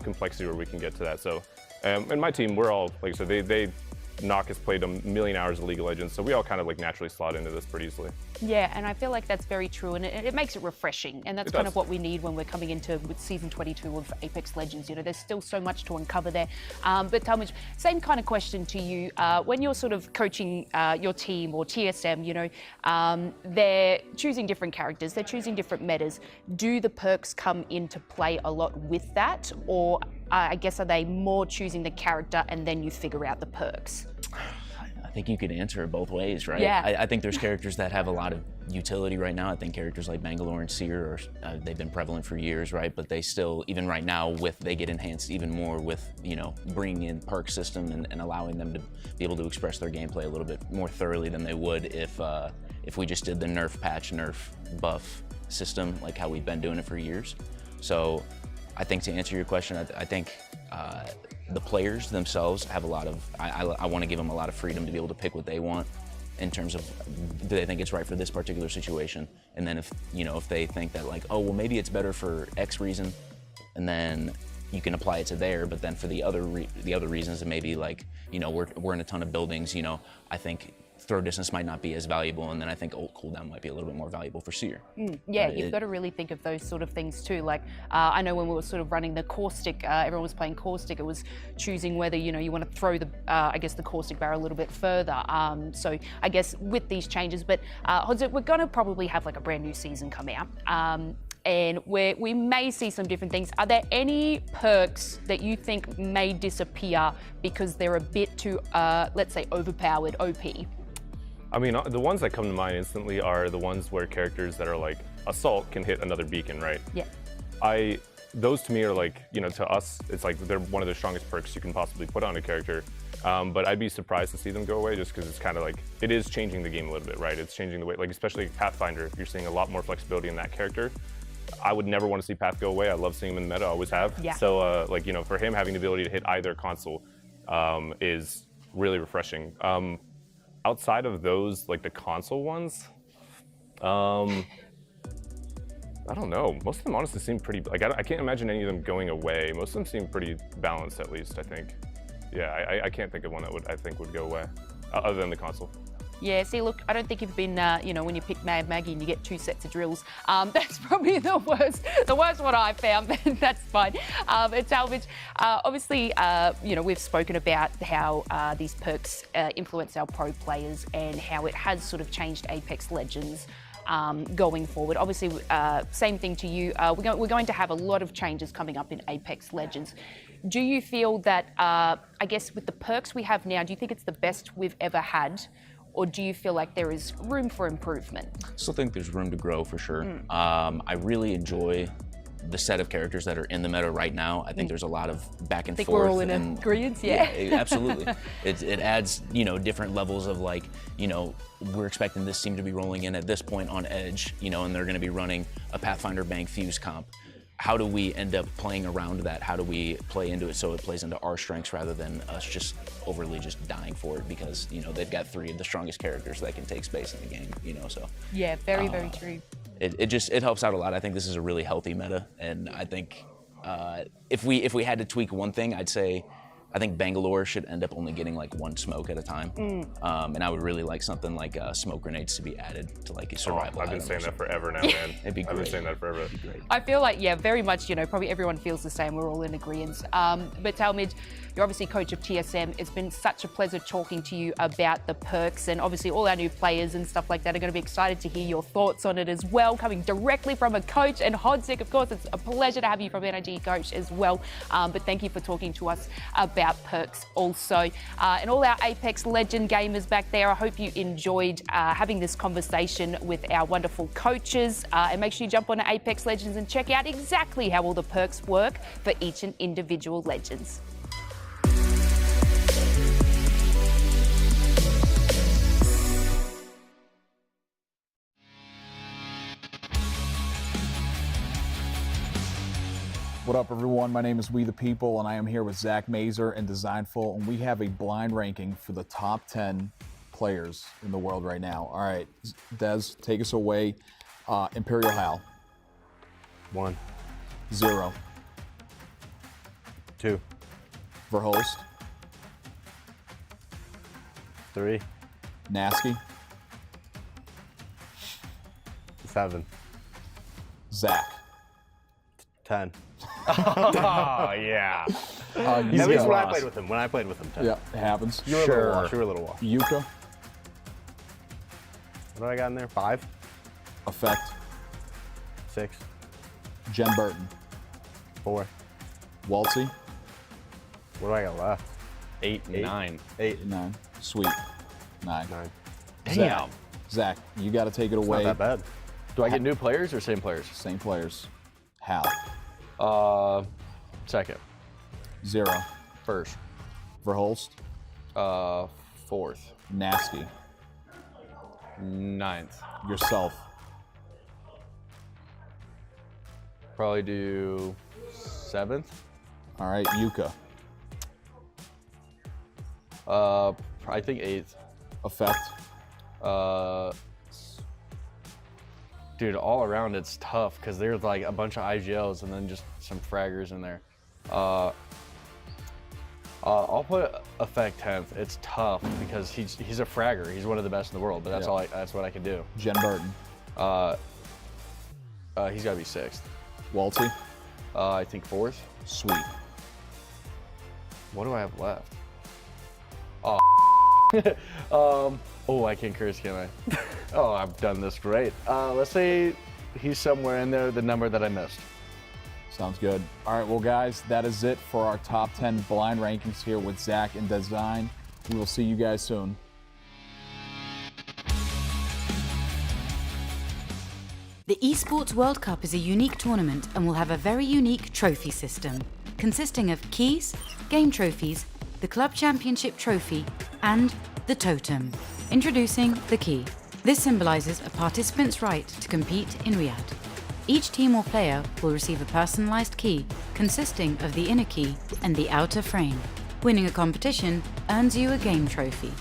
complexity where we can get to that. So, and my team, we're all, like I said, they Nock has played a million hours of League of Legends, so we all kind of like naturally slot into this pretty easily. Yeah, and I feel like that's very true, and it makes it refreshing, and that's kind of what we need when we're coming into with season 22 of Apex Legends. You know, there's still so much to uncover there. But Talmage, same kind of question to you. When you're sort of coaching your team or TSM, you know, they're choosing different characters, they're choosing different metas. Do the perks come into play a lot with that, or I guess are they more choosing the character and then you figure out the perks? I think you could answer it both ways, right? Yeah. I think there's characters that have a lot of utility right now. I think characters like Bangalore and Seer, they've been prevalent for years, right? But they still, even right now, they get enhanced even more with, you know, bringing in perk system and allowing them to be able to express their gameplay a little bit more thoroughly than they would if we just did the nerf patch, nerf buff system, like how we've been doing it for years. So I think to answer your question, I think the players themselves have a lot of, I want to give them a lot of freedom to be able to pick what they want in terms of, do they think it's right for this particular situation? And then if, you know, if they think that like, oh, well, maybe it's better for X reason, and then you can apply it to there, but then for the other reasons, and maybe like, you know, we're in a ton of buildings, you know, I think throw distance might not be as valuable, and then I think ult cooldown might be a little bit more valuable for Seer. Yeah, you've got to really think of those sort of things too. Like, I know when we were sort of running the caustic, everyone was playing caustic, it was choosing whether, you know, you want to throw the, I guess, the caustic barrel a little bit further. So I guess with these changes, but Hodzik, we're going to probably have like a brand new season come out. And we may see some different things. Are there any perks that you think may disappear because they're a bit too, let's say, overpowered, OP? I mean, the ones that come to mind instantly are the ones where characters that are like Assault can hit another beacon, right? Yeah. Those to me are like, you know, to us, it's like they're one of the strongest perks you can possibly put on a character. But I'd be surprised to see them go away just because it's kind of like, it is changing the game a little bit, right? It's changing the way, like especially Pathfinder, you're seeing a lot more flexibility in that character. I would never want to see Path go away. I love seeing him in the meta, I always have. Yeah. So like, you know, for him having the ability to hit either console is really refreshing. Outside of those, like the console ones, I don't know. Most of them honestly seem pretty, like I can't imagine any of them going away. Most of them seem pretty balanced at least, I think. Yeah, I can't think of one that I think would go away, other than the console. Yeah, see, look, I don't think you've been, you know, when you pick Mad Maggie and you get 2 sets of drills, that's probably the worst one I've found, but that's fine. But Talmage, obviously, you know, we've spoken about how these perks influence our pro players and how it has sort of changed Apex Legends going forward. Obviously, same thing to you. We're going to have a lot of changes coming up in Apex Legends. Do you feel that, I guess, with the perks we have now, do you think it's the best we've ever had? Or do you feel like there is room for improvement? Still think there's room to grow for sure. I really enjoy the set of characters that are in the meta right now. I think there's a lot of back and forth. I think we're all in agreement, yeah. Absolutely. It adds, you know, different levels of like, you know, we're expecting this team to be rolling in at this point on Edge, you know, and they're going to be running a Pathfinder Bank Fuse comp. How do we end up playing around that? How do we play into it so it plays into our strengths rather than us just overly just dying for it because, you know, they've got 3 of the strongest characters that can take space in the game, you know, so. Yeah, very true. It helps out a lot. I think this is a really healthy meta, and I think if we had to tweak one thing, I'd say I think Bangalore should end up only getting like 1 smoke at a time. And I would really like something like smoke grenades to be added to like a survival. I've been saying that forever now, man. It'd be great. I've been saying that forever. It'd be great. I feel like, yeah, very much, you know, probably everyone feels the same. We're all in agreement. But Talmage, you're obviously coach of TSM. It's been such a pleasure talking to you about the perks, and obviously all our new players and stuff like that are going to be excited to hear your thoughts on it as well, coming directly from a coach. And Hodzik, of course, it's a pleasure to have you from NRG Coach as well. But thank you for talking to us about perks also. And all our Apex Legend gamers back there, I hope you enjoyed having this conversation with our wonderful coaches. And make sure you jump on to Apex Legends and check out exactly how all the perks work for each and individual legends. What up, everyone? My name is We The People, and I am here with Zach Mazer and Designful, and we have a blind ranking for the top 10 players in the world right now. All right, Des, take us away. Imperial Hal. 1. 0. 2. Verhulst. 3. Nasky. 7. Zach. 10. Oh, yeah. At least when I lost. played with him. When I played with him, 10. Yeah, it happens. You were a little washed. You were a little washed. Yuka. What do I got in there? 5? Effect. 6. Jen Burton. 4. Waltzy. What do I got left? 8, 9. 8. 9. Sweet. 9. 9. Damn. Zach, you got to take it away. Not that bad. Do I get new players or same players? Same players. Hal. Second. 0. First. Verhulst. Fourth. Nasty. 9th. Yourself. Probably do 7th. All right, Yuka. I think 8th. Effect. Dude, all around it's tough because there's like a bunch of IGLs and then just some fraggers in there. I'll put Effect 10th. It's tough because he's a fragger. He's one of the best in the world, but that's that's what I can do. Jen Burton. He's got to be 6th. Waltzy. I think 4th. Sweet. What do I have left? Oh, I can't curse, can I? Oh, I've done this great. Let's say he's somewhere in there, the number that I missed. Sounds good. All right, well, guys, that is it for our top 10 blind rankings here with Zach and Design. We will see you guys soon. The Esports World Cup is a unique tournament and will have a very unique trophy system, consisting of keys, game trophies, the Club Championship trophy, and the totem. Introducing the key. This symbolizes a participant's right to compete in Riyadh. Each team or player will receive a personalized key consisting of the inner key and the outer frame. Winning a competition earns you a game trophy.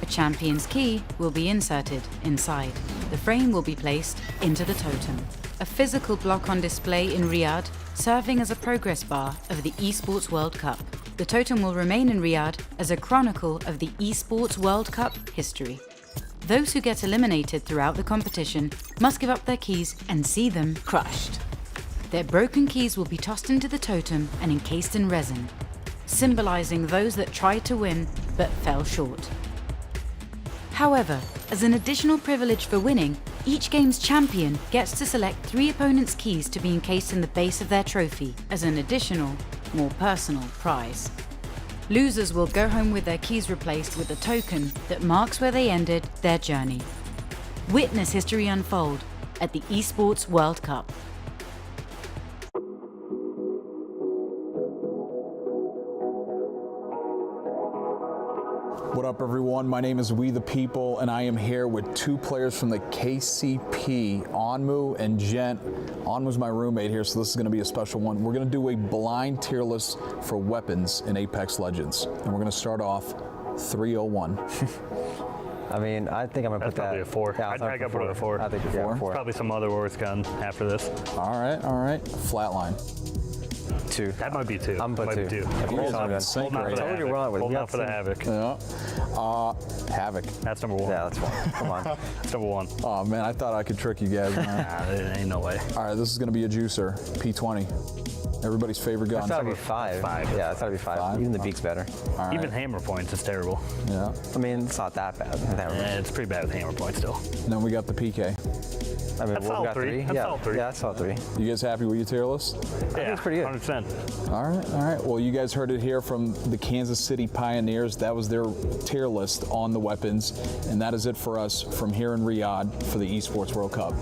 A champion's key will be inserted inside. The frame will be placed into the totem. A physical block on display in Riyadh, serving as a progress bar of the Esports World Cup. The totem will remain in Riyadh as a chronicle of the Esports World Cup history. Those who get eliminated throughout the competition must give up their keys and see them crushed. Their broken keys will be tossed into the totem and encased in resin, symbolizing those that tried to win but fell short. However, as an additional privilege for winning, each game's champion gets to select 3 opponents' keys to be encased in the base of their trophy as an additional, more personal prize. Losers will go home with their keys replaced with a token that marks where they ended their journey. Witness history unfold at the Esports World Cup. What up, everyone? My name is We The People, and I am here with 2 players from the KCP, Onmu and Gent. Onmu's my roommate here, so this is going to be a special one. We're going to do a blind tier list for weapons in Apex Legends, and we're going to start off 301. I mean, I think I'm going to put that. Probably a 4. Yeah, I got put it a 4. I think a 4. Probably some other worth gun after this. All right. Flatline. 2. That might be 2. I'm put 2. You guys are in sync right now. Told you wrong with it. Hold out for the Havoc. Yeah. Havoc. That's number 1. Yeah, that's 1. Come on. That's number 1. Oh, man, I thought I could trick you guys. Nah, there ain't no way. All right, this is going to be a juicer. P20. Everybody's favorite gun. It's got to be 5. 5. Yeah, it's got to be 5. Even the beak's better. All right. Even hammer points is terrible. Yeah. I mean, it's not that bad. It's pretty bad with hammer points still. And then we got the PK. I mean, That's we've all got 3. 3. That's Yeah, all 3. yeah, that's all 3. You guys happy with your tier list? Yeah, it's pretty good. 100%. All right. Well, you guys heard it here from the Kansas City Pioneers. That was their tier list on the weapons. And that is it for us from here in Riyadh for the Esports World Cup.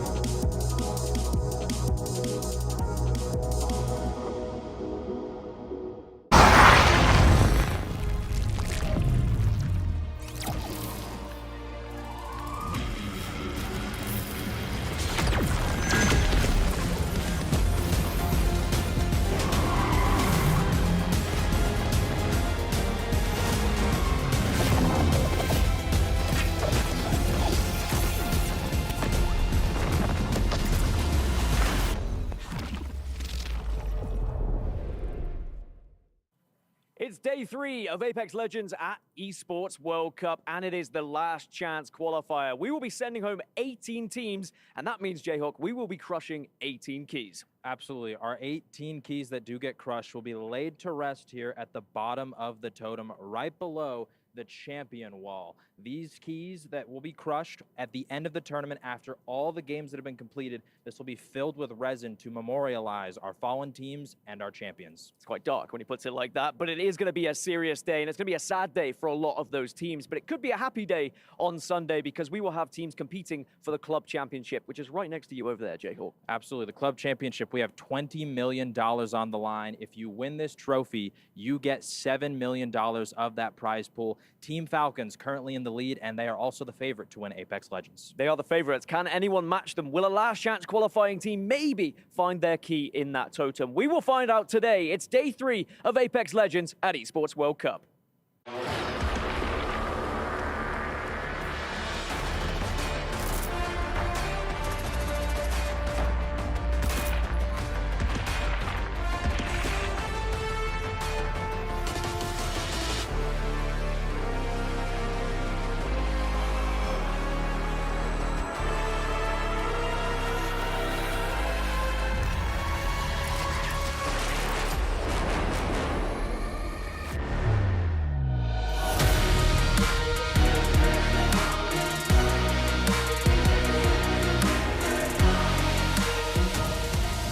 It's day 3 of Apex Legends at Esports World Cup, and it is the last chance qualifier. We will be sending home 18 teams, and that means, Jayhawk, we will be crushing 18 keys. Absolutely. Our 18 keys that do get crushed will be laid to rest here at the bottom of the totem, right below the champion wall. These keys that will be crushed at the end of the tournament after all the games that have been completed, this will be filled with resin to memorialize our fallen teams and our champions. It's quite dark when he puts it like that, but it is going to be a serious day, and it's going to be a sad day for a lot of those teams, but it could be a happy day on Sunday because we will have teams competing for the club championship, which is right next to you over there, Jayhawk. Absolutely. The club championship, we have $20 million on the line. If you win this trophy, you get $7 million of that prize pool. Team Falcons currently in the lead, and they are also the favorite to win Apex Legends. They are the favorites. Can anyone match them? Will a last chance qualifying team maybe find their key in that totem? We will find out today. It's day 3 of Apex Legends at Esports World Cup.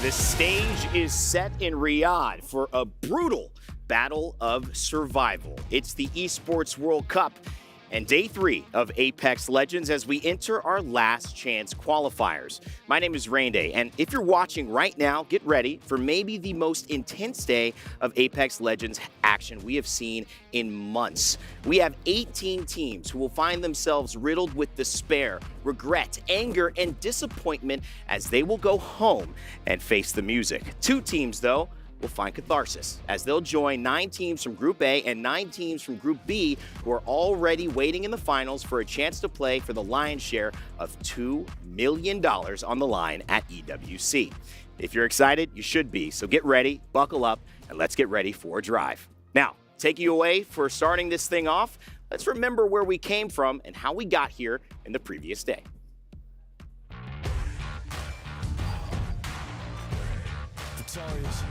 The stage is set in Riyadh for a brutal battle of survival. It's the Esports World Cup and day 3 of Apex Legends as we enter our last chance qualifiers. My name is Rainday, and if you're watching right now, get ready for maybe the most intense day of Apex Legends action we have seen in months. We have 18 teams who will find themselves riddled with despair, regret, anger, and disappointment as they will go home and face the music. 2 teams, though, will find catharsis as they'll join 9 teams from Group A and 9 teams from Group B who are already waiting in the finals for a chance to play for the lion's share of $2 million on the line at EWC. If you're excited, you should be, so get ready, buckle up, and let's get ready for a drive. Now, taking you away for starting this thing off, let's remember where we came from and how we got here in the previous day. Victorious.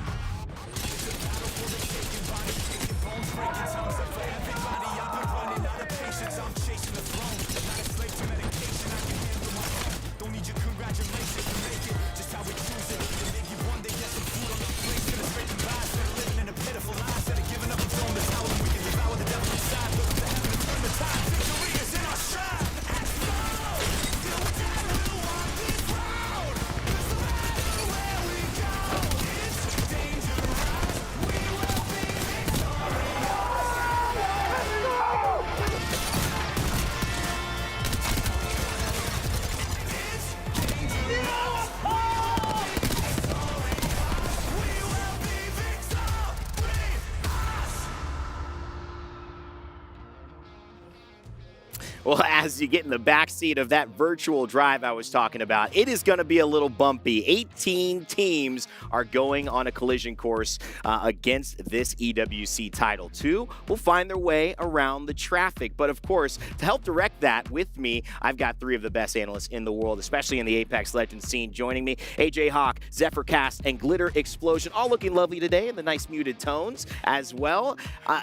Well, as you get in the backseat of that virtual drive I was talking about, it is going to be a little bumpy. 18 teams are going on a collision course against this EWC title. 2 will find their way around the traffic. But of course, to help direct that with me, I've got 3 of the best analysts in the world, especially in the Apex Legends scene, joining me. AJ Hawk, Zephyr Cast, and Glitter Explosion, all looking lovely today in the nice muted tones as well.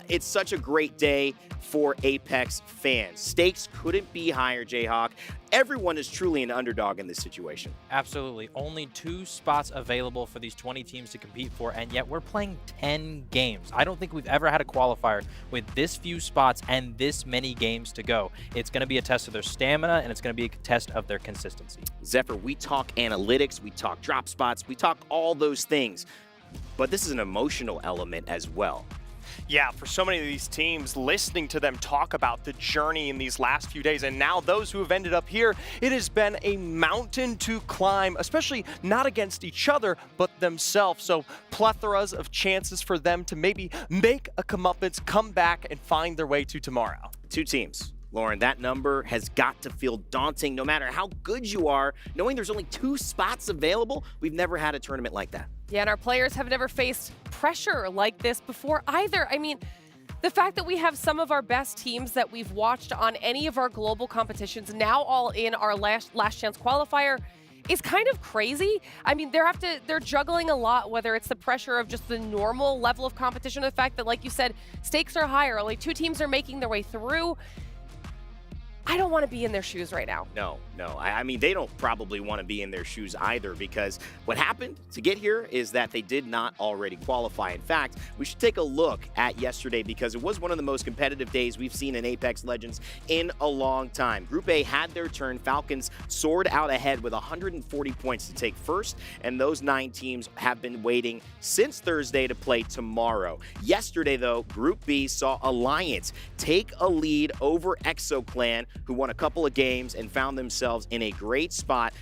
It's such a great day for Apex fans. Stakes couldn't be higher, Jayhawk. Everyone is truly an underdog in this situation. Absolutely. Only 2 spots available for these 20 teams to compete for, and yet we're playing 10 games. I don't think we've ever had a qualifier with this few spots and this many games to go. It's going to be a test of their stamina, and it's going to be a test of their consistency. Zephyr, we talk analytics, we talk drop spots, we talk all those things, but this is an emotional element as well. Yeah, for so many of these teams, listening to them talk about the journey in these last few days, and now those who have ended up here, it has been a mountain to climb, especially not against each other, but themselves. So plethoras of chances for them to maybe make a comeuppance, come back, and find their way to tomorrow. 2 teams Lauren, that number has got to feel daunting no matter how good you are. Knowing there's only 2 spots available, we've never had a tournament like that. Yeah, and our players have never faced pressure like this before either. I mean, the fact that we have some of our best teams that we've watched on any of our global competitions now all in our last chance qualifier is kind of crazy. I mean, they're juggling a lot, whether it's the pressure of just the normal level of competition, the fact that, like you said, stakes are higher, only 2 teams are making their way through. I don't want to be in their shoes right now. No. I mean, they don't probably want to be in their shoes either, because what happened to get here is that they did not already qualify. In fact, we should take a look at yesterday, because it was one of the most competitive days we've seen in Apex Legends in a long time. Group A had their turn. Falcons soared out ahead with 140 points to take first, and those 9 teams have been waiting since Thursday to play tomorrow. Yesterday, though, Group B saw Alliance take a lead over EXO-Clan, who won a couple of games and found themselves in a great spot.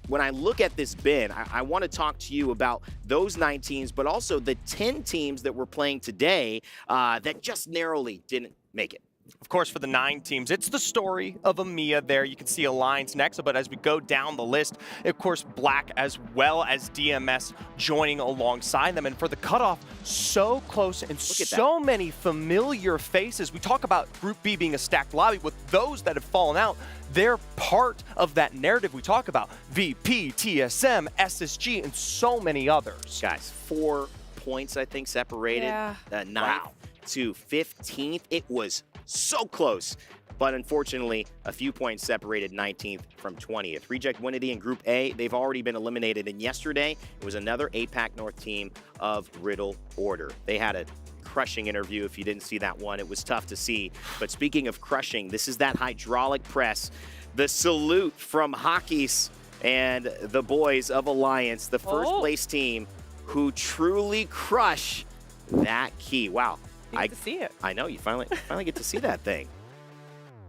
When I look at this bin, I want to talk to you about those 9 teams, but also the 10 teams that we're playing today that just narrowly didn't make it. Of course, for the 9 teams, it's the story of EMEA there. You can see Alliance next, but as we go down the list, of course, Black as well as DMS joining alongside them. And for the cutoff, so close and so many familiar faces. We talk about Group B being a stacked lobby. With those that have fallen out, they're part of that narrative we talk about. VP, TSM, SSG, and so many others. Guys, 4 points, I think, separated. 9th to 15th. It was so close, but unfortunately, a few points separated 19th from 20th. Reject Winity in Group A, they've already been eliminated, and yesterday, it was another APAC North team of Riddle Order. They had a crushing interview. If you didn't see that one, it was tough to see. But speaking of crushing, this is that hydraulic press. The salute from Hockeys and the boys of Alliance, the first place team who truly crush that key. Wow. I get to see it. I know, you finally get to see that thing.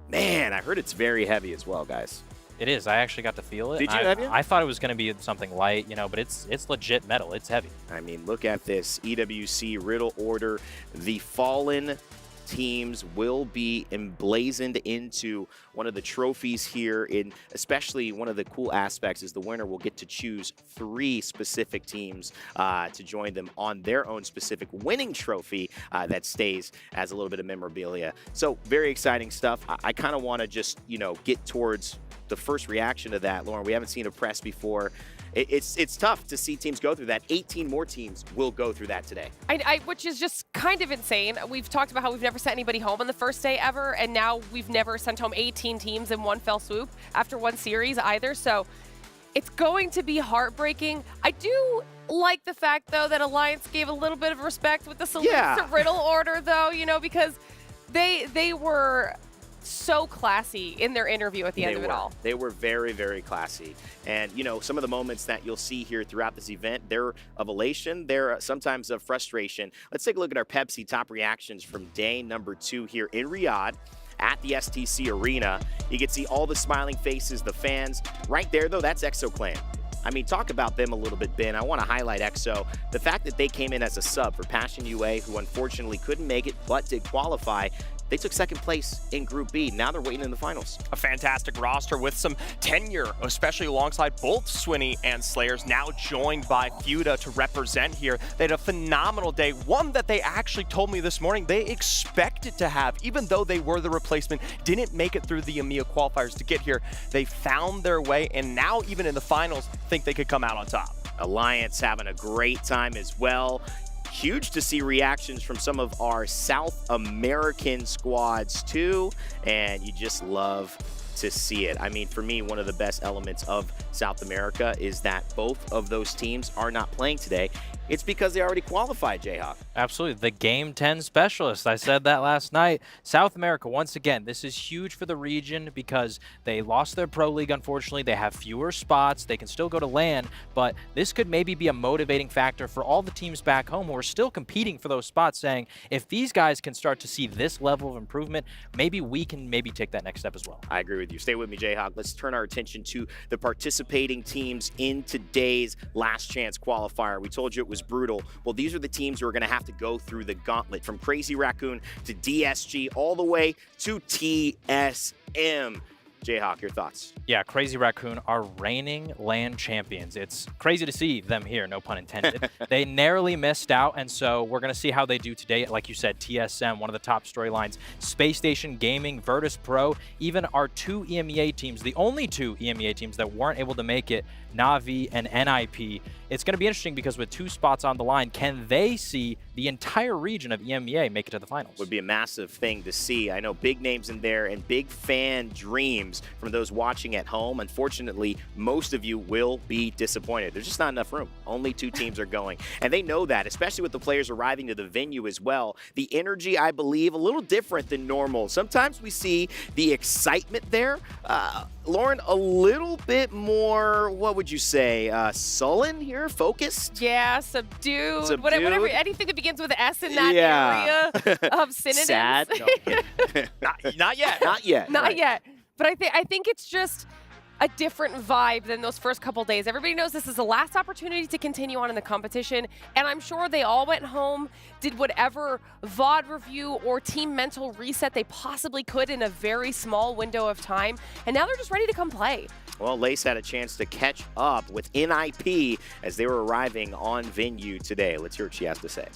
Man, I heard it's very heavy as well, guys. It is. I actually got to feel it. Did you? Have you? I thought it was going to be something light, but it's legit metal. It's heavy. I mean, look at this. EWC, Riddle Order, the Fallen teams will be emblazoned into one of the trophies here. Especially one of the cool aspects is the winner will get to choose 3 specific teams to join them on their own specific winning trophy that stays as a little bit of memorabilia. So very exciting stuff. I kind of want to just, get towards the first reaction to that, Lauren. We haven't seen a press before. It's tough to see teams go through that. 18 more teams will go through that today. Which is just kind of insane. We've talked about how we've never sent anybody home on the first day ever, and now we've never sent home 18 teams in one fell swoop after one series either. So it's going to be heartbreaking. I do like the fact, though, that Alliance gave a little bit of respect with the salute to Riddle Order, though, because they were so classy in their interview at the end of it all. They were very, very classy. And, some of the moments that you'll see here throughout this event, they're of elation, they're sometimes of frustration. Let's take a look at our Pepsi top reactions from day number 2 here in Riyadh at the STC Arena. You can see all the smiling faces, the fans. Right there, though, that's EXO-Clan. I mean, talk about them a little bit, Ben. I want to highlight EXO. The fact that they came in as a sub for Passion UA, who unfortunately couldn't make it but did qualify. They took 2nd place in Group B. Now they're waiting in the finals. A fantastic roster with some tenure, especially alongside both Swinny and Slayers, now joined by Fuda to represent here. They had a phenomenal day, one that they actually told me this morning they expected to have, even though they were the replacement, didn't make it through the EMEA qualifiers to get here. They found their way, and now even in the finals, think they could come out on top. Alliance having a great time as well. Huge to see reactions from some of our South American squads too, and you just love to see it. I mean, for me, one of the best elements of South America is that both of those teams are not playing today. It's because they already qualified, Jayhawk. Absolutely. The Game 10 specialist. I said that last night. South America, once again, this is huge for the region because they lost their Pro League, unfortunately. They have fewer spots. They can still go to LAN, but this could maybe be a motivating factor for all the teams back home who are still competing for those spots, saying, if these guys can start to see this level of improvement, maybe we can take that next step as well. I agree with you. with you. Stay with me, Jayhawk. Let's turn our attention to the participating teams in today's last chance qualifier. We told you it was brutal. Well, these are the teams who are going to have to go through the gauntlet from Crazy Raccoon to DSG all the way to TSM. Jayhawk, your thoughts? Yeah, Crazy Raccoon are reigning land champions. It's crazy to see them here, no pun intended. They narrowly missed out, and so we're going to see how they do today. Like you said, TSM, one of the top storylines, Space Station Gaming, Virtus Pro, even our 2 EMEA teams, the only 2 EMEA teams that weren't able to make it, Na'Vi and NIP. It's going to be interesting because with 2 spots on the line, can they see the entire region of EMEA make it to the finals? Would be a massive thing to see. I know big names in there and big fan dreams from those watching at home. Unfortunately, most of you will be disappointed. There's just not enough room. Only 2 teams are going. And they know that, especially with the players arriving to the venue as well. The energy, I believe, a little different than normal. Sometimes we see the excitement there. Lauren, a little bit more, what would you say, sullen here, focused? Yeah, subdued. Whatever, anything that begins with S in that area of synonyms. Sad. No, not yet. Not yet. Not yet. But I think it's just a different vibe than those first couple days. Everybody knows this is the last opportunity to continue on in the competition, and I'm sure they all went home, did whatever VOD review or team mental reset they possibly could in a very small window of time, and now they're just ready to come play. Well, Lace had a chance to catch up with NIP as they were arriving on venue today. Let's hear what she has to say.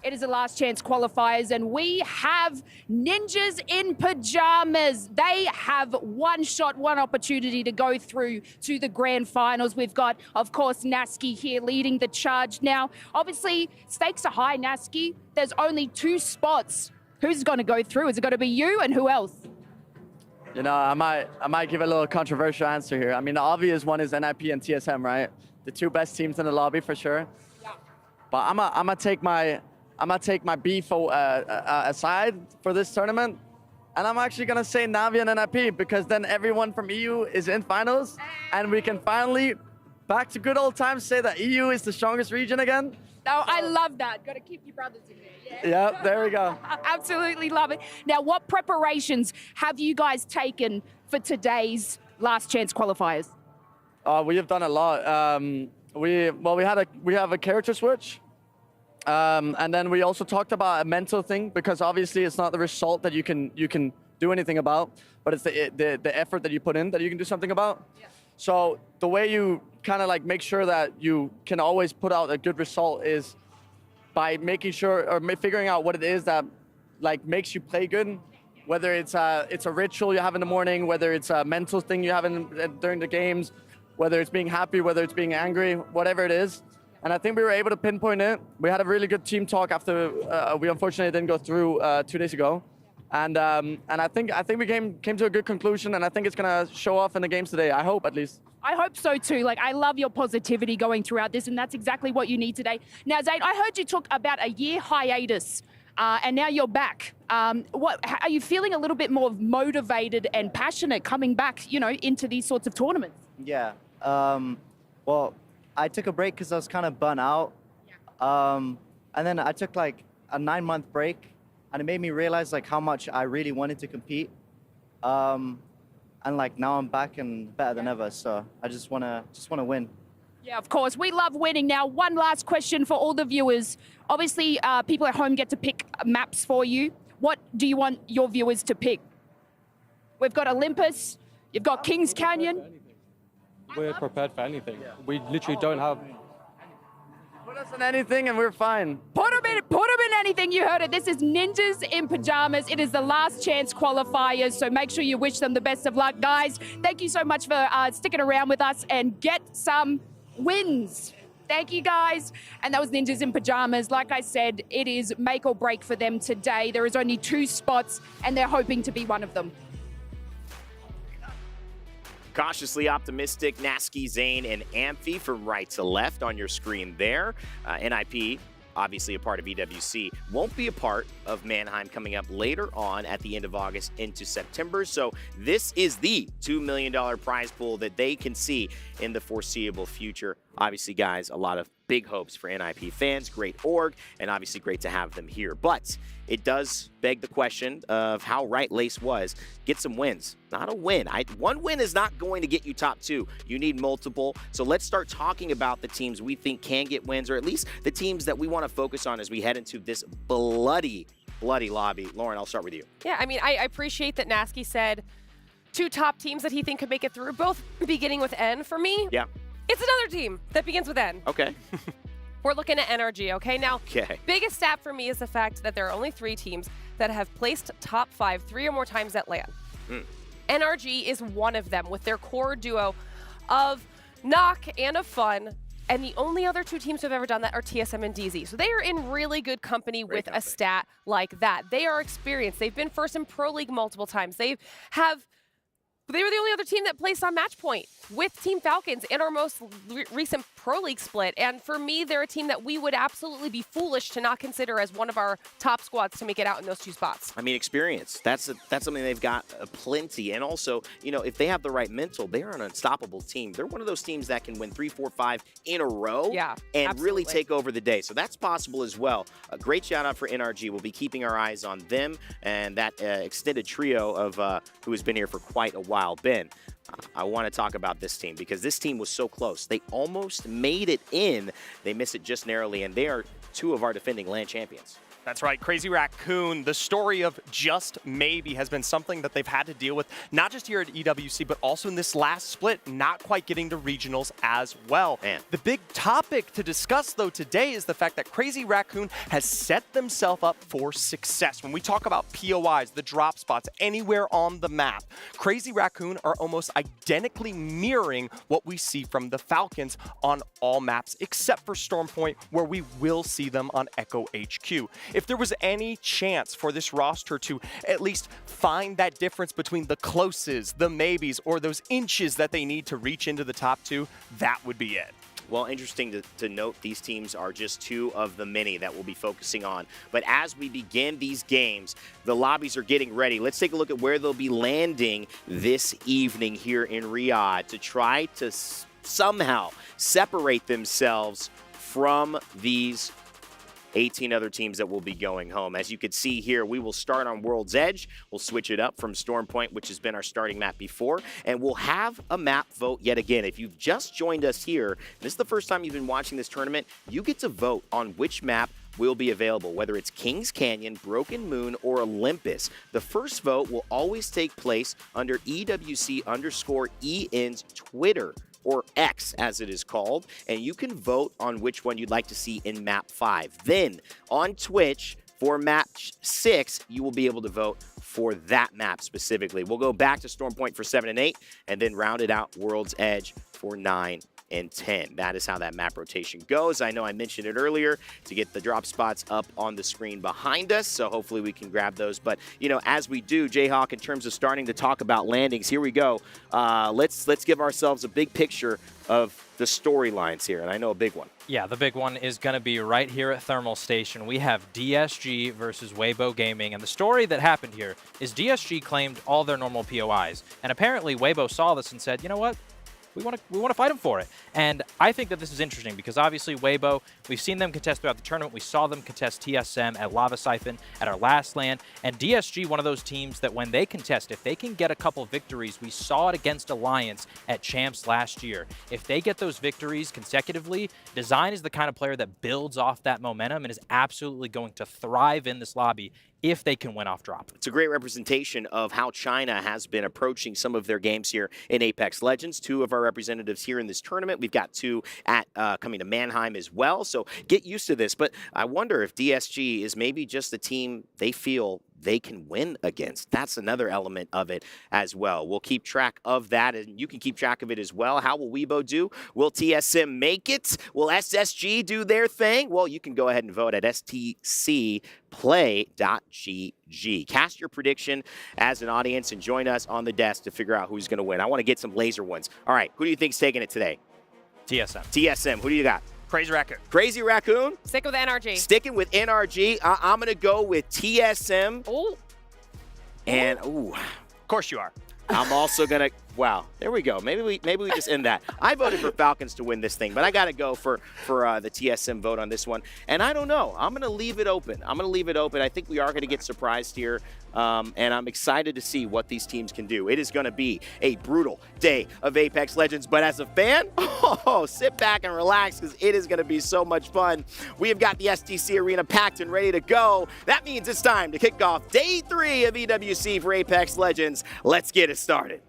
It is the last chance qualifiers, and we have Ninjas in Pyjamas. They have one shot, one opportunity to go through to the grand finals. We've got, of course, Naski here leading the charge. Now, obviously, stakes are high, Naski. There's only 2 spots. Who's going to go through? Is it going to be you, and who else? You know, I might give a little controversial answer here. I mean, the obvious one is NIP and TSM, right? The 2 best teams in the lobby for sure. Yeah. But I'm gonna take my beef aside for this tournament, and I'm actually gonna say Na'Vi and NIP, because then everyone from EU is in finals, and we can finally, back to good old times, say that EU is the strongest region again. Oh, I love that. Got to keep your brothers in there. Yeah. Yep, there we go. Absolutely love it. Now, what preparations have you guys taken for today's last chance qualifiers? We have done a lot. We have a character switch. And then we also talked about a mental thing, because obviously it's not the result that you can do anything about, but it's the effort that you put in that you can do something about. Yeah. So the way you kind of like make sure that you can always put out a good result is by making sure, or figuring out what it is that like makes you play good. Whether it's a ritual you have in the morning, whether it's a mental thing you have during the games, whether it's being happy, whether it's being angry, whatever it is. And I think we were able to pinpoint it. We had a really good team talk after we unfortunately didn't go through 2 days ago. And I think we came to a good conclusion, and I think it's gonna show off in the games today. I hope, at least. I hope so too. Like, I love your positivity going throughout this, and that's exactly what you need today. Now, Zayn, I heard you took about a year hiatus, and now you're back. What are you feeling? A little bit more motivated and passionate coming back, you know, into these sorts of tournaments? Yeah. Well, I took a break because I was kind of burnt out. And then I took like a 9-month break, and it made me realize like how much I really wanted to compete. And like now I'm back and better than ever. So I just wanna win. Yeah, of course. We love winning. Now, one last question for all the viewers. Obviously, people at home get to pick maps for you. What do you want your viewers to pick? We've got Olympus. You've got Kings Canyon. We're prepared for anything. We literally don't have... Put us in anything and we're fine. Put them in anything. You heard it. This is Ninjas in Pyjamas. It is the last chance qualifiers, so make sure you wish them the best of luck. Guys, thank you so much for sticking around with us, and get some wins. Thank you, guys. And that was Ninjas in Pyjamas. Like I said, it is make or break for them today. There is only 2 spots, and they're hoping to be one of them. Cautiously optimistic, Naski, Zayn, and Amphi from right to left on your screen there. NIP, obviously a part of EWC, won't be a part of Mannheim coming up later on at the end of August into September. So this is the $2 million prize pool that they can see in the foreseeable future. obviously, guys, a lot of big hopes for NIP fans. Great org, and obviously great to have them here. But it does beg the question of how right Lace was. Get some wins. Not a win. One win is not going to get you top 2. You need multiple. So let's start talking about the teams we think can get wins, or at least the teams that we want to focus on as we head into this bloody lobby. Lauren, I'll start with you. Yeah, I mean, I appreciate that Nasky said 2 top teams that he think could make it through, both beginning with N for me. Yeah. It's another team that begins with N. Okay. We're looking at NRG, okay? Now, Okay. biggest stat for me is the fact that there are only 3 teams that have placed top 5 3 or more times at LAN. NRG is one of them with their core duo of Knock and of Fun. And the only other 2 teams who have ever done that are TSM and DZ. So they are in really good company with a stat like that. They are experienced. They've been first in Pro League multiple times. They were the only other team that placed on match point with Team Falcons in our most recent Pro League split. And for me, they're a team that we would absolutely be foolish to not consider as one of our top squads to make it out in those 2 spots. I mean, experience. That's something they've got plenty. And also, you know, if they have the right mental, they're an unstoppable team. They're one of those teams that can win 3, 4, 5 in a row and really take over the day. So that's possible as well. A great shout out for NRG. We'll be keeping our eyes on them and that extended trio of who has been here for quite a while. Ben, I want to talk about this team because this team was so close. They almost made it in. They missed it just narrowly, and they are 2 of our defending LAN champions. That's right, Crazy Raccoon. The story of just maybe has been something that they've had to deal with, not just here at EWC, but also in this last split, not quite getting to regionals as well. Man. The big topic to discuss, though, today is the fact that Crazy Raccoon has set themselves up for success. When we talk about POIs, the drop spots, anywhere on the map, Crazy Raccoon are almost identically mirroring what we see from the Falcons on all maps, except for Stormpoint, where we will see them on Echo HQ. If there was any chance for this roster to at least find that difference between the closes, the maybes, or those inches that they need to reach into the top 2, that would be it. Well, interesting to note, these teams are just 2 of the many that we'll be focusing on. But as we begin these games, the lobbies are getting ready. Let's take a look at where they'll be landing this evening here in Riyadh to try to somehow separate themselves from these 18 other teams that will be going home. As you can see here, we will start on World's Edge. We'll switch it up from Stormpoint, which has been our starting map before, and we'll have a map vote yet again. If you've just joined us here, this is the first time you've been watching this tournament, you get to vote on which map will be available, whether it's Kings Canyon, Broken Moon, or Olympus. The first vote will always take place under EWC_EN's Twitter, or X as it is called, and you can vote on which one you'd like to see in map 5. Then on Twitch for map 6, you will be able to vote for that map specifically. We'll go back to Stormpoint for 7 and 8, and then round it out World's Edge for 9 and 10. That is how that map rotation goes. I know I mentioned it earlier to get the drop spots up on the screen behind us, so hopefully we can grab those. But, you know, as we do, Jayhawk, in terms of starting to talk about landings, here we go. Let's give ourselves a big picture of the storylines here, and I know a big one. Yeah, the big one is going to be right here at Thermal Station. We have DSG versus Weibo Gaming, and the story that happened here is DSG claimed all their normal POIs, and apparently Weibo saw this and said, you know what? We want to fight them for it. And I think that this is interesting because obviously Weibo, we've seen them contest throughout the tournament. We saw them contest TSM at Lava Siphon at our last LAN. And DSG, one of those teams that when they contest, if they can get a couple victories, we saw it against Alliance at Champs last year. If they get those victories consecutively, Design is the kind of player that builds off that momentum and is absolutely going to thrive in this lobby if they can win off drop. It's a great representation of how China has been approaching some of their games here in Apex Legends. 2 of our representatives here in this tournament. We've got 2 at coming to Mannheim as well, so get used to this. But I wonder if DSG is maybe just the team they feel they can win against. That's another element of it as well. We'll keep track of that, and you can keep track of it as well. How will Weibo do? Will TSM make it? Will SSG do their thing? Well, you can go ahead and vote at stcplay.gg. Cast your prediction as an audience and join us on the desk to figure out who's going to win. I want to get some laser ones. All right, who do you think's taking it today? TSM. TSM. Who do you got? Crazy Raccoon. Crazy Raccoon? Stick with NRG. Sticking with NRG. I'm going to go with TSM. Ooh. And, ooh. Of course you are. I'm also going to Wow, there we go. Maybe we just end that. I voted for Falcons to win this thing, but I got to go for the TSM vote on this one. And I don't know. I'm going to leave it open. I think we are going to get surprised here, and I'm excited to see what these teams can do. It is going to be a brutal day of Apex Legends, but as a fan, sit back and relax because it is going to be so much fun. We have got the STC Arena packed and ready to go. That means it's time to kick off Day 3 of EWC for Apex Legends. Let's get it started.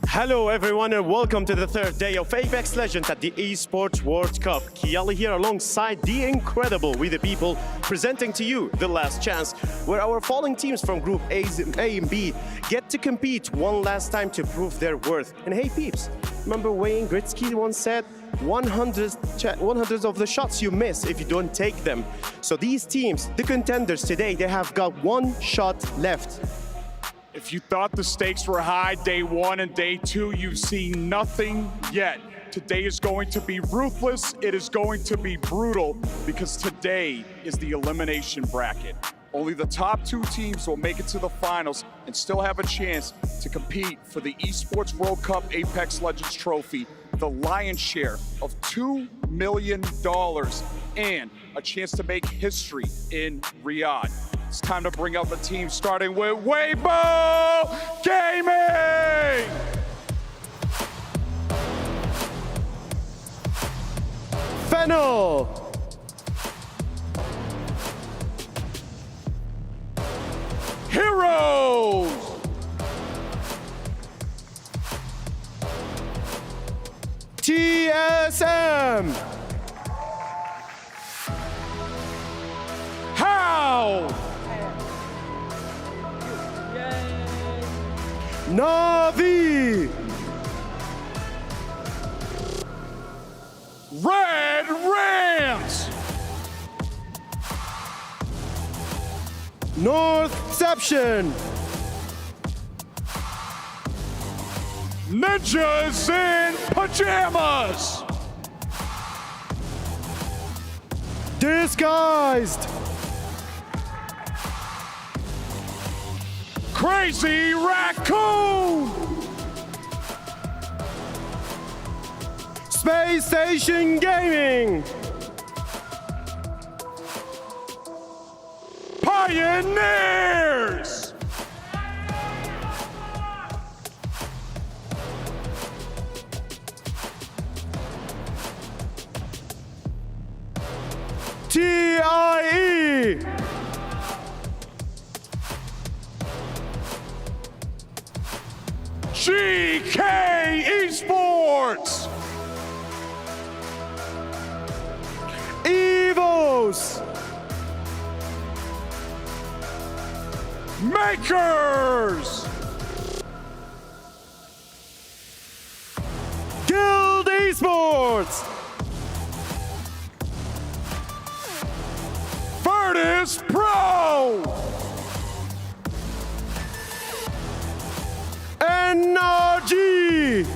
Hello everyone and welcome to the third day of Apex Legends at the Esports World Cup. Kiali here alongside the incredible We The People, presenting to you The Last Chance, where our falling teams from Group A and B get to compete one last time to prove their worth. And hey peeps, remember Wayne Gretzky once said, 100 of the shots you miss if you don't take them. So these teams, the contenders today, they have got one shot left. If you thought the stakes were high day 1 and day 2, you've seen nothing yet. Today is going to be ruthless. It is going to be brutal because today is the elimination bracket. Only the top 2 teams will make it to the finals and still have a chance to compete for the Esports World Cup Apex Legends trophy, the lion's share of $2 million and a chance to make history in Riyadh. It's time to bring up a team starting with Weibo Gaming! Fennel! Heroes! TSM! How? Navi! Red Rams! Northception! Ninjas in Pyjamas! Disguised! Crazy Raccoon! Space Station Gaming! Pioneers! TIE! GK Esports! EVOS! Makers! Guild Esports! Virtus Pro! NRG!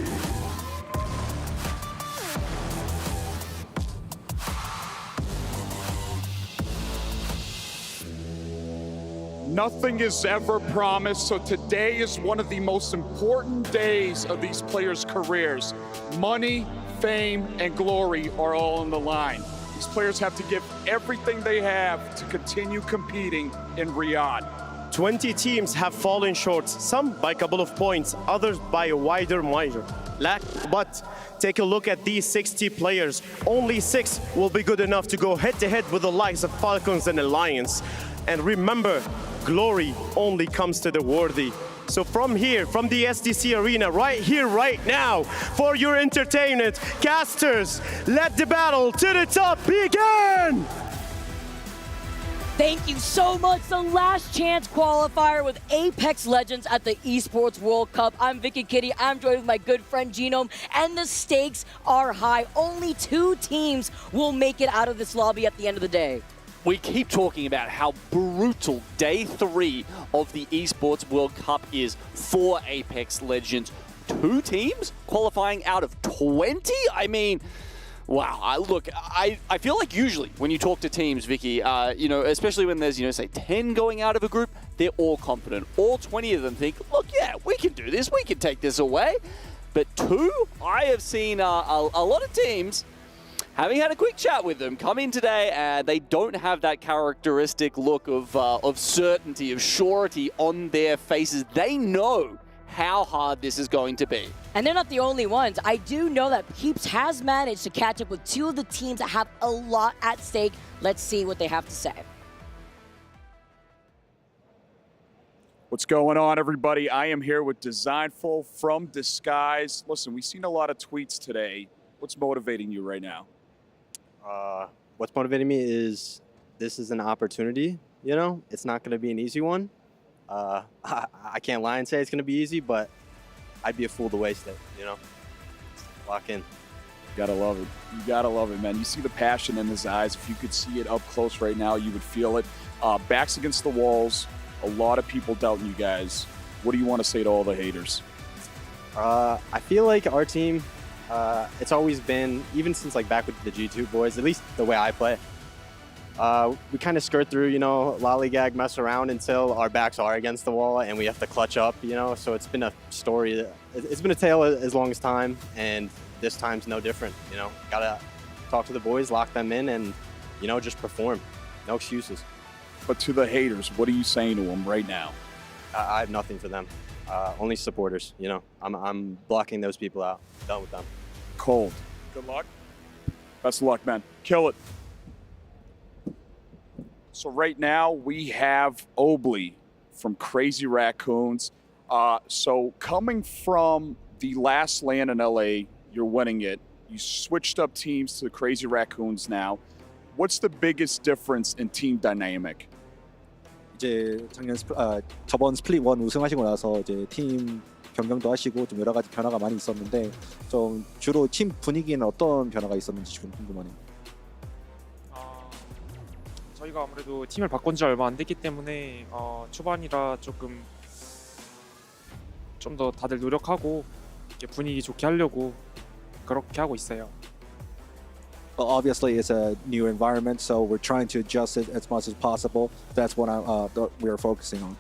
Nothing is ever promised, so today is one of the most important days of these players' careers. Money, fame, and glory are all on the line. These players have to give everything they have to continue competing in Riyadh. 20 teams have fallen short, some by a couple of points, others by a wider margin. But take a look at these 60 players. Only 6 will be good enough to go head-to-head with the likes of Falcons and Alliance. And remember, glory only comes to the worthy. So from here, from the SDC Arena, right here, right now, for your entertainment, casters, let the battle to the top begin! Thank you so much. The last chance qualifier with Apex Legends at the Esports World Cup. I'm Vicky Kitty. I'm joined with my good friend Genome, and the stakes are high. Only 2 teams will make it out of this lobby at the end of the day. We keep talking about how brutal day 3 of the Esports World Cup is for Apex Legends. 2 teams qualifying out of 20? I mean, wow. Look, I feel like usually when you talk to teams, Vicky, especially when there's, say 10 going out of a group, they're all confident. All 20 of them think, look, yeah, we can do this. We can take this away. But 2, I have seen a lot of teams, having had a quick chat with them, come in today and they don't have that characteristic look of certainty, of surety on their faces. They know how hard this is going to be. And they're not the only ones. I do know that Peeps has managed to catch up with 2 of the teams that have a lot at stake. Let's see what they have to say. What's going on, everybody? I am here with Designful from Disguise. Listen, we've seen a lot of tweets today. What's motivating you right now? What's motivating me is this is an opportunity, It's not going to be an easy one. I can't lie and say it's going to be easy, but I'd be a fool to waste it, Lock in. You gotta love it. You gotta love it, man. You see the passion in his eyes. If you could see it up close right now, you would feel it. Backs against the walls. A lot of people doubting you guys. What do you want to say to all the haters? I feel like our team, it's always been, even since back with the G2 boys, at least the way I play, we kind of skirt through, lollygag, mess around until our backs are against the wall and we have to clutch up, So it's been a story. It's been a tale as long as time, and this time's no different, Gotta talk to the boys, lock them in, and, just perform. No excuses. But to the haters, what are you saying to them right now? I have nothing for them. Only supporters, I'm blocking those people out. Done with them. Cold. Good luck. Best of luck, man. Kill it. So right now we have Obley from Crazy Raccoons. So coming from the last LAN in LA, you're winning it. You switched up teams to Crazy Raccoons now. What's the biggest difference in team dynamic? 이제 저번 스플릿 1 우승하시고 나서 이제 팀 변경도 하시고 좀 여러 가지 변화가 많이 있었는데 좀 주로 팀 분위기는 어떤 변화가 있었는지 지금 궁금하네요. 저희가 아무래도 팀을 바꾼 지 얼마 안 됐기 때문에 초반이라 조금 좀 더 다들 노력하고 이렇게 분위기 좋게 하려고 그렇게 하고 있어요. Well, obviously it's a new environment, so we're trying to adjust it as much as possible. That's what we are focusing on.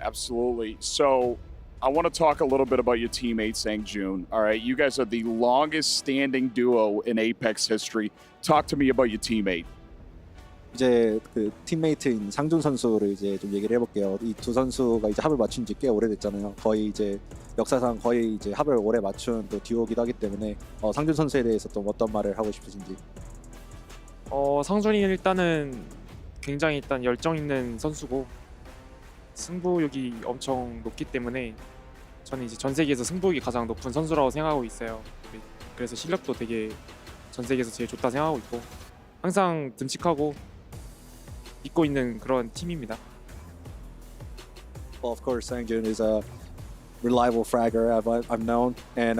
Absolutely. So I want to talk a little bit about your teammate, Sang Jun. All right, you guys are the longest standing duo in Apex history. Talk to me about your teammate. 이제 그 팀메이트인 상준 선수를 이제 좀 얘기를 해볼게요. 이 2 선수가 이제 합을 맞춘 지 꽤 오래됐잖아요. 거의 이제 역사상 거의 이제 합을 오래 맞춘 또 듀오기도 하기 때문에 상준 선수에 대해서 또 어떤 말을 하고 싶으신지. 상준이 일단은 굉장히 일단 열정 있는 선수고 승부욕이 엄청 높기 때문에 저는 이제 전 세계에서 승부욕이 가장 높은 선수라고 생각하고 있어요. 그래서 실력도 되게 전 세계에서 제일 좋다 생각하고 있고 항상 듬직하고 믿고 있는 그런 팀입니다. Well, of course, Sangjun is a reliable fragger I've known, and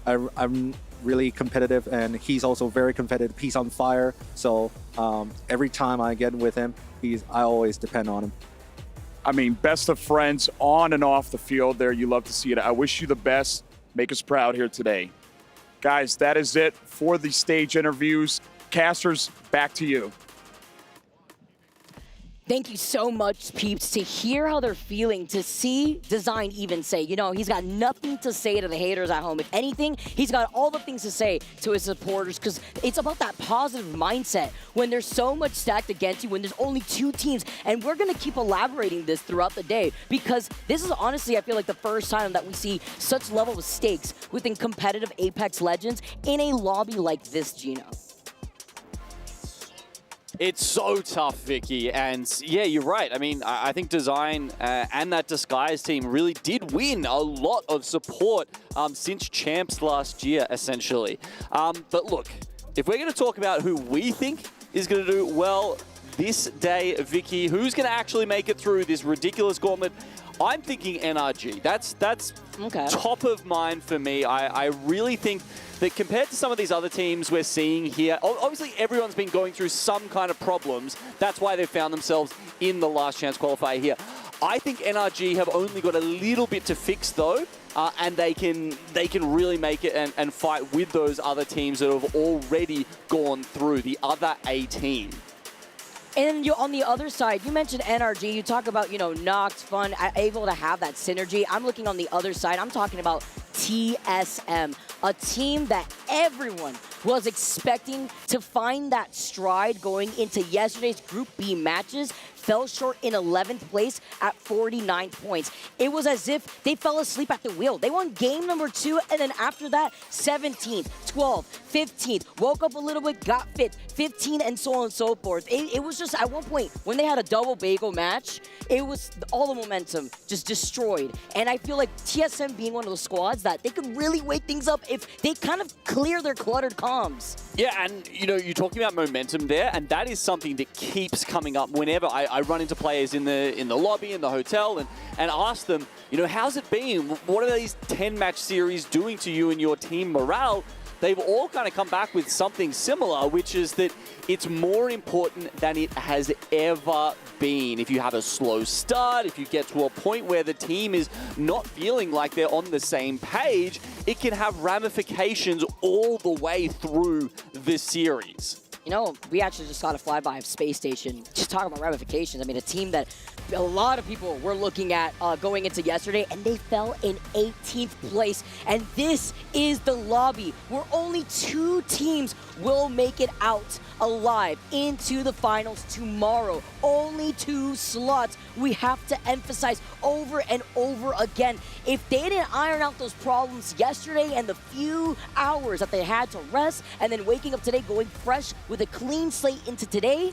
I'm really competitive, and he's also very competitive. He's on fire, so every time I get with him, I always depend on him. I mean, best of friends on and off the field there. You love to see it. I wish you the best. Make us proud here today. Guys, that is it for the stage interviews. Casters, back to you. Thank you so much, peeps, to hear how they're feeling, to see Design even say, you know, he's got nothing to say to the haters at home. If anything, he's got all the things to say to his supporters, because it's about that positive mindset when there's so much stacked against you, when there's only 2 teams. And we're going to keep elaborating this throughout the day, because this is honestly, I feel like, the first time that we see such level of stakes within competitive Apex Legends in a lobby like this, Gino. It's so tough, Vicky, and yeah, you're right. I mean, I think Design and that Disguise team really did win a lot of support since Champs last year, essentially. But look, if we're going to talk about who we think is going to do well this day, Vicky, who's going to actually make it through this ridiculous gauntlet, I'm thinking NRG. That's okay. Top of mind for me. I really think that compared to some of these other teams we're seeing here, obviously everyone's been going through some kind of problems. That's why they've found themselves in the last chance qualifier here. I think NRG have only got a little bit to fix though, and they can really make it and fight with those other teams that have already gone through, the other A team. And you, on the other side, you mentioned NRG. You talk about, you know, Nox, Fun, able to have that synergy. I'm looking on the other side. I'm talking about TSM, a team that everyone was expecting to find that stride going into yesterday's Group B matches. Fell short in 11th place at 49 points. It was as if they fell asleep at the wheel. They won game number 2, and then after that, 17th, 12th, 15th, woke up a little bit, got fit, 15, and so on and so forth. It was just, at one point, when they had a double bagel match, it was all the momentum just destroyed. And I feel like TSM being one of those squads that they could really wake things up if they kind of clear their cluttered comms. Yeah, and you know, you're talking about momentum there, and that is something that keeps coming up whenever I run into players in the lobby, in the hotel, and ask them, you know, how's it been? What are these 10-match series doing to you and your team morale? They've all kind of come back with something similar, which is that it's more important than it has ever been. If you have a slow start, if you get to a point where the team is not feeling like they're on the same page, it can have ramifications all the way through the series. You know, we actually just got a flyby of Space Station. Just talking about ramifications. I mean, a team that a lot of people were looking at going into yesterday, and they fell in 18th place. And this is the lobby where only 2 teams will make it out alive into the finals tomorrow. Only 2 slots. We have to emphasize over and over again. If they didn't iron out those problems yesterday and the few hours that they had to rest, and then waking up today going fresh with a clean slate into today,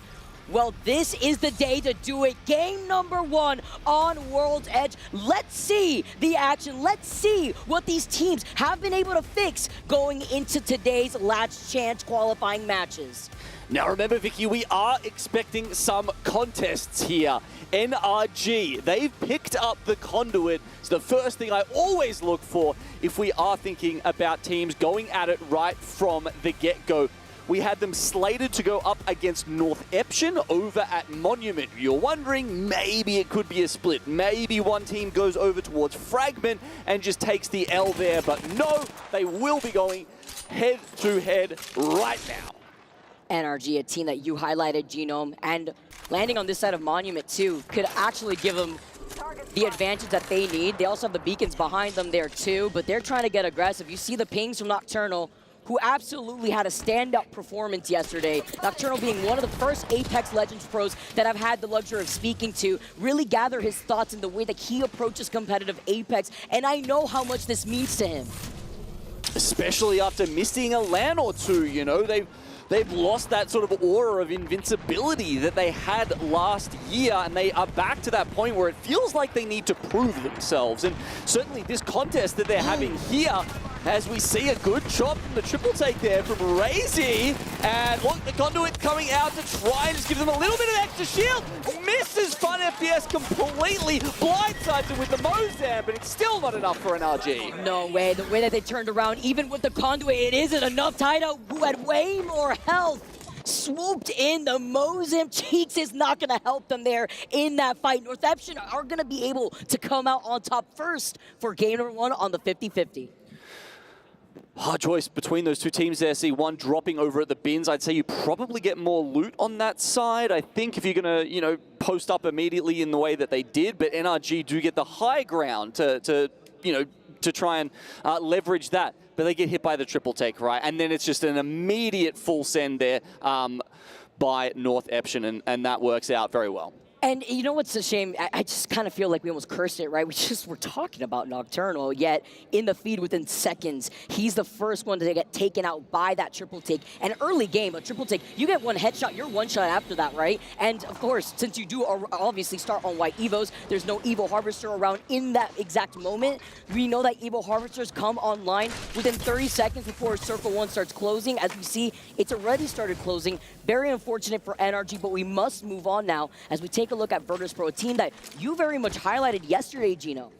well, this is the day to do it. Game number 1 on World's Edge. Let's see the action. Let's see what these teams have been able to fix going into today's last chance qualifying matches. Now remember, Vicky, we are expecting some contests here. NRG, they've picked up the conduit. It's the first thing I always look for if we are thinking about teams going at it right from the get-go. We had them slated to go up against North Eption over at Monument. You're wondering, maybe it could be a split. Maybe one team goes over towards Fragment and just takes the L there. But no, they will be going head-to-head right now. NRG, a team that you highlighted, Genome, and landing on this side of Monument too, could actually give them the advantage that they need. They also have the beacons behind them there too, but they're trying to get aggressive. You see the pings from Nocturnal, who absolutely had a standout performance yesterday. Nocturnal being one of the first Apex Legends pros that I've had the luxury of speaking to, really gather his thoughts in the way that he approaches competitive Apex, and I know how much this means to him. Especially after missing a LAN or 2, you know, they've lost that sort of aura of invincibility that they had last year, and they are back to that point where it feels like they need to prove themselves. And certainly this contest that they're having here, as we see a good chop from the triple take there from Razy. And look, the Conduit coming out to try and just give them a little bit of extra shield. Misses Fun FPS completely, blindsides him with the Mozam, but it's still not enough for an RG. No way, the way that they turned around, even with the Conduit, it isn't enough. Tido, who had way more health, swooped in. The Mozam Cheeks is not going to help them there in that fight. North Eption are going to be able to come out on top first for game number 1 on the 50-50. hard choice between those two teams there. See one dropping over at the bins. I'd say you probably get more loot on that side. I think if you're going to, post up immediately in the way that they did, but NRG do get the high ground to try and leverage that. But they get hit by the triple take, right? And then it's just an immediate full send there by North Eption, and that works out very well. And you know what's a shame? I just kind of feel like we almost cursed it, right? We're talking about Nocturnal, yet in the feed within seconds, he's the first one to get taken out by that triple take. An early game, a triple take, you get one headshot, you're one shot after that, right? And of course, since you do obviously start on white Evos, there's no Evo Harvester around in that exact moment. We know that Evo Harvesters come online within 30 seconds before Circle 1 starts closing. As we see, it's already started closing. Very unfortunate for NRG, but we must move on now as we take a look at Virtus.pro, a team that you very much highlighted yesterday, Gino.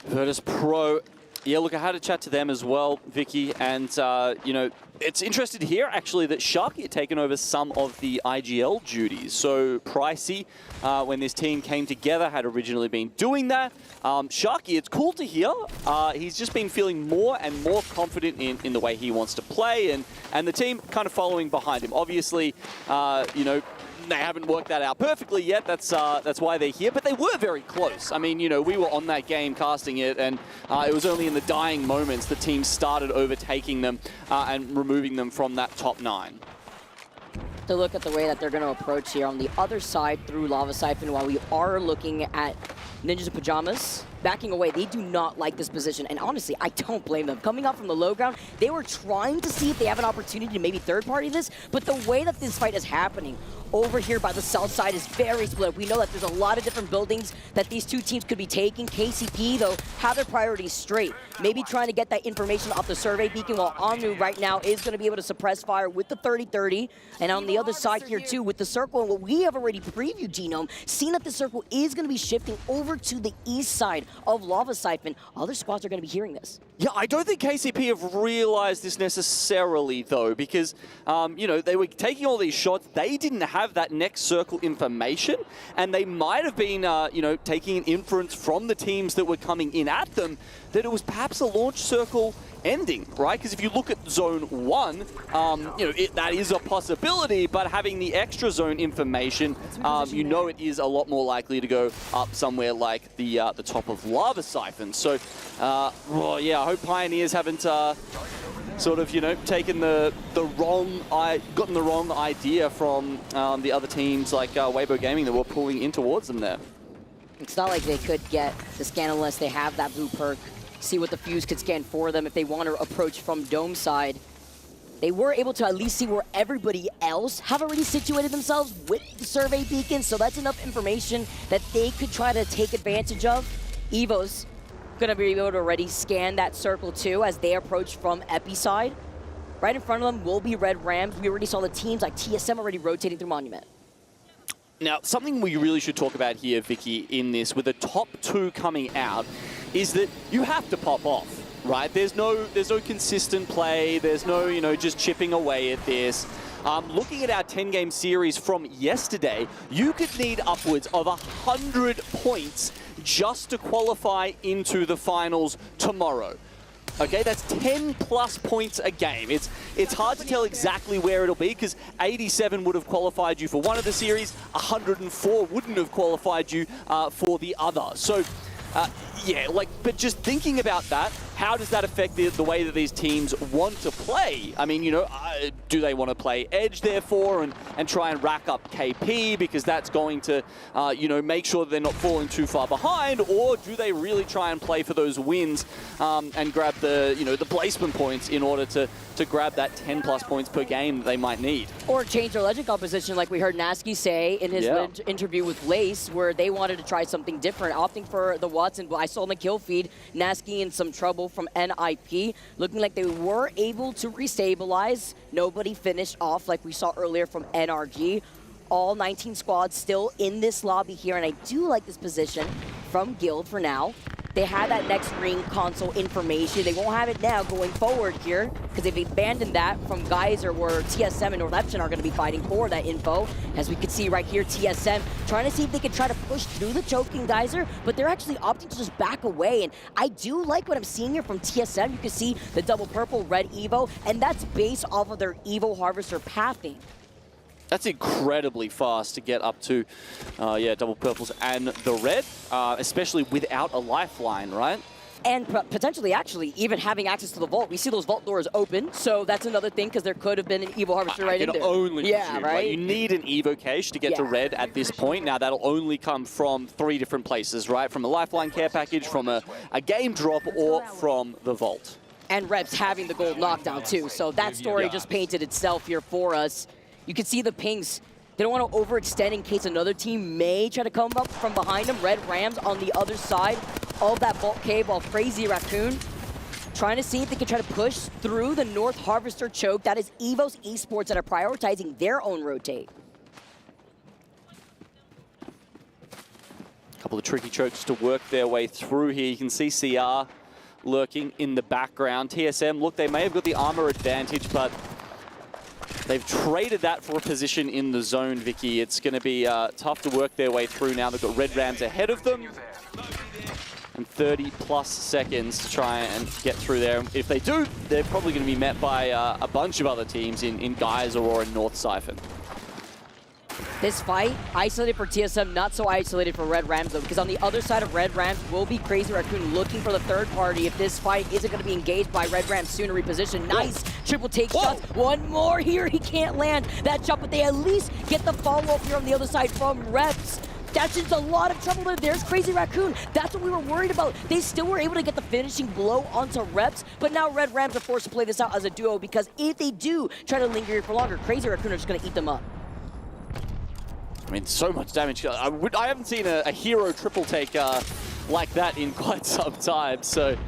Virtus.pro, yeah, look, I had a chat to them as well, Vicky, and, it's interesting to hear, actually, that Sharky had taken over some of the IGL duties. So Pricey, when this team came together, had originally been doing that. Sharky, it's cool to hear. He's just been feeling more and more confident in the way he wants to play, and the team kind of following behind him. Obviously, they haven't worked that out perfectly yet. That's why they're here, but they were very close. I mean, we were on that game casting it, and it was only in the dying moments the team started overtaking them and removing them from that top 9. To look at the way that they're going to approach here on the other side through Lava Siphon, while we are looking at Ninjas of Pyjamas backing away. They do not like this position, and honestly, I don't blame them. Coming out from the low ground, they were trying to see if they have an opportunity to maybe third-party this, but the way that this fight is happening over here by the south side is very split. We know that there's a lot of different buildings that these two teams could be taking. KCP, though, have their priorities straight. Maybe trying to get that information off the survey beacon, while Omnu right now is going to be able to suppress fire with the 30-30. And on the other side here, too, with the circle, and what we have already previewed, Genome, seeing that the circle is going to be shifting over to the east side of Lava Siphon. Other squads are going to be hearing this. Yeah, I don't think KCP have realized this necessarily, though, because, they were taking all these shots. They didn't have that next circle information, and they might have been, taking an inference from the teams that were coming in at them that it was perhaps a launch circle ending, right? Because if you look at Zone 1, that is a possibility, but having the extra zone information, it is a lot more likely to go up somewhere like the top of Lava Siphon. So, I hope Pioneers haven't taken gotten the wrong idea from the other teams like Weibo Gaming that were pulling in towards them there. It's not like they could get the scan unless they have that blue perk. See what the Fuse could scan for them if they want to approach from Dome side. They were able to at least see where everybody else have already situated themselves with the survey beacon, so that's enough information that they could try to take advantage of. Evo's gonna be able to already scan that circle too as they approach from Epi side. Right in front of them will be Red Rams. We already saw the teams like TSM already rotating through Monument. Now, something we really should talk about here, Vicky, in this, with the top 2 coming out, is that you have to pop off, right? There's no consistent play. There's no, just chipping away at this. Looking at our 10-game series from yesterday, you could need upwards of 100 points just to qualify into the finals tomorrow. Okay, that's 10 plus points a game. It's hard to tell exactly where it'll be because 87 would have qualified you for one of the series, 104 wouldn't have qualified you for the other. So, but just thinking about that, how does that affect the way that these teams want to play? I mean, do they want to play Edge, therefore, and try and rack up KP because that's going to, make sure that they're not falling too far behind, or do they really try and play for those wins and grab the placement points in order to grab that 10 plus points per game that they might need? Or change their legend composition like we heard Nasky say in his interview with Lace, where they wanted to try something different, opting for the Watson. I saw in the kill feed, Nasky in some trouble from NIP, looking like they were able to restabilize. Nobody finished off like we saw earlier from NRG. All 19 squads still in this lobby here, and I do like this position from Guild for now. They had that next ring console information. They won't have it now going forward here because they've abandoned that from Geyser, where TSM and North Epson are going to be fighting for that info. As we can see right here, TSM trying to see if they can try to push through the choking Geyser, but they're actually opting to just back away. And I do like what I'm seeing here from TSM. You can see the double purple, red Evo, and that's based off of their Evo Harvester pathing. That's incredibly fast to get up to, yeah, double purples and the red, especially without a lifeline, right? And potentially, actually, even having access to the vault. We see those vault doors open, so that's another thing, because there could have been an Evo Harvester right in there. Only yeah, presume, right? Like, you need an Evo cache to get to red at this point. Now, that'll only come from 3 different places, right? From a lifeline care package, from a game drop, or from the vault. And Reps having the gold knockdown, too. So that story just painted itself here for us. You can see the pings. They don't want to overextend in case another team may try to come up from behind them. Red Rams on the other side of that vault cave, while Crazy Raccoon trying to see if they can try to push through the North Harvester choke. That is Evo's Esports that are prioritizing their own rotate. A couple of tricky chokes to work their way through here. You can see CR lurking in the background. TSM, look, they may have got the armor advantage, but they've traded that for a position in the zone, Vicky. It's going to be tough to work their way through now. They've got Red Rams ahead of them. And 30-plus seconds to try and get through there. If they do, they're probably going to be met by a bunch of other teams in Geyser or in North Siphon. This fight, isolated for TSM, not so isolated for Red Rams, though, because on the other side of Red Rams will be Crazy Raccoon looking for the third party if this fight isn't going to be engaged by Red Rams soon to reposition. Nice triple take shots. One more here. He can't land that jump, but they at least get the follow-up here on the other side from Reps. That's just a lot of trouble there. There's Crazy Raccoon. That's what we were worried about. They still were able to get the finishing blow onto Reps, but now Red Rams are forced to play this out as a duo, because if they do try to linger here for longer, Crazy Raccoon are just going to eat them up. I mean, so much damage. I haven't seen a hero triple take like that in quite some time, so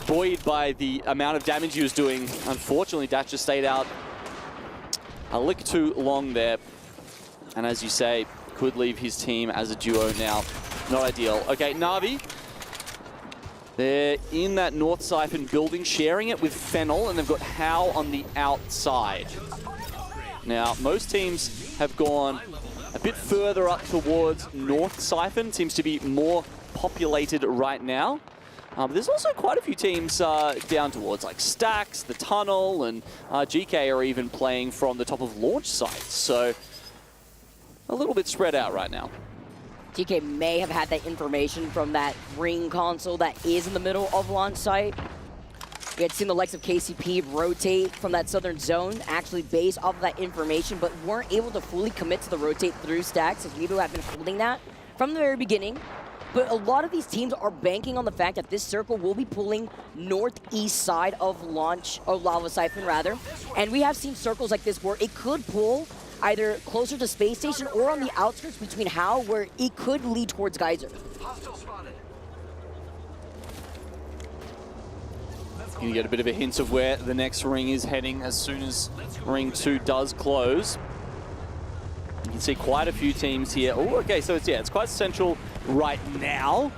buoyed by the amount of damage he was doing. Unfortunately, Dash just stayed out a lick too long there. And as you say, could leave his team as a duo now. Not ideal. Okay, Na'Vi. They're in that North Siphon building, sharing it with Fennel, and they've got How on the outside. Now, most teams have gone a bit further up towards North Siphon. Seems to be more populated right now. But there's also quite a few teams down towards like Stacks, the Tunnel, and GK are even playing from the top of launch sites. So a little bit spread out right now. GK may have had that information from that ring console that is in the middle of launch site. We had seen the likes of KCP rotate from that southern zone, actually based off of that information, but weren't able to fully commit to the rotate through Stacks, as Weebo have been holding that from the very beginning. But a lot of these teams are banking on the fact that this circle will be pulling northeast side of launch, or Lava Siphon rather. And we have seen circles like this where it could pull either closer to Space Station or on the outskirts between How, where it could lead towards Geyser. You get a bit of a hint of where the next ring is heading as soon as ring 2 does close. You can see quite a few teams here. Oh, okay, so it's quite central right now.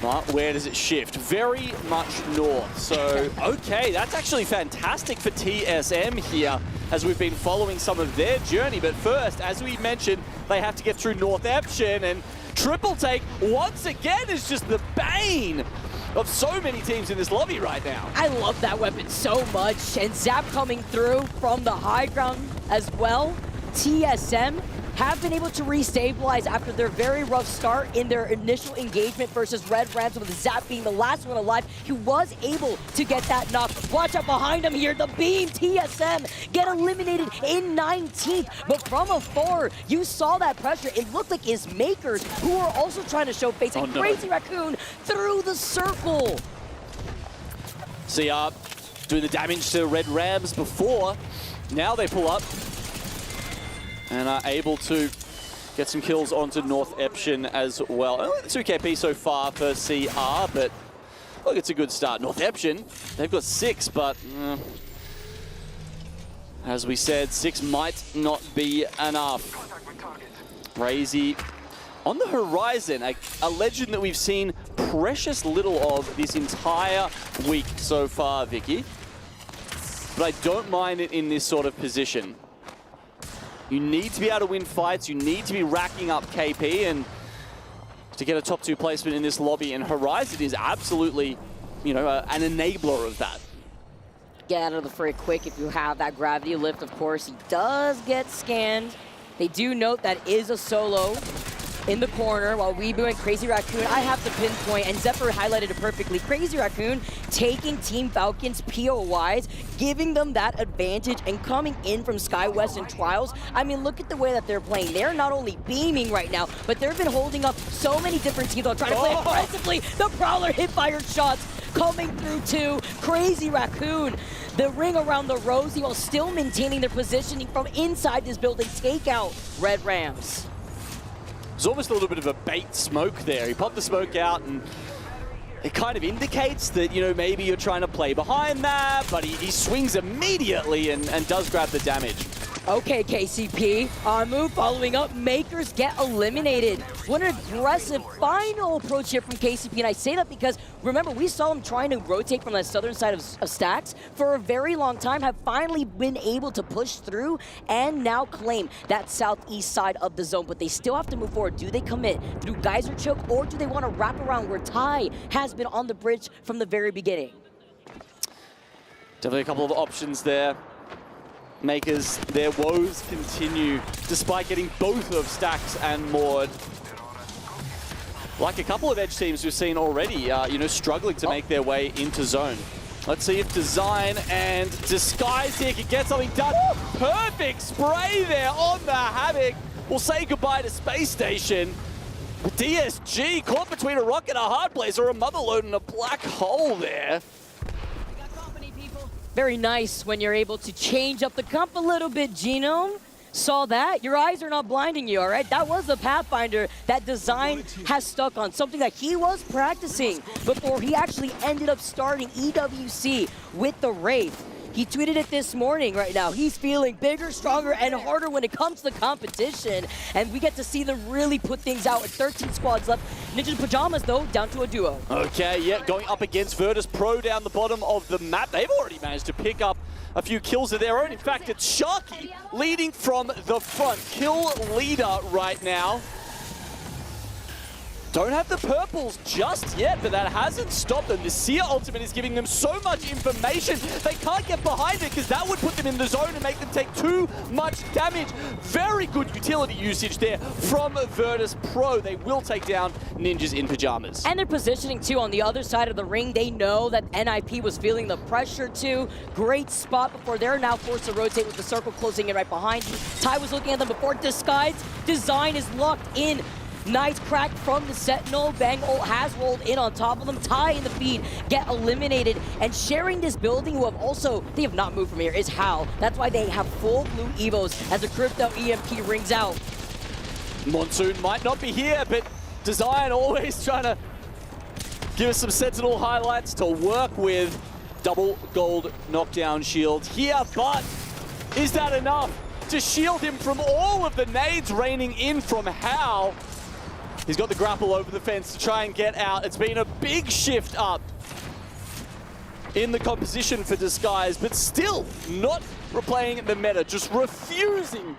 But where does it shift? Very much north. So, okay, that's actually fantastic for TSM here, as we've been following some of their journey. But first, as we mentioned, they have to get through North Epson, and triple take once again is just the bane of so many teams in this lobby right now. I love that weapon so much, and Zap coming through from the high ground as well. TSM have been able to restabilize after their very rough start in their initial engagement versus Red Rams, with Zap being the last one alive. He was able to get that knock. Watch out behind him here, the beam. TSM get eliminated in 19th, but from afar, you saw that pressure. It looked like his makers, who are also trying to show face, and Crazy Raccoon through the circle. CR doing the damage to Red Rams before. Now they pull up and are able to get some kills onto North Epson as well. Only the 2 KP so far for CR, but look, it's a good start. North Epson, they've got 6, but as we said, 6 might not be enough. Crazy On the horizon, a legend that we've seen precious little of this entire week so far, Vicky. But I don't mind it in this sort of position. You need to be able to win fights, you need to be racking up KP, and to get a top 2 placement in this lobby, and Horizon is absolutely, you know, an enabler of that. Get out of the fray quick if you have that gravity lift, of course. He does get scanned. They do note that is a solo in the corner while Weebu and Crazy Raccoon, I have to pinpoint, and Zephyr highlighted it perfectly. Crazy Raccoon taking Team Falcon's POIs, giving them that advantage, and coming in from SkyWest and Trials. I mean, look at the way that they're playing. They're not only beaming right now, but they've been holding up so many different teams while trying to play aggressively. The Prowler hit-fired shots coming through too. Crazy Raccoon, the ring around the Rosie while still maintaining their positioning from inside this building. Take out Red Rams. There's almost a little bit of a bait smoke there. He popped the smoke out, and it kind of indicates that, you know, maybe you're trying to play behind that, but he swings immediately and does grab the damage. Okay, KCP, our move following up, Makers get eliminated. What an aggressive final approach here from KCP, and I say that because, remember, we saw him trying to rotate from the southern side of Stacks for a very long time, have finally been able to push through and now claim that southeast side of the zone, but they still have to move forward. Do they commit through Geyser Choke, or do they want to wrap around where Ty has been on the bridge from the very beginning? Definitely a couple of options there. Makers, their woes continue despite getting both of Stacks and Maud. Like a couple of Edge teams we've seen already, you know, struggling to make their way into zone. Let's see if Design and Disguise here can get something done. Perfect spray there on the Havoc. We'll say goodbye to Space Station. DSG caught between a rock and a hard place, or a motherload and a black hole there. Very nice when you're able to change up the comp a little bit, Genome. Saw that. Your eyes are not blinding you, all right? That was the Pathfinder that Design has stuck on, something that he was practicing before he actually ended up starting EWC with the Wraith. He tweeted it this morning right now. He's feeling bigger, stronger, and harder when it comes to competition. And we get to see them really put things out with 13 squads left. Ninja Pyjamas, though, down to a duo. Okay, yeah, going up against Virtus Pro down the bottom of the map. They've already managed to pick up a few kills of their own. In fact, it's Sharky leading from the front. Kill leader right now. Don't have the purples just yet, but that hasn't stopped them. The Seer ultimate is giving them so much information. They can't get behind it because that would put them in the zone and make them take too much damage. Very good utility usage there from Virtus Pro. They will take down Ninjas in Pyjamas. And they're positioning too on the other side of the ring. They know that NIP was feeling the pressure too. Great spot before they're now forced to rotate with the circle closing in right behind you. Ty was looking at them before. Disguise. Design is locked in. Nice crack from the Sentinel. Bang ult has rolled in on top of them. Ty in the feed get eliminated. And sharing this building, who have also, they have not moved from here, is Hal. That's why they have full blue Evos as the Crypto EMP rings out. Monsoon might not be here, but Design always trying to give us some Sentinel highlights to work with. Double gold knockdown shield here, but is that enough to shield him from all of the nades raining in from Hal? He's got the grapple over the fence to try and get out. It's been a big shift up in the composition for Disguise, but still not replaying the meta, just refusing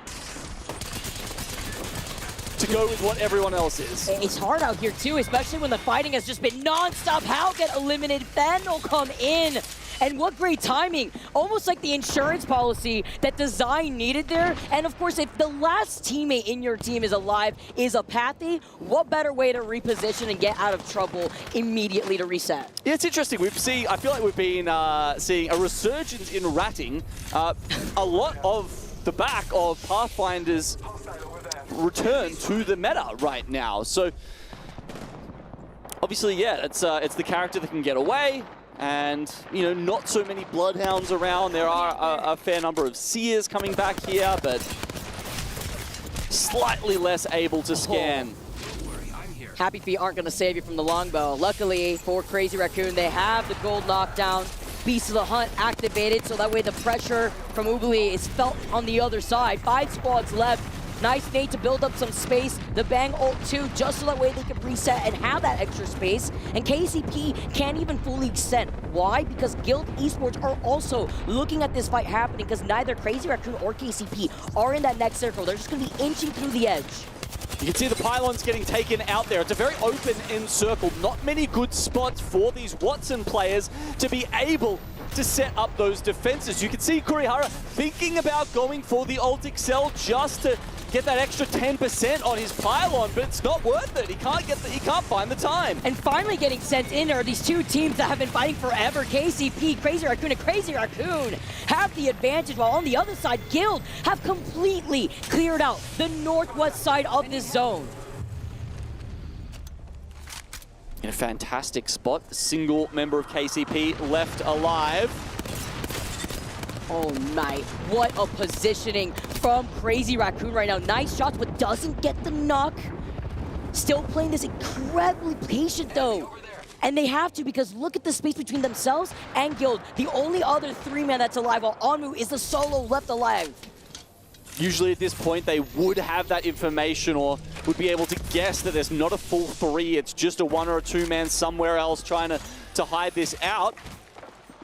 to go with what everyone else is. It's hard out here too, especially when the fighting has just been non-stop. Hal get eliminated, Fan will come in. And what great timing. Almost like the insurance policy that Design needed there. And of course, if the last teammate in your team is alive is a Pathy, what better way to reposition and get out of trouble immediately to reset? Yeah, it's interesting. I feel like we've been seeing a resurgence in ratting. A lot of the back of Pathfinder's return to the meta right now. So obviously, yeah, it's the character that can get away. And, you know, not so many Bloodhounds around. There are a fair number of Seers coming back here, but slightly less able to scan. Happy Feet aren't going to save you from the longbow. Luckily for Crazy Raccoon, they have the gold knockdown. Beast of the Hunt activated, so that way the pressure from Ubli is felt on the other side. 5 squads left. Nice nade to build up some space. The bang ult too, just so that way they can reset and have that extra space. And KCP can't even fully extend. Why? Because Guild Esports are also looking at this fight happening because neither Crazy Raccoon or KCP are in that next circle. They're just going to be inching through the edge. You can see the pylons getting taken out there. It's a very open end circle. Not many good spots for these Watson players to be able to set up those defenses. You can see Kurihara thinking about going for the Ult Excel just to get that extra 10% on his pylon, but it's not worth it. He can't find the time. And finally getting sent in are these two teams that have been fighting forever. KCP, Crazy Raccoon, and Crazy Raccoon have the advantage, while on the other side, Guild have completely cleared out the northwest side of this zone. In a fantastic spot, a single member of KCP left alive. Oh my, what a positioning from Crazy Raccoon right now. Nice shots, but doesn't get the knock. Still playing this incredibly patient though. And they have to, because look at the space between themselves and Guild. The only other 3-man that's alive, while Onmu is the solo left alive. Usually at this point, they would have that information or would be able to guess that there's not a full 3. It's just a 1 or a 2-man somewhere else trying to hide this out.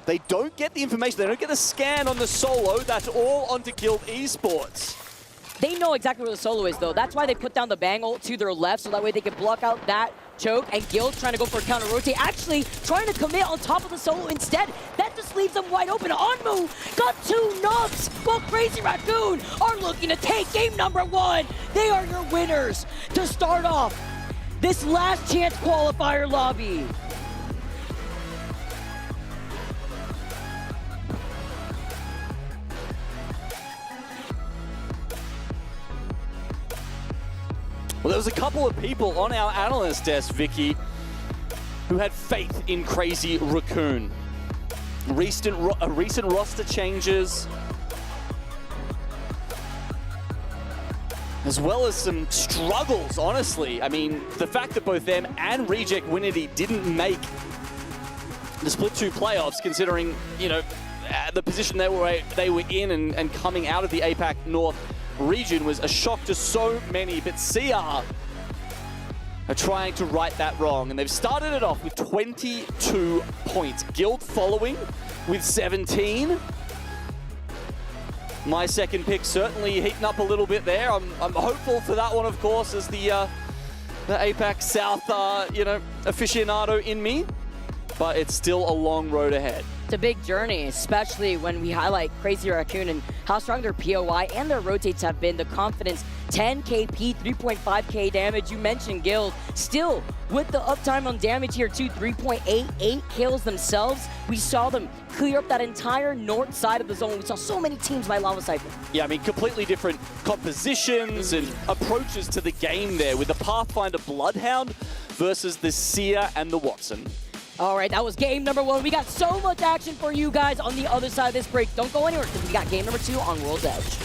They don't get the information. They don't get the scan on the solo. That's all onto Guild Esports. They know exactly where the solo is, though. That's why they put down the bang ult to their left, so that way they can block out that choke. And Guild trying to go for a counter rotate, actually trying to commit on top of the solo instead. That just leaves them wide open. Onmu got 2 knocks, while Crazy Raccoon are looking to take game number 1. They are your winners to start off this last chance qualifier lobby. Well, there was a couple of people on our analyst desk, Vicky, who had faith in Crazy Raccoon. Recent roster changes, as well as some struggles, honestly. I mean, the fact that both them and Reject Winity didn't make the Split 2 playoffs, considering, you know, the position they were in and coming out of the APAC North region was a shock to so many, but CR are trying to right that wrong, and they've started it off with 22 points. Guild following with 17. My second pick certainly heating up a little bit there. I'm hopeful for that one, of course, as the APAC South, you know, aficionado in me, but it's still a long road ahead. It's a big journey, especially when we highlight Crazy Raccoon and how strong their POI and their rotates have been. The confidence, 10 KP, 3.5k damage. You mentioned Guild. Still, with the uptime on damage here too, 3.88 kills themselves. We saw them clear up that entire north side of the zone. We saw so many teams by Lava Cypher. Yeah, I mean, completely different compositions and approaches to the game there, with the Pathfinder Bloodhound versus the Seer and the Watson. All right, that was game number 1. We got so much action for you guys on the other side of this break. Don't go anywhere, because we got game number 2 on World's Edge.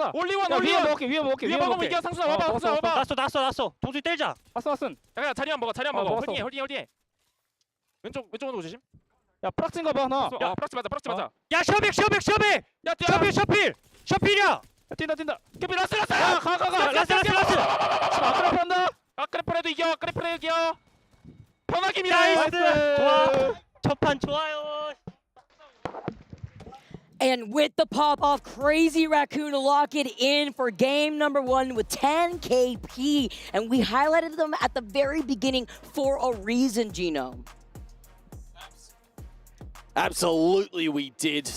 상순아. 올리원 야, 올리원. 위에 먹을게. 위에 먹으면 이겨. 상순아 와봐. 상순아 와봐. 났어. 동수이 때리자. 왔어. 야 자리 안 먹어. 자리 안 먹어. 먹었어. 홀딩해. 왼쪽으로 조심. 야, 프락진 가봐 하나. 야 프락치 맞아. 야 셔백. 야 뛰어. 셔필이야. 뛴다. 캐피 라스. 야, 가. 라스. 아크라프한다. 아크레프레도 이겨. 변화김이다. 나이스. 좋아. 첫판 좋아요. And with the pop-off, Crazy Raccoon to lock it in for game number 1 with 10 KP. And we highlighted them at the very beginning for a reason, Gino. Absolutely we did,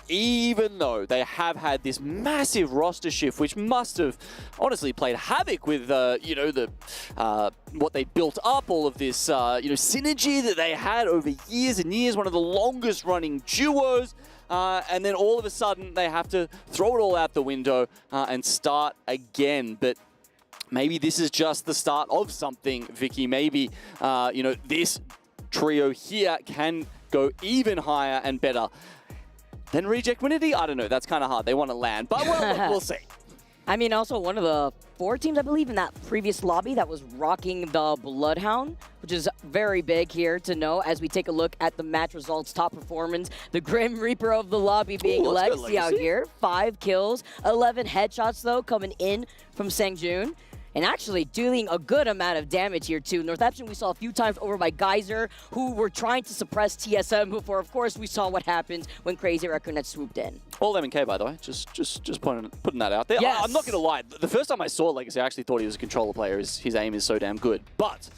even though they have had this massive roster shift, which must have honestly played havoc with, what they built up, all of this, synergy that they had over years and years, one of the longest running duos, and then all of a sudden they have to throw it all out the window and start again. But maybe this is just the start of something, Vicky. Maybe, this trio here can go even higher and better than Reject Winity. I don't know. That's kind of hard. They want to land, but we'll see. I mean, also one of the 4 teams, I believe, in that previous lobby that was rocking the Bloodhound, which is very big here to know as we take a look at the match results, top performance. The Grim Reaper of the lobby being Legacy out here. 5 kills, 11 headshots, though, coming in from Sangjun. And actually dealing a good amount of damage here too. Northampton we saw a few times over by Geyser, who were trying to suppress TSM before, of course, we saw what happens when Crazy Raccoon had swooped in. All MK, by the way, just putting that out there. Yes. I'm not going to lie. The first time I saw Legacy, I actually thought he was a controller player. His aim is so damn good. But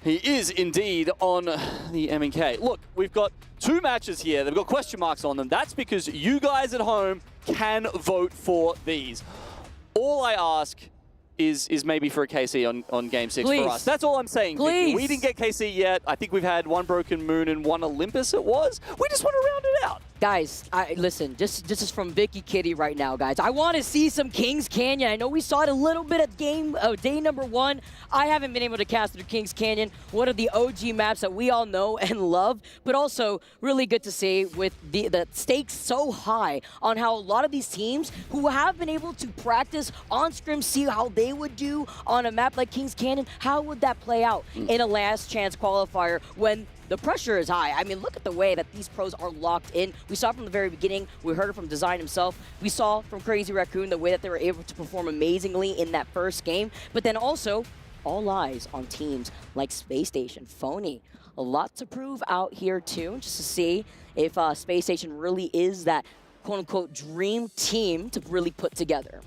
he is indeed on the MK. Look, we've got 2 matches here. They've got question marks on them. That's because you guys at home can vote for these. All I ask is maybe for a KC on Game 6 for us. That's all I'm saying. Please. We didn't get KC yet. I think we've had 1 Broken Moon and 1 Olympus it was. We just want to round it out. Guys, listen, this is from Vicky Kitty right now, guys. I want to see some Kings Canyon. I know we saw it a little bit at day number 1. I haven't been able to cast through Kings Canyon, one of the OG maps that we all know and love, but also really good to see with the stakes so high on how a lot of these teams who have been able to practice on scrim, see how they would do on a map like Kings Canyon, how would that play out in a last chance qualifier when the pressure is high. I mean, look at the way that these pros are locked in. We saw from the very beginning. We heard it from Design himself. We saw from Crazy Raccoon the way that they were able to perform amazingly in that first game. But then also, all eyes on teams like Space Station, Phony. A lot to prove out here, too, just to see if Space Station really is that quote-unquote dream team to really put together.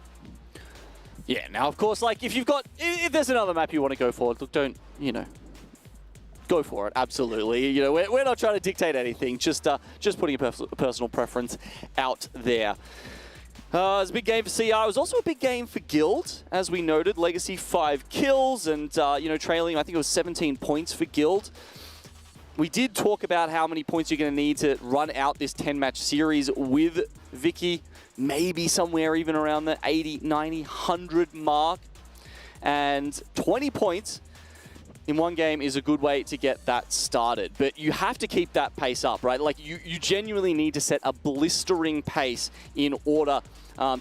Yeah, now, of course, like, if there's another map you want to go for, look, don't, go for it, absolutely. We're not trying to dictate anything, just putting a personal preference out there. It was a big game for CR. It was also a big game for Guild, as we noted. Legacy 5 kills and, trailing, I think it was 17 points for Guild. We did talk about how many points you're going to need to run out this 10-match series with Vicky. Maybe somewhere even around the 80, 90, 100 mark. And 20 points in one game is a good way to get that started. But you have to keep that pace up, right? Like, you genuinely need to set a blistering pace in order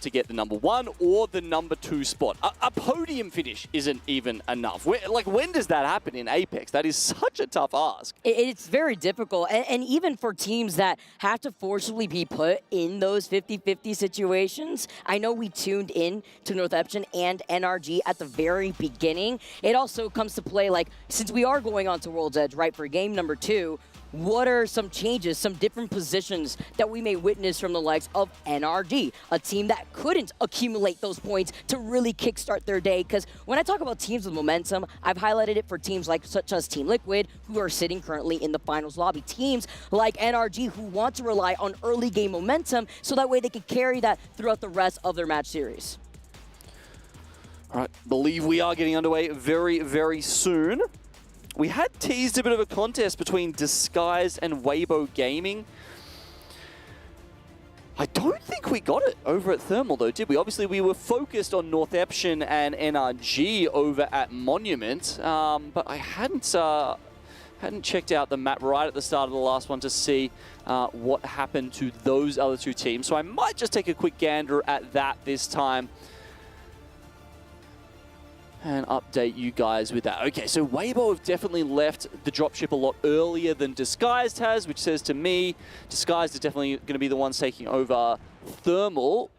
to get the number 1 or the number 2 spot. A podium finish isn't even enough. When does that happen in Apex? That is such a tough ask. It's very difficult. And even for teams that have to forcibly be put in those 50-50 situations, I know we tuned in to Northampton and NRG at the very beginning. It also comes to play, like, since we are going on to World's Edge, right, for game number 2, what are some changes, some different positions that we may witness from the likes of NRG, a team that couldn't accumulate those points to really kickstart their day? Because when I talk about teams with momentum, I've highlighted it for teams like such as Team Liquid, who are sitting currently in the finals lobby. Teams like NRG, who want to rely on early game momentum so that way they can carry that throughout the rest of their match series. All right, believe we are getting underway very, very soon. We had teased a bit of a contest between Disguise and Weibo Gaming. I don't think we got it over at Thermal, though, did we? Obviously, we were focused on Northampton and NRG over at Monument, but I hadn't Hadn't checked out the map right at the start of the last one to see what happened to those other two teams. So I might just take a quick gander at that this time and update you guys with that. Okay, so Weibo have definitely left the dropship a lot earlier than Disguised has, which says to me, Disguised is definitely going to be the ones taking over Thermal.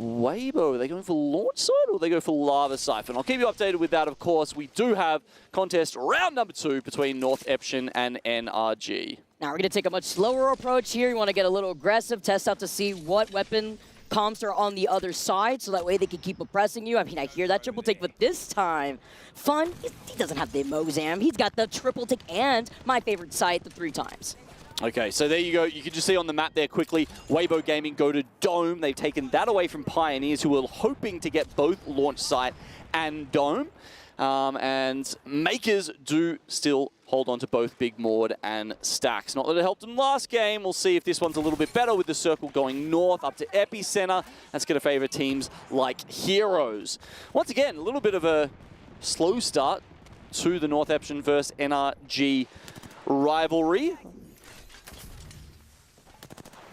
Weibo, are they going for launch side or they go for lava siphon? I'll keep you updated with that, of course. We do have contest round number 2 between North Eption and NRG. Now we're going to take a much slower approach here. You want to get a little aggressive, test out to see what weapon comps are on the other side, so that way they can keep oppressing you. I mean, I hear that triple take, but this time, Fun, he doesn't have the Mozam. He's got the triple take and my favorite sight, the 3 times. Okay, so there you go. You can just see on the map there quickly, Weibo Gaming go to Dome. They've taken that away from Pioneers, who were hoping to get both launch site and Dome. And Makers do still hold on to both Big Mord and Stacks. Not that it helped them last game. We'll see if this one's a little bit better with the circle going north up to Epicenter. That's going to favor teams like Heroes. Once again, a little bit of a slow start to the North Eption versus NRG rivalry.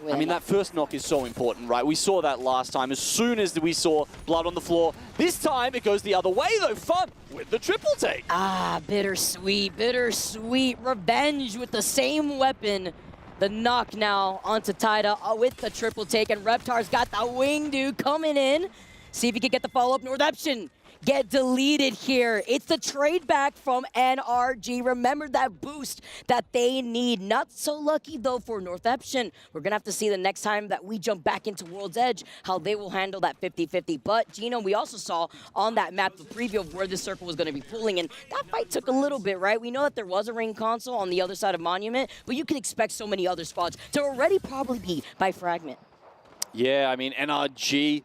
I mean, that first knock is so important, right? We saw that last time. As soon as we saw blood on the floor, this time it goes the other way, though. Fun with the triple take. Ah, bittersweet, bittersweet. Revenge with the same weapon. The knock now onto Taida with the triple take, and Reptar's got the wing dude coming in. See if he can get the follow-up. North Eption get deleted here. It's the trade back from NRG. Remember that boost that they need. Not so lucky, though, for North Eption. We're going to have to see the next time that we jump back into World's Edge how they will handle that 50-50. But, Gino, we also saw on that map the preview of where this circle was going to be pulling, and that fight took a little bit, right? We know that there was a ring console on the other side of Monument, but you can expect so many other spots to already probably be by Fragment. Yeah, I mean, NRG,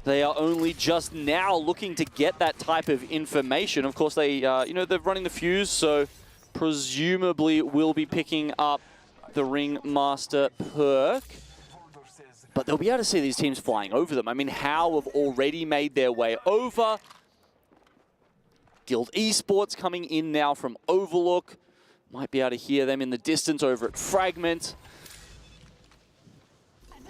they are only just now looking to get that type of information. Of course, they, you know, they're running the fuse, so presumably will be picking up the Ringmaster perk. But they'll be able to see these teams flying over them. I mean, How have already made their way over. Guild Esports coming in now from Overlook. Might be able to hear them in the distance over at Fragment.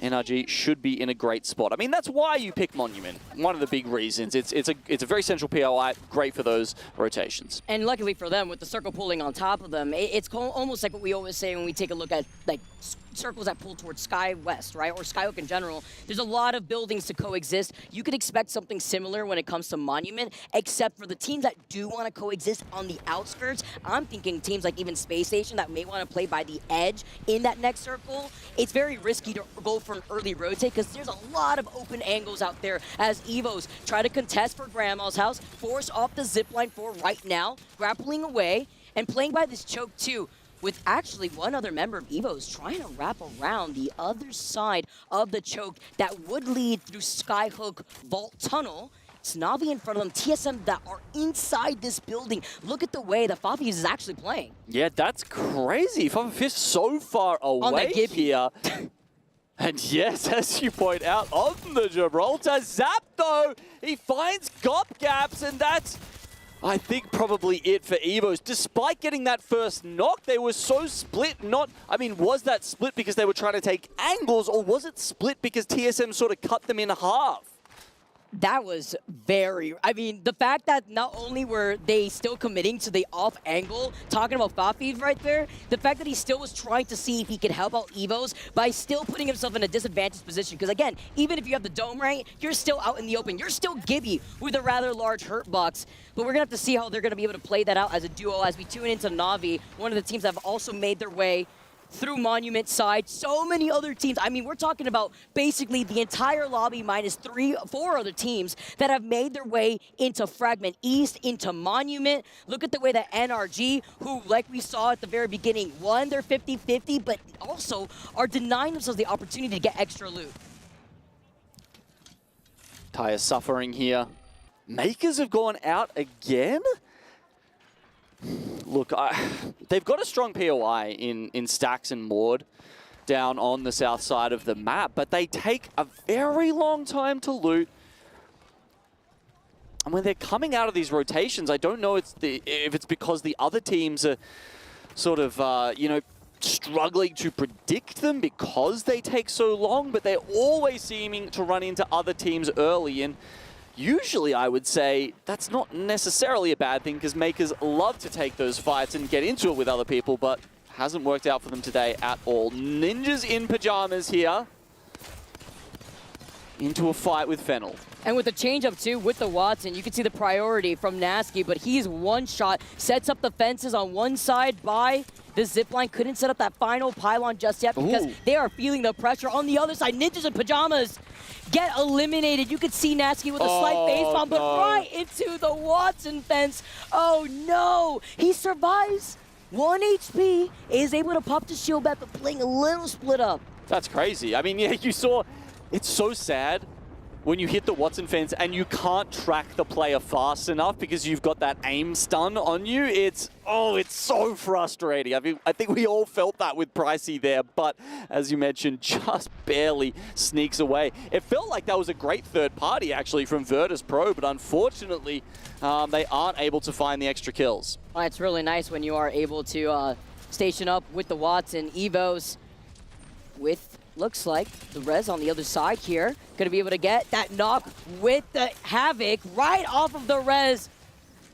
NRG should be in a great spot. I mean, that's why you pick Monument. One of the big reasons. It's a very central POI, great for those rotations. And luckily for them, with the circle pulling on top of them, it's almost like what we always say when we take a look at like circles that pull towards Sky West, right? Or Skyhook in general. There's a lot of buildings to coexist. You could expect something similar when it comes to Monument, except for the teams that do want to coexist on the outskirts. I'm thinking teams like even Space Station that may want to play by the edge in that next circle. It's very risky to go for an early rotate because there's a lot of open angles out there as EVOs try to contest for Grandma's house, force off the zipline for right now, grappling away, and playing by this choke too, with actually one other member of EVO's trying to wrap around the other side of the choke that would lead through Skyhook Vault Tunnel. It's Na'Vi in front of them, TSM that are inside this building. Look at the way that Fafi is actually playing. Yeah, that's crazy. Fafi so far away here. And yes, as you point out, on the Gibraltar Zap though, he finds gop gaps, and that's, I think, probably it for EVOs. Despite getting that first knock, they were so split. I mean, was that split because they were trying to take angles, or was it split because TSM sort of cut them in half? That was very, I mean, the fact that not only were they still committing to the off angle, talking about Fafi right there, the fact that he still was trying to see if he could help out EVOs by still putting himself in a disadvantaged position. Because again, even if you have the dome right, you're still out in the open. You're still Gibby with a rather large hurt box. But we're going to have to see how they're going to be able to play that out as a duo as we tune into Na'Vi, one of the teams that have also made their way through Monument side. So many other teams. I mean, we're talking about basically the entire lobby minus 4 other teams that have made their way into Fragment East, into Monument. Look at the way that NRG, who, like we saw at the very beginning, won their 50-50, but also are denying themselves the opportunity to get extra loot. Taya suffering here. Makers have gone out again? Look, they've got a strong POI in Stacks and Mord down on the south side of the map, but they take a very long time to loot. And when they're coming out of these rotations, I don't know if it's because the other teams are sort of, you know, struggling to predict them because they take so long, but they're always seeming to run into other teams early. And usually I would say that's not necessarily a bad thing because makers love to take those fights and get into it with other people, but hasn't worked out for them today at all. Ninjas in pajamas here into a fight with Fennel. And with the change-up, too, with the Watson, you can see the priority from Nasky, but he's one shot, sets up the fences on one side by the zipline. Couldn't set up that final pylon just yet because they are feeling the pressure. On the other side, Ninjas in pajamas get eliminated. You could see Nasky with a slight face bomb, but right into the Watson fence. Oh, no. He survives. 1 HP, is able to pop the shield back, but playing a little split up. That's crazy. I mean, yeah, you saw, it's so sad when you hit the Watson fence and you can't track the player fast enough because you've got that aim stun on you. It's so frustrating. I mean, I think we all felt that with Pricey there, but as you mentioned, just barely sneaks away. It felt like that was a great third party actually from Virtus Pro, but unfortunately, they aren't able to find the extra kills. Well, it's really nice when you are able to station up with the Watson Evos with, looks like, the res on the other side here. Gonna be able to get that knock with the Havoc right off of the res.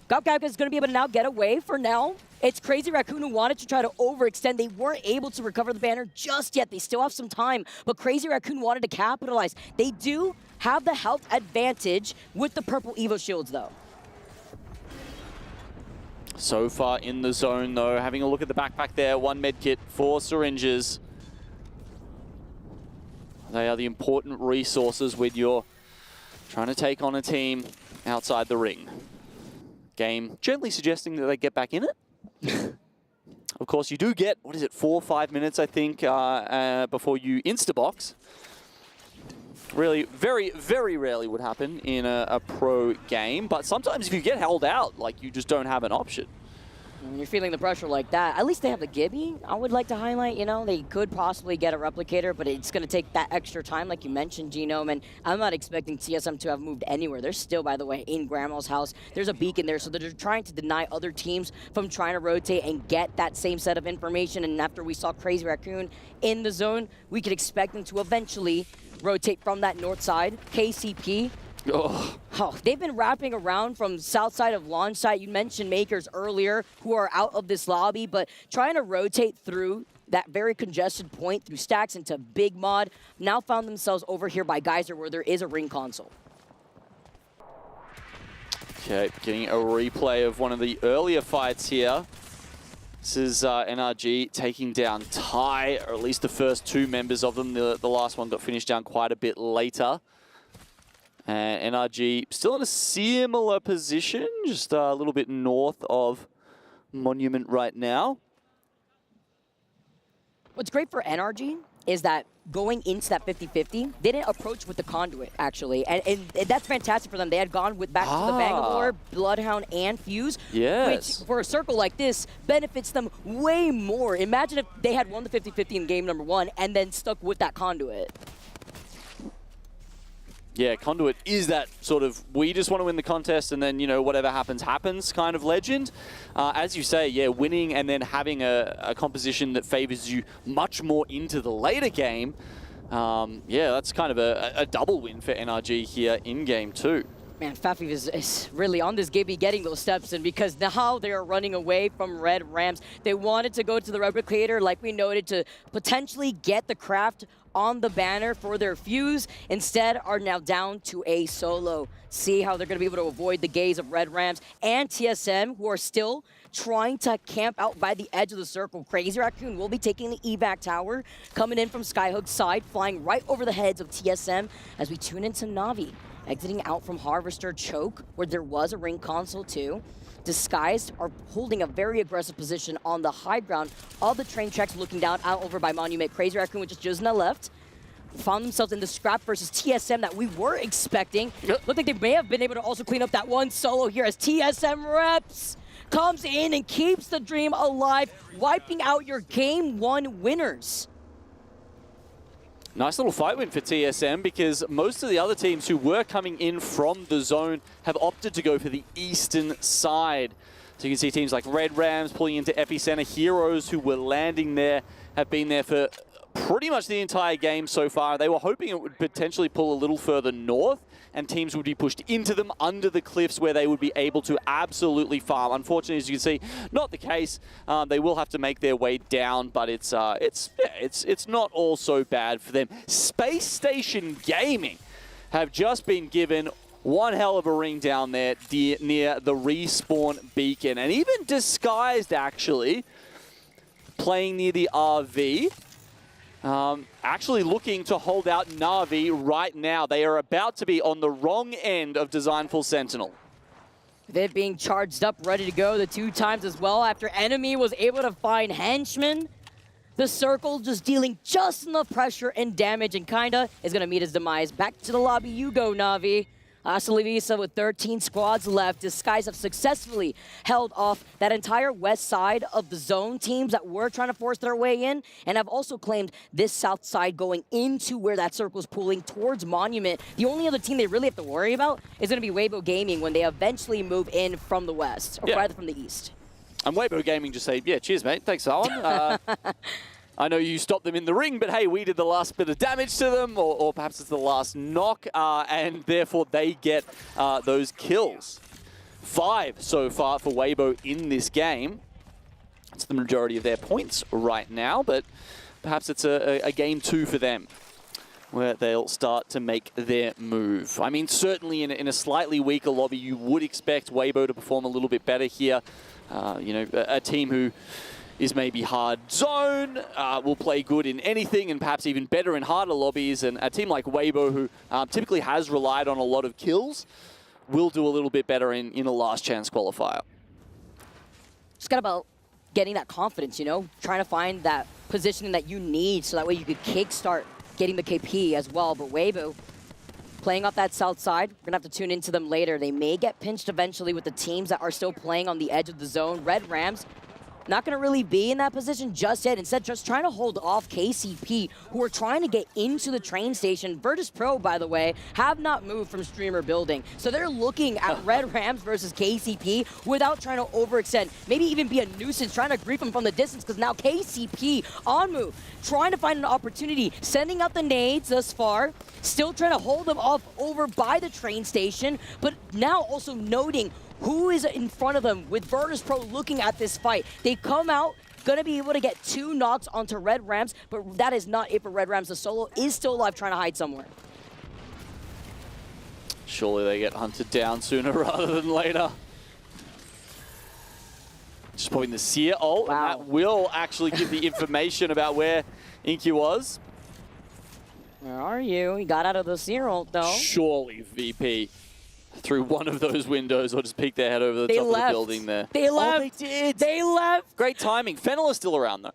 Gopgap is gonna be able to now get away for now. It's Crazy Raccoon who wanted to try to overextend. They weren't able to recover the banner just yet. They still have some time, but Crazy Raccoon wanted to capitalize. They do have the health advantage with the purple Evo shields, though. So far in the zone, though, having a look at the backpack there, 1 medkit, 4 syringes. They are the important resources when you're trying to take on a team outside the ring. Game gently suggesting that they get back in it. Of course, you do get, 4 or 5 minutes, I think, before you insta-box. Really, very, very rarely would happen in a pro game, but sometimes if you get held out, like, you just don't have an option. When you're feeling the pressure like that, at least they have the Gibby. I would like to highlight, you know, they could possibly get a replicator, but it's going to take that extra time, like you mentioned, Genome, and I'm not expecting TSM to have moved anywhere. They're still, by the way, in Grandma's house. There's a beacon there, so they're trying to deny other teams from trying to rotate and get that same set of information, and after we saw Crazy Raccoon in the zone, we could expect them to eventually rotate from that north side. KCP. Oh, they've been wrapping around from south side of launch site. You mentioned Makers earlier who are out of this lobby, but trying to rotate through that very congested point through stacks into Big Mod. Now found themselves over here by Geyser where there is a ring console. Okay, getting a replay of one of the earlier fights here. This is NRG taking down Tai, or at least the first 2 members of them. The last one got finished down quite a bit later. And NRG still in a similar position, just a little bit north of Monument right now. What's great for NRG is that going into that 50-50, they didn't approach with the conduit, actually. And that's fantastic for them. They had gone with back to the Bangalore, Bloodhound, and Fuse, which for a circle like this benefits them way more. Imagine if they had won the 50-50 in game number 1 and then stuck with that conduit. Yeah, Conduit is that sort of, we just want to win the contest and then, you know, whatever happens, happens kind of legend. As you say, yeah, winning and then having a composition that favors you much more into the later game. Yeah, that's kind of a double win for NRG here in game 2. Man, Fafi is really on this Gibby getting those steps in because now they are running away from Red Rams. They wanted to go to the Replicator, like we noted, to potentially get the craft on the banner for their Fuse. Instead, are now down to a solo. See how they're going to be able to avoid the gaze of Red Rams and TSM, who are still trying to camp out by the edge of the circle. Crazy Raccoon will be taking the evac tower, coming in from Skyhook's side, flying right over the heads of TSM as we tune into Na'Vi. Exiting out from Harvester Choke, where there was a ring console too. Disguised are holding a very aggressive position on the high ground of the train tracks, looking down out over by Monument. Crazy Raccoon with just Juzna left. Found themselves in the scrap versus TSM that we were expecting. Looked like they may have been able to also clean up that one solo here as TSM Reps comes in and keeps the dream alive, wiping out your game 1 winners. Nice little fight win for TSM because most of the other teams who were coming in from the zone have opted to go for the eastern side. So you can see teams like Red Rams pulling into epicenter. Heroes who were landing there have been there for pretty much the entire game so far. They were hoping it would potentially pull a little further north and teams would be pushed into them under the cliffs where they would be able to absolutely farm. Unfortunately, as you can see, not the case. They will have to make their way down, but it's not all so bad for them. Space Station Gaming have just been given one hell of a ring down there near the respawn beacon, and even disguised actually playing near the RV. Actually looking to hold out Na'Vi right now. They are about to be on the wrong end of Designful Sentinel. They're being charged up, ready to go the 2 times as well after enemy was able to find Henchman. The circle just dealing just enough pressure and damage and kinda is gonna meet his demise. Back to the lobby you go, Na'Vi. Asalivisa with 13 squads left. Disguise have successfully held off that entire west side of the zone teams that were trying to force their way in, and have also claimed this south side going into where that circle's pulling towards Monument. The only other team they really have to worry about is going to be Weibo Gaming when they eventually move in from the west, or rather from the east. And Weibo Gaming just say, yeah, cheers, mate. Thanks, Owen. I know you stopped them in the ring, but hey, we did the last bit of damage to them, or perhaps it's the last knock, and therefore they get those kills. 5 so far for Weibo in this game. It's the majority of their points right now, but perhaps it's a game 2 for them, where they'll start to make their move. I mean, certainly in a slightly weaker lobby, you would expect Weibo to perform a little bit better here. You know, a team who is maybe hard zone, will play good in anything and perhaps even better in harder lobbies. And a team like Weibo, who typically has relied on a lot of kills, will do a little bit better in a last chance qualifier. It's got about getting that confidence, you know, trying to find that positioning that you need so that way you could kickstart getting the KP as well. But Weibo playing off that south side, we're gonna have to tune into them later. They may get pinched eventually with the teams that are still playing on the edge of the zone. Red Rams not going to really be in that position just yet. Instead, just trying to hold off KCP, who are trying to get into the train station. Virtus Pro, by the way, have not moved from streamer building. So they're looking at Red Rams versus KCP without trying to overextend. Maybe even be a nuisance, trying to grief them from the distance, because now KCP on move, trying to find an opportunity, sending out the nades thus far, still trying to hold them off over by the train station, but now also noting who is in front of them with Virtus Pro looking at this fight. They come out, gonna be able to get 2 knocks onto Red Rams, but that is not it for Red Rams. The solo is still alive, trying to hide somewhere. Surely they get hunted down sooner rather than later. Just pointing the Seer ult, wow. And that will actually give the information about where Inky was. Where are you? He got out of the Seer ult, though. Surely VP through one of those windows or just peek their head over the top of the building there. They left. Oh, they did. They left. Great timing. Fennel is still around, though.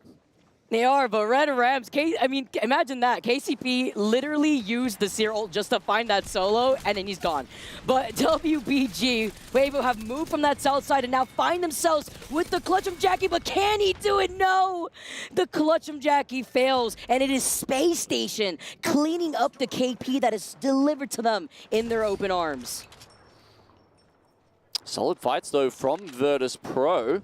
They are, but Red Rams, I mean, imagine that. KCP literally used the Seer ult just to find that solo, and then he's gone. But WBG, Weibo have moved from that south side and now find themselves with the Clutch'em Jackie, but can he do it? No! The Clutch'em Jackie fails, and it is Space Station cleaning up the KP that is delivered to them in their open arms. Solid fights, though, from Virtus Pro.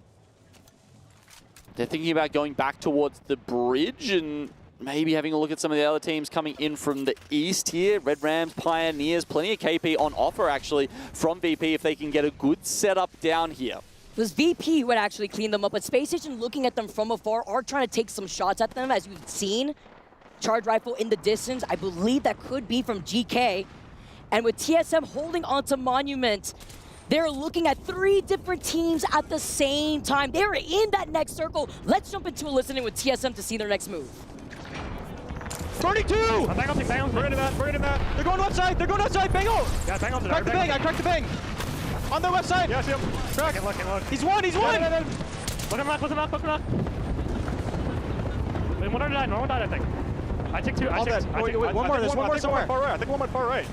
They're thinking about going back towards the bridge and maybe having a look at some of the other teams coming in from the east here. Red Rams, Pioneers, plenty of KP on offer, actually, from VP if they can get a good setup down here. This VP would actually clean them up, but Space Station looking at them from afar are trying to take some shots at them, as you've seen. Charge rifle in the distance. I believe that could be from GK. And with TSM holding onto Monument, they're looking at 3 different teams at the same time. They're in that next circle. Let's jump into a listening with TSM to see their next move. 32! Bang up, we're in that. They're going outside, bang out! Yeah, bang up. Crack the bang, I cracked the bang. On their west side. Yeah, see him. Crack. Look. He's one. Look him knock. Wait, one died, I think. I take 2. Wait, one more, there's one more somewhere. Far right. I think one went far right.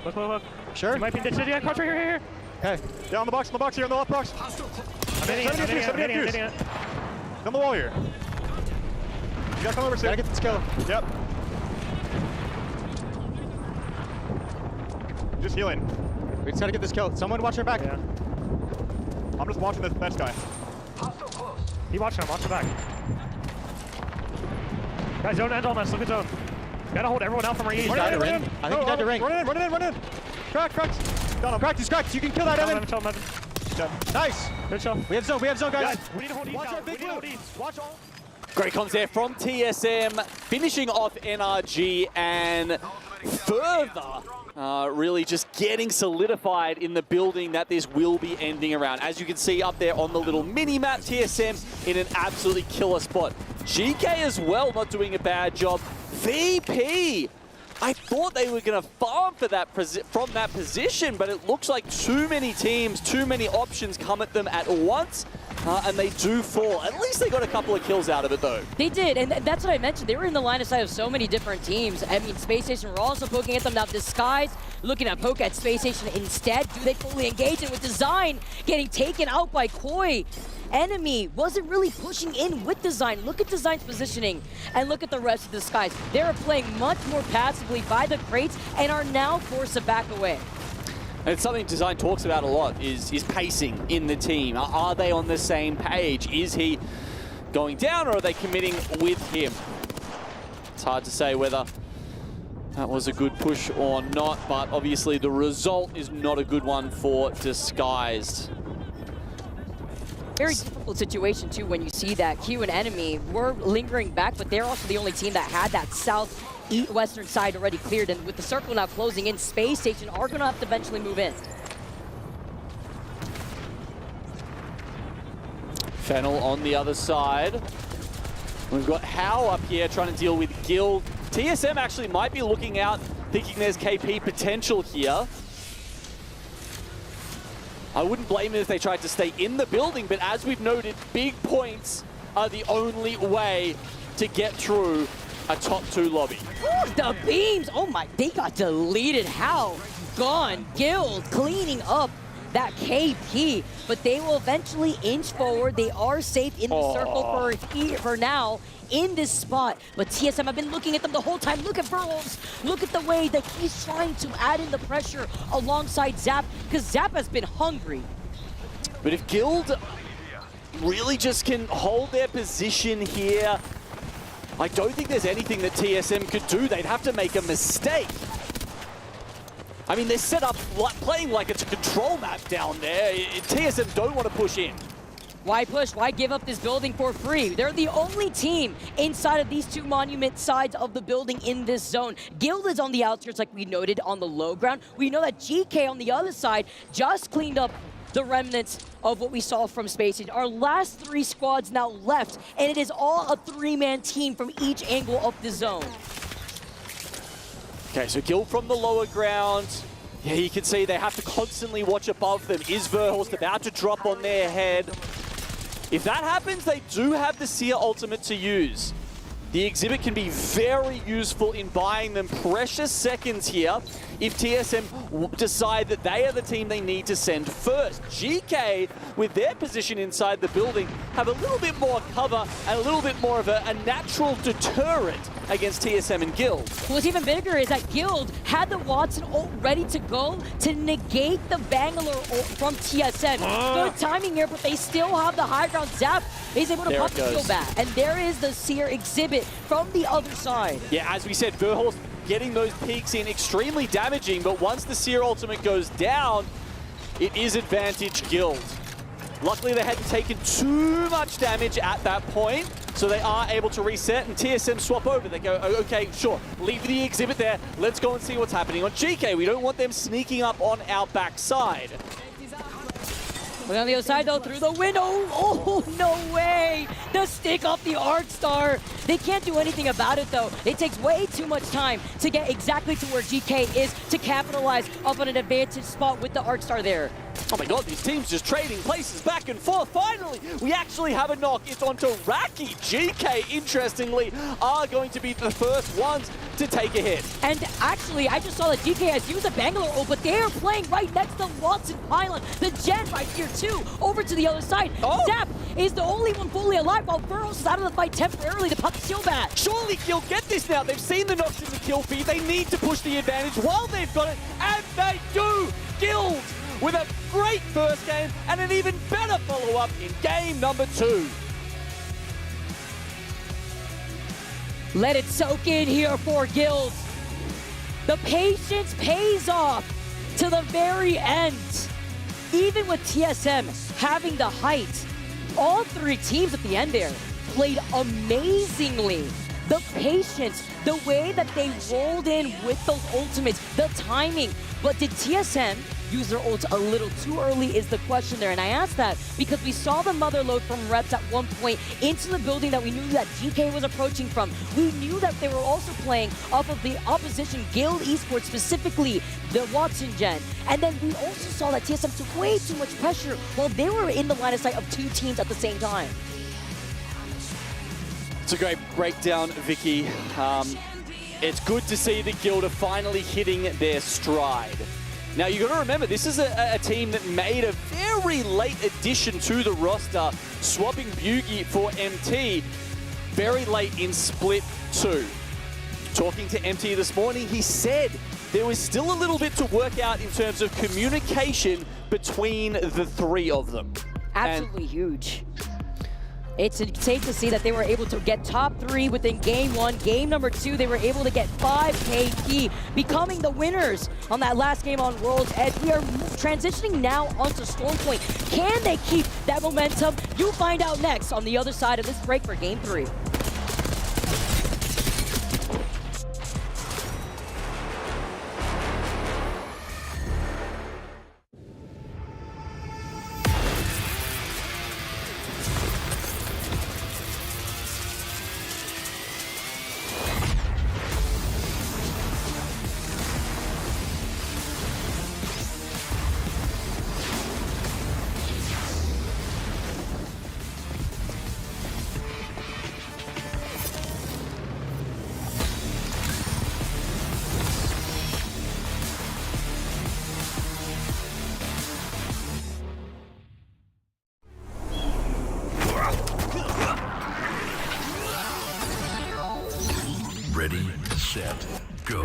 Look. Sure. You might be in the crouch right here. Okay. Yeah, on the box here, on the left box. I'm hitting it. On the wall here. You gotta come over soon. Gotta get this kill. Yep. Just healing. We just gotta get this kill. Someone watch your back. Yeah. I'm just watching this bench guy. Keep watching him, watch the back. Guys, zone end elements, look at zone. Gotta hold everyone out from our east. I think he died to ring. Run in. Cracked. Got him. Cracked, he's cracked. You can kill that, Evan. Nice. Good show. We have zone, guys. We need to hold east. Watch our big blue. Watch all. Great comms there from TSM, finishing off NRG and further really just getting solidified in the building that this will be ending around. As you can see up there on the little mini-map, TSM in an absolutely killer spot. GK as well, not doing a bad job. VP, I thought they were going to farm for that from that position, but it looks like too many teams, too many options come at them at once. And they do fall. At least they got a couple of kills out of it, though. They did, and that's what I mentioned. They were in the line of sight of so many different teams. I mean, Space Station were also poking at them. Now, Disguise looking to poke at Space Station instead. Do they fully engage? And with Design getting taken out by Koi, Enemy wasn't really pushing in with Design. Look at Design's positioning, and look at the rest of Disguise. They're playing much more passively by the crates and are now forced to back away. And it's something Design talks about a lot, is pacing in the team. Are they on the same page? Is he going down, or are they committing with him? It's hard to say whether that was a good push or not, but obviously the result is not a good one for Disguised. Very difficult situation, too, when you see that Q and Enemy were lingering back, but they're also the only team that had that south-western side already cleared. And with the circle now closing in, Space Station are going to have to eventually move in. Fennel on the other side. We've got How up here trying to deal with Guild. TSM actually might be looking out, thinking there's KP potential here. I wouldn't blame it if they tried to stay in the building, but as we've noted, big points are the only way to get through a top 2 lobby. Ooh, the beams! Oh my, they got deleted. How? Gone. Guild cleaning up that KP, but they will eventually inch forward. They are safe in the circle for now in this spot, but TSM have been looking at them the whole time. Look at Verholz. Look at the way that he's trying to add in the pressure alongside Zap, because Zap has been hungry. But if Guild really just can hold their position here, I don't think there's anything that TSM could do. They'd have to make a mistake. I mean, they're set up playing like it's a control map down there. TSM don't want to push in. Why push? Why give up this building for free? They're the only team inside of these 2 monument sides of the building in this zone. Guild is on the outskirts, like we noted, on the low ground. We know that GK on the other side just cleaned up the remnants of what we saw from Space Station. Our last 3 squads now left, and it is all a 3-man team from each angle of the zone. Okay, so Guild from the lower ground. Yeah, you can see they have to constantly watch above them. Is Verhulst about to drop on their head? If that happens, they do have the Seer ultimate to use. The exhibit can be very useful in buying them precious seconds here if TSM decide that they are the team they need to send first. GK, with their position inside the building, have a little bit more cover and a little bit more of a natural deterrent against TSM and Guild. What's even bigger is that Guild had the Watson ult ready to go to negate the Bangalore ult from TSM. Good timing here, but they still have the high ground. Zap is able to pop the kill back. And there is the Seer exhibit from the other side. Yeah, as we said, Verhulst getting those peaks in extremely damaging, but once the Seer ultimate goes down, it is advantage Guild. Luckily, they hadn't taken too much damage at that point, so they are able to reset, and TSM swap over. They go, okay, sure, leave the exhibit there. Let's go and see what's happening on GK. We don't want them sneaking up on our backside. Look on the other side, though, through the window. Oh, no way. The stick off the Arc Star. They can't do anything about it, though. It takes way too much time to get exactly to where GK is to capitalize off on an advantage spot with the Arc Star there. Oh my god, these teams just trading places back and forth. Finally, we actually have a knock. It's onto Raki. GK, interestingly, are going to be the first ones to take a hit. And actually, I just saw that GK has used a Bangalore ult, but they are playing right next to Watson Pylon. The Gen right here, too, over to the other side. Zap is the only one fully alive, while Burrows is out of the fight temporarily to pop the shield back. Surely Guild get this now. They've seen the knocks in the kill feed. They need to push the advantage while they've got it, and they do. Guild with a great first game and an even better follow-up in game number 2. Let it soak in here for Guild. The patience pays off to the very end. Even with TSM having the height, all 3 teams at the end there played amazingly. The patience, the way that they rolled in with those ultimates, the timing. But did TSM use their ult a little too early is the question there. And I asked that because we saw the mother load from Reps at one point into the building that we knew that GK was approaching from. We knew that they were also playing off of the opposition Guild Esports, specifically the Watson gen. And then we also saw that TSM took way too much pressure while they were in the line of sight of 2 teams at the same time. It's a great breakdown, Vicky. It's good to see the Guild are finally hitting their stride. Now, you got to remember, this is a team that made a very late addition to the roster, swapping Bugi for MT very late in Split 2. Talking to MT this morning, he said there was still a little bit to work out in terms of communication between the 3 of them. Absolutely huge. It's safe to see that they were able to get top 3 within game 1. Game number 2, they were able to get 5 KP, becoming the winners on that last game on World's Edge. We are transitioning now onto Stormpoint. Can they keep that momentum? You'll find out next on the other side of this break for game 3. Ready, set, go.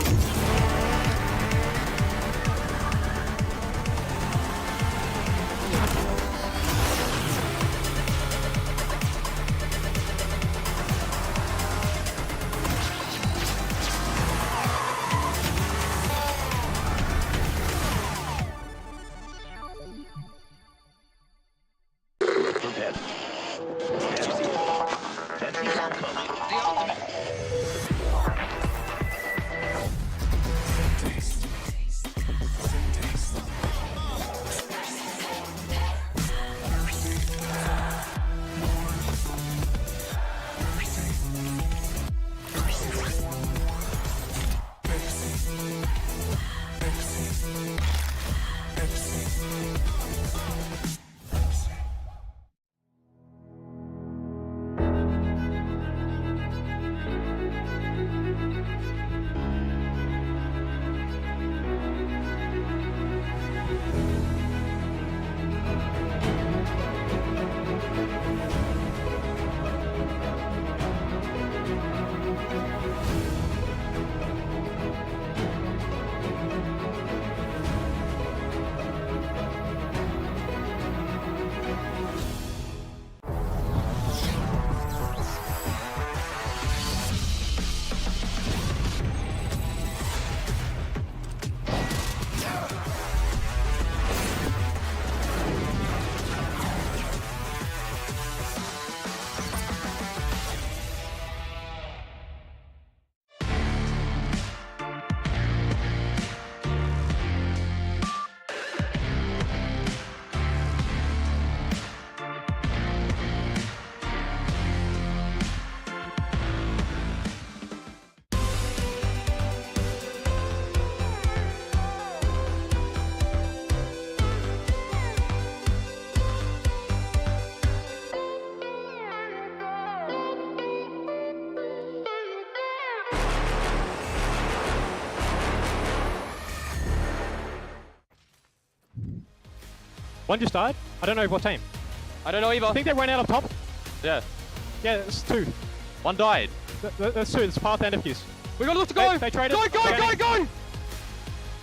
One just died. I don't know what team. I don't know either. I think they ran out of top. Yeah. Yeah, it's 2. One died. That's 2. It's Path and Fuse. We got look to go. They traded. Go!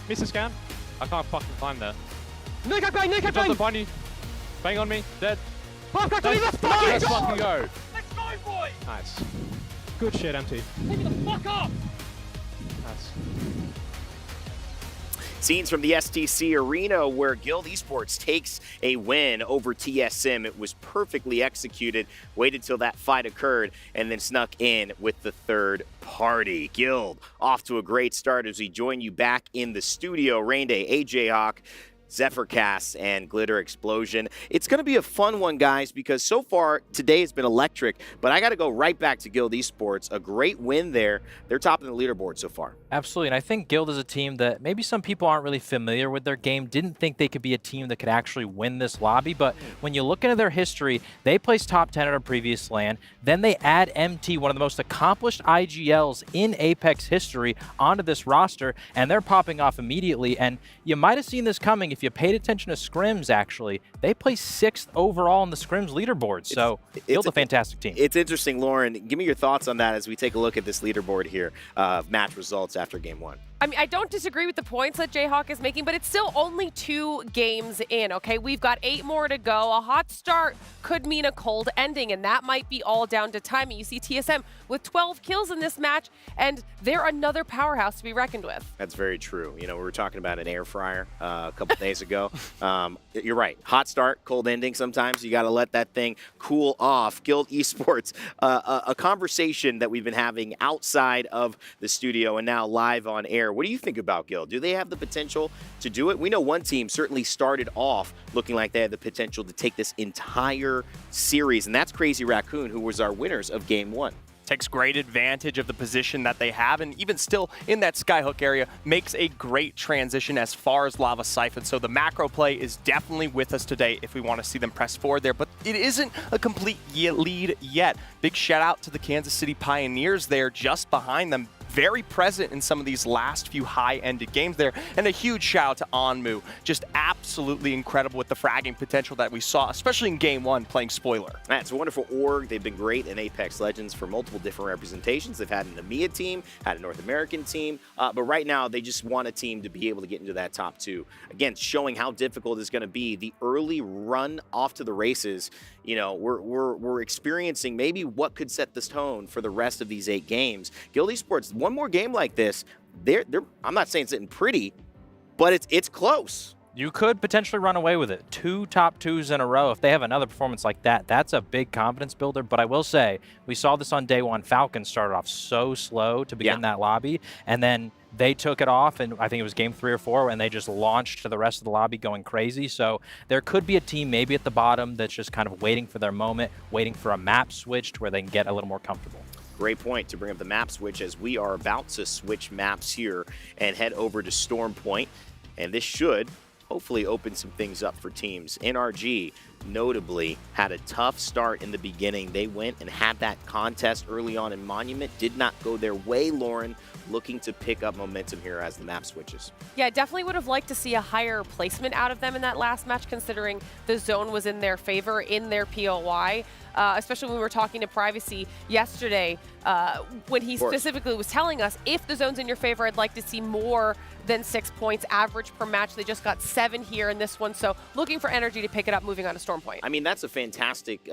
Miss the scan. I can't fucking climb there. 늘 가까이, 늘 가까이. Just bunny. Bang on me. Dead. Let's fucking go. Let's go, boy. Nice. Good shit, MT. Take me the fuck up. Nice. Scenes from the STC Arena where Guild Esports takes a win over TSM. It was perfectly executed, waited till that fight occurred, and then snuck in with the third party. Guild off to a great start as we join you back in the studio. Rain Day, AJ Hawk, Zephyrcast, and Glitter Explosion. It's going to be a fun one, guys, because so far today has been electric, but I got to go right back to Guild Esports. A great win there. They're topping the leaderboard so far. Absolutely, and I think Guild is a team that maybe some people aren't really familiar with their game, didn't think they could be a team that could actually win this lobby, but when you look into their history, they placed top 10 at a previous LAN, then they add MT, one of the most accomplished IGLs in Apex history, onto this roster, and they're popping off immediately, and you might have seen this coming if you paid attention to scrims. Actually, they placed 6th overall in the scrims leaderboard, so Guild's a fantastic team. It's interesting. Lauren, give me your thoughts on that as we take a look at this leaderboard here of match results after game 1. I mean, I don't disagree with the points that Jayhawk is making, but it's still only 2 games in, okay? We've got 8 more to go. A hot start could mean a cold ending, and that might be all down to timing. You see TSM with 12 kills in this match, and they're another powerhouse to be reckoned with. That's very true. You know, we were talking about an air fryer a couple days ago. You're right. Hot start, cold ending. Sometimes you got to let that thing cool off. Guild Esports, a conversation that we've been having outside of the studio and now live on air. What do you think about Guild? Do they have the potential to do it? We know one team certainly started off looking like they had the potential to take this entire series, and that's Crazy Raccoon, who was our winners of game 1. Takes great advantage of the position that they have, and even still in that skyhook area, makes a great transition as far as Lava Siphon. So the macro play is definitely with us today if we want to see them press forward there, but it isn't a complete lead yet. Big shout out to the Kansas City Pioneers there just behind them. Very present in some of these last few high-ended games there. And a huge shout out to Onmu. Just absolutely incredible with the fragging potential that we saw, especially in game 1 playing spoiler. It's a wonderful org. They've been great in Apex Legends for multiple different representations. They've had an EMEA team, had a North American team, but right now they just want a team to be able to get into that top 2. Again, showing how difficult it's going to be. The early run off to the races, you know, we're experiencing maybe what could set this tone for the rest of these 8 games. Guild Esports, one more game like this, I'm not saying it's sitting pretty, but it's close. You could potentially run away with it. 2 top 2s in a row. If they have another performance like that, that's a big confidence builder. But I will say, we saw this on day 1. Falcons started off so slow to begin that lobby, and then they took it off, and I think it was game 3 or 4, and they just launched to the rest of the lobby going crazy. So there could be a team maybe at the bottom that's just kind of waiting for their moment, waiting for a map switch to where they can get a little more comfortable. Great point to bring up the map switch as we are about to switch maps here and head over to Storm Point. And this should hopefully open some things up for teams. NRG notably had a tough start in the beginning. They went and had that contest early on in Monument. Did not go their way, Lauren, looking to pick up momentum here as the map switches. Yeah, definitely would have liked to see a higher placement out of them in that last match, considering the zone was in their favor in their POY. Especially when we were talking to Privacy yesterday, when he specifically was telling us, if the zone's in your favor, I'd like to see more than 6 points average per match. They just got 7 here in this one, so looking for Energy to pick it up moving on to Storm Point. I mean, that's a fantastic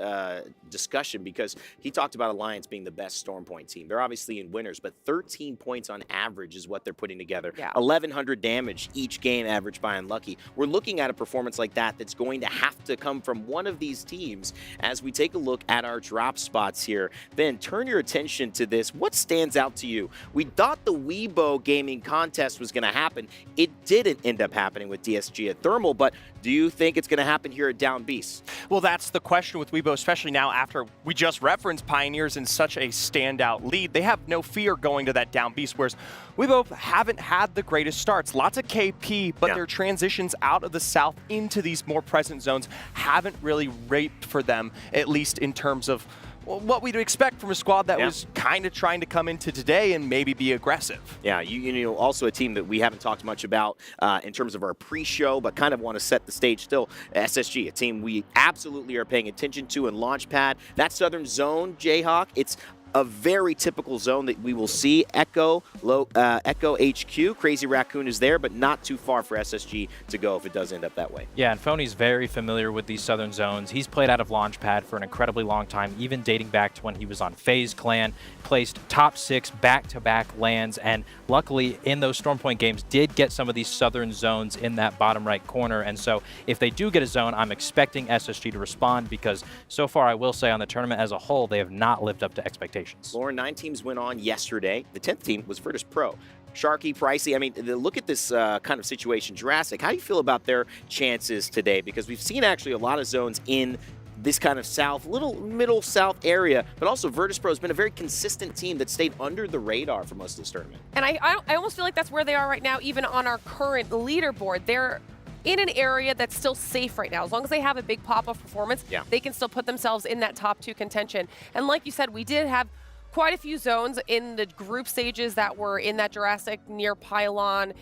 discussion because he talked about Alliance being the best Storm Point team. They're obviously in winners, but 13 points on average is what they're putting together. 1,100 damage each game average by Unlucky. We're looking at a performance like that that's going to have to come from one of these teams as we take a look at our drop spots here. Ben, turn your attention to this. What stands out to you? We thought the Weibo gaming contest was going to happen. It didn't end up happening with DSG at Thermal, but do you think it's going to happen here at Down Beast? Well, that's the question with Weibo, especially now after we just referenced Pioneers in such a standout lead. They have no fear going to that Down Beast, whereas Weibo haven't had the greatest starts. Lots of KP, but their transitions out of the south into these more present zones haven't really raped for them, at least in terms of what we'd expect from a squad that was kind of trying to come into today and maybe be aggressive. Yeah, you know, also a team that we haven't talked much about in terms of our pre-show, but kind of want to set the stage still. SSG, a team we absolutely are paying attention to in Launchpad. That Southern Zone, Jayhawk, it's a very typical zone that we will see. Echo HQ, Crazy Raccoon is there, but not too far for SSG to go if it does end up that way. Yeah, and Phony's very familiar with these southern zones. He's played out of Launchpad for an incredibly long time, even dating back to when he was on FaZe Clan, placed top 6 back-to-back lands, and luckily in those Stormpoint games did get some of these southern zones in that bottom right corner. And so if they do get a zone, I'm expecting SSG to respond, because so far I will say on the tournament as a whole, they have not lived up to expectations. Lauren, 9 teams went on yesterday. The 10th team was Virtus Pro. Sharky, Pricey, I mean, look at this kind of situation. Jurassic, how do you feel about their chances today? Because we've seen actually a lot of zones in this kind of south, little middle south area, but also Virtus Pro has been a very consistent team that stayed under the radar for most of this tournament. And I almost feel like that's where they are right now, even on our current leaderboard. They're in an area that's still safe right now. As long as they have a big pop-off performance, they can still put themselves in that top 2 contention. And like you said, we did have quite a few zones in the group stages that were in that Jurassic near Pylon,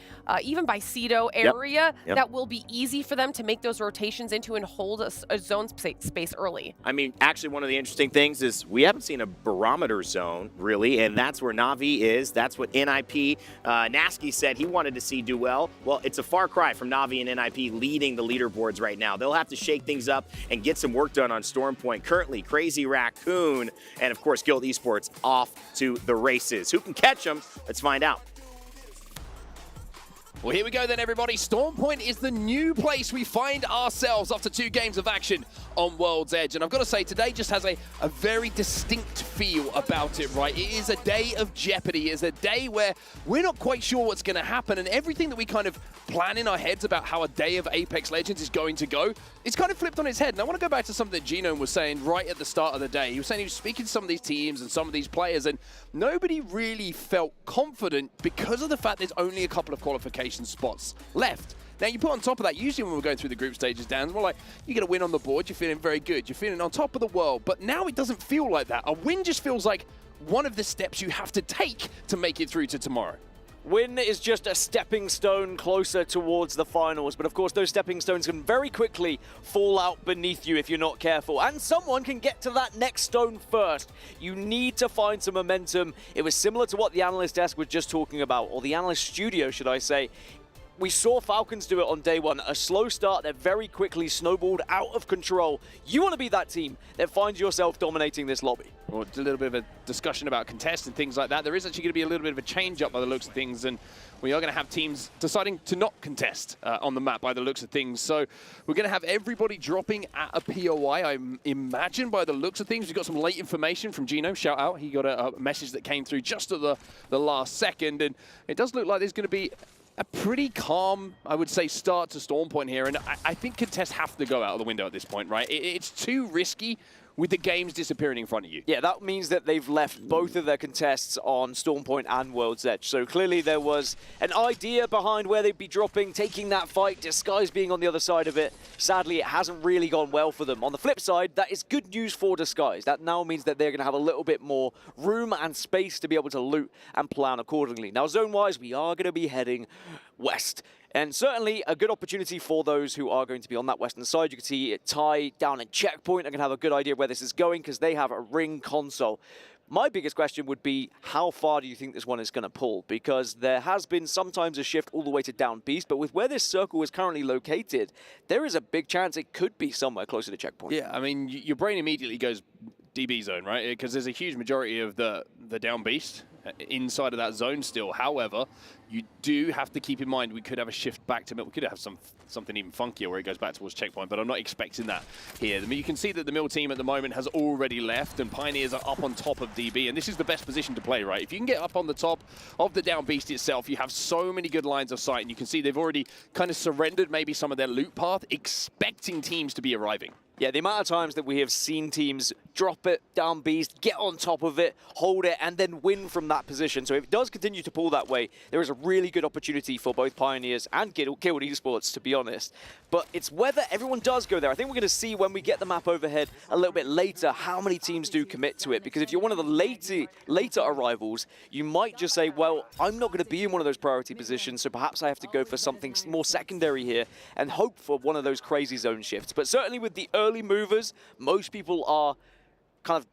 even by Cedo area, that will be easy for them to make those rotations into and hold a zone space early. I mean, actually, one of the interesting things is we haven't seen a barometer zone, really, and that's where Na'Vi is. That's what NIP, Nasky said he wanted to see do well. Well, it's a far cry from Na'Vi and NIP leading the leaderboards right now. They'll have to shake things up and get some work done on Stormpoint. Currently, Crazy Raccoon and, of course, Guild Esports off to the races. Who can catch them? Let's find out. Well, here we go then, everybody. Stormpoint is the new place we find ourselves after 2 games of action on World's Edge. And I've got to say, today just has a very distinct feel about it, right? It is a day of jeopardy. It is a day where we're not quite sure what's going to happen. And everything that we kind of plan in our heads about how a day of Apex Legends is going to go, it's kind of flipped on its head. And I want to go back to something that Genome was saying right at the start of the day. He was saying he was speaking to some of these teams and some of these players, and nobody really felt confident because of the fact there's only a couple of qualification spots left. Now, you put on top of that, usually when we're going through the group stages, Dan, it's more like you get a win on the board, you're feeling very good, you're feeling on top of the world. But now it doesn't feel like that. A win just feels like one of the steps you have to take to make it through to tomorrow. Win is just a stepping stone closer towards the finals, but of course those stepping stones can very quickly fall out beneath you if you're not careful, and someone can get to that next stone first. You need to find some momentum. It was similar to what the analyst desk was just talking about, or the analyst studio, should I say. We saw Falcons do it on day 1. A slow start that very quickly snowballed out of control. You want to be that team that finds yourself dominating this lobby. Well, it's a little bit of a discussion about contest and things like that. There is actually going to be a little bit of a change-up by the looks of things, and we are going to have teams deciding to not contest on the map by the looks of things. So we're going to have everybody dropping at a POI, I imagine, by the looks of things. We've got some late information from Gino, shout out. He got a message that came through just at the last second, and it does look like there's going to be a pretty calm, I would say, start to Stormpoint here, and I think contests have to go out of the window at this point, right? It's too risky with the games disappearing in front of you. Yeah, that means that they've left both of their contests on Stormpoint and World's Edge. So clearly there was an idea behind where they'd be dropping, taking that fight, Disguise being on the other side of it. Sadly, it hasn't really gone well for them. On the flip side, that is good news for Disguise. That now means that they're going to have a little bit more room and space to be able to loot and plan accordingly. Now, zone-wise, we are going to be heading west. And certainly a good opportunity for those who are going to be on that western side. You can see it Ty down at checkpoint. I'm going to have a good idea of where this is going because they have a ring console. My biggest question would be, how far do you think this one is going to pull? Because there has been sometimes a shift all the way to down beast, but with where this circle is currently located, there is a big chance it could be somewhere closer to checkpoint. Yeah, I mean, your brain immediately goes DB zone, right? Because there's a huge majority of the down beast inside of that zone still. However, you do have to keep in mind we could have a shift back to mill. We could have something even funkier where it goes back towards checkpoint, but I'm not expecting that here. I mean, you can see that the mill team at the moment has already left, and Pioneers are up on top of DB, and this is the best position to play, right? If you can get up on the top of the down beast itself, you have so many good lines of sight, and you can see they've already kind of surrendered maybe some of their loot path, expecting teams to be arriving. Yeah, the amount of times that we have seen teams drop it, down beast, get on top of it, hold it, and then win from that position. So if it does continue to pull that way, there is a really good opportunity for both Pioneers and Guild Esports, to be honest. But it's whether everyone does go there. I think we're going to see when we get the map overhead a little bit later how many teams do commit to it. Because if you're one of the later arrivals, you might just say, well, I'm not going to be in one of those priority positions, so perhaps I have to go for something more secondary here and hope for one of those crazy zone shifts. But certainly with the early movers, most people are kind of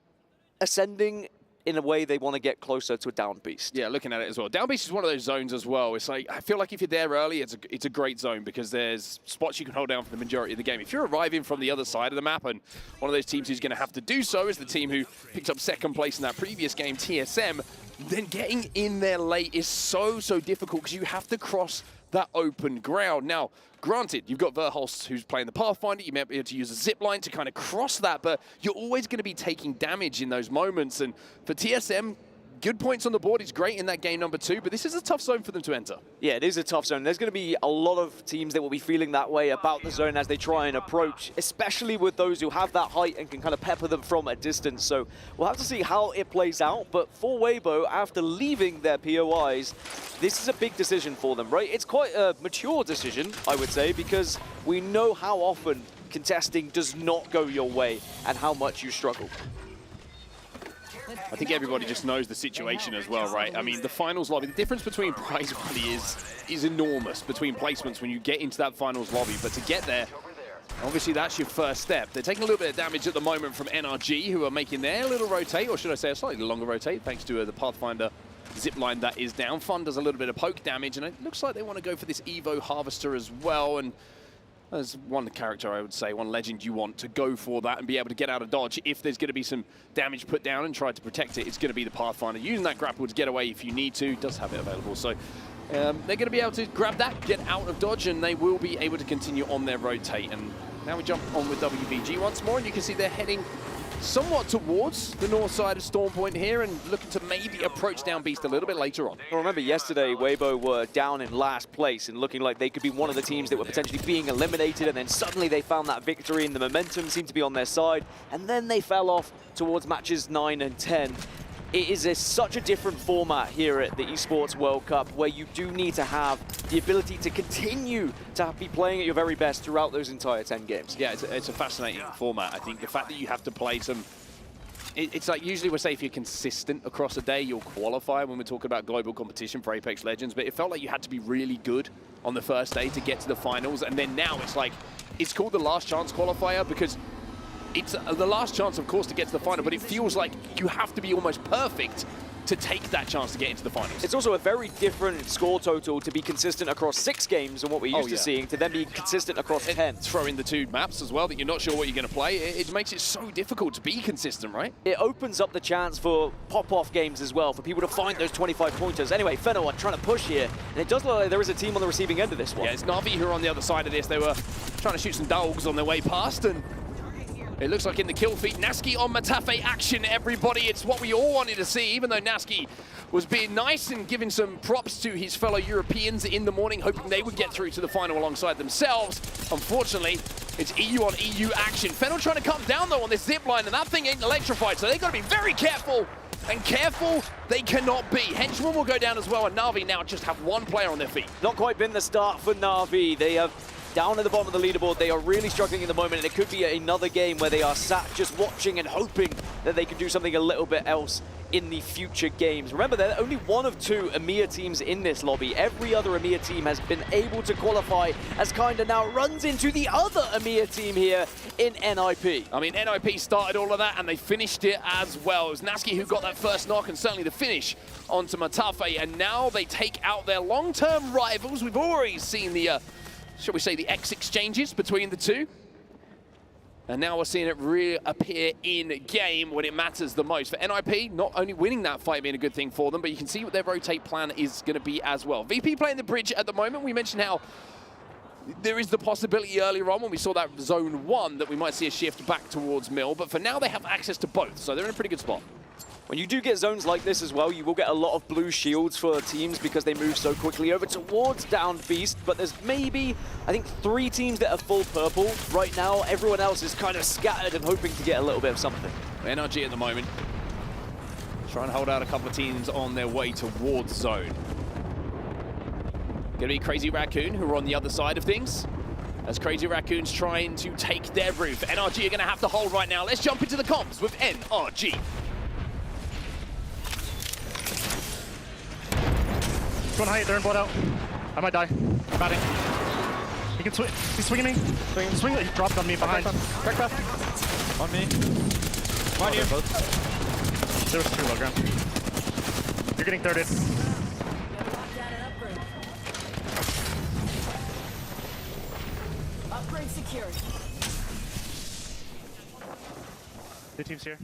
ascending in a way they want to get closer to a down beast. Yeah, looking at it as well. Down beast is one of those zones as well. It's like, I feel like if you're there early, it's a great zone because there's spots you can hold down for the majority of the game. If you're arriving from the other side of the map, and one of those teams who's going to have to do so is the team who picked up second place in that previous game, TSM, then getting in there late is so difficult because you have to cross that open ground. Now, granted, you've got Verhulst who's playing the Pathfinder. You may be able to use a zip line to kind of cross that, but you're always going to be taking damage in those moments. And for TSM, good points on the board is great in that game number 2, but this is a tough zone for them to enter. Yeah, it is a tough zone. There's going to be a lot of teams that will be feeling that way about the zone as they try and approach, especially with those who have that height and can kind of pepper them from a distance. So we'll have to see how it plays out. But for Weibo, after leaving their POIs, this is a big decision for them, right? It's quite a mature decision, I would say, because we know how often contesting does not go your way and how much you struggle. I think everybody just knows the situation as well, right? I mean, the finals lobby, the difference between prize money is enormous between placements when you get into that finals lobby. But to get there, obviously that's your first step. They're taking a little bit of damage at the moment from NRG, who are making their little rotate, or should I say a slightly longer rotate, thanks to the Pathfinder zipline that is down. Fun does a little bit of poke damage, and it looks like they want to go for this Evo Harvester as well. And there's one character, I would say, one legend you want to go for that and be able to get out of dodge. If there's going to be some damage put down and try to protect it, it's going to be the Pathfinder. Using that grapple to get away if you need to, does have it available. So they're going to be able to grab that, get out of dodge, and they will be able to continue on their rotate. And now we jump on with WVG once more, and you can see they're heading somewhat towards the north side of Storm Point here and looking to maybe approach Down Beast a little bit later on. Well, remember yesterday, Weibo were down in last place and looking like they could be one of the teams that were potentially being eliminated, and then suddenly they found that victory and the momentum seemed to be on their side, and then they fell off towards matches 9 and 10. It is such a different format here at the Esports World Cup where you do need to have the ability to continue to be playing at your very best throughout those entire 10 games. Yeah, it's a fascinating format. I think the fact that you have to play some... It's like usually we'll say if you're consistent across a day, you'll qualify when we're talking about global competition for Apex Legends, but it felt like you had to be really good on the first day to get to the finals, and then now it's like, it's called the last chance qualifier because it's the last chance, of course, to get to the final, but it feels like you have to be almost perfect to take that chance to get into the finals. It's also a very different score total to be consistent across 6 games than what we're used to seeing, to then be consistent across 10. Throw in the 2 maps as well that you're not sure what you're going to play. It makes it so difficult to be consistent, right? It opens up the chance for pop-off games as well, for people to find those 25 pointers. Anyway, Fenor trying to push here, and it does look like there is a team on the receiving end of this one. Yeah, it's Na'Vi who are on the other side of this. They were trying to shoot some dogs on their way past, and it looks like in the kill feed, Naski on Matafe action, everybody. It's what we all wanted to see, even though Naski was being nice and giving some props to his fellow Europeans in the morning, hoping they would get through to the final alongside themselves. Unfortunately, it's EU on EU action. Fennel trying to come down, though, on this zip line, and that thing ain't electrified, so they've got to be very careful. And careful they cannot be. Henchman will go down as well, and Na'Vi now just have 1 player on their feet. Not quite been the start for Na'Vi. They have down at the bottom of the leaderboard. They are really struggling in the moment, and it could be another game where they are sat just watching and hoping that they can do something a little bit else in the future games. Remember, they're only 1 of 2 EMEA teams in this lobby. Every other EMEA team has been able to qualify, as Kinda now runs into the other EMEA team here in NIP. I mean, NIP started all of that, and they finished it as well. It was Naski who got that first knock, and certainly the finish onto Matafe, and now they take out their long-term rivals. We've already seen the shall we say, the X exchanges between the two. And now we're seeing it reappear in game when it matters the most. For NIP, not only winning that fight being a good thing for them, but you can see what their rotate plan is going to be as well. VP playing the bridge at the moment. We mentioned how there is the possibility earlier on when we saw that zone 1 that we might see a shift back towards Mill, but for now they have access to both, so they're in a pretty good spot. When you do get zones like this as well, you will get a lot of blue shields for teams because they move so quickly over towards Down Beast, but there's maybe, I think, 3 teams that are full purple right now. Everyone else is kind of scattered and hoping to get a little bit of something. NRG at the moment, trying to hold out a couple of teams on their way towards zone. Gonna be Crazy Raccoon, who are on the other side of things, as Crazy Raccoon's trying to take their roof. NRG are gonna have to hold right now. Let's jump into the comms with NRG. Going high, they're in blood out. I might die. Batting. He can swing. He's swinging me. Swing. He dropped on me behind. Crack path. On me. On you. There was 2 low ground. You're getting thirded. Upgrade security. 2 teams here.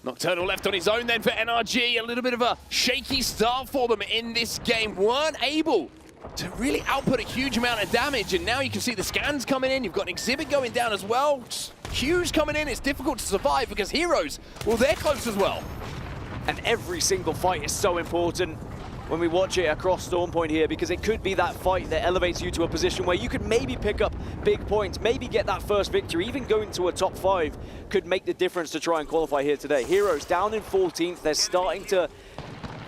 Nocturnal left on his own then for NRG. A little bit of a shaky start for them in this game. Weren't able to really output a huge amount of damage, and now you can see the scans coming in. You've got an exhibit going down as well. Q's coming in. It's difficult to survive because Heroes, well, they're close as well. And every single fight is so important when we watch it across Stormpoint here, because it could be that fight that elevates you to a position where you could maybe pick up big points, maybe get that first victory. Even going to a top 5 could make the difference to try and qualify here today. Heroes down in 14th. They're starting to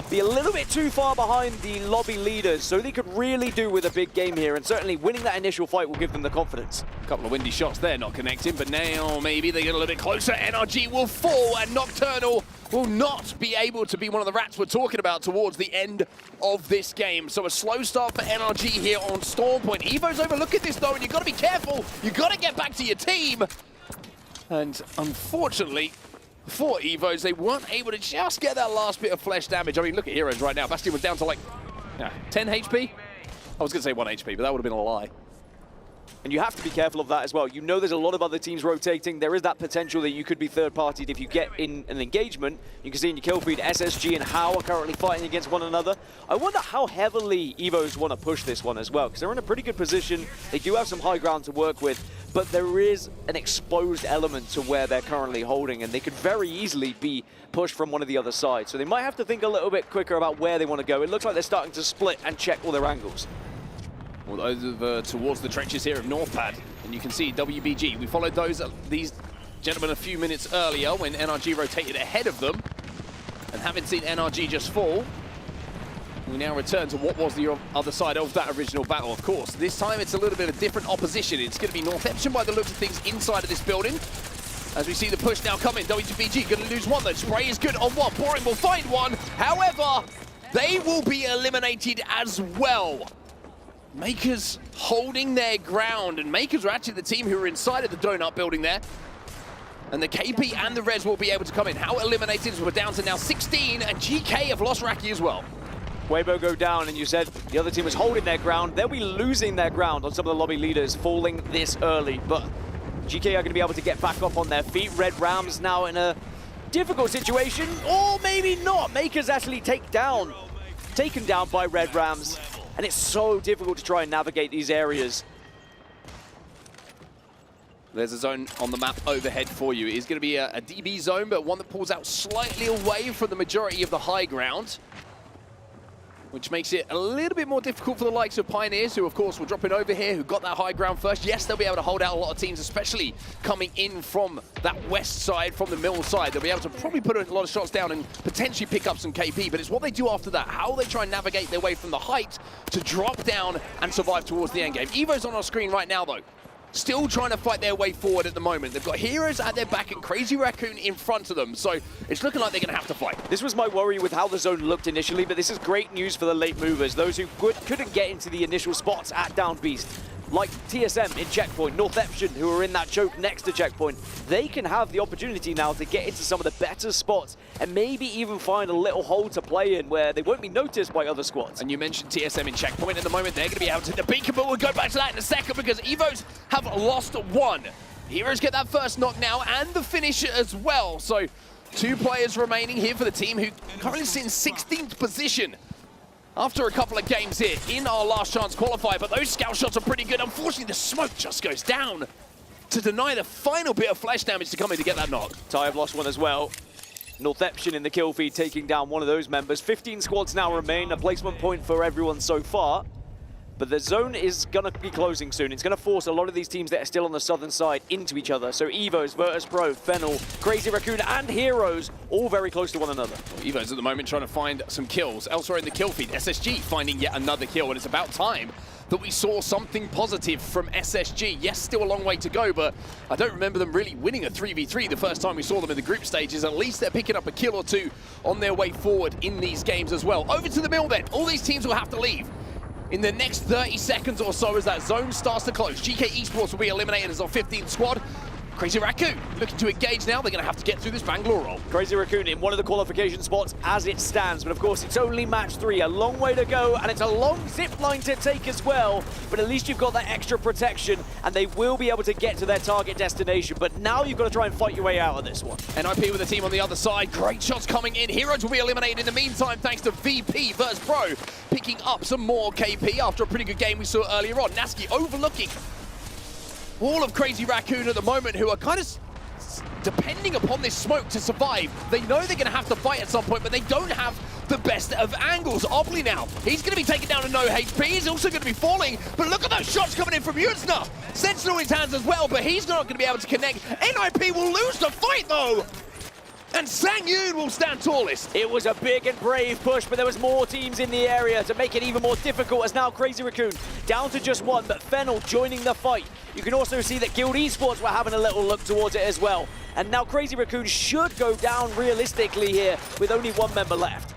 be a little bit too far behind the lobby leaders, so they could really do with a big game here, and certainly winning that initial fight will give them the confidence. A couple of windy shots there, not connecting, but now maybe they get a little bit closer. NRG will fall, and Nocturnal will not be able to be one of the rats we're talking about towards the end of this game. So a slow start for NRG here on Stormpoint. Evo's overlooking this though, and you've got to be careful. You've got to get back to your team. And unfortunately, for Evos, they weren't able to just get that last bit of flesh damage. I mean, look at Heroes right now. Bastion was down to like 10 HP. I was going to say 1 HP, but that would have been a lie. And you have to be careful of that as well. You know there's a lot of other teams rotating. There is that potential that you could be third-partied if you get in an engagement. You can see in your kill feed, SSG and How are currently fighting against one another. I wonder how heavily Evos want to push this one as well, because they're in a pretty good position. They do have some high ground to work with, but there is an exposed element to where they're currently holding, and they could very easily be pushed from one of the other sides. So they might have to think a little bit quicker about where they want to go. It looks like they're starting to split and check all their angles. Well, over towards the trenches here of Northpad, and you can see WBG. We followed these gentlemen a few minutes earlier when NRG rotated ahead of them, and having seen NRG just fall, we now return to what was the other side of that original battle. Of course, this time it's a little bit of different opposition. It's going to be Northeption by the looks of things inside of this building. As we see the push now coming, WBG going to lose one though. Spray is good on one. Boring will find one. However, they will be eliminated as well. Makers holding their ground, and Makers are actually the team who are inside of the donut building there. And the KP and the Res will be able to come in. How eliminated as we're down to now 16, and GK have lost Raki as well. Weibo go down, and you said the other team was holding their ground. They'll be losing their ground on some of the lobby leaders falling this early, but GK are going to be able to get back up on their feet. Red Rams now in a difficult situation, or maybe not. Makers actually taken down by Red Rams. And it's so difficult to try and navigate these areas. There's a zone on the map overhead for you. It is going to be a DB zone, but one that pulls out slightly away from the majority of the high ground, which makes it a little bit more difficult for the likes of Pioneers, who of course were dropping over here, who got that high ground first. Yes, they'll be able to hold out a lot of teams, especially coming in from that west side, from the middle side. They'll be able to probably put a lot of shots down and potentially pick up some KP, but it's what they do after that, how they try and navigate their way from the height to drop down and survive towards the end game. Evo's on our screen right now though. Still trying to fight their way forward at the moment. They've got Heroes at their back and Crazy Raccoon in front of them, so it's looking like they're going to have to fight. This was my worry with how the zone looked initially, but this is great news for the late movers, those who couldn't get into the initial spots at Down Beast. Like TSM in Checkpoint, Northeption, who are in that choke next to Checkpoint. They can have the opportunity now to get into some of the better spots and maybe even find a little hole to play in where they won't be noticed by other squads. And you mentioned TSM in Checkpoint at the moment. They're going to be able to hit the beacon, but we'll go back to that in a second because Evos have lost one. Heroes get that first knock now and the finish as well. So 2 players remaining here for the team who currently sit in 16th position. After a couple of games here in our last chance qualifier, but those scout shots are pretty good. Unfortunately, the smoke just goes down to deny the final bit of flesh damage to come in to get that knock. Ty have lost one as well. Northeption in the kill feed taking down one of those members. 15 squads now remain, a placement point for everyone so far. But the zone is going to be closing soon. It's going to force a lot of these teams that are still on the southern side into each other. So Evos, Virtus Pro, Fennel, Crazy Raccoon, and Heroes all very close to one another. Well, Evos at the moment trying to find some kills. Elsewhere in the kill feed, SSG finding yet another kill, and it's about time that we saw something positive from SSG. Yes, still a long way to go, but I don't remember them really winning a 3v3 the first time we saw them in the group stages. At least they're picking up a kill or two on their way forward in these games as well. Over to the middle then. All these teams will have to leave in the next 30 seconds or so as that zone starts to close. GK Esports will be eliminated as our 15th squad. Crazy Raccoon looking to engage now. They're going to have to get through this Bangalore roll. Crazy Raccoon in one of the qualification spots as it stands, but of course it's only match 3, a long way to go, and it's a long zip line to take as well, but at least you've got that extra protection, and they will be able to get to their target destination, but now you've got to try and fight your way out of this one. NIP with the team on the other side. Great shots coming in. Heroes will be eliminated in the meantime thanks to VP versus Pro, picking up some more KP after a pretty good game we saw earlier on. Naski overlooking all of Crazy Raccoon at the moment, who are kind of depending upon this smoke to survive. They know they're going to have to fight at some point, but they don't have the best of angles. Obley now, he's going to be taken down to no HP. He's also going to be falling, but look at those shots coming in from Yutsna. Sentinel in his hands as well, but he's not going to be able to connect. NIP will lose the fight though, and Sang-yoon will stand tallest. It was a big and brave push, but there was more teams in the area to make it even more difficult, as now Crazy Raccoon down to just one, but Fennel joining the fight. You can also see that Guild Esports were having a little look towards it as well. And now Crazy Raccoon should go down realistically here with only one member left.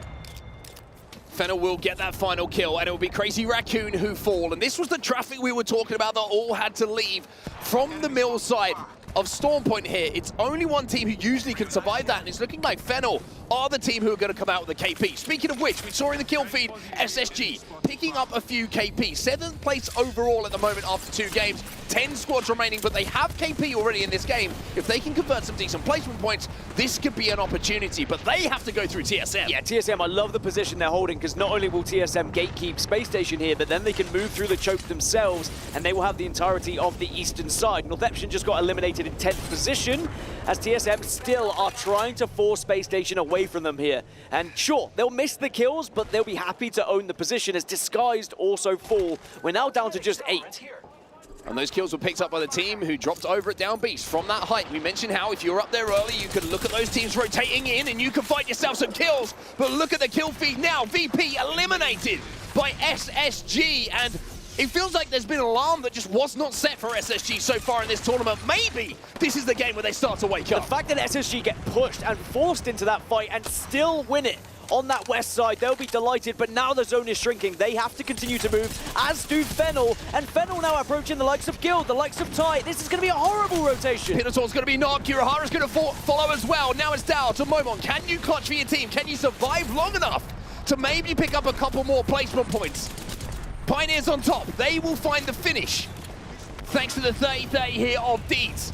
Fennel will get that final kill, and it will be Crazy Raccoon who fall. And this was the traffic we were talking about that all had to leave from the mill side of Storm Point here. It's only one team who usually can survive that, and it's looking like Fennel are the team who are going to come out with the KP. Speaking of which, we saw in the kill feed, SSG picking up a few KP. 7th place overall at the moment after 2 games. 10 squads remaining, but they have KP already in this game. If they can convert some decent placement points, this could be an opportunity, but they have to go through TSM. Yeah, TSM, I love the position they're holding, because not only will TSM gatekeep Space Station here, but then they can move through the choke themselves, and they will have the entirety of the eastern side. Northeption just got eliminated in 10th position, as TSM still are trying to force Space Station away from them here. And sure, they'll miss the kills, but they'll be happy to own the position, as Disguised also fall. We're now down to just 8. And those kills were picked up by the team who dropped over at Down Beast from that height. We mentioned how if you're up there early, you can look at those teams rotating in and you can find yourself some kills. But look at the kill feed now. VP eliminated by SSG, and it feels like there's been an alarm that just was not set for SSG so far in this tournament. Maybe this is the game where they start to wake up. The fact that SSG get pushed and forced into that fight and still win it on that west side, they'll be delighted, but now the zone is shrinking. They have to continue to move, as do Fennel, and Fennel now approaching the likes of Guild, the likes of Tai. This is going to be a horrible rotation. Pinator's going to be knocked, Kurihara's going to follow as well. Now it's down to Momon. Can you clutch for your team? Can you survive long enough to maybe pick up a couple more placement points? Pioneers on top, they will find the finish, thanks to the 30-30 here of Deeds.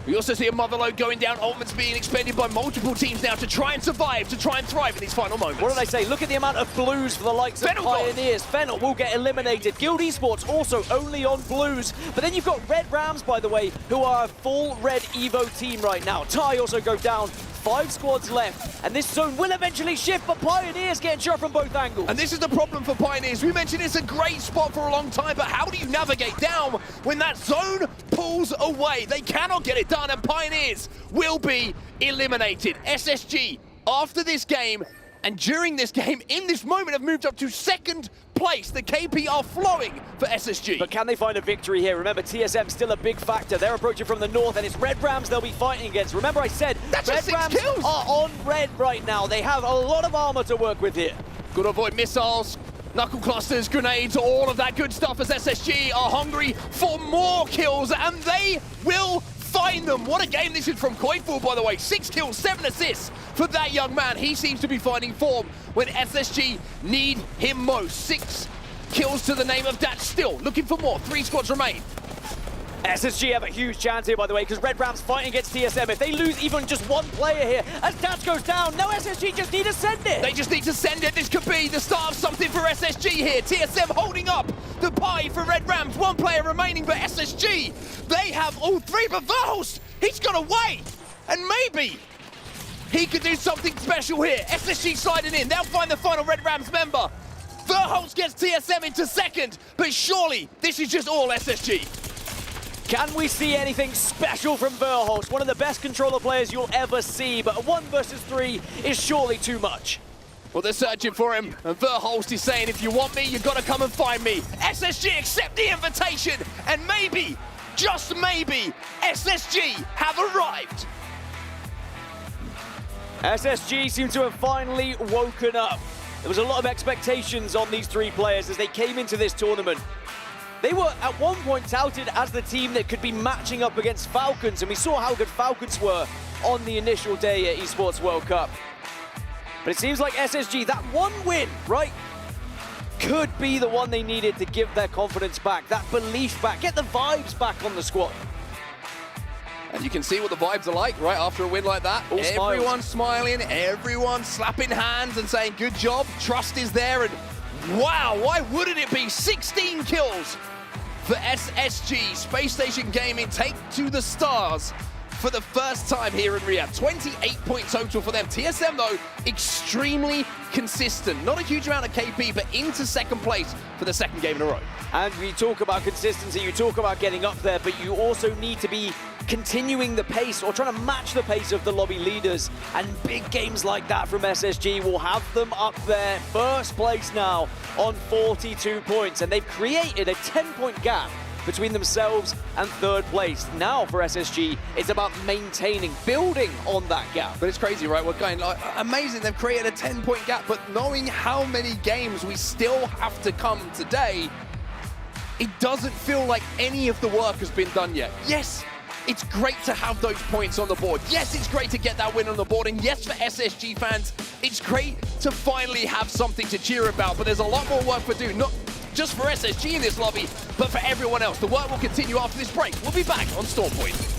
We also see a Motherload going down, ultimates being expended by multiple teams now to try and survive, to try and thrive in these final moments. What did I say? Look at the amount of blues for the likes of Pioneers. Fennel will get eliminated. Guild Esports also only on blues. But then you've got Red Rams, by the way, who are a full red Evo team right now. Tai also go down. 5 squads left, and this zone will eventually shift, but Pioneers getting shot from both angles. And this is the problem for Pioneers. We mentioned it's a great spot for a long time, but how do you navigate down when that zone pulls away? They cannot get it done, and Pioneers will be eliminated. SSG, after this game, and during this game, in this moment, have moved up to 2nd place. The KP are flowing for SSG. But can they find a victory here? Remember, TSM still a big factor. They're approaching from the north, and it's Red Rams they'll be fighting against. Remember I said, Red Rams are on red right now. They have a lot of armor to work with here. Got to avoid missiles, knuckle clusters, grenades, all of that good stuff, as SSG are hungry for more kills, and they will find them. What a game this is from Koifu, by the way. 6 kills, 7 assists for that young man. He seems to be finding form when SSG need him most. 6 kills to the name of Dat. Still looking for more. 3 squads remain. SSG have a huge chance here, by the way, because Red Rams fighting against TSM. If they lose even just one player here, as Dats goes down, no, SSG just need to send it. They just need to send it. This could be the start of something for SSG here. TSM holding up the pie for Red Rams. 1 player remaining, but SSG, they have all 3, but Verhost, he's got away. And maybe he could do something special here. SSG sliding in. They'll find the final Red Rams member. Verhost gets TSM into 2nd, but surely this is just all SSG. Can we see anything special from Verhost? One of the best controller players you'll ever see, but a 1 versus 3 is surely too much. Well, they're searching for him, and Verhost is saying, if you want me, you've got to come and find me. SSG accept the invitation, and maybe, just maybe, SSG have arrived. SSG seem to have finally woken up. There was a lot of expectations on these 3 players as they came into this tournament. They were at one point touted as the team that could be matching up against Falcons, and we saw how good Falcons were on the initial day at Esports World Cup. But it seems like SSG, that one win, right, could be the one they needed to give their confidence back, that belief back, get the vibes back on the squad. And you can see what the vibes are like, right, after a win like that. Everyone's smiling, everyone's slapping hands and saying, good job, trust is there, and wow, why wouldn't it be 16 kills for SSG, Space Station Gaming, take to the stars for the first time here in Riyadh. 28-point total for them. TSM, though, extremely consistent. Not a huge amount of KP, but into second place for the second game in a row. And we talk about consistency, you talk about getting up there, but you also need to be continuing the pace or trying to match the pace of the lobby leaders. And big games like that from SSG will have them up there, first place now on 42 points. And they've created a 10-point gap between themselves and third place. Now for SSG, it's about maintaining, building on that gap. But it's crazy, right? We're going like, amazing, they've created a 10-point gap, but knowing how many games we still have to come today, it doesn't feel like any of the work has been done yet. Yes, it's great to have those points on the board. Yes, it's great to get that win on the board. And yes, for SSG fans, it's great to finally have something to cheer about, but there's a lot more work to do. Not just for SSG in this lobby, but for everyone else. The work will continue after this break. We'll be back on Stormpoint.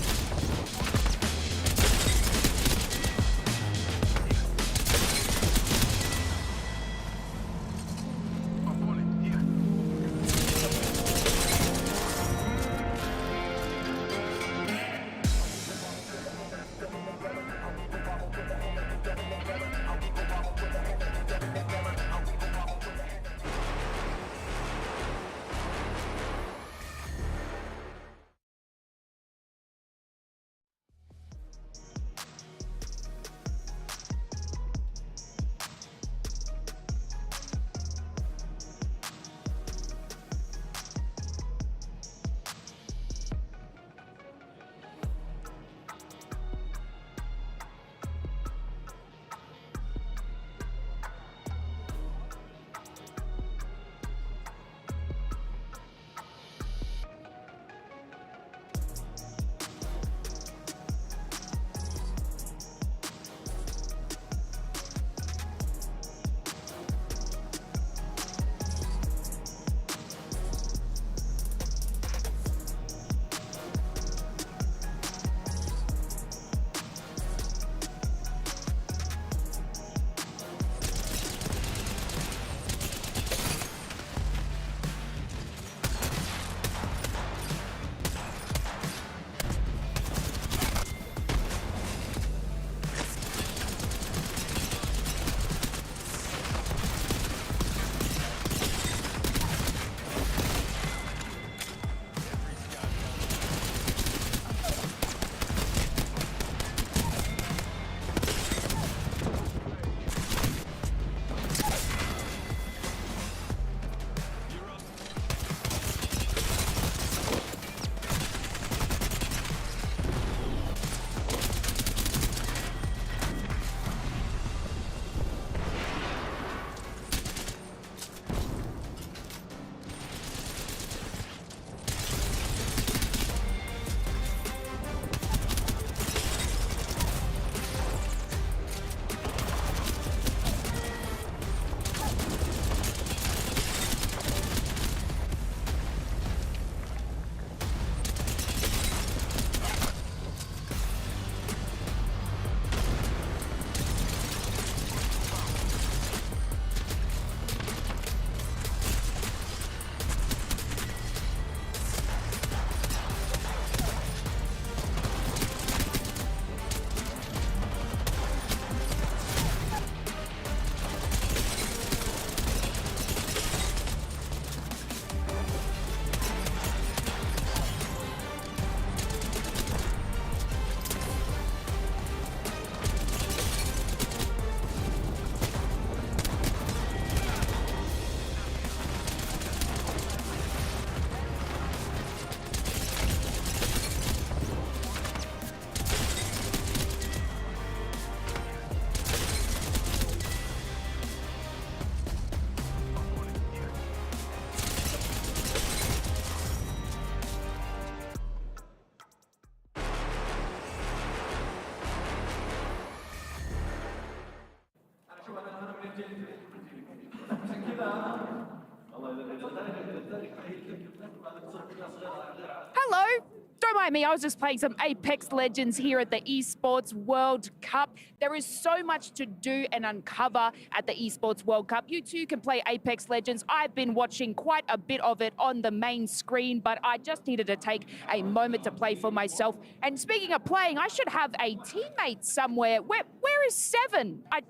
Hello. Don't mind me, I was just playing some Apex Legends here at the Esports World Cup. There is so much to do and uncover at the Esports World Cup. You too can play Apex Legends. I've been watching quite a bit of it on the main screen, but I just needed to take a moment to play for myself. And speaking of playing, I should have a teammate somewhere. Where is Seven? I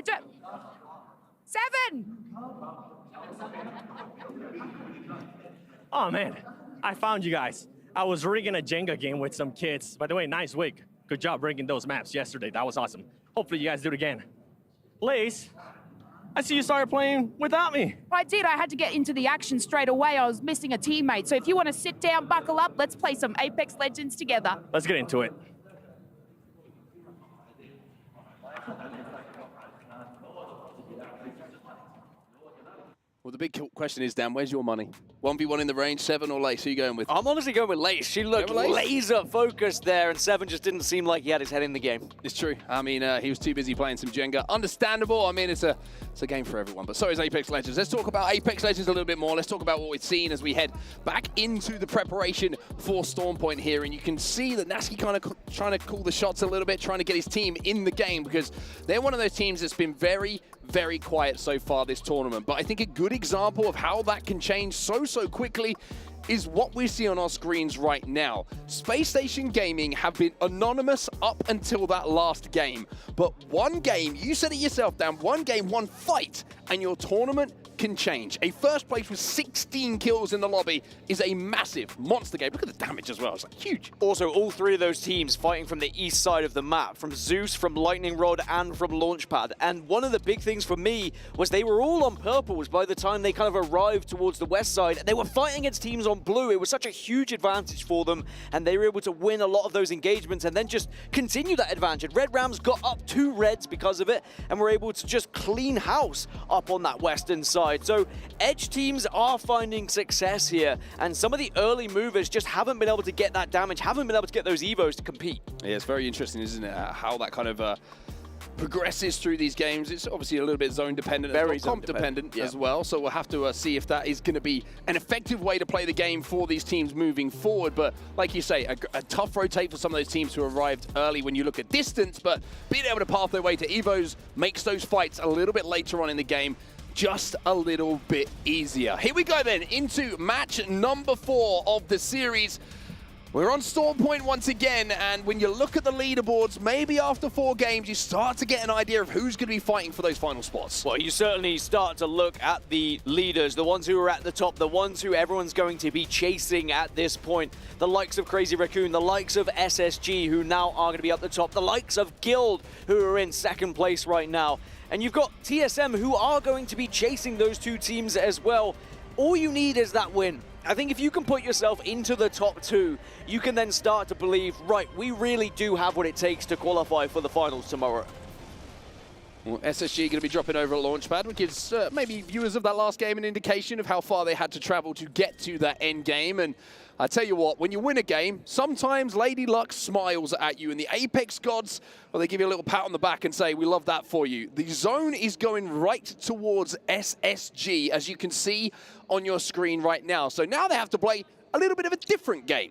don't... Seven! Oh man, I found you guys. I was rigging a Jenga game with some kids. By the way, nice wig. Good job rigging those maps yesterday. That was awesome. Hopefully you guys do it again. Lace, I see you started playing without me. I did. I had to get into the action straight away. I was missing a teammate. So if you want to sit down, buckle up, let's play some Apex Legends together. Let's get into it. Well, the big question is, Dan, where's your money? 1v1 in the range, Seven or Lace? Who are you going with? I'm honestly going with Lace. She looked laser focused there, and Seven just didn't seem like he had his head in the game. It's true. I mean, he was too busy playing some Jenga. Understandable. I mean, it's a game for everyone, but so is Apex Legends. Let's talk about Apex Legends a little bit more. Let's talk about what we've seen as we head back into the preparation for Stormpoint here, and you can see that Nasky kind of trying to call the shots a little bit, trying to get his team in the game, because they're one of those teams that's been very quiet so far this tournament. But I think a good example of how that can change so quickly is what we see on our screens right now. Space Station Gaming have been anonymous up until that last game. But one game, you said it yourself, Dan, one game, one fight, and your tournament can change. A first place with 16 kills in the lobby is a massive monster game. Look at the damage as well, it's like huge. Also, all three of those teams fighting from the east side of the map, from Zeus, from Lightning Rod, and from Launchpad. And one of the big things for me was they were all on purples by the time they kind of arrived towards the west side. They were fighting against teams on blue. It was such a huge advantage for them, and they were able to win a lot of those engagements and then just continue that advantage. Red Rams got up 2 reds because of it, and were able to just clean house up on that western side. So edge teams are finding success here, and some of the early movers just haven't been able to get that damage, haven't been able to get those evos to compete. Yeah, it's very interesting, isn't it, how that kind of progresses through these games. It's obviously a little bit zone dependent, very comp dependent as well, so we'll have to see if that is going to be an effective way to play the game for these teams moving forward. But like you say, a tough rotate for some of those teams who arrived early when you look at distance, but being able to path their way to evos makes those fights a little bit later on in the game just a little bit easier. Here we go then into match number 4 of the series. We're on Stormpoint once again, and when you look at the leaderboards, maybe after 4 games, you start to get an idea of who's going to be fighting for those final spots. Well, you certainly start to look at the leaders, the ones who are at the top, the ones who everyone's going to be chasing at this point. The likes of Crazy Raccoon, the likes of SSG, who now are going to be up the top, the likes of Guild, who are in 2nd place right now. And you've got TSM, who are going to be chasing those 2 teams as well. All you need is that win. I think if you can put yourself into the top 2, you can then start to believe, right, we really do have what it takes to qualify for the finals tomorrow. Well, SSG going to be dropping over at Launchpad, which gives maybe viewers of that last game an indication of how far they had to travel to get to that end game. And I tell you what, when you win a game, sometimes Lady Luck smiles at you, and the Apex gods, well, they give you a little pat on the back and say, we love that for you. The zone is going right towards SSG, as you can see on your screen right now. So now they have to play a little bit of a different game.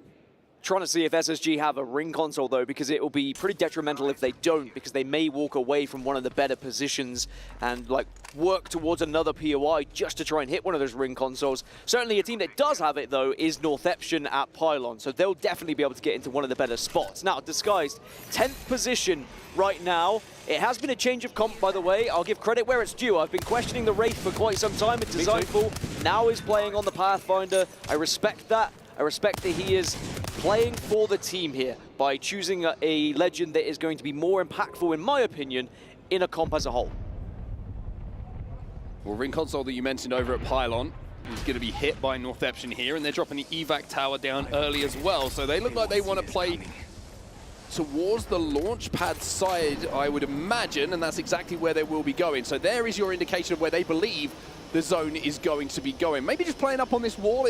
Trying to see if SSG have a ring console, though, because it will be pretty detrimental if they don't, because they may walk away from one of the better positions and like work towards another POI just to try and hit one of those ring consoles. Certainly a team that does have it, though, is Northeption at Pylon, so they'll definitely be able to get into one of the better spots. Now, Disguised, 10th position right now. It has been a change of comp, by the way. I'll give credit where it's due. I've been questioning the Wraith for quite some time at Designful. Now is playing on the Pathfinder. I respect that. I respect that he is playing for the team here by choosing a legend that is going to be more impactful, in my opinion, in a comp as a whole. Well, ring console that you mentioned over at Pylon is going to be hit by Northeption here, and they're dropping the evac tower down early as well. So they look like they want to play towards the launch pad side, I would imagine, and that's exactly where they will be going. So there is your indication of where they believe the zone is going to be going. Maybe just playing up on this wall.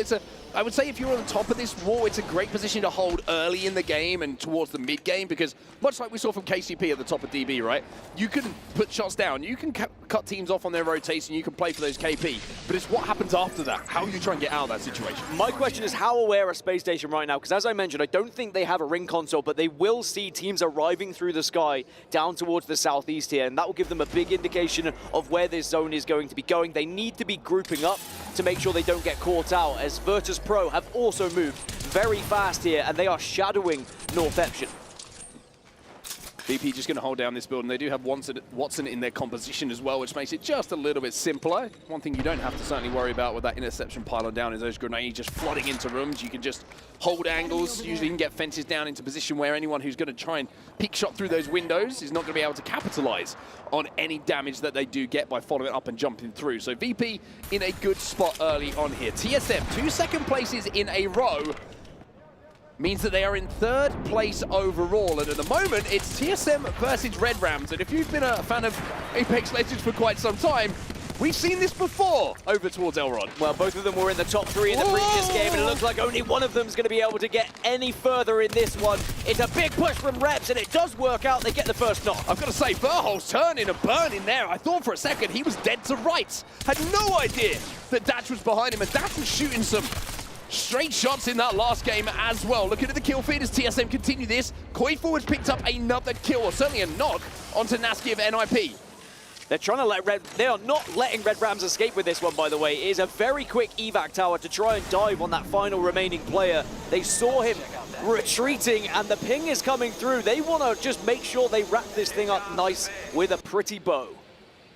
I would say if you're on the top of this wall, it's a great position to hold early in the game and towards the mid game, because much like we saw from KCP at the top of DB, right? You can put shots down. You can cut teams off on their rotation, you can play for those KP. But it's what happens after that. How do you try and get out of that situation? My question is, how aware are Space Station right now? Because as I mentioned, I don't think they have a ring console, but they will see teams arriving through the sky down towards the southeast here, and that will give them a big indication of where this zone is going to be going. They need to be grouping up to make sure they don't get caught out, as Virtus Pro have also moved very fast here, and they are shadowing North Epsion. VP just going to hold down this building. They do have Watson in their composition as well, which makes it just a little bit simpler. One thing you don't have to certainly worry about with that interception pylon down is those grenades just flooding into rooms. You can just hold angles. Usually you can get fences down into position where anyone who's going to try and peek shot through those windows is not going to be able to capitalize on any damage that they do get by following up and jumping through. So VP in a good spot early on here. TSM, 2 second places in a row, means that they are in 3rd place overall, and at the moment it's TSM versus Red Rams. And if you've been a fan of Apex Legends for quite some time, we've seen this before over towards Elrond. Well, both of them were in the top 3 in the previous game, and it looks like only one of them is going to be able to get any further in this one. It's a big push from Rebs, and it does work out. They get the first knock. I've got to say, Verholz turning and burning there. I thought for a second he was dead to rights. Had no idea that Datch was behind him, and Datch was shooting some straight shots in that last game as well. Looking at the kill feed as TSM continue this. Koi Forward's picked up another kill, or certainly a knock, onto Nasky of NIP. They're trying to they are not letting Red Rams escape with this one, by the way. It is a very quick evac tower to try and dive on that final remaining player. They saw him retreating, and the ping is coming through. They want to just make sure they wrap this thing up nice with a pretty bow.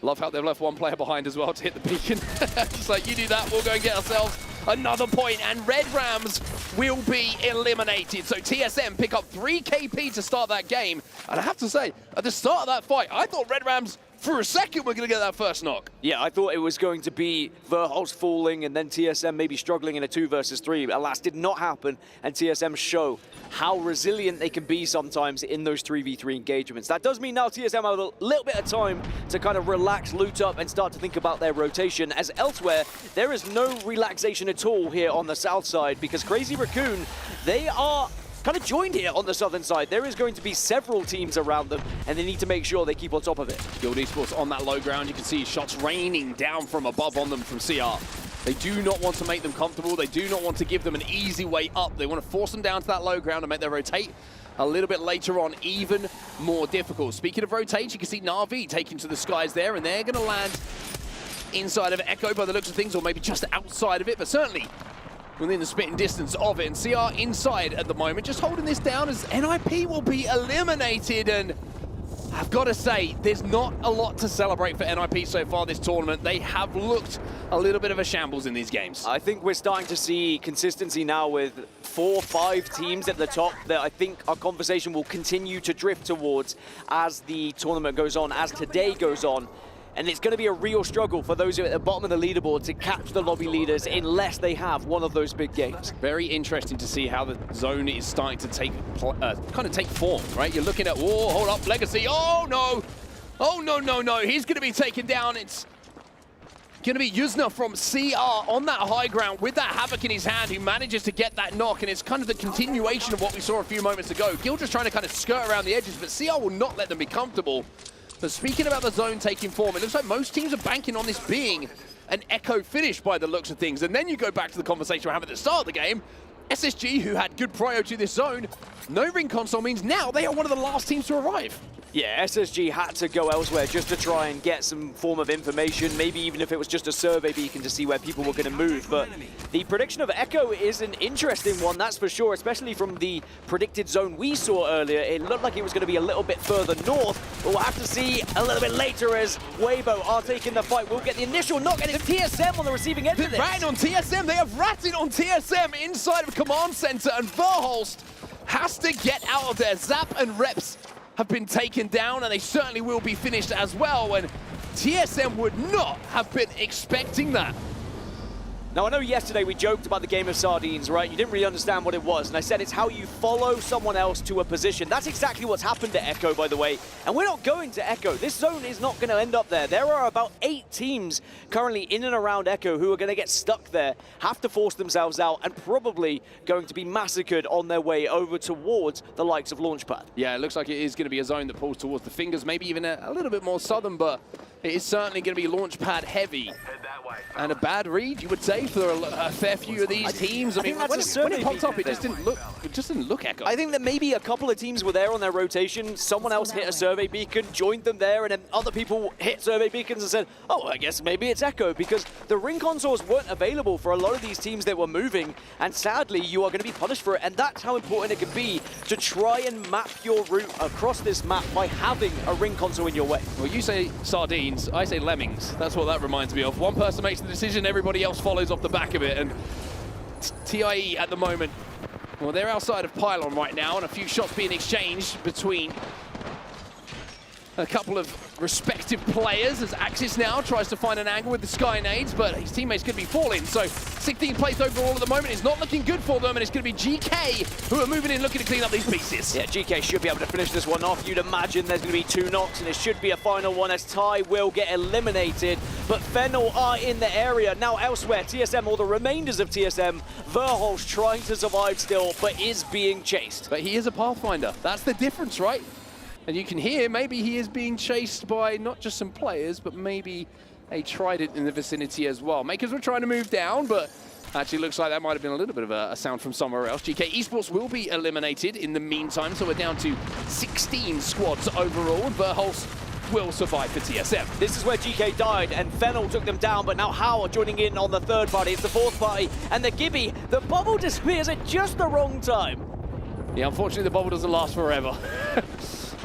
Love how they've left one player behind as well to hit the beacon. Just like, you do that, we'll go and get ourselves another point, and Red Rams will be eliminated. So TSM pick up 3 KP to start that game. And I have to say, at the start of that fight, I thought Red Rams, for a second, were going to get that first knock. Yeah, I thought it was going to be Verholz falling and then TSM maybe struggling in a 2 versus 3. Alas, did not happen, and TSM show how resilient they can be sometimes in those 3v3 engagements. That does mean now TSM have a little bit of time to kind of relax, loot up, and start to think about their rotation, as elsewhere, there is no relaxation at all here on the south side, because Crazy Raccoon, they are kind of joined here on the southern side. There is going to be several teams around them, and they need to make sure they keep on top of it. Guild Esports on that low ground. You can see shots raining down from above on them from CR. They do not want to make them comfortable. They do not want to give them an easy way up. They want to force them down to that low ground and make them rotate a little bit later on, even more difficult. Speaking of rotate, you can see Na'Vi taking to the skies there, and they're going to land inside of Echo by the looks of things, or maybe just outside of it, but certainly within the spitting distance of it. And CR inside at the moment, just holding this down as NIP will be eliminated. And I've got to say, there's not a lot to celebrate for NIP so far this tournament. They have looked a little bit of a shambles in these games. I think we're starting to see consistency now with 4, 5 teams at the top that I think our conversation will continue to drift towards as the tournament goes on, as today goes on. And it's going to be a real struggle for those who are at the bottom of the leaderboard to catch the lobby leaders unless they have one of those big games. Very interesting to see how the zone is starting to take form, right? You're looking at, whoa, hold up, Legacy, oh no! Oh no, no, no, he's going to be taken down. It's going to be Yuzna from CR on that high ground with that Havoc in his hand, who manages to get that knock, and it's kind of the continuation of what we saw a few moments ago. Guild just trying to kind of skirt around the edges, but CR will not let them be comfortable. But speaking about the zone taking form, it looks like most teams are banking on this being an Echo finish by the looks of things. And then you go back to the conversation we're having at the start of the game. SSG, who had good prio to this zone, no ring console means now they are one of the last teams to arrive. Yeah, SSG had to go elsewhere just to try and get some form of information, maybe even if it was just a survey beacon to see where people were going to move. But the prediction of Echo is an interesting one, that's for sure, especially from the predicted zone we saw earlier. It looked like it was going to be a little bit further north, but we'll have to see a little bit later as Weibo are taking the fight. We'll get the initial knock, and it's TSM on the receiving end of this. Ratting on TSM, they have ratted on TSM inside of Command Center, and Verholz has to get out of there. Zap and Reps have been taken down, and they certainly will be finished as well, and TSM would not have been expecting that. Now, I know yesterday we joked about the game of sardines, right? You didn't really understand what it was, and I said it's how you follow someone else to a position. That's exactly what's happened to Echo, by the way, and we're not going to Echo. This zone is not going to end up there. There are about 8 teams currently in and around Echo who are going to get stuck there, have to force themselves out, and probably going to be massacred on their way over towards the likes of Launchpad. Yeah, it looks like it is going to be a zone that pulls towards the fingers, maybe even a little bit more southern, but It is certainly going to be launch pad heavy. And a bad read, you would say, for a fair few of these teams. I mean, when it popped up, it just didn't look Echo. I think that maybe a couple of teams were there on their rotation. Someone else hit a survey beacon, joined them there, and then other people hit survey beacons and said, oh, I guess maybe it's Echo, because the ring consoles weren't available for a lot of these teams that were moving, and sadly, you are going to be punished for it, and that's how important it can be to try and map your route across this map by having a ring console in your way. Well, you say sardines, I say lemmings. That's what that reminds me of. One person makes the decision, everybody else follows off the back of it, and TIE at the moment, well, they're outside of Pylon right now, and a few shots being exchanged between a couple of respective players as Axis now tries to find an angle with the Sky Nades, but his teammates could be falling. So 16th place overall at the moment is not looking good for them, and it's going to be GK who are moving in looking to clean up these pieces. Yeah, GK should be able to finish this one off. You'd imagine there's going to be 2 knocks, and it should be a final one as Ty will get eliminated. But Fennel are in the area. Now elsewhere, TSM, or the remainders of TSM, Verholz trying to survive still, but is being chased. But he is a Pathfinder. That's the difference, right? And you can hear maybe he is being chased by not just some players, but maybe a Trident in the vicinity as well. Makers were trying to move down, but actually looks like that might have been a little bit of a sound from somewhere else. GK Esports will be eliminated in the meantime, so we're down to 16 squads overall. Verholz will survive for TSM. This is where GK died, and Fennel took them down, but now Howard joining in on the 3rd party. It's the 4th party, and the Gibby, the bubble disappears at just the wrong time. Yeah, unfortunately the bubble doesn't last forever.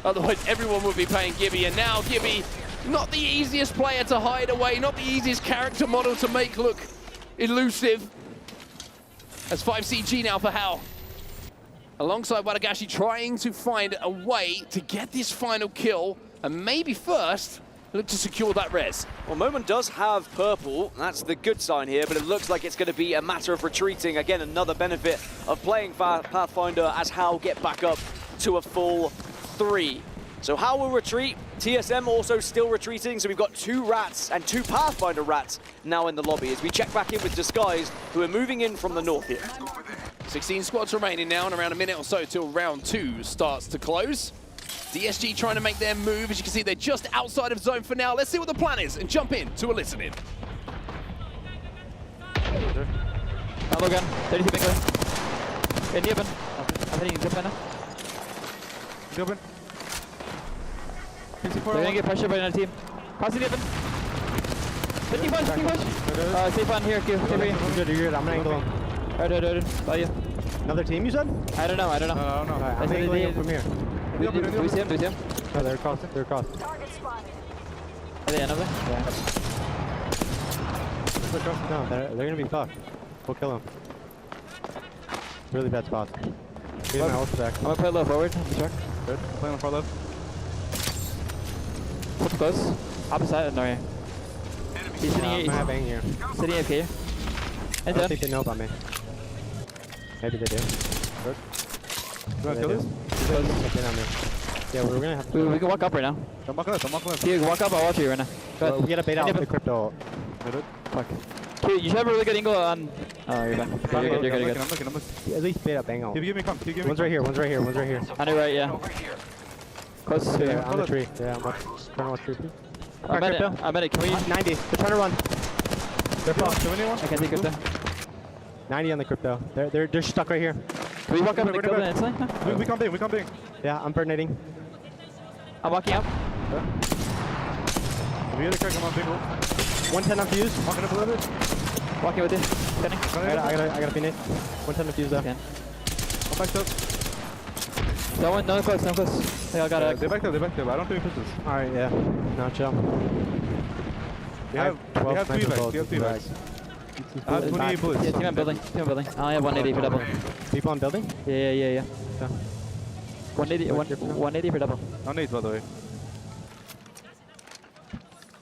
Otherwise, everyone would be paying Gibby, and now Gibby, not the easiest player to hide away, not the easiest character model to make look elusive. That's 5CG now for Hal. Alongside Wadagashi trying to find a way to get this final kill, and maybe first, look to secure that res. Well, Moment does have purple. That's the good sign here, but it looks like it's going to be a matter of retreating. Again, another benefit of playing Pathfinder as Hal get back up to a full 3. So Hal will retreat. TSM also still retreating, so we've got 2 rats and 2 Pathfinder rats now in the lobby as we check back in with Disguise, who are moving in from the north here. 16 squads remaining now, and around a minute or so till round 2 starts to close. DSG trying to make their move. As you can see, they're just outside of zone for now. Let's see what the plan is and jump in to a listen-in. Hello again, 30 bingo. In the open. I'm hitting zip line now. The open. They're gonna get pressure by another team. Crossing the open. 50 push. Safe on here, Q. You're good, you're good. I'm gonna angle him. Alright. Got you. Another team, you said? I don't know. No. Right, I'm angling him from here. Do we see him? No, they're across. Are they another? Yeah. No, they're gonna be fucked. We'll kill them. Really bad spot. Give my ult back. I'm gonna play low forward. Check. Good. Playing on far left. Flip close. Opposite. No, yeah. He's sitting here. I have bang here. Sitting AFK here. I don't think they know about me. Maybe they do. Good. You wanna kill this? Yeah, we're gonna have to. We can walk up right now. Don't walk left. Q, walk up. I'll watch you right now. Go ahead. We gotta bait out the crypto. Fuck. Q, you should have a really good angle on. Oh, you're back. You're good. I'm looking. At least bait out bang out. Give me come. One's right here. One's right here. On your right, yeah. Close to yeah, on the tree. Yeah, I'm trying to watch tree. I'm at it. Can we? 90. They're trying to run. They're fucked. I can't take crypto. 90 on the crypto. They're stuck right here. Can we walk up and kill them instantly? We come big. Yeah, I'm burnating. I'm walking up. We gotta crack him on big hole. 110 on fuse. Walking up a little bit. Walking with it. Spinning. I gotta finish. 110 on fuse though. Can. I'm backed up. No close. They all got it. They're backed up. I don't think pistols. Alright, yeah. Now chill. We have 3 bags. I have 28 bullets. Yeah, team on building. I only have 180 for double. People on building? Yeah. 180 for double. No nades, by the way.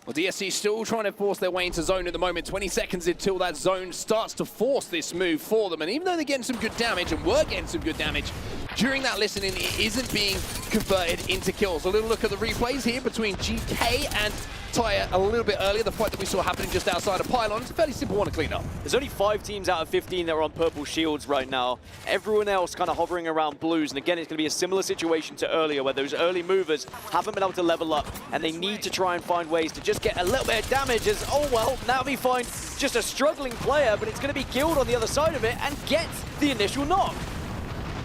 Well, DSC still trying to force their way into zone at the moment. 20 seconds until that zone starts to force this move for them. And even though they're getting some good damage, and were getting some good damage, during that listening, it isn't being converted into kills. A little look at the replays here between GK and Tyre a little bit earlier, the fight that we saw happening just outside of Pylon. It's a fairly simple one to clean up. There's only 5 teams out of 15 that are on purple shields right now. Everyone else kind of hovering around blues. And again, it's going to be a similar situation to earlier where those early movers haven't been able to level up and they need to try and find ways to just get a little bit of damage as, oh well, now we find just a struggling player, but it's going to be killed on the other side of it and gets the initial knock.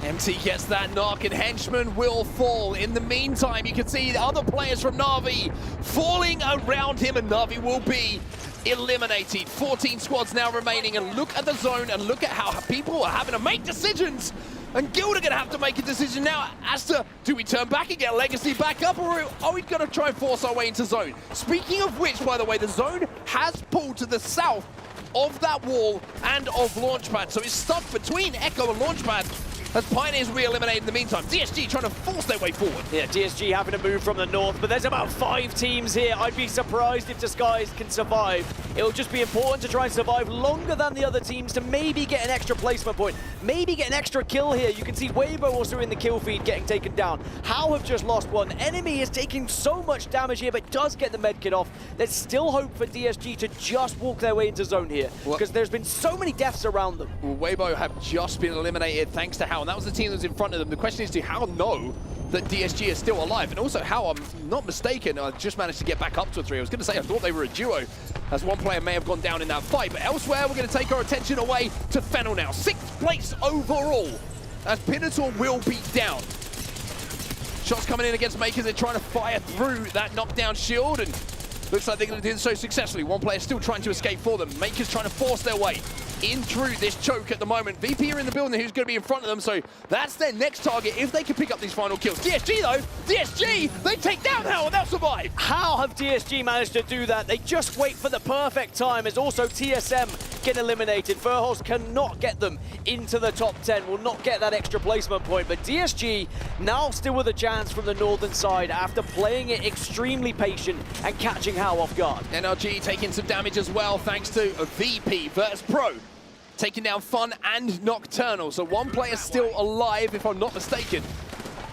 MT gets that knock and Henchman will fall. In the meantime, you can see the other players from Na'Vi falling around him and Na'Vi will be eliminated. 14 squads now remaining, and look at the zone and look at how people are having to make decisions. And Guild are going to have to make a decision now as to, do we turn back and get Legacy back up, or are we going to try and force our way into zone? Speaking of which, by the way, the zone has pulled to the south of that wall and of Launchpad, so it's stuck between Echo and Launchpad. As Pioneers re-eliminated in the meantime. DSG trying to force their way forward. Yeah, DSG having to move from the north, but there's about 5 teams here. I'd be surprised if Disguise can survive. It'll just be important to try and survive longer than the other teams to maybe get an extra placement point, maybe get an extra kill here. You can see Weibo also in the kill feed getting taken down. How have just lost one. Enemy is taking so much damage here, but does get the medkit off. There's still hope for DSG to just walk their way into zone here, because there's been so many deaths around them. Well, Weibo have just been eliminated thanks to How. And that was the team that was in front of them. The question is, do How know that DSG is still alive? And also How, I'm not mistaken, just managed to get back up to a 3. I was going to say I thought they were a duo, as one player may have gone down in that fight. But elsewhere, we're going to take our attention away to Fennel now. 6th place overall, as Pinnacle will be down. Shots coming in against Makers. They're trying to fire through that knockdown shield, and looks like they're going to do so successfully. One player still trying to escape for them. Makers trying to force their way in through this choke at the moment. VP are in the building, who's going to be in front of them, so that's their next target if they can pick up these final kills. DSG though, DSG, they take down How and they'll survive. How have DSG managed to do that? They just wait for the perfect time, as also TSM get eliminated. Verholz cannot get them into the top 10, will not get that extra placement point, but DSG now still with a chance from the northern side after playing it extremely patient and catching How off guard. NRG taking some damage as well thanks to VP versus Pro. Taking down Fun and Nocturnal, so one player still alive, if I'm not mistaken,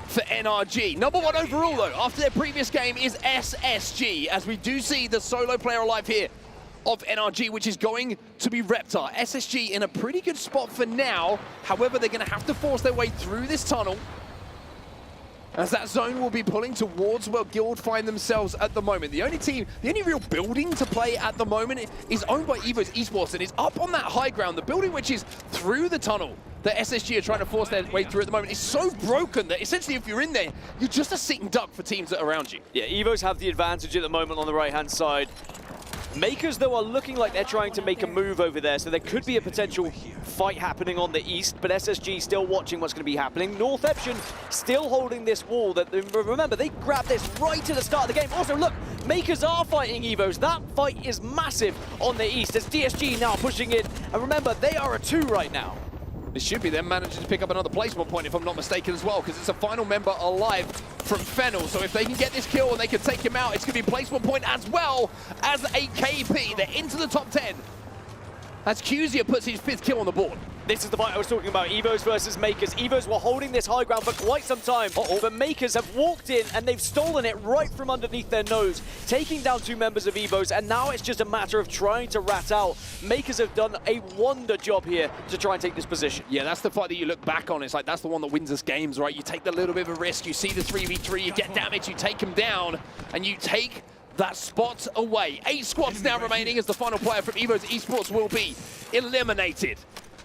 for NRG. Number 1 overall, though, after their previous game is SSG, as we do see the solo player alive here of NRG, which is going to be Reptar. SSG in a pretty good spot for now. However, they're going to have to force their way through this tunnel, as that zone will be pulling towards where Guild find themselves at the moment. The only real building to play at the moment is owned by Evo's Esports, and it's up on that high ground. The building which is through the tunnel that SSG are trying to force their way through at the moment is so broken that essentially if you're in there, you're just a sitting duck for teams that are around you. Yeah, Evos have the advantage at the moment on the right-hand side. Makers, though, are looking like they're trying to make a move over there, so there could be a potential fight happening on the east, but SSG still watching what's going to be happening. North Epsion still holding this wall. That remember, they grabbed this right at the start of the game. Also, look, Makers are fighting Evos. That fight is massive on the east, as DSG now pushing in. And remember, they are a 2 right now. It should be them managing to pick up another placement point, if I'm not mistaken, as well, because it's a final member alive from Fennel. So if they can get this kill and they can take him out, it's going to be placement point as well as a KP. They're into the top 10. As Kuzia puts his 5th kill on the board. This is the fight I was talking about, Evos versus Makers. Evos were holding this high ground for quite some time, but Makers have walked in and they've stolen it right from underneath their nose, taking down 2 members of Evos, and now it's just a matter of trying to rat out. Makers have done a wonder job here to try and take this position. Yeah, that's the fight that you look back on. It's like, that's the one that wins us games, right? You take the little bit of a risk, you see the 3v3, you get damage, you take him down, and you take that spot away. 8 squads now remaining as the final player from Evo's Esports will be eliminated.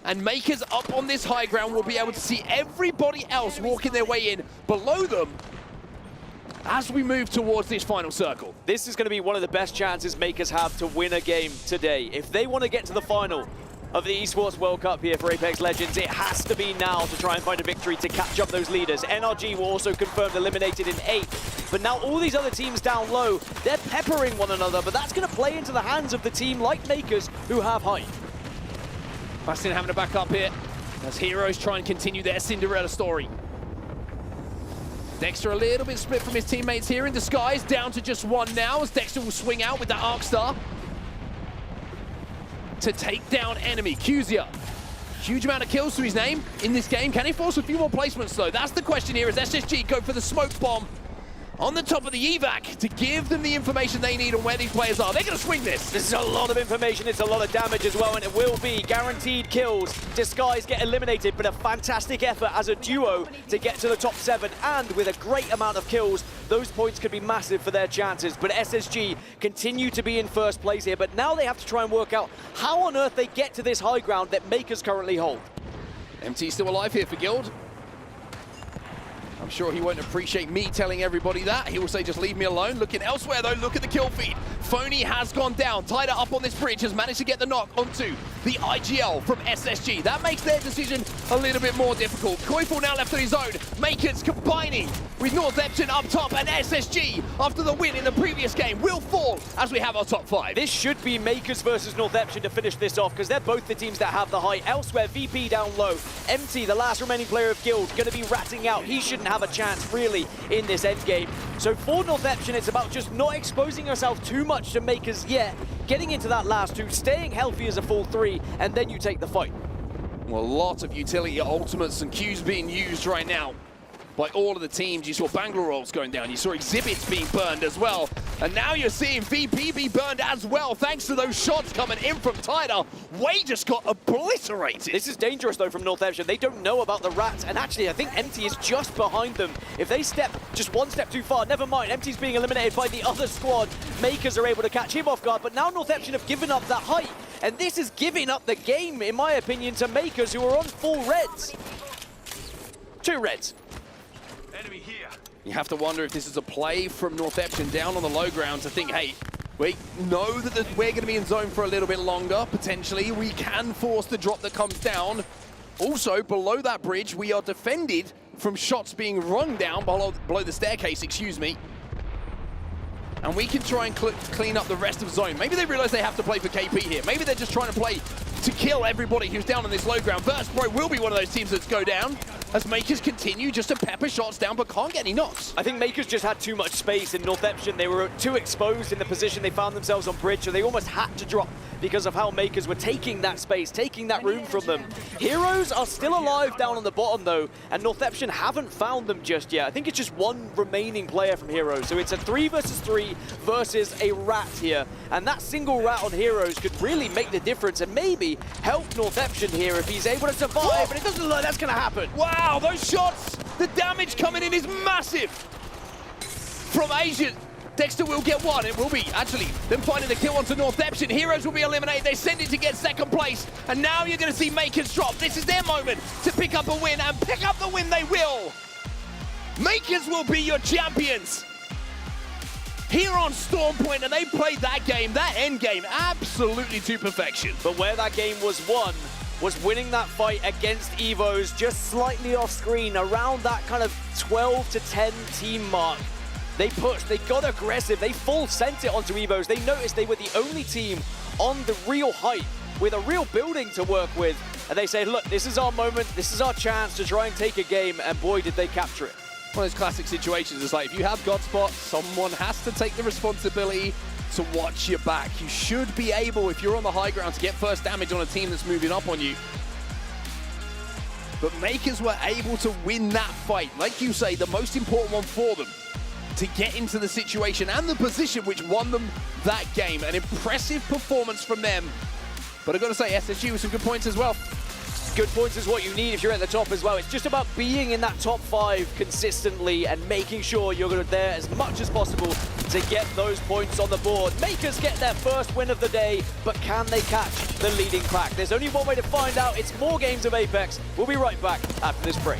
And Makers up on this high ground will be able to see everybody else walking their way in below them as we move towards this final circle. This is going to be one of the best chances Makers have to win a game today. If they want to get to the final of the Esports World Cup here for Apex Legends, it has to be now to try and find a victory to catch up those leaders. NRG were also confirmed eliminated in 8, but now all these other teams down low, they're peppering one another, but that's going to play into the hands of the team like Makers who have height. Bastion having to back up here as Heroes try and continue their Cinderella story. Dexter a little bit split from his teammates here in Disguise, down to just 1 now as Dexter will swing out with that Arc Star to take down enemy. Kuzia Huge amount of kills to his name in this game. Can he force a few more placements, though? That's the question here as SSG go for the smoke bomb on the top of the evac to give them the information they need on where these players are. They're going to swing this. This is a lot of information. It's a lot of damage as well, and it will be guaranteed kills. Disguise get eliminated, but a fantastic effort as a duo to get to the top 7, and with a great amount of kills, those points could be massive for their chances. But SSG continue to be in first place here, but now they have to try and work out how on earth they get to this high ground that Makers currently hold. MT still alive here for Guild. I'm sure he won't appreciate me telling everybody that. He will say, just leave me alone. Looking elsewhere, though, look at the kill feed. Phony has gone down. Tyler up on this bridge has managed to get the knock onto the IGL from SSG. That makes their decision a little bit more difficult. Koifel now left on his own. Makers combining with North Epson up top, and SSG, after the win in the previous game, will fall as we have our top 5. This should be Makers versus North Epson to finish this off, because they're both the teams that have the height. Elsewhere, VP down low. MT, the last remaining player of Guild, going to be ratting out. He shouldn't have a chance, really, in this endgame. So for North Epson, it's about just not exposing yourself too much to Makers yet, getting into that last 2, staying healthy as a full 3, and then you take the fight. Well, a lot of utility ultimates and Qs being used right now by all of the teams. You saw Bangalore rolls going down. You saw exhibits being burned as well. And now you're seeing VP be burned as well, thanks to those shots coming in from Tyler. Way just got obliterated. This is dangerous, though, from North Epson. They don't know about the rats. And actually, I think MT is just behind them. If they step just one step too far, never mind. MT's being eliminated by the other squad. Makers are able to catch him off guard. But now North Epson have given up that height. And this is giving up the game, in my opinion, to Makers, who are on full reds. 2 reds. Enemy here. You have to wonder if this is a play from North Epson down on the low ground to think, hey, we know that we're going to be in zone for a little bit longer, potentially. We can force the drop that comes down. Also, below that bridge, we are defended from shots being rung down below the staircase, excuse me. And we can try and clean up the rest of zone. Maybe they realize they have to play for KP here. Maybe they're just trying to play to kill everybody who's down on this low ground. Burst Pro will be one of those teams that's go down as Makers continue just to pepper shots down but can't get any knocks. I think Makers just had too much space in North Epson. They were too exposed in the position they found themselves on bridge, so they almost had to drop because of how Makers were taking that space, taking that room from them. Heroes are still alive down on the bottom, though, and North Epson haven't found them just yet. I think it's just one remaining player from Heroes, so it's a 3 versus 3 versus a rat here, and that single rat on Heroes could really make the difference and maybe help North Epson here if he's able to survive, but it doesn't look like that's going to happen. Wow, those shots, the damage coming in is massive from Asian. Dexter will get one. It will be, actually, them finding the kill onto North Epson. Heroes will be eliminated. They send it to get second place. And now you're going to see Makers drop. This is their moment to pick up a win, and pick up the win they will. Makers will be your champions here on Storm Point, and they played that game, that end game, absolutely to perfection. But where that game was won was winning that fight against EVOs just slightly off screen, around that kind of 12 to 10 team mark. They pushed, they got aggressive, they full sent it onto EVOs. They noticed they were the only team on the real height with a real building to work with. And they said, look, this is our moment, this is our chance to try and take a game, and boy, did they capture it. One of those classic situations is like, if you have God Spot, someone has to take the responsibility to watch your back. You should be able, if you're on the high ground, to get first damage on a team that's moving up on you. But Makers were able to win that fight. Like you say, the most important one for them, to get into the situation and the position which won them that game. An impressive performance from them. But I've got to say, SSG with some good points as well. Good points is what you need if you're at the top as well. It's just about being in that top 5 consistently and making sure you're there as much as possible to get those points on the board. Makers get their first win of the day, but can they catch the leading pack? There's only one way to find out. It's more games of Apex. We'll be right back after this break.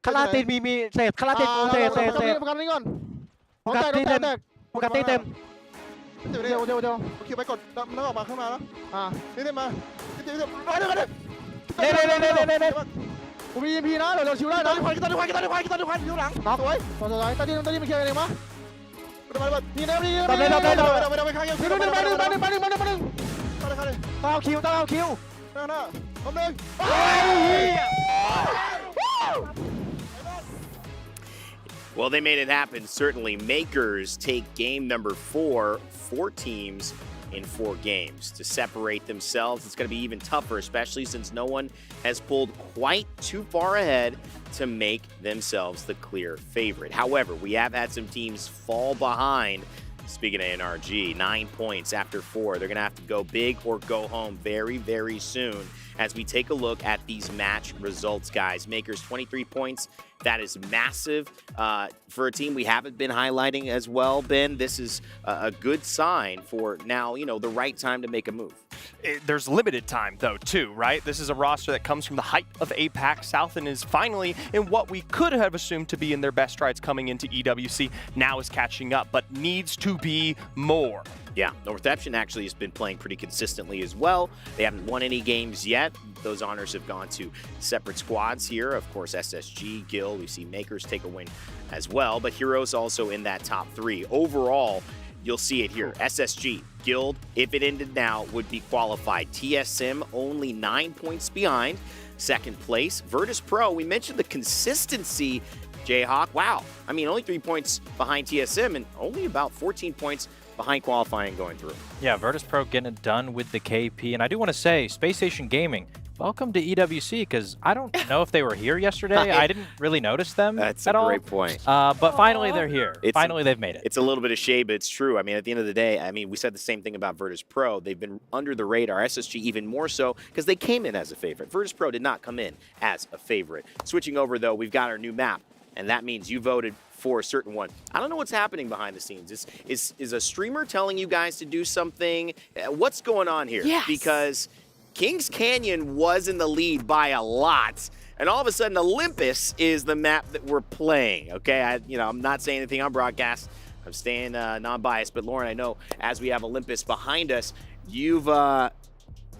ข้างล่างตีนมีเศษข้างล่างตีนเศษโฟกัสนี้ก่อนพร้อมแตกโฟกัสตีเต็มเดี๋ยวคิวไปกดแล้วออกมาขึ้นมาแล้วนี่มาเดี๋ยวกูมี EMP นะเดี๋ยวชิวได้นะควันอยู่หลังสวยตาดีมาเคลียร์เองมั้ยนี่แล้วนี่ไปข้างยังนึงต้องเอาคิวหน้าพร้อม1 Well, they made it happen, certainly. Makers take game number 4 teams in 4 games. To separate themselves, it's going to be even tougher, especially since no one has pulled quite too far ahead to make themselves the clear favorite. However, we have had some teams fall behind. Speaking of NRG, 9 points after 4. They're going to have to go big or go home very, very soon as we take a look at these match results, guys. Makers 23 points. That is massive for a team we haven't been highlighting as well, Ben. This is a good sign for now, the right time to make a move. There's limited time, though, too, right? This is a roster that comes from the height of APAC South and is finally in what we could have assumed to be in their best strides coming into EWC. Now is catching up, but needs to be more. Yeah, Northampton actually has been playing pretty consistently as well. They haven't won any games yet. Those honors have gone to separate squads here. Of course, SSG, Guild, we see Makers take a win as well, but Heroes also in that top 3. Overall, you'll see it here. SSG, Guild, if it ended now, would be qualified. TSM only 9 points behind. Second place, Virtus Pro, we mentioned the consistency, Jayhawk. Wow, I mean, only 3 points behind TSM and only about 14 points behind qualifying going through. Yeah, Virtus Pro getting it done with the KP. And I do want to say, Space Station Gaming, welcome to EWC, because I don't know if they were here yesterday. I didn't really notice them That's at a all. great point. But finally they're here. Finally they've made it. It's a little bit of shade, but it's true. I mean, at the end of the day, we said the same thing about Virtus Pro. They've been under the radar. SSG even more so because they came in as a favorite. Virtus Pro did not come in as a favorite. Switching over, though, we've got our new map, and that means you voted for a certain one. I don't know what's happening behind the scenes. Is a streamer telling you guys to do something? What's going on here? Yes. Because Kings Canyon was in the lead by a lot, and all of a sudden Olympus is the map that we're playing. Okay, I'm not saying anything on broadcast. I'm staying non-biased, but Lauren, I know as we have Olympus behind us, you've got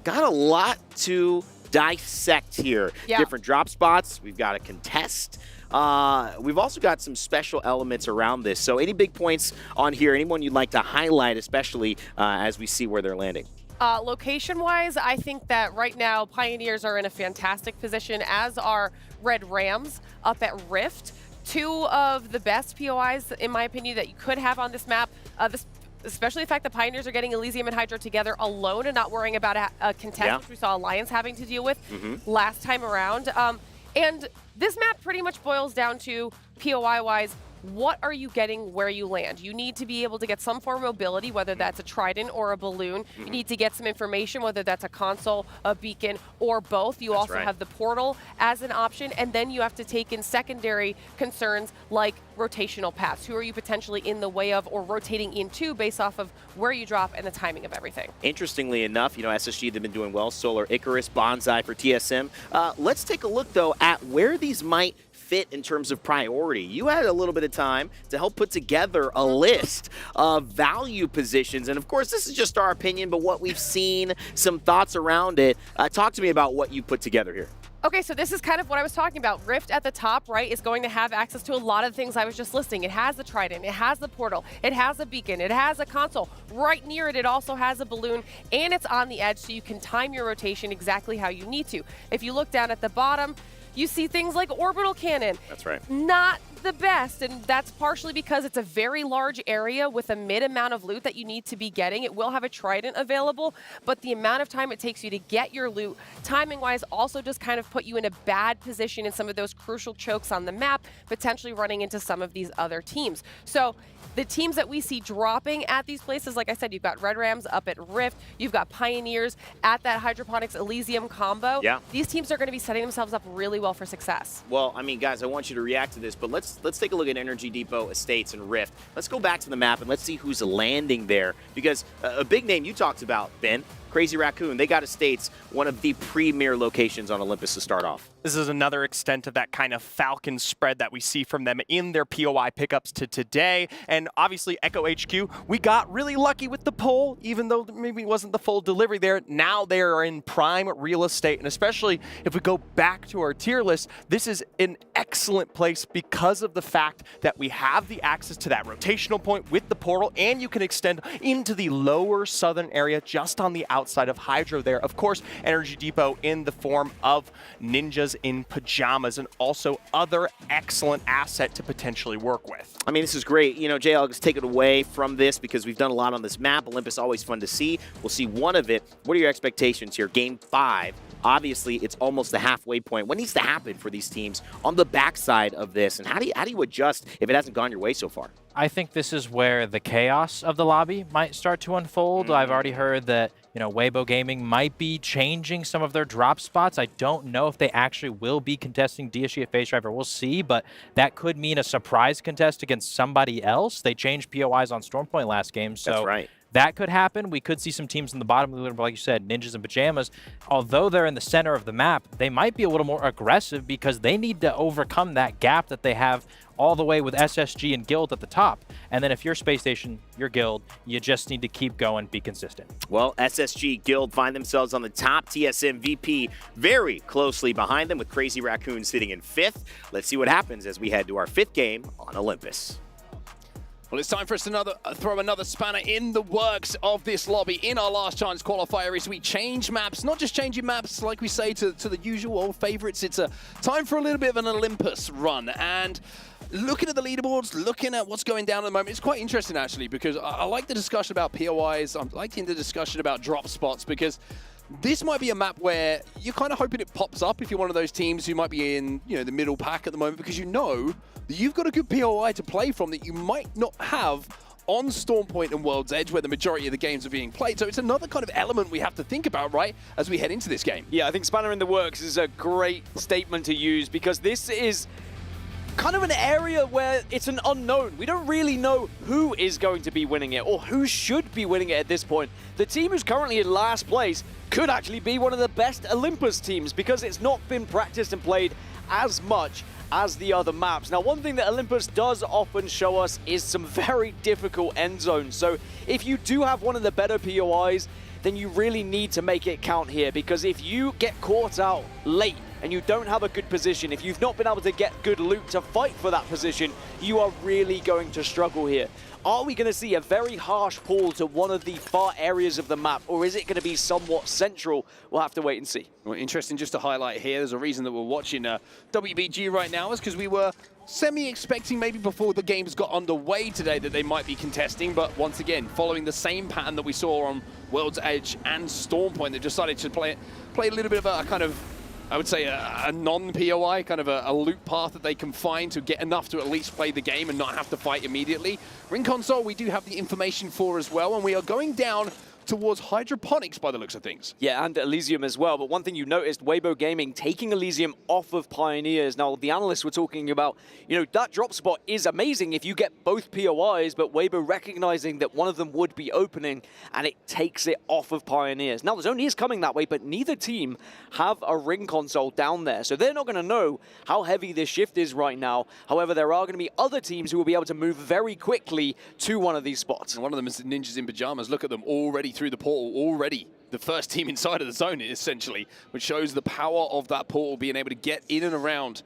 a lot to dissect here. Yeah. Different drop spots. We've got a contest. We've also got some special elements around this. So any big points on here, anyone you'd like to highlight, especially as we see where they're landing? Location-wise, I think that right now Pioneers are in a fantastic position, as are Red Rams up at Rift. 2 of the best POIs, in my opinion, that you could have on this map. Especially the fact that Pioneers are getting Elysium and Hydra together alone and not worrying about a contest, which we saw Alliance having to deal with last time around. And this map pretty much boils down to, POI-wise, what are you getting where you land? You need to be able to get some form of mobility, whether that's a trident or a balloon. You need to get some information, whether that's a console, a beacon, or both. You also have the portal as an option, and then you have to take in secondary concerns like rotational paths. Who are you potentially in the way of or rotating into based off of where you drop and the timing of everything? Interestingly enough, SSG, they've been doing well. Solar Icarus, Bonsai for TSM. Let's take a look, though, at where these might fit in terms of priority. You had a little bit of time to help put together a list of value positions. And of course, this is just our opinion, but what we've seen, some thoughts around it. Talk to me about what you put together here. Okay, so this is kind of what I was talking about. Rift at the top, right, is going to have access to a lot of the things I was just listing. It has the trident, it has the portal, it has a beacon, it has a console. Right near it, it also has a balloon, and it's on the edge, so you can time your rotation exactly how you need to. If you look down at the bottom, you see things like orbital cannon. That's right. Not the best, and that's partially because it's a very large area with a mid amount of loot that you need to be getting. It will have a trident available, but the amount of time it takes you to get your loot, timing-wise, also just kind of put you in a bad position in some of those crucial chokes on the map, potentially running into some of these other teams. So the teams that we see dropping at these places, like I said, you've got Red Rams up at Rift, you've got Pioneers at that Hydroponics Elysium combo. Yeah. These teams are going to be setting themselves up really well for success. Well, guys, I want you to react to this, but let's take a look at Energy Depot, Estates, and Rift. Let's go back to the map and let's see who's landing there, because a big name you talked about, Ben, Crazy Raccoon, they got to States, one of the premier locations on Olympus to start off. This is another extent of that kind of Falcon spread that we see from them in their POI pickups to today. And obviously, Echo HQ, we got really lucky with the poll, even though maybe it wasn't the full delivery there. Now they are in prime real estate. And especially if we go back to our tier list, this is an excellent place because of the fact that we have the access to that rotational point with the portal, and you can extend into the lower southern area just on the outside of Hydro there. Of course, Energy Depot in the form of ninjas in pajamas, and also other excellent asset to potentially work with. I mean, this is great. You know, Jay, I'll just take it away from this because we've done a lot on this map. Olympus, always fun to see. We'll see one of it. What are your expectations here? Game 5. Obviously, it's almost the halfway point. What needs to happen for these teams on the backside of this? And how do you adjust if it hasn't gone your way so far? I think this is where the chaos of the lobby might start to unfold. I've already heard that, you know, Weibo Gaming might be changing some of their drop spots. I don't know if they actually will be contesting DSG at Face Driver. We'll see, but that could mean a surprise contest against somebody else. They changed POIs on Stormpoint last game, so that's right. That could happen. We could see some teams in the bottom of the leaderboard, like you said, ninjas in pajamas. Although they're in the center of the map, they might be a little more aggressive because they need to overcome that gap that they have all the way with SSG and Guild at the top. And then if you're Space Station, you're Guild, you just need to keep going, be consistent. Well, SSG Guild find themselves on the top. TSM VP very closely behind them with Crazy Raccoon sitting in 5th. Let's see what happens as we head to our 5th game on Olympus. Well, it's time for us to throw another spanner in the works of this lobby in our last chance qualifier as we change maps, not just changing maps like we say to the usual old favorites. It's a time for a little bit of an Olympus run, and looking at the leaderboards, looking at what's going down at the moment, it's quite interesting actually, because I like the discussion about POIs. I'm liking the discussion about drop spots, because this might be a map where you're kind of hoping it pops up if you're one of those teams who might be in, you know, the middle pack at the moment, because you know that you've got a good POI to play from that you might not have on Stormpoint and World's Edge, where the majority of the games are being played. So it's another kind of element we have to think about, right, as we head into this game. Yeah, I think Spanner in the Works is a great statement to use, because this is kind of an area where it's an unknown. We don't really know who is going to be winning it or who should be winning it at this point. The team who's currently in last place could actually be one of the best Olympus teams because it's not been practiced and played as much as the other maps. Now, one thing that Olympus does often show us is some very difficult end zones. So if you do have one of the better POIs, then you really need to make it count here, because if you get caught out late and you don't have a good position, if you've not been able to get good loot to fight for that position, you are really going to struggle here. Are we going to see a very harsh pull to one of the far areas of the map, or is it going to be somewhat central? We'll have to wait and see. Well, interesting just to highlight here, there's a reason that we're watching WBG right now is because we were semi-expecting maybe before the games got underway today that they might be contesting, but once again, following the same pattern that we saw on World's Edge and Stormpoint, they decided to play a little bit of a kind of, I would say, a non-POI, kind of a loop path that they can find to get enough to at least play the game and not have to fight immediately. Ring console, we do have the information for as well, and we are going down towards hydroponics by the looks of things. Yeah, and Elysium as well. But one thing you noticed, Weibo Gaming taking Elysium off of Pioneers. Now, the analysts were talking about, you know, that drop spot is amazing if you get both POIs, but Weibo recognizing that one of them would be opening, and it takes it off of Pioneers. Now, the zone is coming that way, but neither team have a ring console down there, so they're not going to know how heavy this shift is right now. However, there are going to be other teams who will be able to move very quickly to one of these spots. And one of them is Ninjas in Pajamas. Look at them already through the portal, already the first team inside of the zone, essentially, which shows the power of that portal being able to get in and around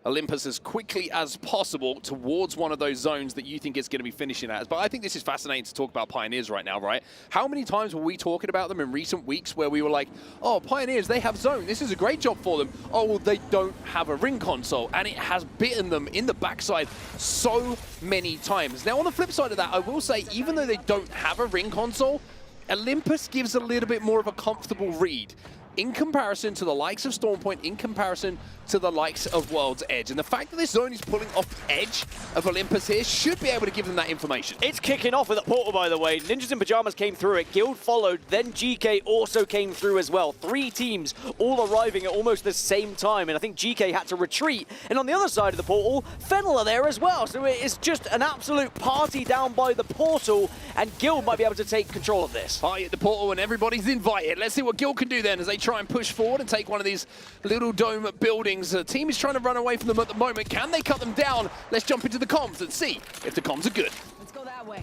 Olympus as quickly as possible towards one of those zones that you think it's going to be finishing at. But I think this is fascinating to talk about Pioneers right now, right? How many times were we talking about them in recent weeks where we were like, oh, Pioneers, they have zone. This is a great job for them. Oh, well, they don't have a ring console. And it has bitten them in the backside so many times. Now, on the flip side of that, I will say, even though they don't have a ring console, Olympus gives a little bit more of a comfortable read. in comparison to the likes of Stormpoint, in comparison to the likes of World's Edge. And the fact that this zone is pulling off the edge of Olympus here should be able to give them that information. It's kicking off with a portal, by the way. Ninjas in Pyjamas came through it. Guild followed. Then GK also came through as well. 3 teams all arriving at almost the same time. And I think GK had to retreat. And on the other side of the portal, Fennel are there as well. So it is just an absolute party down by the portal. And Guild might be able to take control of this. Party at the portal and everybody's invited. Let's see what Guild can do then as they try and push forward and take one of these little dome buildings. The team is trying to run away from them at the moment. Can they cut them down? Let's jump into the comms and see if the comms are good. Let's go that way.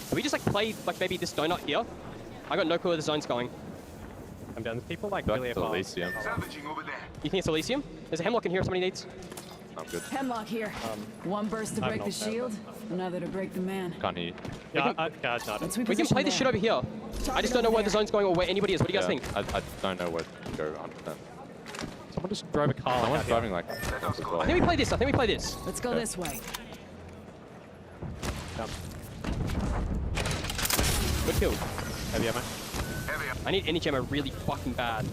Can we just like play like maybe this donut here? I got no clue where the zone's going. I'm down. People like really above. Elysium. You think it's Elysium? There's a Hemlock in here if somebody needs. I'm good. Hemlock here. One burst to I break have the no shield, another to break the man. Can't hear you. Yeah, it's not. We can play this shit over here. I just don't know where the zone's going or where anybody is. What do you guys think? I don't know where to go 100%. Someone just drove a car. Someone's driving like as well. I think we play this. I think we play this. Let's go this way. Good kill. Heavy ammo. I need energy ammo really fucking bad.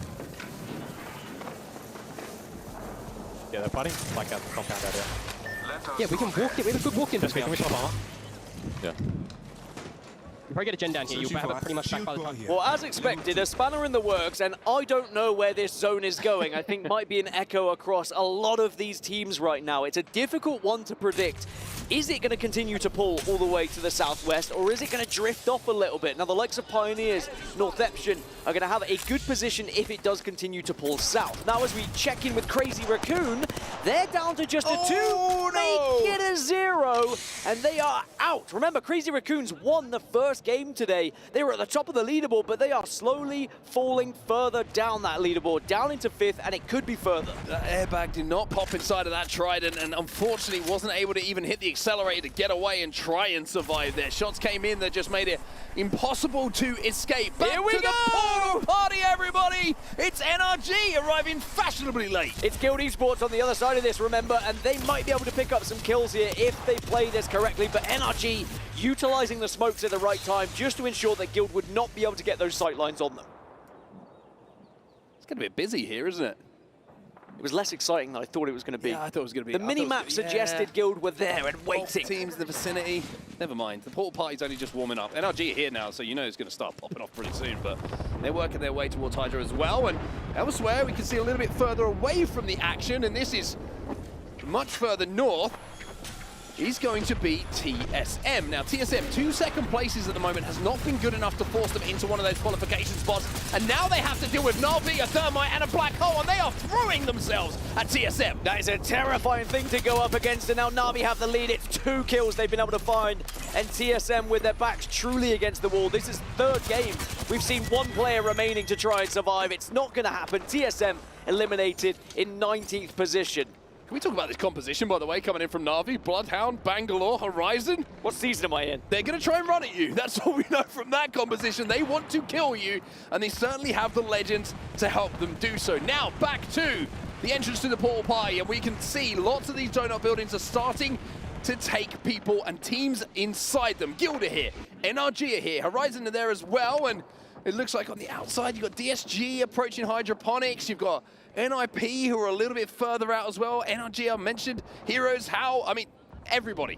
Yeah, they're fighting like at the compound area. Yeah, we can walk in. We have a good walk in. Can we swap armor? Yeah. You probably get a gen down here. You'll have it pretty much back by the time. Well, as expected, a spanner in the works, and I don't know where this zone is going. I think might be an echo across a lot of these teams right now. It's a difficult one to predict. Is it going to continue to pull all the way to the southwest, or is it going to drift off a little bit? Now, the likes of Pioneers, Northeption are going to have a good position if it does continue to pull south. Now, as we check in with Crazy Raccoon, they're down to just a 2, make it a 0, and they are out. Remember, Crazy Raccoons won the first game today. They were at the top of the leaderboard, but they are slowly falling further down that leaderboard, down into 5th, and it could be further. That airbag did not pop inside of that Trident, and unfortunately wasn't able to even hit the accelerator to get away and try and survive there. Shots came in that just made it impossible to escape. Back Here we to go! The portal party, everybody! It's NRG arriving fashionably late. It's Guild Esports on the other side of this, remember, and they might be able to pick up some kills here if they play this correctly, but NRG utilizing the smokes at the right time just to ensure that Guild would not be able to get those sight lines on them. It's going to be busy here, isn't it? It was less exciting than I thought it was going to be. Yeah, I thought it was going to be. The mini-map suggested Guild were there and waiting. Both teams in the vicinity. Never mind. The portal party's only just warming up. NRG are here now, so you know it's going to start popping off pretty soon, but they're working their way towards Hydra as well. And elsewhere, we can see a little bit further away from the action, and this is much further north. Is going to be TSM. Now, TSM, 2 second places at the moment, has not been good enough to force them into one of those qualification spots. And now they have to deal with Na'Vi, a Thermite, and a Black Hole, and they are throwing themselves at TSM. That is a terrifying thing to go up against, and now Na'Vi have the lead. It's 2 kills they've been able to find, and TSM with their backs truly against the wall. This is 3rd game. We've seen 1 player remaining to try and survive. It's not going to happen. TSM eliminated in 19th position. Can we talk about this composition, by the way, coming in from Na'Vi? Bloodhound, Bangalore, Horizon. What season am I in? They're going to try and run at you. That's all we know from that composition. They want to kill you, and they certainly have the legends to help them do so. Now, back to the entrance to the portal party, and we can see lots of these donut buildings are starting to take people and teams inside them. Guild are here, NRG are here, Horizon are there as well, and it looks like on the outside you've got DSG approaching Hydroponics, you've got NIP who are a little bit further out as well. NRG I mentioned, Heroes, How, I mean, everybody's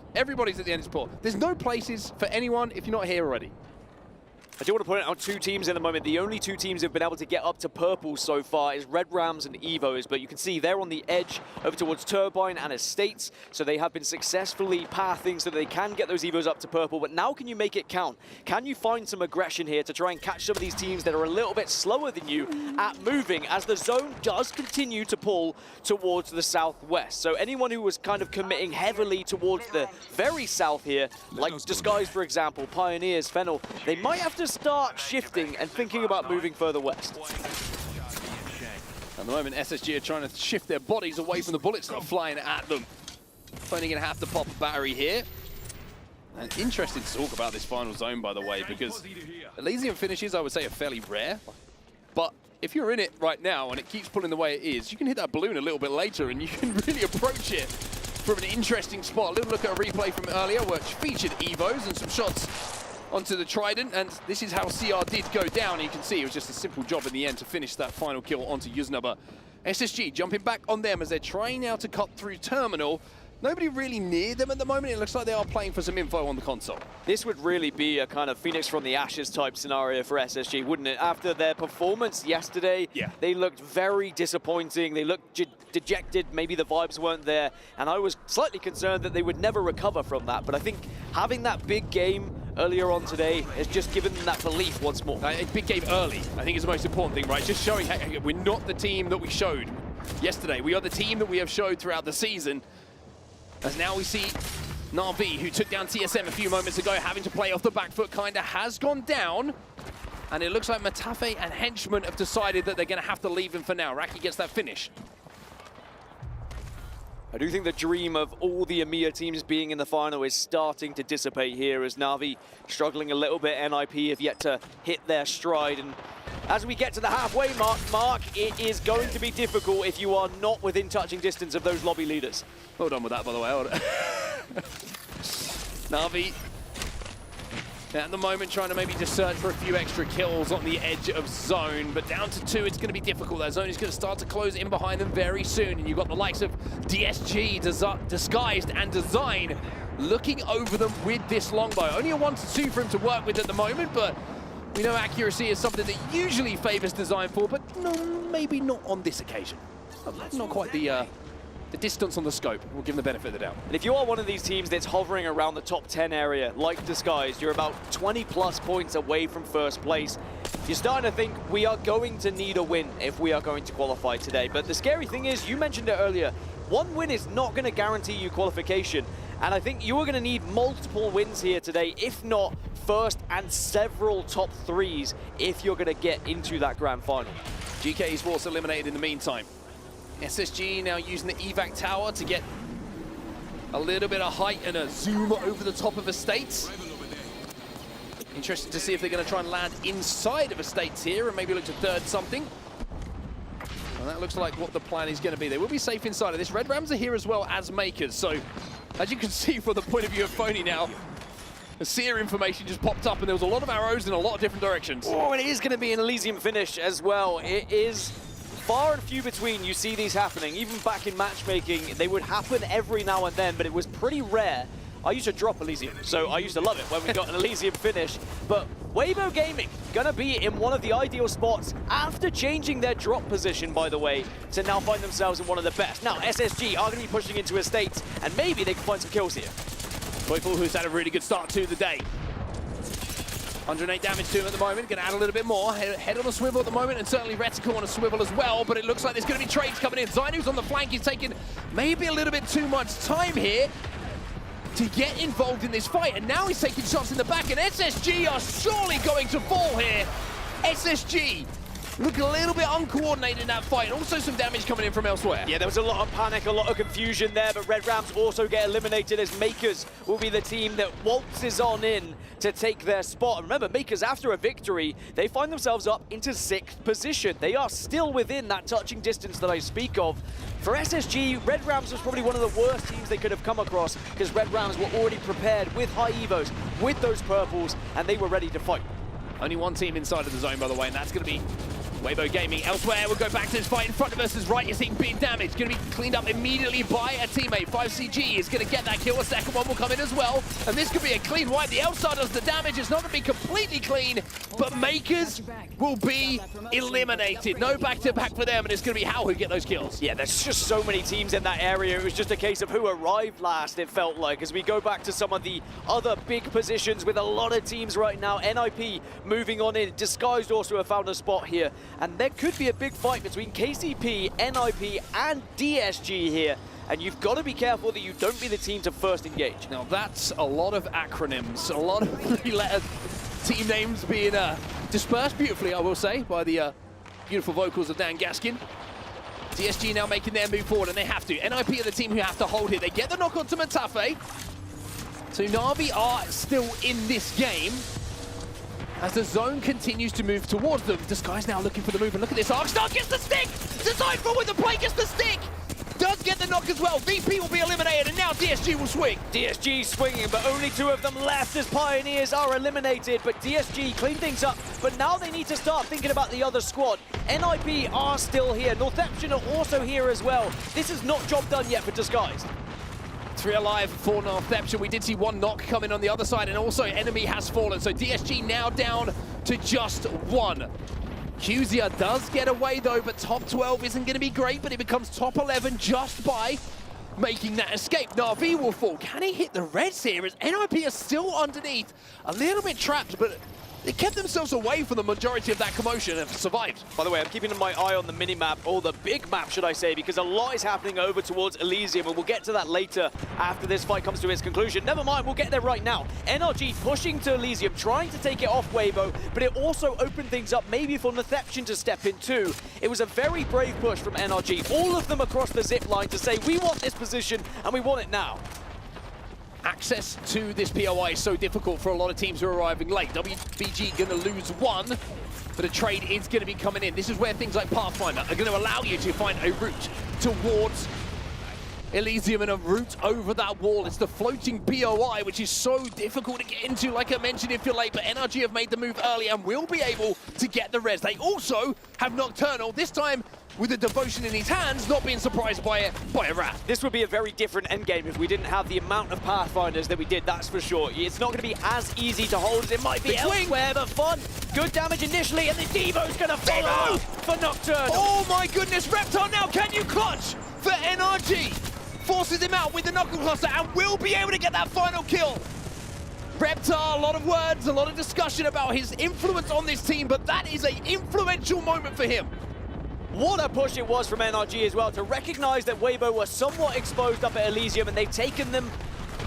at the end of this port. There's no places for anyone if you're not here already. I do want to point out 2 teams in the moment. The only 2 teams who've been able to get up to purple so far is Red Rams and Evos, but you can see they're on the edge over towards Turbine and Estates, so they have been successfully pathing so that they can get those Evos up to purple, but now can you make it count? Can you find some aggression here to try and catch some of these teams that are a little bit slower than you at moving, as the zone does continue to pull towards the southwest? So anyone who was kind of committing heavily towards the very south here, like Disguise, for example, Pioneers, Fennel, they might have to start shifting and thinking about moving further west. At the moment, SSG are trying to shift their bodies away from the bullets that are flying at them. Only going to have to pop a battery here. And interesting to talk about this final zone, by the way, because Elysium finishes, I would say, are fairly rare. But if you're in it right now and it keeps pulling the way it is, you can hit that balloon a little bit later and you can really approach it from an interesting spot. A little look at a replay from earlier, which featured Evos and some shots onto the Trident, and this is how CR did go down. You can see it was just a simple job in the end to finish that final kill onto Yuznaba. SSG jumping back on them as they're trying now to cut through Terminal. Nobody really near them at the moment. It looks like they are playing for some info on the console. This would really be a kind of Phoenix from the Ashes type scenario for SSG, wouldn't it? After their performance yesterday, they looked very disappointing. They looked dejected. Maybe the vibes weren't there. And I was slightly concerned that they would never recover from that. But I think having that big game earlier on today has just given them that belief once more. A big game early, I think, is the most important thing, right? Just showing hey, we're not the team that we showed yesterday. We are the team that we have showed throughout the season. As now we see Na'Vi, who took down TSM a few moments ago, having to play off the back foot, kind of has gone down. And it looks like Matafe and Henchman have decided that they're going to have to leave him for now. Raki gets that finish. I do think the dream of all the EMEA teams being in the final is starting to dissipate here as Na'Vi struggling a little bit. NIP have yet to hit their stride. And as we get to the halfway mark, it is going to be difficult if you are not within touching distance of those lobby leaders. Well done with that, by the way. Na'Vi at the moment trying to maybe just search for a few extra kills on the edge of zone, but down to 2, it's going to be difficult. That zone is going to start to close in behind them very soon, and you've got the likes of DSG, Disguised, and Design looking over them with this longbow. Only a 1 to 2 for him to work with at the moment, but we know accuracy is something that usually favors Design for, but no, maybe not on this occasion. Not quite the distance on the scope. We'll give them the benefit of the doubt. And if you are one of these teams that's hovering around the top 10 area, like Disguised, you're about 20+ points away from first place. You're starting to think we are going to need a win if we are going to qualify today. But the scary thing is, you mentioned it earlier, one win is not going to guarantee you qualification. And I think you are going to need multiple wins here today, if not first and several top 3s, if you're going to get into that grand final. GK Esports eliminated in the meantime. SSG now using the evac tower to get a little bit of height and a zoom over the top of Estates. Interested to see if they're going to try and land inside of Estates here and maybe look to third something. And that looks like what the plan is going to be. They will be safe inside of this. Red Rams are here as well as Makers. So as you can see from the point of view of Phony now, the Seer information just popped up and there was a lot of arrows in a lot of different directions. Oh, and it is going to be an Elysium finish as well. It is far and few between you see these happening. Even back in matchmaking, they would happen every now and then, but it was pretty rare. I used to drop Elysium, so I used to love it when we got an Elysium finish. But Weibo Gaming gonna be in one of the ideal spots after changing their drop position, by the way, to now find themselves in one of the best. Now, SSG are gonna be pushing into Estates, and maybe they can find some kills here. Joyful, who's had a really good start to the day. 108 damage to him at the moment, going to add a little bit more. Head on a swivel at the moment, and certainly Reticle on a swivel as well, but it looks like there's going to be trades coming in. Zainu's on the flank, he's taking maybe a little bit too much time here to get involved in this fight, and now he's taking shots in the back, and SSG are surely going to fall here. SSG look a little bit uncoordinated in that fight, and also some damage coming in from elsewhere. Yeah, there was a lot of panic, a lot of confusion there, but Red Rams also get eliminated as Makers will be the team that waltzes on in to take their spot. And remember, Makers, after a victory, they find themselves up into 6th position. They are still within that touching distance that I speak of. For SSG, Red Rams was probably one of the worst teams they could have come across because Red Rams were already prepared with high evos, with those purples, and they were ready to fight. Only one team inside of the zone, by the way, and that's going to be Weibo Gaming. Elsewhere, we'll go back to this fight in front of us as Right is seeing big damage. Going to be cleaned up immediately by a teammate. 5CG is going to get that kill. A second one will come in as well. And this could be a clean wipe. The L-Star does the damage. It's not going to be completely clean, but Makers will be eliminated. No back-to-back for them, and it's going to be Hao who get those kills. Yeah, there's just so many teams in that area. It was just a case of who arrived last, it felt like. As we go back to some of the other big positions with a lot of teams right now. NIP moving on in. Disguised also have found a spot here. And there could be a big fight between KCP, NIP, and DSG here. And you've got to be careful that you don't be the team to first engage. Now that's a lot of acronyms, a lot of three-letter team names being dispersed beautifully, I will say, by the beautiful vocals of Dan Gaskin. DSG now making their move forward, and they have to. NIP are the team who have to hold here. They get the knock onto Matafe. So Na'Vi are still in this game. As the zone continues to move towards them, Disguise now looking for the move, and look at this. Arkstar gets the stick! Design for with the play, gets the stick! Does get the knock as well. VP will be eliminated, and now DSG DSG will swing. DSG swinging, but only 2 of them left as Pioneers are eliminated. But DSG clean things up, but now they need to start thinking about the other squad. NIP are still here. Northeption are also here as well. This is not job done yet for Disguised. 3 alive for Northeption. We did see 1 knock coming on the other side, and also enemy has fallen. So DSG now down to just 1. Qzia does get away though, but top 12 isn't going to be great, but it becomes top 11 just by making that escape. Na'Vi will fall. Can he hit the reds here as NIP are still underneath? A little bit trapped, but they kept themselves away from the majority of that commotion and survived. By the way, I'm keeping my eye on the mini-map, or the big map, should I say, because a lot is happening over towards Elysium, and we'll get to that later after this fight comes to its conclusion. Never mind, we'll get there right now. NRG pushing to Elysium, trying to take it off Weibo, but it also opened things up maybe for Northeption to step in too. It was a very brave push from NRG, all of them across the zip line to say, we want this position, and we want it now. Access to this POI is so difficult for a lot of teams who are arriving late. WBG going to lose 1, but a trade is going to be coming in. This is where things like Pathfinder are going to allow you to find a route towards Elysium and a route over that wall. It's the floating POI, which is so difficult to get into, like I mentioned, if you're late, but NRG have made the move early and will be able to get the res. They also have Nocturnal, this time with the devotion in his hands, not being surprised by it, by a Wrath. This would be a very different endgame if we didn't have the amount of Pathfinders that we did, that's for sure. It's not going to be as easy to hold as it might be elsewhere, but fun. Good damage initially, and the Devo's going to follow for Nocturnal. Oh my goodness, Reptar now, can you clutch for NRG? Forces him out with the knuckle cluster and will be able to get that final kill. Reptar, a lot of words, a lot of discussion about his influence on this team, but that is an influential moment for him. What a push it was from NRG as well to recognize that Weibo were somewhat exposed up at Elysium, and they've taken them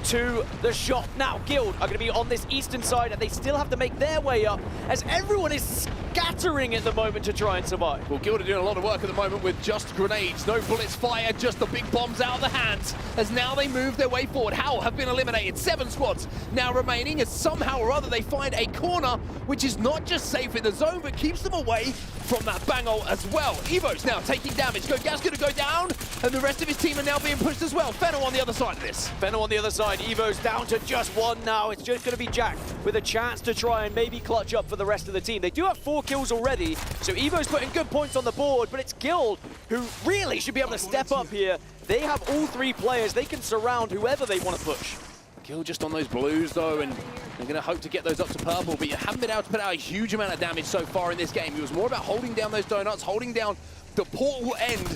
to the shop. Now, Guild are going to be on this eastern side, and they still have to make their way up as everyone is scattering at the moment to try and survive. Well, Guild are doing a lot of work at the moment with just grenades. No bullets fired, just the big bombs out of the hands as now they move their way forward. Howl have been eliminated. 7 squads now remaining as somehow or other they find a corner which is not just safe in the zone, but keeps them away from that bang-ol as well. Evo's now taking damage. Gas going to go down, and the rest of his team are now being pushed as well. Fennel on the other side of this. Fennel on the other side. Evo's down to just 1 now. It's just going to be Jack with a chance to try and maybe clutch up for the rest of the team. They do have 4 kills already, so Evo's putting good points on the board, but it's Guild who really should be able to step up here. They have all 3 players. They can surround whoever they want to push. Guild just on those blues though, and they're going to hope to get those up to purple, but you haven't been able to put out a huge amount of damage so far in this game. It was more about holding down those donuts, holding down the portal end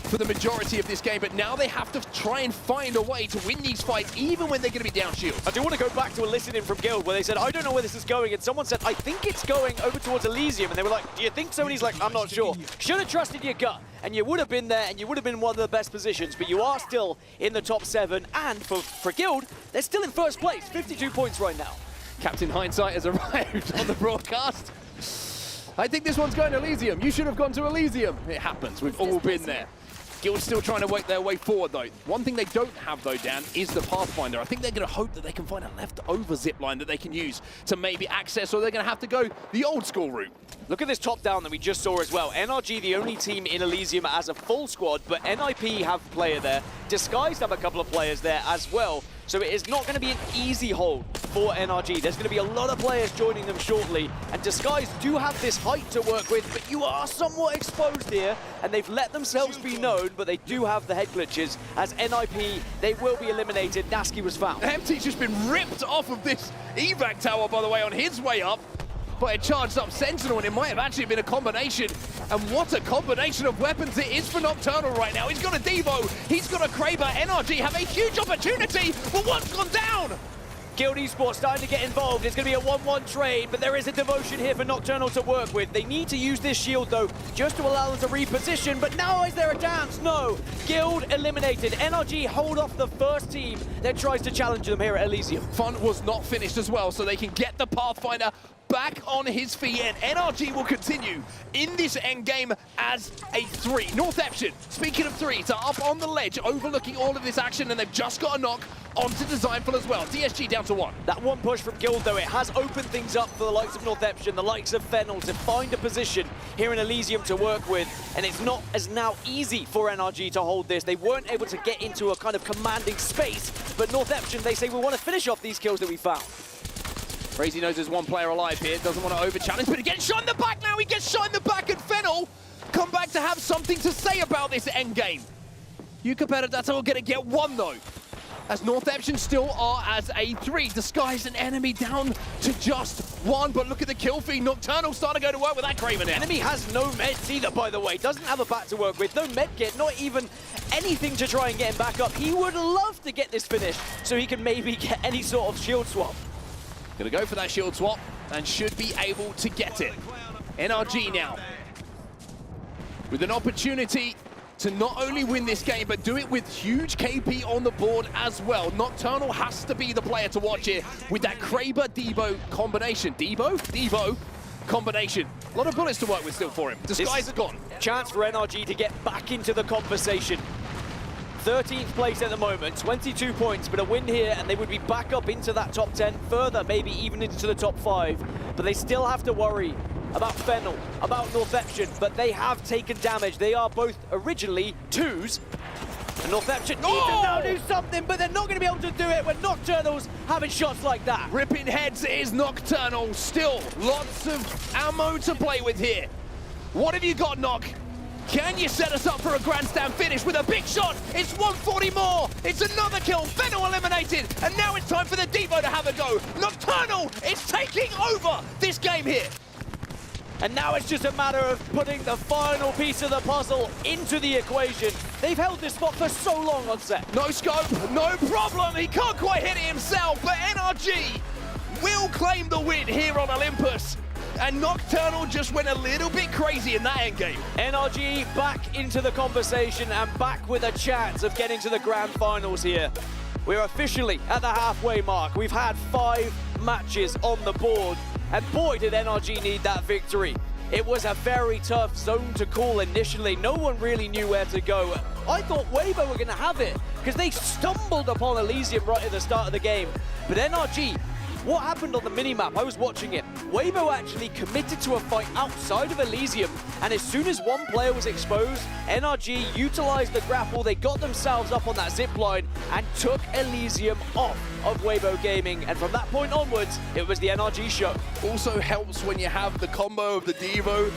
for the majority of this game, but now they have to try and find a way to win these fights, even when they're going to be down shield. I do want to go back to a listening from Guild where they said, I don't know where this is going, and someone said, I think it's going over towards Elysium, and they were like, do you think so? And he's like, I'm not sure. Should have trusted your gut, and you would have been there, and you would have been one of the best positions, but you are still in the top 7, and for Guild, they're still in first place, 52 points right now. Captain Hindsight has arrived on the broadcast. I think this one's going to Elysium. You should have gone to Elysium. It happens. We've all been there. Guild's still trying to work their way forward, though. One thing they don't have, though, Dan, is the Pathfinder. I think they're going to hope that they can find a leftover zipline that they can use to maybe access, or they're going to have to go the old-school route. Look at this top down that we just saw as well. NRG, the only team in Elysium as a full squad, but NIP have a player there. Disguised have a couple of players there as well. So it is not going to be an easy hold for NRG. There's going to be a lot of players joining them shortly. And Disguised do have this height to work with, but you are somewhat exposed here. And they've let themselves be known, but they do have the head glitches. As NIP, they will be eliminated. Nasky was found. MT's just been ripped off of this evac tower, by the way, on his way up by a charged up Sentinel, and it might have actually been a combination. And what a combination of weapons it is for Nocturnal right now. He's got a Devo, he's got a Kraber. NRG have a huge opportunity, but one's gone down. Guild Esports starting to get involved. It's going to be a 1-1 trade, but there is a devotion here for Nocturnal to work with. They need to use this shield, though, just to allow them to reposition. But now is there a dance? No. Guild eliminated. NRG hold off the first team that tries to challenge them here at Elysium. Fun was not finished as well, so they can get the Pathfinder back on his feet, and NRG will continue in this endgame as a 3. Northeption, speaking of 3s, are up on the ledge overlooking all of this action, and they've just got a knock onto Designful as well. DSG down to 1. That one push from Guild, though, it has opened things up for the likes of Northeption, the likes of Fennel to find a position here in Elysium to work with, and it's not as now easy for NRG to hold this. They weren't able to get into a kind of commanding space, but Northeption, they say, we want to finish off these kills that we found. Crazy knows there's one player alive here, doesn't want to over-challenge, but he gets shot in the back now, he gets shot in the back, and Fennel come back to have something to say about this endgame. Yuka will gonna get 1 though, as Northeption still are as a 3. Disguise an enemy down to just 1, but look at the kill feed. Nocturnal starting to go to work with that Kramer now. Enemy has no meds either, by the way. Doesn't have a bat to work with, no med kit, not even anything to try and get him back up. He would love to get this finished so he can maybe get any sort of shield swap. Gonna go for that shield swap and should be able to get it. NRG now with an opportunity to not only win this game, but do it with huge KP on the board as well. Nocturnal has to be the player to watch here with that Kraber-Devo combination. Devo combination. A lot of bullets to work with still for him. Disguise is gone. Chance for NRG to get back into the conversation. 13th place at the moment, 22 points, but a win here and they would be back up into that top 10, further maybe even into the top 5. But they still have to worry about Fennel, about Northeption, but they have taken damage. They are both originally 2s. And Northeption need to now do something, but they're not going to be able to do it when Nocturnal's having shots like that. Ripping heads is Nocturnal. Still lots of ammo to play with here. What have you got, Noc? Can you set us up for a grandstand finish with a big shot? It's 140 more. It's another kill. Fennel eliminated. And now it's time for the Devo to have a go. Nocturnal is taking over this game here. And now it's just a matter of putting the final piece of the puzzle into the equation. They've held this spot for so long on set. No scope, no problem. He can't quite hit it himself, but NRG will claim the win here on Olympus. And Nocturnal just went a little bit crazy in that endgame. NRG back into the conversation and back with a chance of getting to the grand finals here. We're officially at the halfway mark. We've had 5 matches on the board. And boy, did NRG need that victory. It was a very tough zone to call initially. No one really knew where to go. I thought Weibo were going to have it because they stumbled upon Elysium right at the start of the game. But NRG, what happened on the minimap? I was watching it. Weibo actually committed to a fight outside of Elysium, and as soon as one player was exposed, NRG utilized the grapple. They got themselves up on that zip line and took Elysium off of Weibo Gaming, and from that point onwards, it was the NRG show. Also helps when you have the combo of the Devo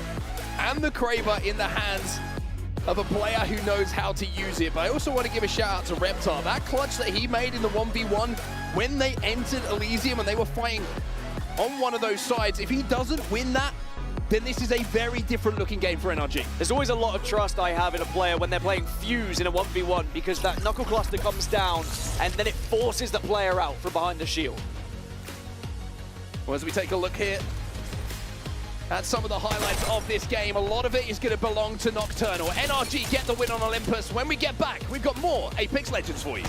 and the Kraber in the hands of a player who knows how to use it. But I also want to give a shout out to Reptar. That clutch that he made in the 1v1 when they entered Elysium and they were fighting on one of those sides, if he doesn't win that, then this is a very different looking game for NRG. There's always a lot of trust I have in a player when they're playing Fuse in a 1v1 because that knuckle cluster comes down and then it forces the player out from behind the shield. Well, as we take a look here at some of the highlights of this game, a lot of it is going to belong to Nocturnal. NRG get the win on Olympus. When we get back, we've got more Apex Legends for you.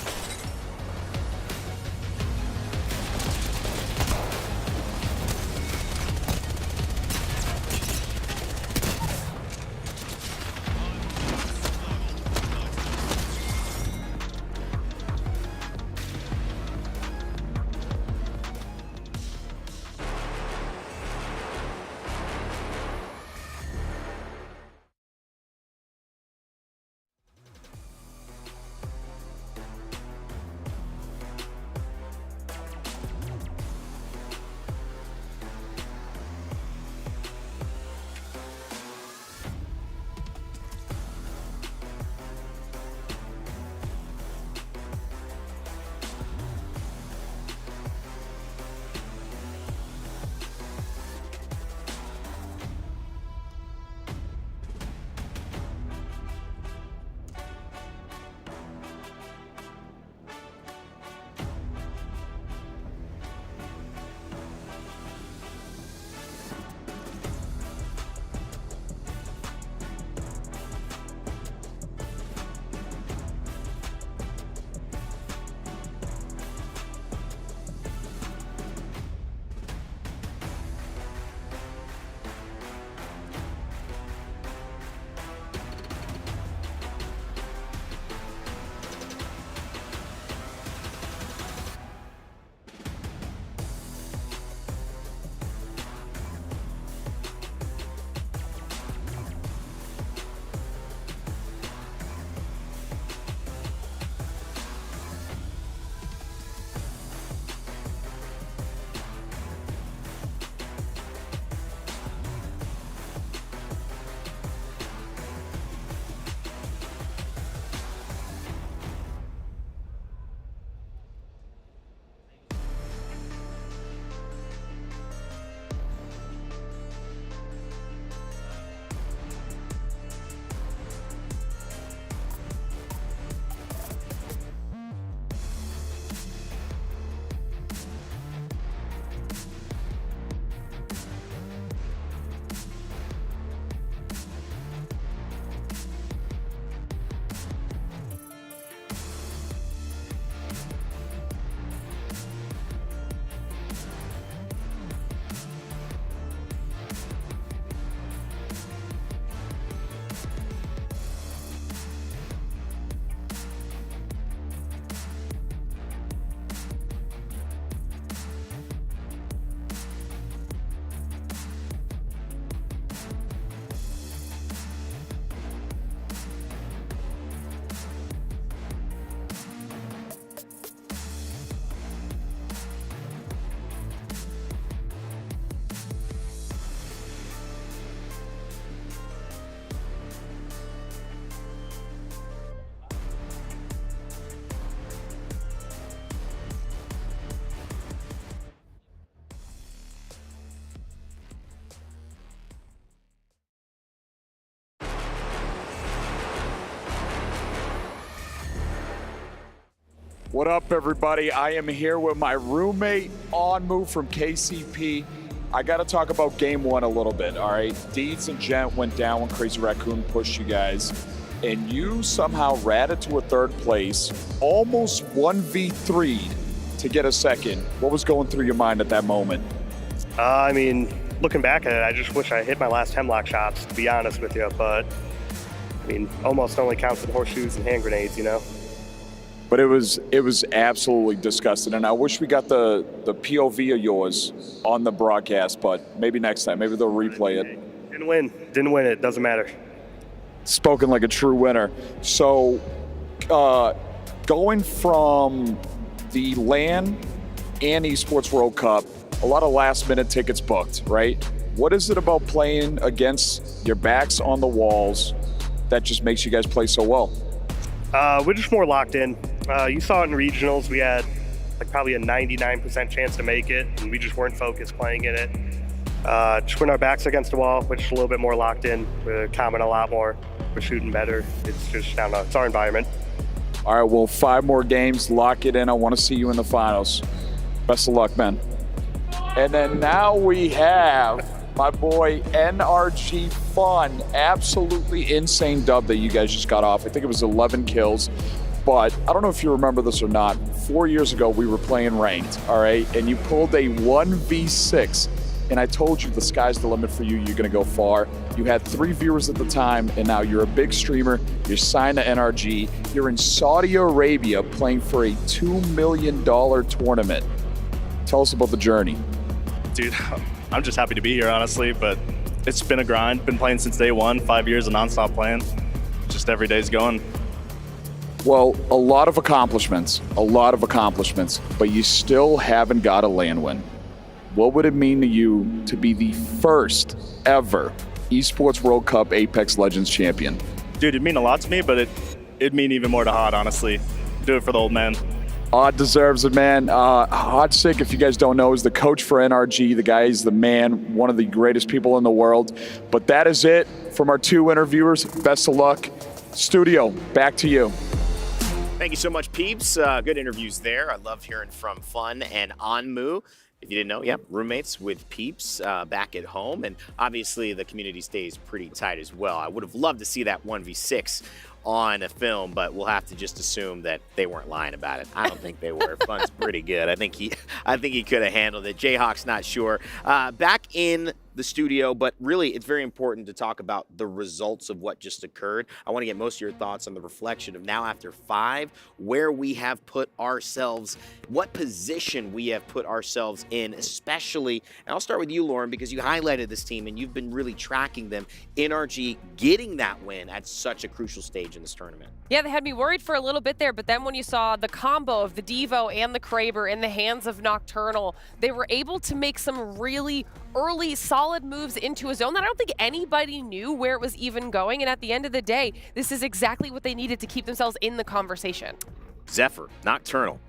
What up, everybody? I am here with my roommate, Onmu from KCP. I got to talk about game one a little bit, all right? Deeds and Gent went down when Crazy Raccoon pushed you guys, and you somehow ratted to a third place, almost 1v3'd to get a second. What was going through your mind at that moment? I mean, looking back at it, I just wish I hit my last hemlock shots, to be honest with you, but I mean, almost only counts with horseshoes and hand grenades, you know? But it was absolutely disgusting, and I wish we got the POV of yours on the broadcast, but maybe next time. Maybe they'll replay it. Didn't win it, doesn't matter. Spoken like a true winner. So, going from the LAN and Esports World Cup, a lot of last-minute tickets booked, right? What is it about playing against your backs on the walls that just makes you guys play so well? We're just more locked in. You saw it in regionals. We had like probably a 99% chance to make it, and we just weren't focused playing in it. Just when our backs against the wall, we're just a little bit more locked in. We're commenting a lot more. We're shooting better. It's just, I don't know, it's our environment. All right, well, 5 more games. Lock it in. I want to see you in the finals. Best of luck, man. And then now we have my boy NRG Fun. Absolutely insane dub that you guys just got off. I think it was 11 kills. But I don't know if you remember this or not. 4 years ago, we were playing ranked, all right? And you pulled a 1v6. And I told you the sky's the limit for you. You're going to go far. You had 3 viewers at the time, and now you're a big streamer. You're signed to NRG. You're in Saudi Arabia playing for a $2 million tournament. Tell us about the journey. Dude, I'm just happy to be here, honestly, but it's been a grind. Been playing since day one, 5 years of nonstop playing. Just every day's going. Well, a lot of accomplishments, but you still haven't got a LAN win. What would it mean to you to be the first ever Esports World Cup Apex Legends champion? Dude, it'd mean a lot to me, but it'd mean even more to Hod, honestly. Do it for the old man. Hod deserves it, man. Hod Sick, if you guys don't know, is the coach for NRG. The guy is the man, one of the greatest people in the world. But that is it from our 2 interviewers. Best of luck. Studio, back to you. Thank you so much, Peeps. Good interviews there. I love hearing from Fun and Onmu. If you didn't know, yeah, roommates with Peeps back at home. And obviously the community stays pretty tight as well. I would have loved to see that 1v6 on a film, but we'll have to just assume that they weren't lying about it. I don't think they were. Fun's pretty good. I think he could have handled it. Jayhawk's not sure. Back in the studio, but really it's very important to talk about the results of what just occurred. I want to get most of your thoughts on the reflection of now after 5, where we have put ourselves, what position we have put ourselves in, especially, and I'll start with you, Lauren, because you highlighted this team and you've been really tracking them. NRG getting that win at such a crucial stage in this tournament. Yeah, they had me worried for a little bit there, but then when you saw the combo of the Devo and the Kraber in the hands of Nocturnal, they were able to make some really early solid moves into a zone that I don't think anybody knew where it was even going. And at the end of the day, this is exactly what they needed to keep themselves in the conversation. Zephyr, Nocturnal.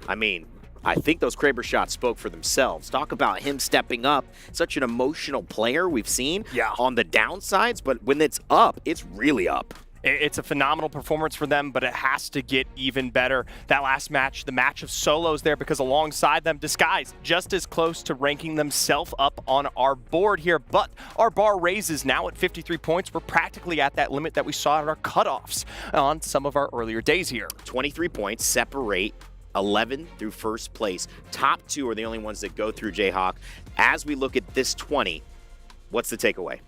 I mean, I think those Kraber shots spoke for themselves. Talk about him stepping up. Such an emotional player we've seen on the downsides, but when it's up, it's really up. It's a phenomenal performance for them, but it has to get even better. That last match, the match of solos there, because alongside them, Disguise just as close to ranking themselves up on our board here, but our bar raises now at 53 points. We're practically at that limit that we saw at our cutoffs on some of our earlier days here. 23 points separate 11 through first place. Top 2 are the only ones that go through, Jayhawk. As we look at this 20, what's the takeaway?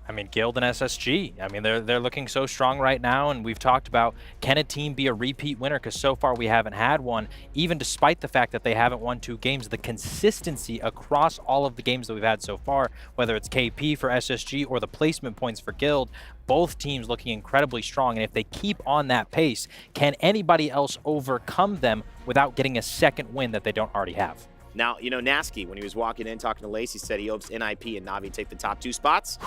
I mean, Guild and SSG. I mean, they're looking so strong right now, and we've talked about, can a team be a repeat winner? Because so far we haven't had one, even despite the fact that they haven't won 2 games. The consistency across all of the games that we've had so far, whether it's KP for SSG or the placement points for Guild, both teams looking incredibly strong. And if they keep on that pace, can anybody else overcome them without getting a second win that they don't already have? Now, you know, Nasky, when he was walking in talking to Lacey, said he hopes NIP and Na'Vi take the top 2 spots.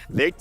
They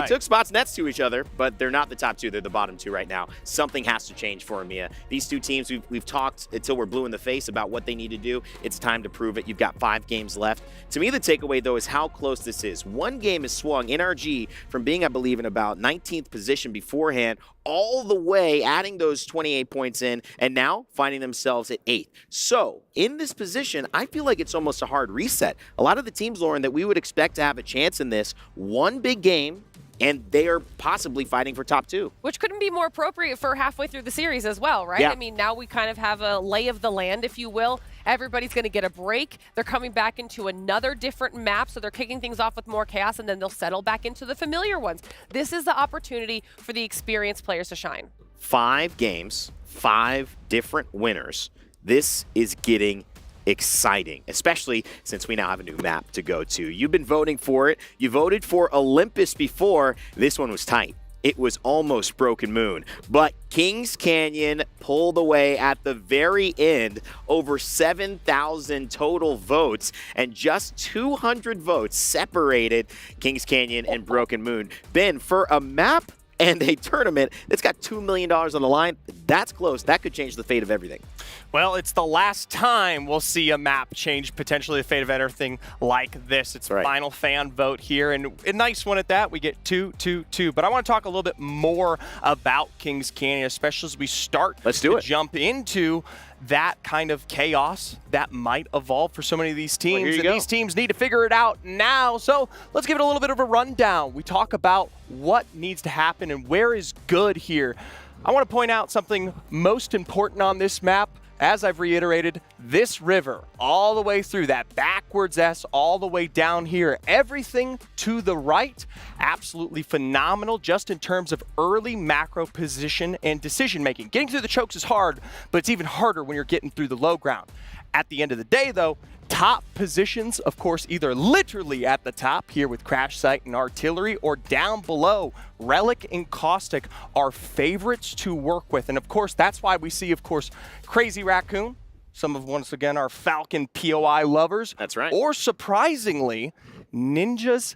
took spots next to each other, but they're not the top 2. They're the bottom 2 right now. Something has to change for EMEA. These 2 teams, we've talked until we're blue in the face about what they need to do. It's time to prove it. You've got 5 games left. To me, the takeaway, though, is how close this is. 1 game has swung NRG from being, I believe, in about 19th position beforehand all the way, adding those 28 points in, and now finding themselves at 8th. So, in this position, I feel like it's almost a hard reset. A lot of the teams, Lauren, that we would expect to have a chance in this, one big game, and they are possibly fighting for top 2. Which couldn't be more appropriate for halfway through the series as well, right? Yeah. I mean, now we kind of have a lay of the land, if you will. Everybody's going to get a break. They're coming back into another different map, so they're kicking things off with more chaos, and then they'll settle back into the familiar ones. This is the opportunity for the experienced players to shine. 5 games, 5 different winners. This is getting exciting, especially since we now have a new map to go to. You've been voting for it. You voted for Olympus before. This one was tight. It was almost Broken Moon, but Kings Canyon pulled away at the very end, over 7,000 total votes, and just 200 votes separated Kings Canyon and Broken Moon. Ben, for a map and a tournament that's got $2 million on the line, that's close. That could change the fate of everything. Well, it's the last time we'll see a map change potentially the fate of everything like this. It's the final fan vote here, and a nice one at that. We get 2-2-2. But I want to talk a little bit more about Kings Canyon, especially as we start to jump into that kind of chaos that might evolve for so many of these teams. And these teams need to figure it out now. So let's give it a little bit of a rundown. We talk about what needs to happen and where is good here. I want to point out something most important on this map. As I've reiterated, this river, all the way through that backwards S, all the way down here, everything to the right, absolutely phenomenal just in terms of early macro position and decision making. Getting through the chokes is hard, but it's even harder when you're getting through the low ground. At the end of the day, though, top positions, of course, either literally at the top here with Crash Site and Artillery, or down below, Relic and Caustic are favorites to work with. And of course, that's why we see, of course, Crazy Raccoon, some of, once again, our Falcon POI lovers. That's right. Or surprisingly, Ninjas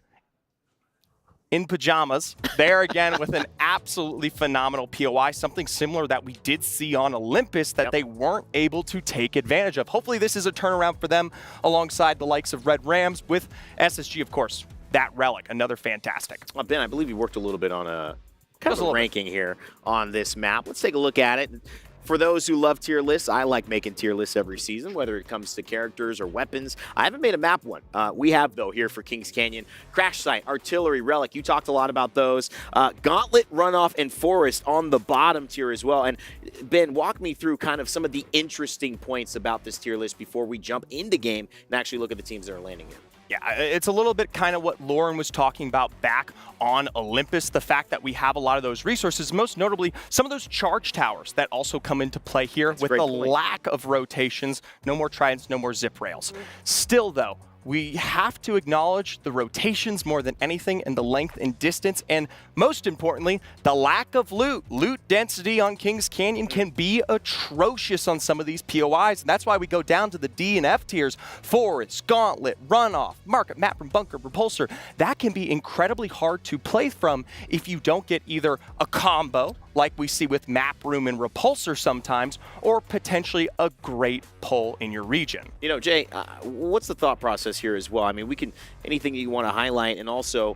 in Pyjamas, there again with an absolutely phenomenal POI, something similar that we did see on Olympus that they weren't able to take advantage of. Hopefully this is a turnaround for them alongside the likes of Red Rams with SSG, of course. That Relic, another fantastic. Ben, I believe you worked a little bit on a kind of a ranking here on this map. Let's take a look at it. For those who love tier lists, I like making tier lists every season, whether it comes to characters or weapons. I haven't made a map one. We have, though, here for Kings Canyon. Crash Site, Artillery, Relic, you talked a lot about those. Gauntlet, Runoff, and Forest on the bottom tier as well. And Ben, walk me through kind of some of the interesting points about this tier list before we jump into game and actually look at the teams that are landing in. Yeah, it's a little bit kind of what Lauren was talking about back on Olympus, the fact that we have a lot of those resources, most notably some of those charge towers that also come into play here with the lack of rotations. No more tridents, no more zip rails. Still, though, we have to acknowledge the rotations more than anything and the length and distance, and most importantly, the lack of loot. Loot density on Kings Canyon can be atrocious on some of these POIs, and that's why we go down to the D and F tiers. Forest, Gauntlet, Runoff, Market, Map from Bunker, Repulsor. That can be incredibly hard to play from if you don't get either a combo, like we see with Map Room and Repulsor sometimes, or potentially a great pull in your region. You know, Jay, what's the thought process here as well? I mean, anything you want to highlight, and also,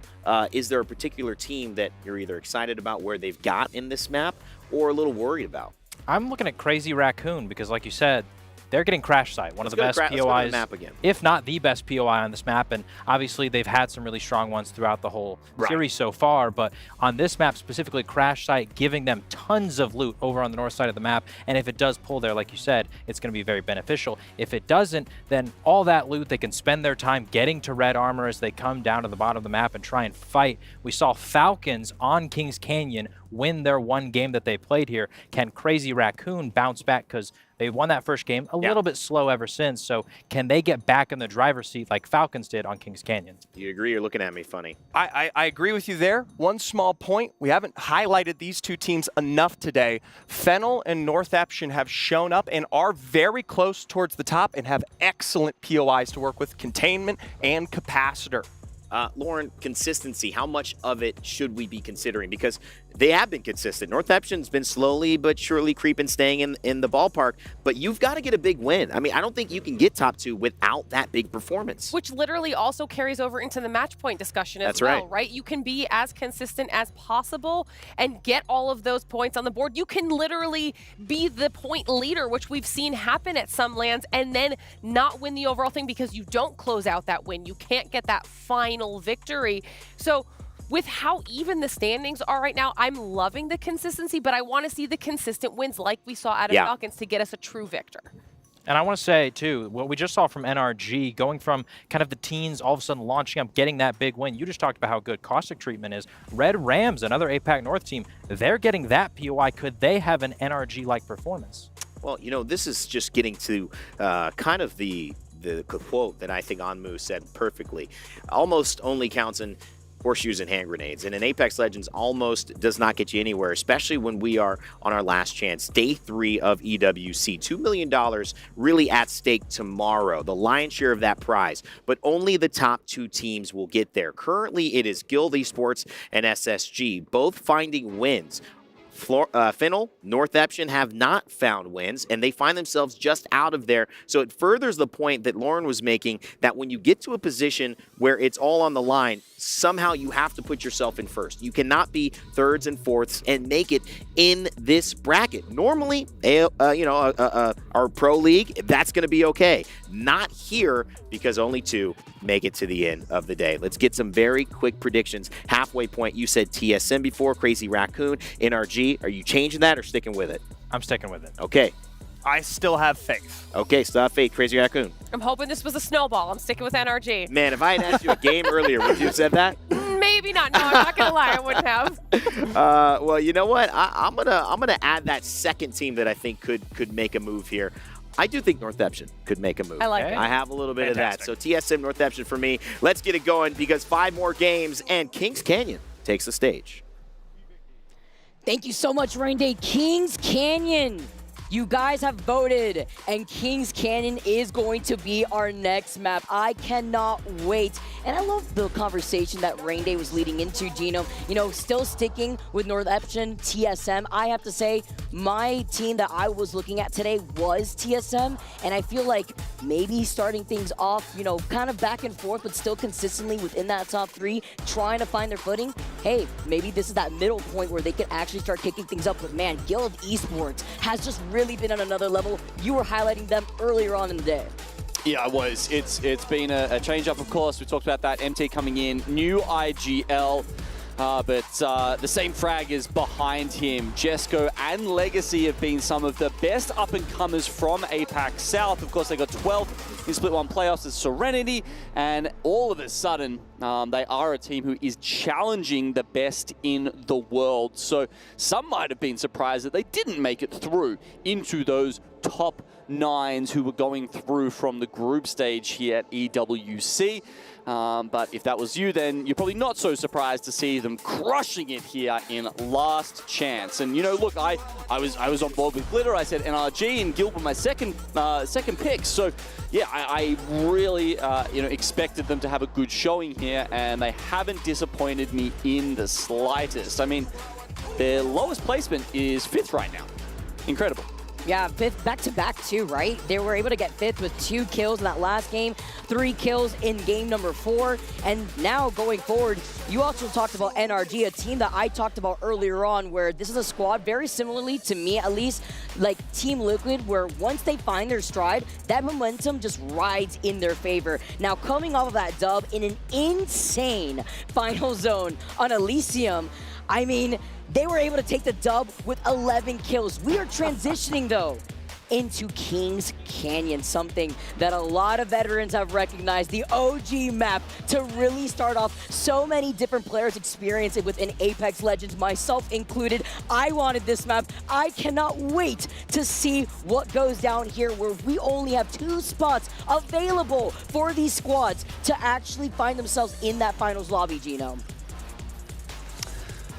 is there a particular team that you're either excited about where they've got in this map or a little worried about? I'm looking at Crazy Raccoon because, like you said, they're getting Crash Site, one of the best POIs, if not the best POI on this map. And obviously, they've had some really strong ones throughout the whole series so far. But on this map specifically, Crash Site giving them tons of loot over on the north side of the map. And if it does pull there, like you said, it's going to be very beneficial. If it doesn't, then all that loot, they can spend their time getting to red armor as they come down to the bottom of the map and try and fight. We saw Falcons on Kings Canyon win their one game that they played here. Can Crazy Raccoon bounce back? Because they won that first game, a little bit slow ever since. So can they get back in the driver's seat like Falcons did on Kings Canyon? Do you agree? You're looking at me funny. I agree with you there. One small point. We haven't highlighted these two teams enough today. Fennel and North Eption have shown up and are very close towards the top and have excellent POIs to work with containment and capacitor. Lauren, consistency, how much of it should we be considering? Because they have been consistent. Northampton's been slowly but surely creeping, staying in the ballpark, but you've got to get a big win. I mean, I don't think you can get top 2 without that big performance. Which literally also carries over into the match point discussion as well, right? You can be as consistent as possible and get all of those points on the board. You can literally be the point leader, which we've seen happen at some lands, and then not win the overall thing because you don't close out that win. You can't get that final victory. So with how even the standings are right now, I'm loving the consistency, but I want to see the consistent wins like we saw out of Falcons to get us a true victor. And I want to say, too, what we just saw from NRG, going from kind of the teens, all of a sudden launching up, getting that big win. You just talked about how good Caustic treatment is. Red Rams, another APAC North team, they're getting that POI. Could they have an NRG-like performance? Well, you know, this is just getting to kind of the quote that I think Anmu said perfectly. Almost only counts in horseshoes and hand grenades. And in Apex Legends, almost does not get you anywhere, especially when we are on our last chance. Day 3 of EWC. $2 million really at stake tomorrow. The lion's share of that prize. But only the top 2 teams will get there. Currently, it is Guild Esports and SSG, both finding wins. Fennel, Northampton have not found wins, and they find themselves just out of there. So it furthers the point that Lauren was making, that when you get to a position where it's all on the line, somehow you have to put yourself in first. You cannot be thirds and fourths and make it in this bracket. Normally, our pro league, that's going to be okay. Not here, because only 2 make it to the end of the day. Let's get some very quick predictions. Halfway point, you said TSM before, Crazy Raccoon, NRG. Are you changing that or sticking with it? I'm sticking with it. Okay. I still have faith. Okay, still have faith, Crazy Raccoon. I'm hoping this was a snowball. I'm sticking with NRG. Man, if I had asked you a game earlier, would you have said that? Maybe not. No, I'm not gonna lie. I wouldn't have. Well, you know what? I'm gonna add that second team that I think could make a move here. I do think Northampton could make a move. I like it. I have a little bit of that. So TSM Northampton for me. Let's get it going, because 5 more games and Kings Canyon takes the stage. Thank you so much, Rain Day. Kings Canyon. You guys have voted, and Kings Canyon is going to be our next map. I cannot wait. And I love the conversation that Rain Day was leading into, Gino. You know, still sticking with Northampton, TSM. I have to say, my team that I was looking at today was TSM, and I feel like maybe starting things off, you know, kind of back and forth, but still consistently within that top 3, trying to find their footing. Hey, maybe this is that middle point where they can actually start kicking things up. But man, Guild Esports has just really been on another level. You were highlighting them earlier on in the day. Yeah, I was. It's been a change-up, of course. We talked about that. MT coming in, new IGL, but the same frag is behind him. Jesco and Legacy have been some of the best up-and-comers from APAC South. Of course, they got 12th in Split 1 playoffs as Serenity, and all of a sudden, they are a team who is challenging the best in the world. So some might have been surprised that they didn't make it through into those top 9s who were going through from the group stage here at EWC. But if that was you, then you're probably not so surprised to see them crushing it here in last chance. And, you know, look, I was on board with Glitter. I said NRG and Gilbert my second pick. So, yeah, I really, expected them to have a good showing here, and they haven't disappointed me in the slightest. I mean, their lowest placement is 5th right now. Incredible. Yeah, 5th back-to-back too, right? They were able to get 5th with 2 kills in that last game, 3 kills in game number 4, and now going forward, you also talked about NRG, a team that I talked about earlier on, where this is a squad very similarly to me, at least, like Team Liquid, where once they find their stride, that momentum just rides in their favor. Now, coming off of that dub in an insane final zone on Elysium, I mean, they were able to take the dub with 11 kills. We are transitioning, though, into Kings Canyon, something that a lot of veterans have recognized, the OG map, to really start off so many different players experience it within Apex Legends, myself included. I wanted this map. I cannot wait to see what goes down here, where we only have 2 spots available for these squads to actually find themselves in that finals lobby, Gino.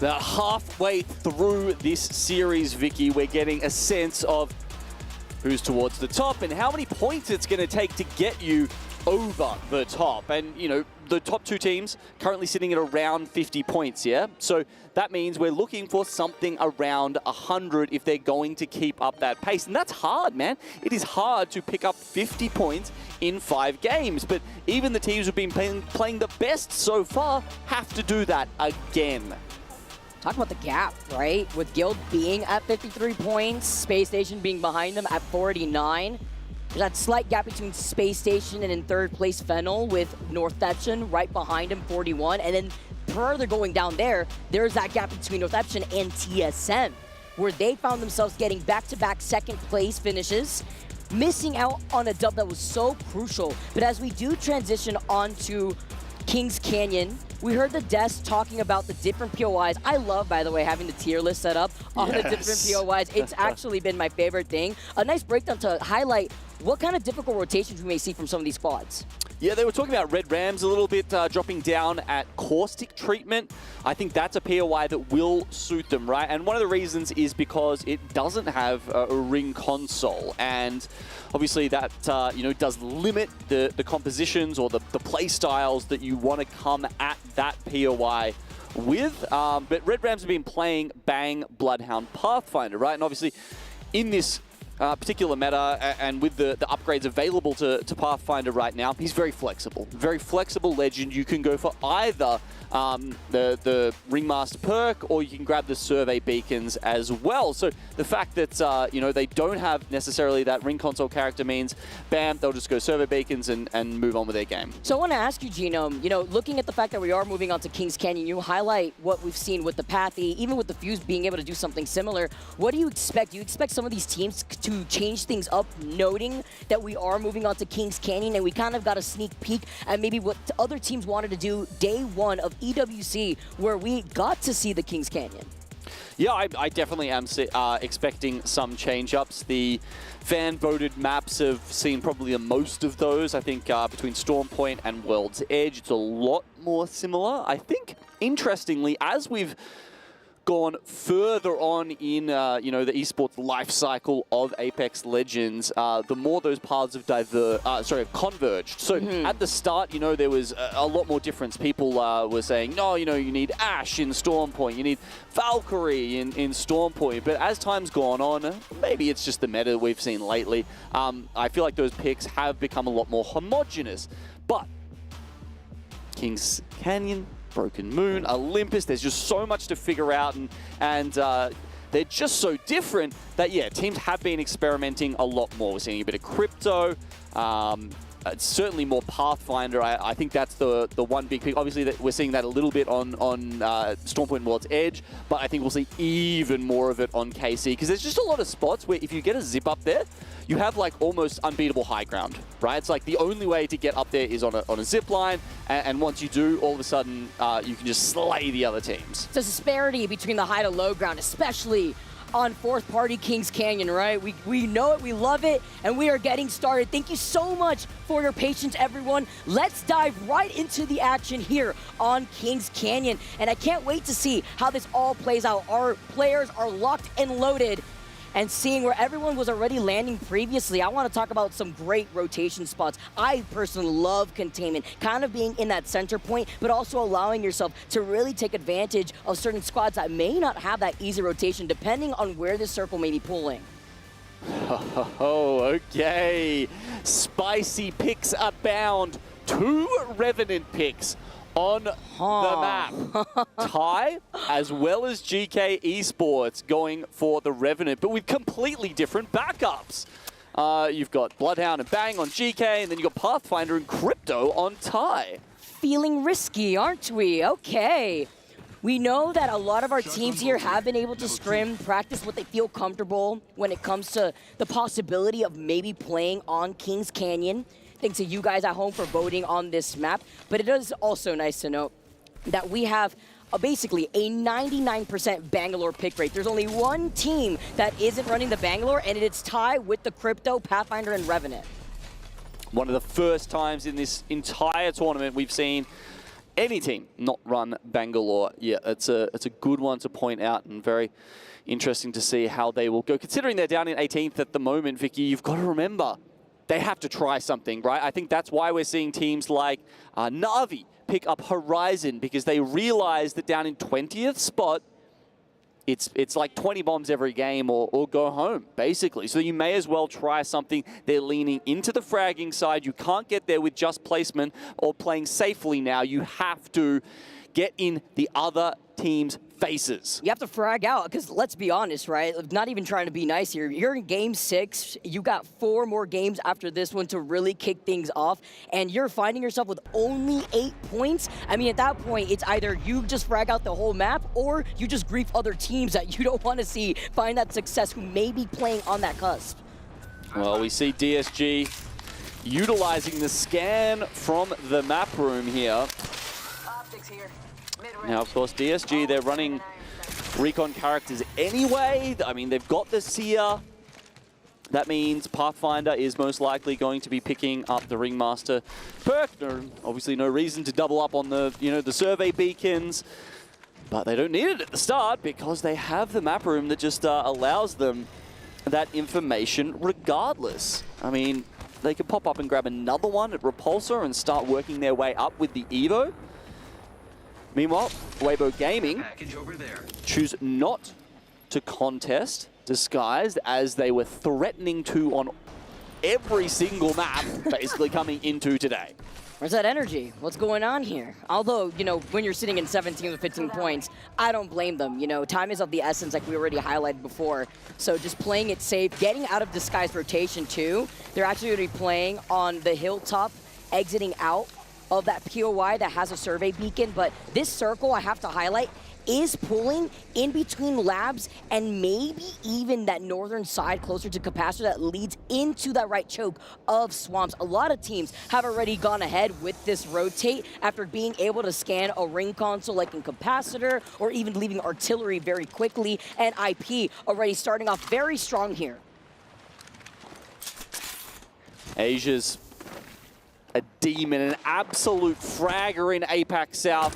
They're halfway through this series, Vicky. We're getting a sense of who's towards the top and how many points it's going to take to get you over the top. And, you know, the top 2 teams currently sitting at around 50 points, yeah? So that means we're looking for something around 100 if they're going to keep up that pace. And that's hard, man. It is hard to pick up 50 points in 5 games. But even the teams who've been playing the best so far have to do that again. Talk about the gap, right? With Guild being at 53 points, Space Station being behind them at 49. There's that slight gap between Space Station and in 3rd place Fennel with Northeption right behind him, 41. And then further going down there, there's that gap between Northeption and TSM, where they found themselves getting back-to-back 2nd place finishes, missing out on a dub that was so crucial. But as we do transition onto Kings Canyon, we heard the desk talking about the different POIs. I love, by the way, having the tier list set up on the different POIs. It's actually been my favorite thing. A nice breakdown to highlight what kind of difficult rotations we may see from some of these squads. Yeah, they were talking about Red Rams a little bit, dropping down at caustic treatment. I think that's a POI that will suit them, right? And one of the reasons is because it doesn't have a ring console. And obviously that, you know, does limit the compositions or the play styles that you want to come at that POI with. But Red Rams have been playing Bang, Bloodhound, Pathfinder, right? And obviously in this particular meta and with the upgrades available to Pathfinder right now, he's very flexible. Very flexible legend. You can go for either the Ringmaster perk or you can grab the Survey Beacons as well. So the fact that, you know, they don't have necessarily that ring console character means, bam, they'll just go Survey Beacons and move on with their game. So I want to ask you, Genome, you know, looking at the fact that we are moving on to Kings Canyon, you highlight what we've seen with the Pathy, even with the Fuse being able to do something similar. What do you expect? Do you expect some of these teams to change things up, noting that we are moving on to Kings Canyon and we kind of got a sneak peek at maybe what other teams wanted to do day 1 of EWC, where we got to see the Kings Canyon? Yeah, I definitely am expecting some change-ups. The fan-voted maps have seen probably the most of those. I think between Stormpoint and World's Edge, it's a lot more similar. I think, interestingly, as we've gone further on in you know, the esports life cycle of Apex Legends, the more those paths have converged. So at the start, you know, there was a lot more difference. People were saying, no, you know, you need Ashe in Stormpoint, you need Valkyrie in Stormpoint. But as time's gone on, maybe it's just the meta we've seen lately, I feel like those picks have become a lot more homogenous. But Kings Canyon, Broken Moon, Olympus, there's just so much to figure out, and they're just so different that, yeah, teams have been experimenting a lot more. We're seeing a bit of crypto, certainly more Pathfinder. I think that's the one big pick. Obviously, that we're seeing that a little bit on Stormpoint World's Edge, but I think we'll see even more of it on KC, because there's just a lot of spots where if you get a zip up there, you have like almost unbeatable high ground, right? It's like the only way to get up there is on a zip line, and once you do, all of a sudden, you can just slay the other teams. It's a disparity between the high to low ground, especially on 4th party Kings Canyon, right? We know it, we love it, and we are getting started. Thank you so much for your patience, everyone. Let's dive right into the action here on Kings Canyon, and I can't wait to see how this all plays out. Our players are locked and loaded, and seeing where everyone was already landing previously, I want to talk about some great rotation spots. I personally love containment, kind of being in that center point, but also allowing yourself to really take advantage of certain squads that may not have that easy rotation, depending on where the circle may be pulling. Oh, okay. Spicy picks abound. 2 Revenant picks on the map. Ty, as well as GK Esports, going for the Revenant, but with completely different backups. You've got Bloodhound and Bang on GK, and then you've got Pathfinder and Crypto on Ty. Feeling risky, aren't we? Okay. We know that a lot of our teams here have been able to scrim, practice what they feel comfortable when it comes to the possibility of maybe playing on Kings Canyon. Thanks to you guys at home for voting on this map. But it is also nice to note that we have basically a 99% Bangalore pick rate. There's only one team that isn't running the Bangalore, and it's Ty with the Crypto, Pathfinder, and Revenant. One of the first times in this entire tournament we've seen any team not run Bangalore. Yeah, it's a good one to point out, and very interesting to see how they will go. Considering they're down in 18th at the moment, Vicky, you've got to remember, they have to try something, right? I think that's why we're seeing teams like Na'Vi pick up Horizon, because they realize that down in 20th spot, it's like 20 bombs every game or go home, basically. So you may as well try something. They're leaning into the fragging side. You can't get there with just placement or playing safely now. You have to get in the other team's faces. You have to frag out, because let's be honest, right? Not even trying to be nice here. You're in game 6. You got 4 more games after this one to really kick things off, and you're finding yourself with only 8 points. I mean, at that point, it's either you just frag out the whole map, or you just grief other teams that you don't want to see find that success who may be playing on that cusp. Well, we see DSG utilizing the scan from the map room here. Now, of course, DSG, they're running recon characters anyway. I mean, they've got the Seer. That means Pathfinder is most likely going to be picking up the Ringmaster perk. Obviously, no reason to double up on the, the survey beacons. But they don't need it at the start, because they have the map room that just allows them that information regardless. I mean, they could pop up and grab another one at Repulsor and start working their way up with the Evo. Meanwhile, Weibo Gaming choose not to contest Disguised, as they were threatening to on every single map basically coming into today. Where's that energy? What's going on here? Although, when you're sitting in 17 with 15 points, I don't blame them. Time is of the essence, like we already highlighted before. So just playing it safe, getting out of Disguised rotation too. They're actually going to be playing on the hilltop, exiting out of that POI that has a survey beacon, but this circle, I have to highlight, is pulling in between labs and maybe even that northern side closer to Capacitor that leads into that right choke of Swamps. A lot of teams have already gone ahead with this rotate after being able to scan a ring console like in Capacitor, or even leaving artillery very quickly, and IP already starting off very strong here. Asia's a demon, an absolute fragger in APAC South.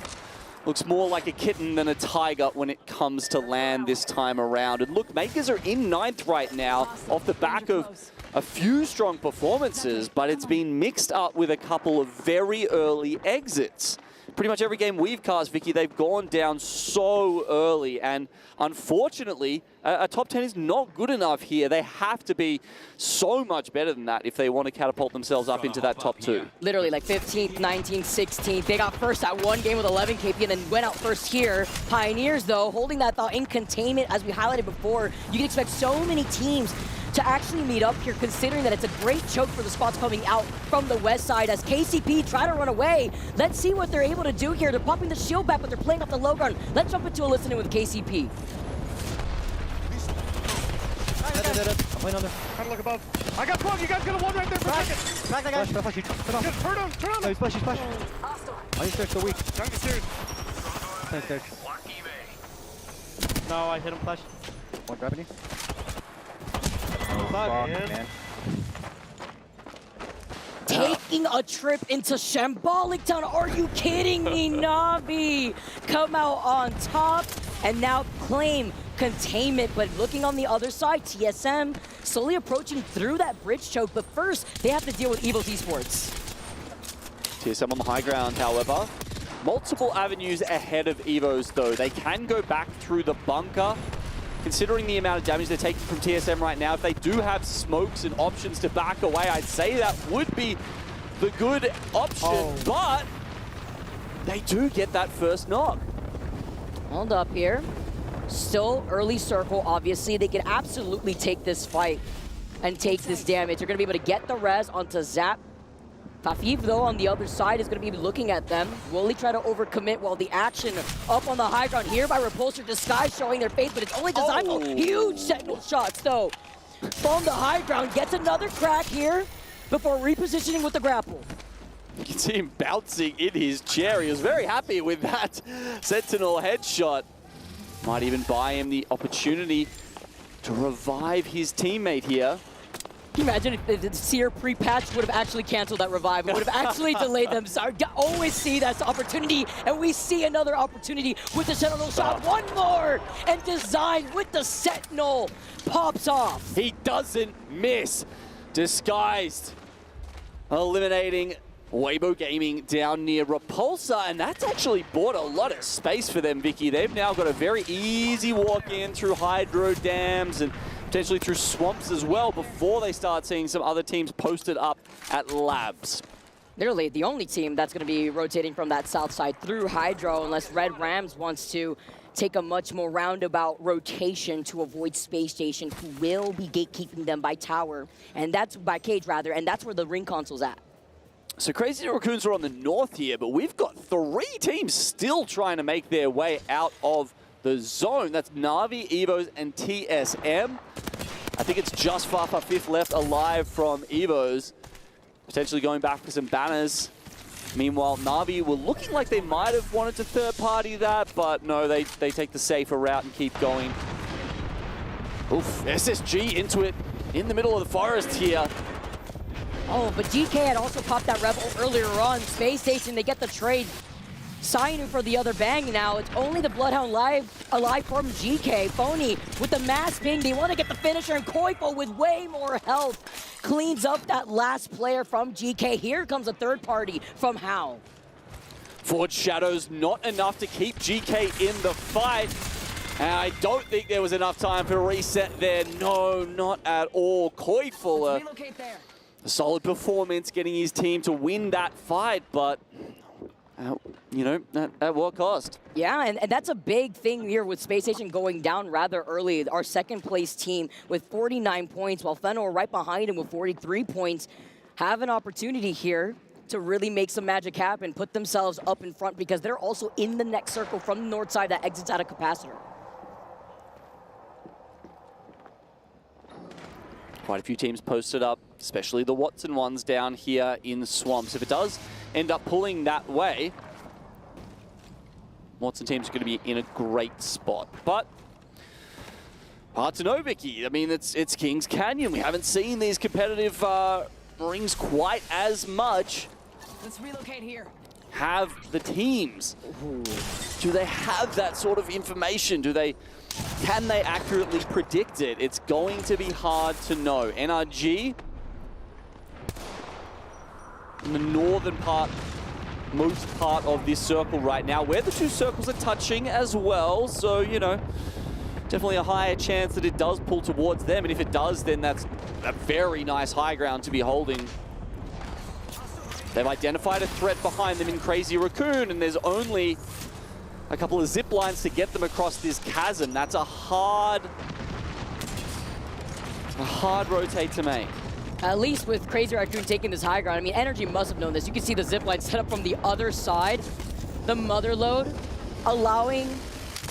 Looks more like a kitten than a tiger when it comes to land this time around. And look, Makers are in 9th right now off the back of a few strong performances, but it's been mixed up with a couple of very early exits. Pretty much every game we've cast, Vicky, they've gone down so early, and unfortunately, a top 10 is not good enough here. They have to be so much better than that if they want to catapult themselves up into that top 2. Literally, like 15th, 19th, 16th. They got first at one game with 11 KP and then went out first here. Pioneers, though, holding that thought in containment, as we highlighted before. You can expect so many teams to actually meet up here, considering that it's a great choke for the spots coming out from the west side as KCP try to run away. Let's see what they're able to do here. They're popping the shield back, but they're playing off the low ground. Let's jump into a listening with KCP. Trying to look above. I got plug. You guys got a one right there for a second. Back that guy. Flash. Turn on. No, he's flash. Oh, he's so weak. Don't get serious. Thanks. No, I hit him flash. One grabbing you. Oh, fuck, man. Taking a trip into Shambolic Town. Are you kidding me, Na'Vi? Come out on top and now claim containment, but looking on the other side, TSM slowly approaching through that bridge choke, but first they have to deal with Esports. TSM on the high ground, however. Multiple avenues ahead of Evos, though. They can go back through the bunker. Considering the amount of damage they're taking from TSM right now, if they do have smokes and options to back away, I'd say that would be the good option, but they do get that first knock. Hold up here. Still early circle, obviously. They can absolutely take this fight and take this damage. They're going to be able to get the res onto Zap. Fafif, though, on the other side is going to be looking at them. Will he try to overcommit while the action up on the high ground here by Repulsor Disguise showing their face, but it's only Disciple. Huge Sentinel shots, though. From the high ground, gets another crack here before repositioning with the grapple. You can see him bouncing in his chair. He was very happy with that Sentinel headshot. Might even buy him the opportunity to revive his teammate here. Can you imagine if the Seer pre-patch would have actually canceled that revive? It would have actually delayed them. So I always see that opportunity, and we see another opportunity with the Sentinel shot. One more, and Design with the Sentinel pops off. He doesn't miss. Disguised eliminating Weibo Gaming down near Repulsor, and that's actually bought a lot of space for them, Vicky. They've now got a very easy walk in through hydro dams and potentially through swamps as well before they start seeing some other teams posted up at labs. Literally the only team that's going to be rotating from that south side through hydro, unless Red Rams wants to take a much more roundabout rotation to avoid Space Station, who will be gatekeeping them by tower, and that's by cage rather, and that's where the ring console's at. So Crazy Raccoons are on the north here, but we've got 3 teams still trying to make their way out of the zone. That's Na'Vi, Evos, and TSM. I think it's just Fafa 5th left alive from Evos, potentially going back for some banners. Meanwhile, Na'Vi were looking like they might have wanted to third-party that, but no, they take the safer route and keep going. Oof, SSG into it in the middle of the forest here. Oh, but GK had also popped that Rebel earlier on. Space Station, they get the trade. Signing for the other bang now. It's only the Bloodhound alive from GK. Phony with the mass ping. They want to get the finisher, and Koipo with way more health cleans up that last player from GK. Here comes a third party from How. Forge Shadows, not enough to keep GK in the fight. And I don't think there was enough time for a reset there. No, not at all. Koipo, a solid performance, getting his team to win that fight, but you know, at what cost? Yeah, and that's a big thing here with Space Station going down rather early. Our second place team with 49 points, while Fennel right behind him with 43 points, have an opportunity here to really make some magic happen, put themselves up in front, because they're also in the next circle from the north side that exits out of Capacitor. Quite a few teams posted up, especially the Watson ones down here in the swamps. If it does end up pulling that way, Watson teams are going to be in a great spot. But hard to know, Vicky. I mean, it's Kings Canyon. We haven't seen these competitive rings quite as much. Let's relocate here. Have the teams, do they have that sort of information? Can they accurately predict it? It's going to be hard to know. NRG, in the northern part, most part of this circle right now, where the 2 circles are touching as well. So, you know, definitely a higher chance that it does pull towards them. And if it does, then that's a very nice high ground to be holding. They've identified a threat behind them in Crazy Raccoon, and there's only a couple of zip lines to get them across this chasm. That's a hard rotate to make. At least with Crazy Raccoon taking this high ground, I mean, Energy must have known this. You can see the zip line set up from the other side, the mother load, allowing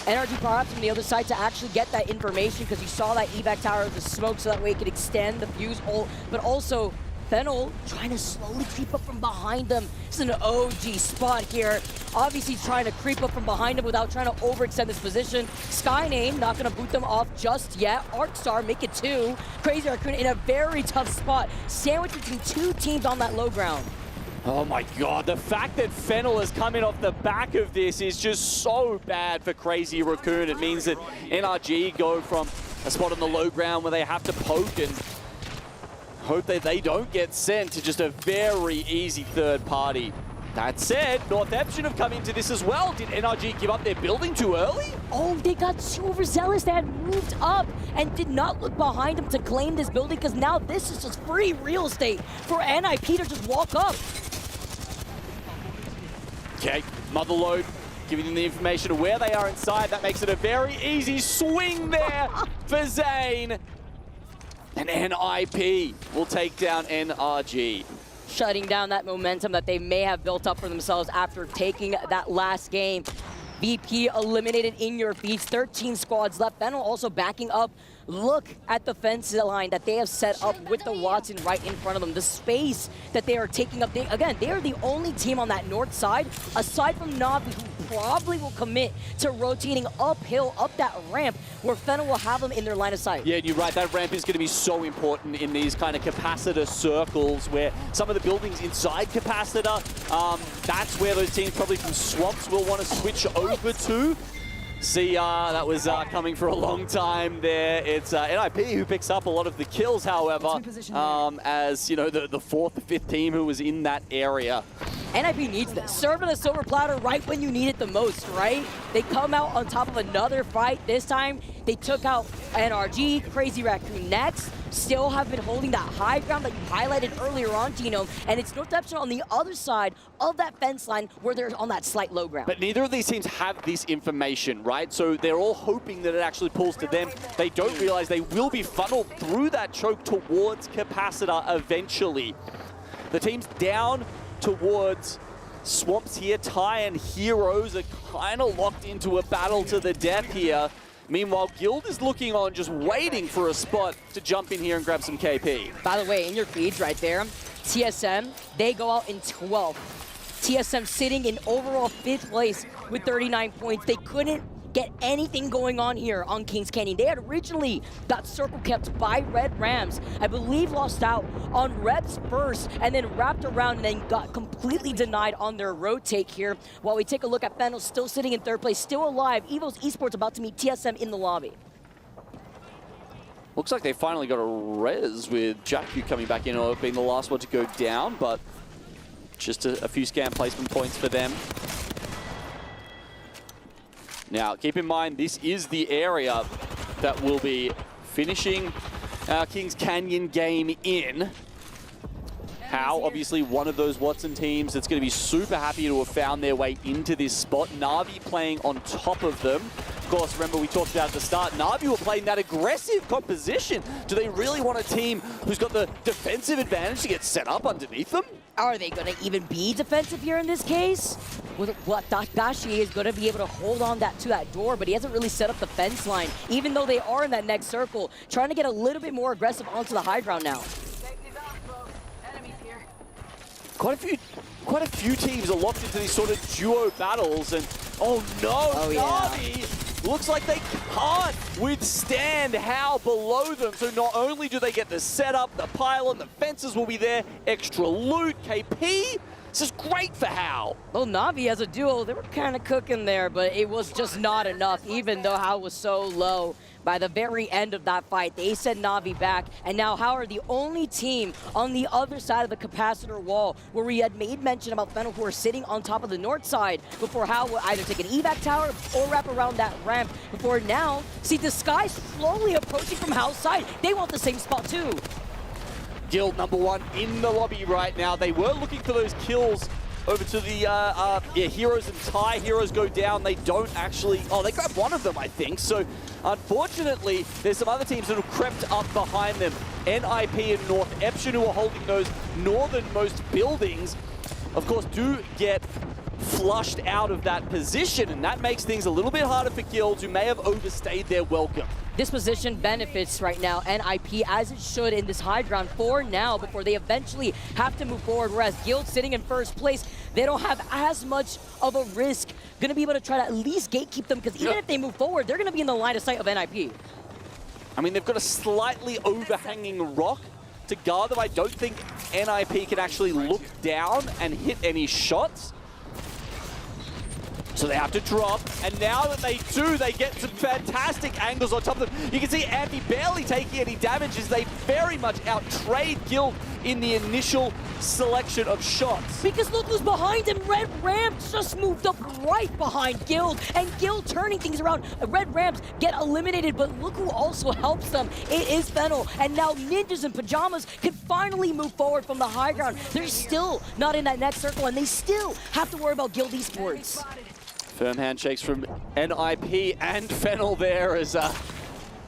Energy perhaps from the other side to actually get that information, because you saw that evac tower, the smoke, so that way it could extend the fuse hole, but also Fennel trying to slowly creep up from behind them. This is an OG spot here. Obviously trying to creep up from behind him without trying to overextend this position. Skyname not going to boot them off just yet. Arcstar make it 2. Crazy Raccoon in a very tough spot. Sandwiched between 2 teams on that low ground. Oh my god, the fact that Fennel has come in off the back of this is just so bad for Crazy Raccoon. It means that NRG go from a spot on the low ground where they have to poke and hope that they don't get sent to just a very easy third party. That said, North Ep should have come into this as well. Did NRG give up their building too early? Oh, they got so overzealous. They had moved up and did not look behind them to claim this building, because now this is just free real estate for NIP to just walk up. Okay, Motherload giving them the information of where they are inside. That makes it a very easy swing there for Zane. And NIP will take down NRG. Shutting down that momentum that they may have built up for themselves after taking that last game. VP eliminated in your feeds, 13 squads left. Fennel also backing up. Look at the fence line that they have set up with the Watson right in front of them. The space that they are taking up. Again, they are the only team on that north side, aside from Na'Vi, who probably will commit to rotating uphill, up that ramp, where Fennel will have them in their line of sight. Yeah, you're right. That ramp is going to be so important in these kind of capacitor circles, where some of the buildings inside capacitor, that's where those teams probably from swamps will want to switch over to. See, that was coming for a long time there. It's NIP who picks up a lot of the kills, however, as, you know, the fourth or fifth team who was in that area. NIP needs this. Serve on a silver platter right when you need it the most, right? They come out on top of another fight. This time, they took out NRG, Crazy Raccoon next. Still have been holding that high ground that you highlighted earlier on, Genome, and it's no exception on the other side of that fence line where they're on that slight low ground. But neither of these teams have this information, right? So they're all hoping that it actually pulls to them. They don't realize they will be funneled through that choke towards Capacitor eventually. The teams down towards Swamps here. Ty and Heroes are kind of locked into a battle to the death here. Meanwhile, Guild is looking on, just waiting for a spot to jump in here and grab some KP. By the way, in your feeds right there, TSM, they go out in 12th. TSM sitting in overall 5th place with 39 points. They couldn't get anything going on here on Kings Canyon. They had originally got circle kept by Red Rams. I believe lost out on Rebs first and then wrapped around and then got completely denied on their rotate here. While we take a look at Fennel still sitting in 3rd place, still alive. EVO's Esports about to meet TSM in the lobby. Looks like they finally got a res with Jakku coming back in, or being the last one to go down, but just a few scam placement points for them. Now, keep in mind, this is the area that will be finishing our Kings Canyon game in. How, obviously, one of those Watson teams that's going to be super happy to have found their way into this spot. Na'Vi playing on top of them. Of course, remember we talked about at the start, Na'Vi were playing that aggressive composition. Do they really want a team who's got the defensive advantage to get set up underneath them? Are they going to even be defensive here in this case? What Dashi is going to be able to hold on to that door, but he hasn't really set up the fence line, even though they are in that next circle, trying to get a little bit more aggressive onto the high ground now. Quite a few teams are locked into these sort of duo battles, and oh no, Na'Vi looks like they can't withstand How below them. So not only do they get the setup, the pylon, the fences will be there, extra loot, KP. This is great for How. Well, Na'Vi as a duo, they were kind of cooking there, but it was just not enough, even though How was so low. By the very end of that fight, they sent Na'Vi back, and now How are the only team on the other side of the capacitor wall, where we had made mention about Fennel, who are sitting on top of the north side, before How would either take an evac tower or wrap around that ramp, before now, see the sky slowly approaching from How's side. They want the same spot too. Guild #1 in the lobby right now. They were looking for those kills over to the Heroes and Ty. Heroes go down. They don't actually... Oh, they grabbed one of them, I think. So, unfortunately, there's some other teams that have crept up behind them. NIP and North Eption, who are holding those northernmost buildings, of course, do get flushed out of that position, and that makes things a little bit harder for Guilds, who may have overstayed their welcome. This position benefits right now NIP as it should in this high ground for now before they eventually have to move forward, whereas Guild sitting in 1st place, they don't have as much of a risk. Going to be able to try to at least gatekeep them, because even if they move forward, they're going to be in the line of sight of NIP. I mean, they've got a slightly overhanging rock to guard them. I don't think NIP can actually look down and hit any shots. So they have to drop, and now that they do, they get some fantastic angles on top of them. You can see Ampy barely taking any damage as they very much out-trade Guild in the initial selection of shots. Because look who's behind him. Red Rams just moved up right behind Guild, and Guild turning things around. Red Rams get eliminated, but look who also helps them. It is Fennel, and now Ninjas and Pyjamas can finally move forward from the high ground. They're still not in that next circle, and they still have to worry about Guild Esports. Firm handshakes from NIP and Fennel there as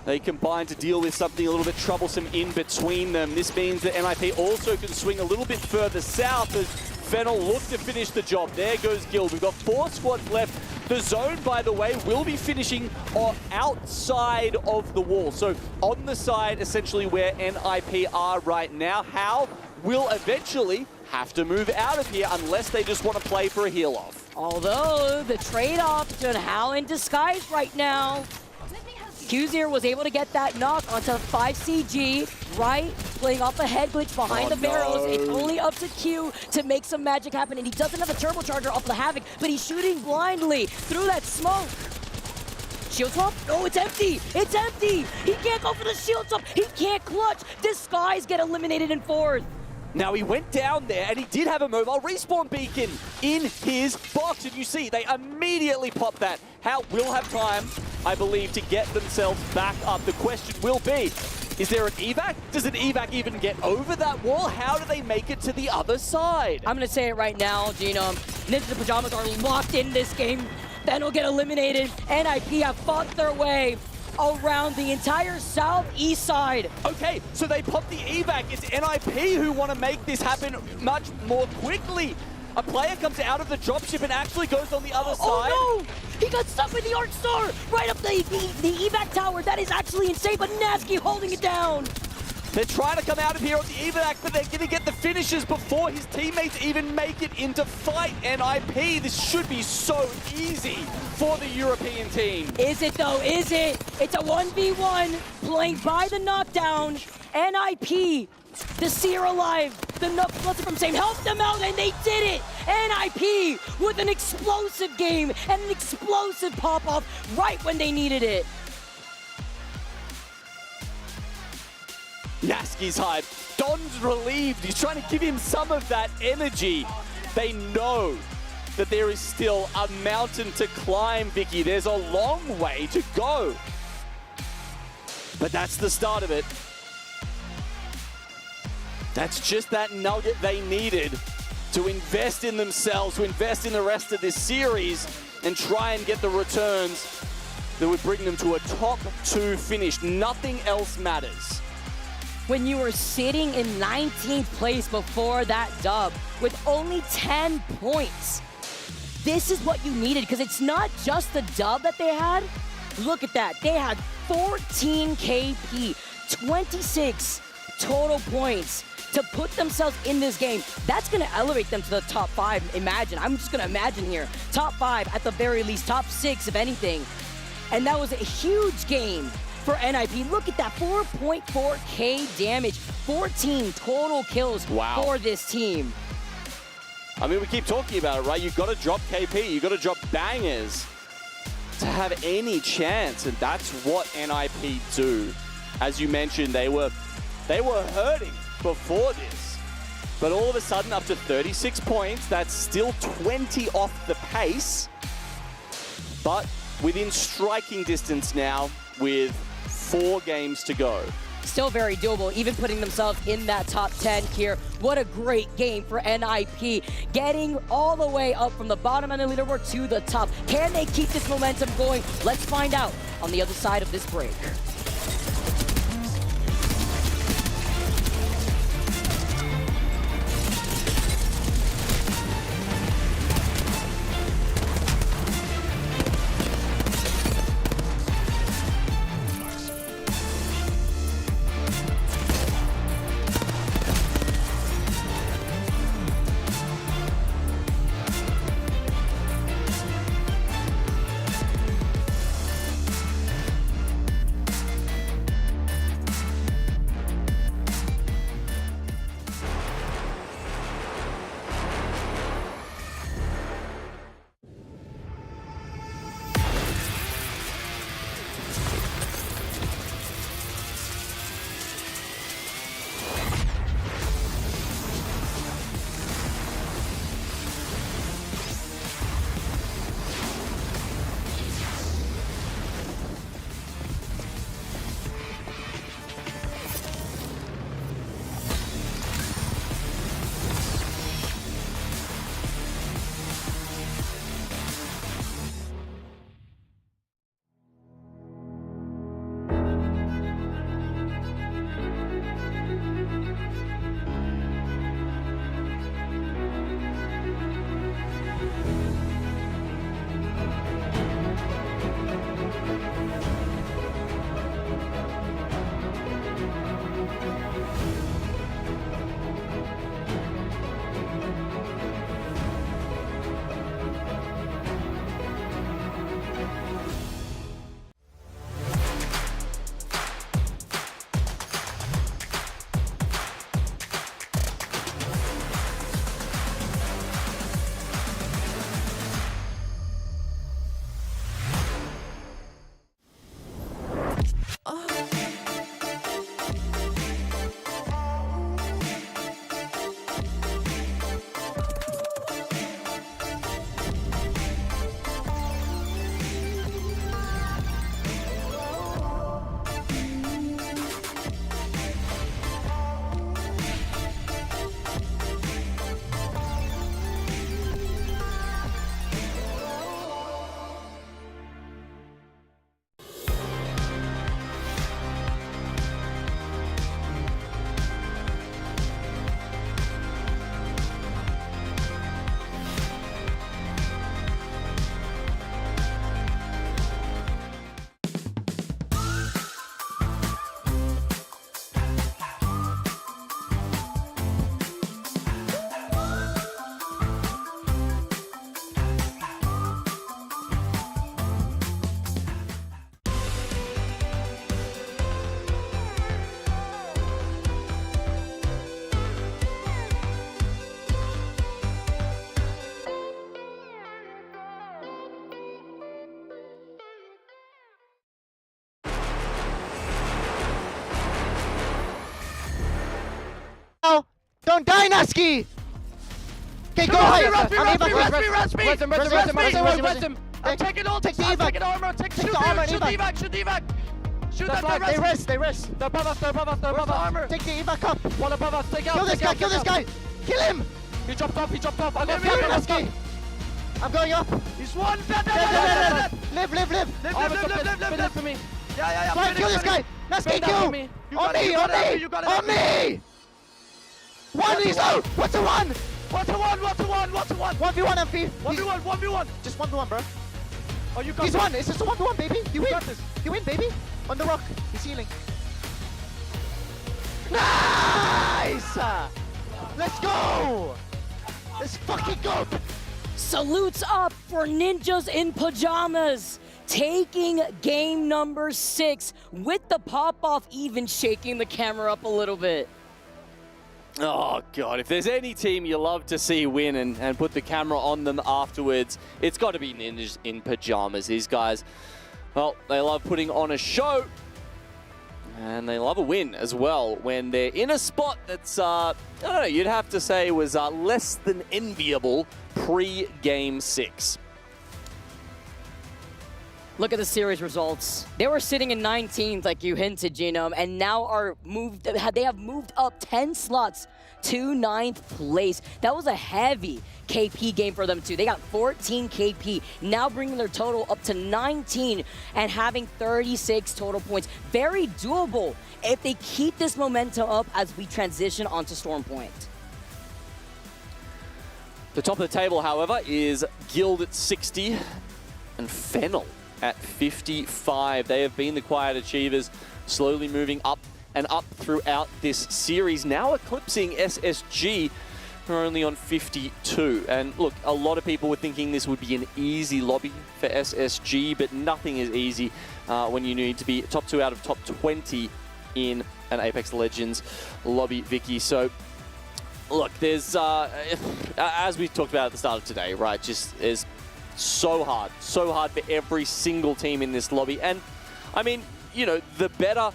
they combine to deal with something a little bit troublesome in between them. This means that NIP also can swing a little bit further south as Fennel look to finish the job. There goes Guild. We've got 4 squads left. The zone, by the way, will be finishing outside of the wall. So on the side, essentially where NIP are right now. How will eventually have to move out of here unless they just want to play for a heal-off. Although the trade-off to How in disguise right now. Qzir was able to get that knock onto 5CG, right? Playing off a head glitch behind the barrels. No. It's only up to Q to make some magic happen, and he doesn't have a turbocharger off the Havoc, but he's shooting blindly through that smoke. Shield swap? No, it's empty. It's empty. He can't go for the shield swap. He can't clutch. Disguise get eliminated in 4th. Now he went down there and he did have a mobile respawn beacon in his box. And you see, they immediately pop that. How will have time, I believe, to get themselves back up. The question will be, is there an evac? Does an evac even get over that wall? How do they make it to the other side? I'm going to say it right now, Genome. Ninja the Pyjamas are locked in this game. Then will get eliminated. NIP have fought their way around the entire southeast side. Okay, so they pop the evac. It's NIP who want to make this happen much more quickly. A player comes out of the dropship and actually goes on the other side. Oh no! He got stuck with the Arc Star right up the evac tower. That is actually insane, but Nasky holding it down. They're trying to come out of here on the evac, but they're going to get the finishes before his teammates even make it into fight. NIP, this should be so easy for the European team. Is it though? Is it? It's a 1v1 playing by the knockdown. NIP, the Seer alive, the Nuts from Same helped them out and they did it. NIP with an explosive game and an explosive pop-off right when they needed it. Nasky's hype. Don's relieved. He's trying to give him some of that energy. They know that there is still a mountain to climb, Vicky. There's a long way to go. But that's the start of it. That's just that nugget they needed to invest in themselves, to invest in the rest of this series and try and get the returns that would bring them to a top 2 finish. Nothing else matters. When you were sitting in 19th place before that dub with only 10 points. This is what you needed, because it's not just the dub that they had. Look at that. They had 14 KP, 26 total points to put themselves in this game. That's going to elevate them to the top 5. Imagine. I'm just going to imagine here. Top 5 at the very least, top 6 if anything. And that was a huge game for NIP. Look at that, 4.4k damage, 14 total kills for this team. I mean, we keep talking about it, right? You've got to drop KP, you've got to drop bangers to have any chance, and that's what NIP do. As you mentioned, they were hurting before this, but all of a sudden up to 36 points, that's still 20 off the pace, but within striking distance now with 4 games to go. Still very doable, even putting themselves in that top 10 here. What a great game for NIP, getting all the way up from the bottom end of the leaderboard to the top. Can they keep this momentum going? Let's find out on the other side of this break. Don't die, Naski! Okay, go high! I'm taking ult. Take the I'm evac. taking armor. Take the armor and Shoot evac. evac. Shoot evac. Shoot That's that. right, they rest. They're above us. They're above us. They're above us. Armor. Take the evac up. One above us. Take out. Kill this guy. Kill him! He dropped off. I got Naski! I'm going up. He's one. Dead. Live. Live for me. Yeah. Try and kill this guy. Naski, kill! On me! One, he's out! What's a one? 1v1 MP. 1v1. Just 1v1, bro. Oh, you got He's this. one. It's just a 1v1, baby. You win. got this. You win, baby. On the rock. He's healing. Nice! Let's go! Let's fucking go! Salutes up for Ninjas in Pyjamas, taking game number 6 with the pop-off even shaking the camera up a little bit. Oh, God, if there's any team you love to see win and put the camera on them afterwards, it's got to be Ninjas in Pyjamas. These guys, well, they love putting on a show, and they love a win as well when they're in a spot that's, I don't know, you'd have to say was less than enviable pre-Game 6. Look at the series results. They were sitting in 19th, like you hinted, Genome, and now they have moved up 10 slots to 9th place. That was a heavy KP game for them too. They got 14 KP, now bringing their total up to 19 and having 36 total points. Very doable if they keep this momentum up as we transition onto Stormpoint. The top of the table, however, is Guild at 60 and Fennel at 55. They have been the quiet achievers, slowly moving up and up throughout this series, now eclipsing SSG, who are only on 52. And look, a lot of people were thinking this would be an easy lobby for SSG, but nothing is easy when you need to be top 2 out of top 20 in an Apex Legends lobby, Vicky. So look, there's, as we talked about at the start of today, right, just is so hard for every single team in this lobby. And I mean, you know, the better,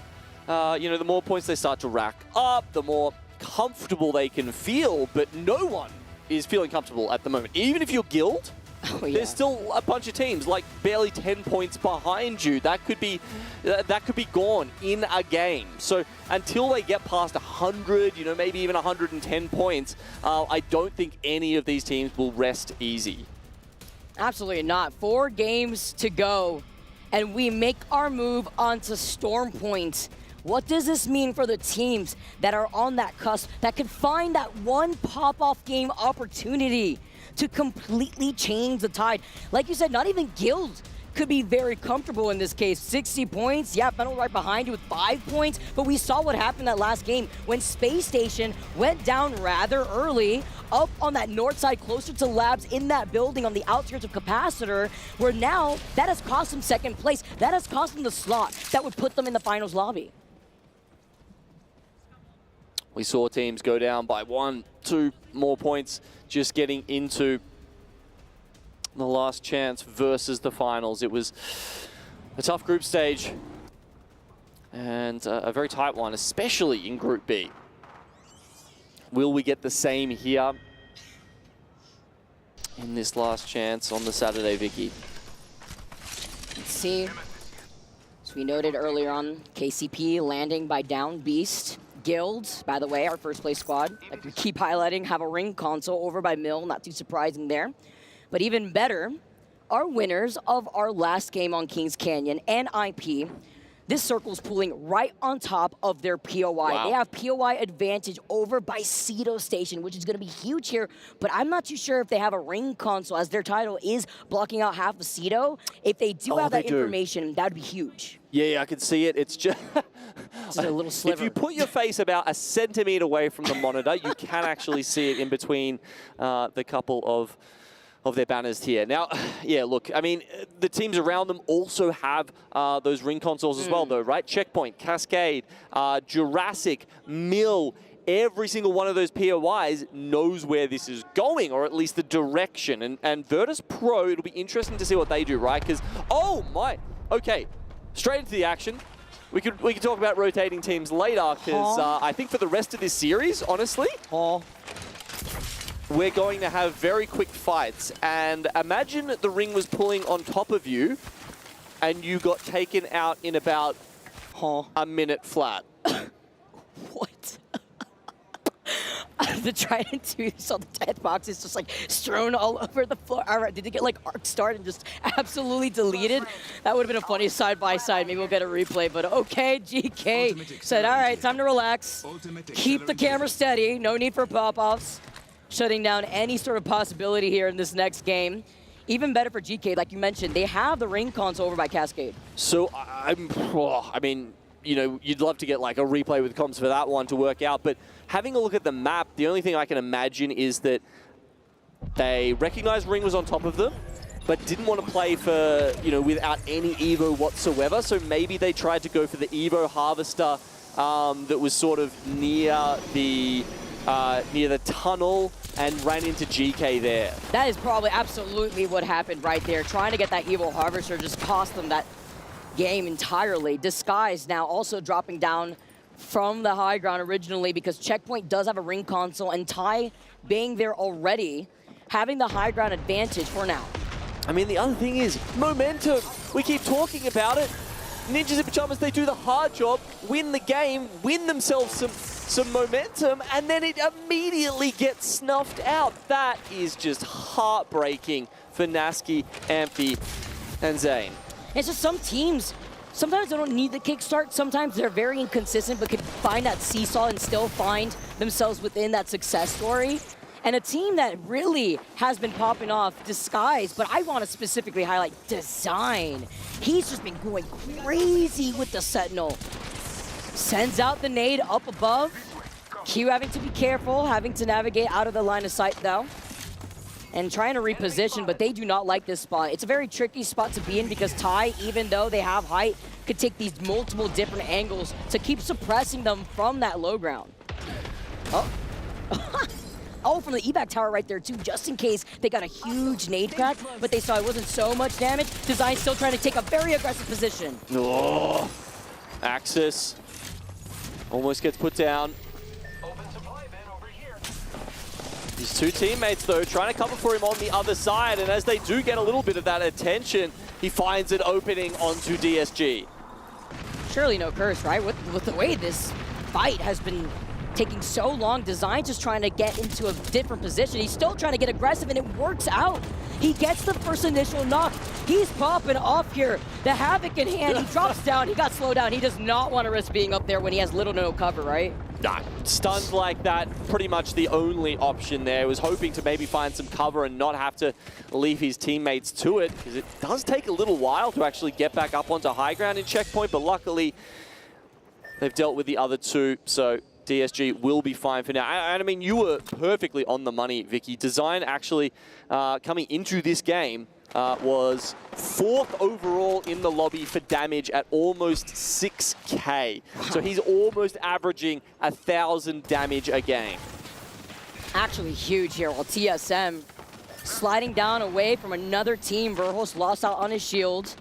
the more points they start to rack up, the more comfortable they can feel, but no one is feeling comfortable at the moment. Even if you're Guild, there's still a bunch of teams like barely 10 points behind you. That could be gone in a game. So until they get past 100, you know, maybe even 110 points, I don't think any of these teams will rest easy. Absolutely not. 4 games to go, and we make our move onto Stormpoint. What does this mean for the teams that are on that cusp, that could find that one pop-off game opportunity to completely change the tide? Like you said, not even Guild could be very comfortable in this case. 60 points, yeah, Fennel right behind you with 5 points, but we saw what happened that last game when Space Station went down rather early, up on that north side, closer to labs in that building on the outskirts of Capacitor, where now that has cost them 2nd place. That has cost them the slot that would put them in the finals lobby. We saw teams go down by 1, 2 more points just getting into the last chance versus the finals. It was a tough group stage and a very tight one, especially in Group B. Will we get the same here in this last chance on the Saturday, Vicky? Let's see. As we noted earlier on, KCP landing by Down Beast. Guild, by the way, our first place squad, like we keep highlighting, have a ring console over by Mill, not too surprising there. But even better, our winners of our last game on Kings Canyon and IP, this circle's pulling right on top of their POI. Wow. They have POI advantage over by Cedo Station, which is going to be huge here, but I'm not too sure if they have a ring console, as their title is blocking out half of Cedo. If they do have that information, that would be huge. Yeah, I can see it. It's just a little sliver. If you put your face about a centimeter away from the monitor, you can actually see it in between the couple of their banners here. Now, yeah, look, I mean, the teams around them also have those ring consoles as well, though, right? Checkpoint, Cascade, Jurassic, Mill, every single one of those POIs knows where this is going, or at least the direction. And Virtus Pro, it'll be interesting to see what they do, right? Because, oh my, okay, straight into the action. We could talk about rotating teams later, because I think for the rest of this series, honestly, we're going to have very quick fights. And imagine the ring was pulling on top of you, and you got taken out in about a minute flat. What? The Trident 2, so the death box is just like strewn all over the floor. All right, did it get like arc start and just absolutely deleted? That would have been a funny side-by-side. Maybe we'll get a replay, but okay, GK said, all right, time to relax. Keep the camera steady, no need for pop-offs. Shutting down any sort of possibility here in this next game. Even better for GK, like you mentioned, they have the ring console over by Cascade. So, I mean, you know, you'd love to get like a replay with comms for that one to work out, but having a look at the map, the only thing I can imagine is that they recognized ring was on top of them, but didn't want to play for, you know, without any Evo whatsoever. So maybe they tried to go for the Evo harvester that was sort of near the tunnel and ran into GK there. That is probably absolutely what happened right there. Trying to get that Evo harvester just cost them that game entirely. Disguise now also dropping down from the high ground originally, because Checkpoint does have a ring console, and Ty being there already, having the high ground advantage for now. I mean, the other thing is momentum. We keep talking about it. Ninjas and Pyjamas, they do the hard job, win the game, win themselves some momentum, and then it immediately gets snuffed out. That is just heartbreaking for Nasky, Amphi, and Zane. It's just some teams, sometimes they don't need the kickstart. Sometimes they're very inconsistent, but can find that seesaw and still find themselves within that success story. And a team that really has been popping off, Disguise, but I want to specifically highlight Design. He's just been going crazy with the Sentinel. Sends out the nade up above. Q having to be careful, having to navigate out of the line of sight though. And trying to reposition, but they do not like this spot. It's a very tricky spot to be in, because Ty, even though they have height, could take these multiple different angles to keep suppressing them from that low ground. Oh. Oh, from the evac tower right there too, just in case they got a huge nade crack, but they saw it wasn't so much damage. Design still trying to take a very aggressive position. Oh, Axis almost gets put down. His two teammates, though, trying to cover for him on the other side, and as they do get a little bit of that attention, he finds an opening onto DSG. Surely no curse, right? With the way this fight has been taking so long, Design just trying to get into a different position. He's still trying to get aggressive, and it works out. He gets the first initial knock. He's popping off here. The Havoc in hand, he drops down, he got slowed down. He does not want to risk being up there when he has little to no cover, right? Nah, stunned like that, pretty much the only option there. Was hoping to maybe find some cover and not have to leave his teammates to it, because it does take a little while to actually get back up onto high ground in Checkpoint, but luckily they've dealt with the other two, so DSG will be fine for now. And I mean, you were perfectly on the money, Vicky. Design actually coming into this game was 4th overall in the lobby for damage at almost 6K. So he's almost averaging 1,000 damage a game. Actually huge here, while TSM sliding down away from another team. Verhulst lost out on his shield.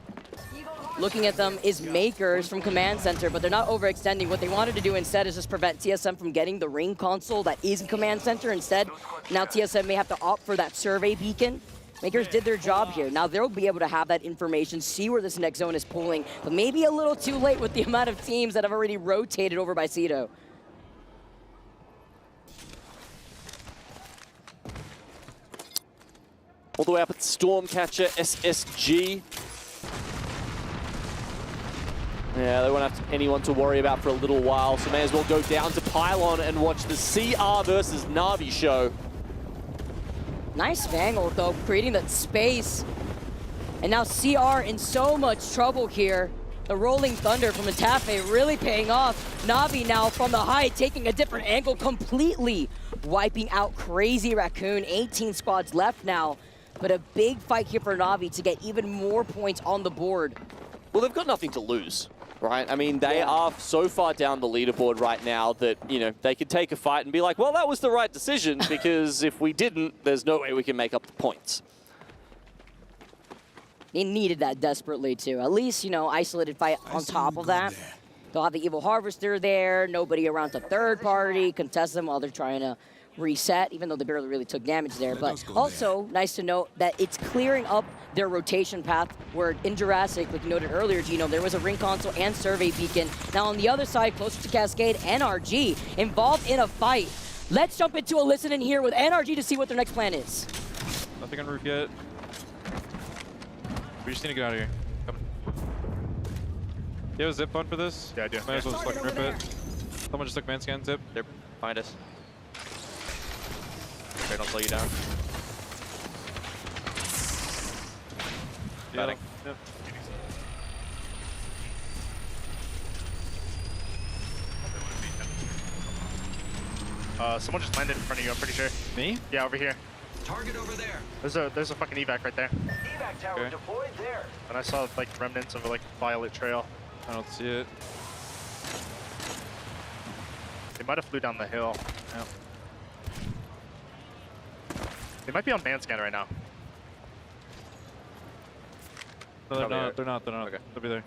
Looking at them is Makers from Command Center, but they're not overextending. What they wanted to do instead is just prevent TSM from getting the ring console that is in Command Center instead. Now TSM may have to opt for that survey beacon. Makers did their job here. Now they'll be able to have that information, see where this next zone is pulling, but maybe a little too late with the amount of teams that have already rotated over by Cito. All the way up at Stormcatcher, SSG. Yeah, they won't have anyone to worry about for a little while, so may as well go down to Pylon and watch the CR versus Na'Vi show. Nice Vangle, though, creating that space. And now CR in so much trouble here. The Rolling Thunder from Metafe really paying off. Na'Vi now from the height, taking a different angle, completely wiping out Crazy Raccoon. 18 squads left now, but a big fight here for Na'Vi to get even more points on the board. Well, they've got nothing to lose, right? I mean, they are so far down the leaderboard right now that, you know, they could take a fight and be like, well, that was the right decision, because if we didn't, there's no way we can make up the points. They needed that desperately, too. At least, you know, isolated fight on top of that. They'll have the Evil Harvester there, nobody around to third party, contest them while they're trying to reset, even though they barely really took damage there. But also, nice to note that it's clearing up their rotation path, where in Jurassic, like you noted earlier, Gino, there was a ring console and survey beacon. Now on the other side, closer to Cascade, NRG involved in a fight. Let's jump into a listen in here with NRG to see what their next plan is. Nothing on roof yet. We just need to get out of here. Come. You have a zip phone for this? Yeah, I do. Might as well just fucking rip it. Someone just took man scan zip. They're behind us. Okay, don't slow you down. Yeah. Yep. Someone just landed in front of you, I'm pretty sure. Me? Yeah, over here. Target over there. There's a fucking evac right there. Evac tower deployed there. And I saw like remnants of a like violet trail. I don't see it. They might have flew down the hill. Yeah. They might be on man scan right now. No, they're not. They're not. Okay. They'll be there.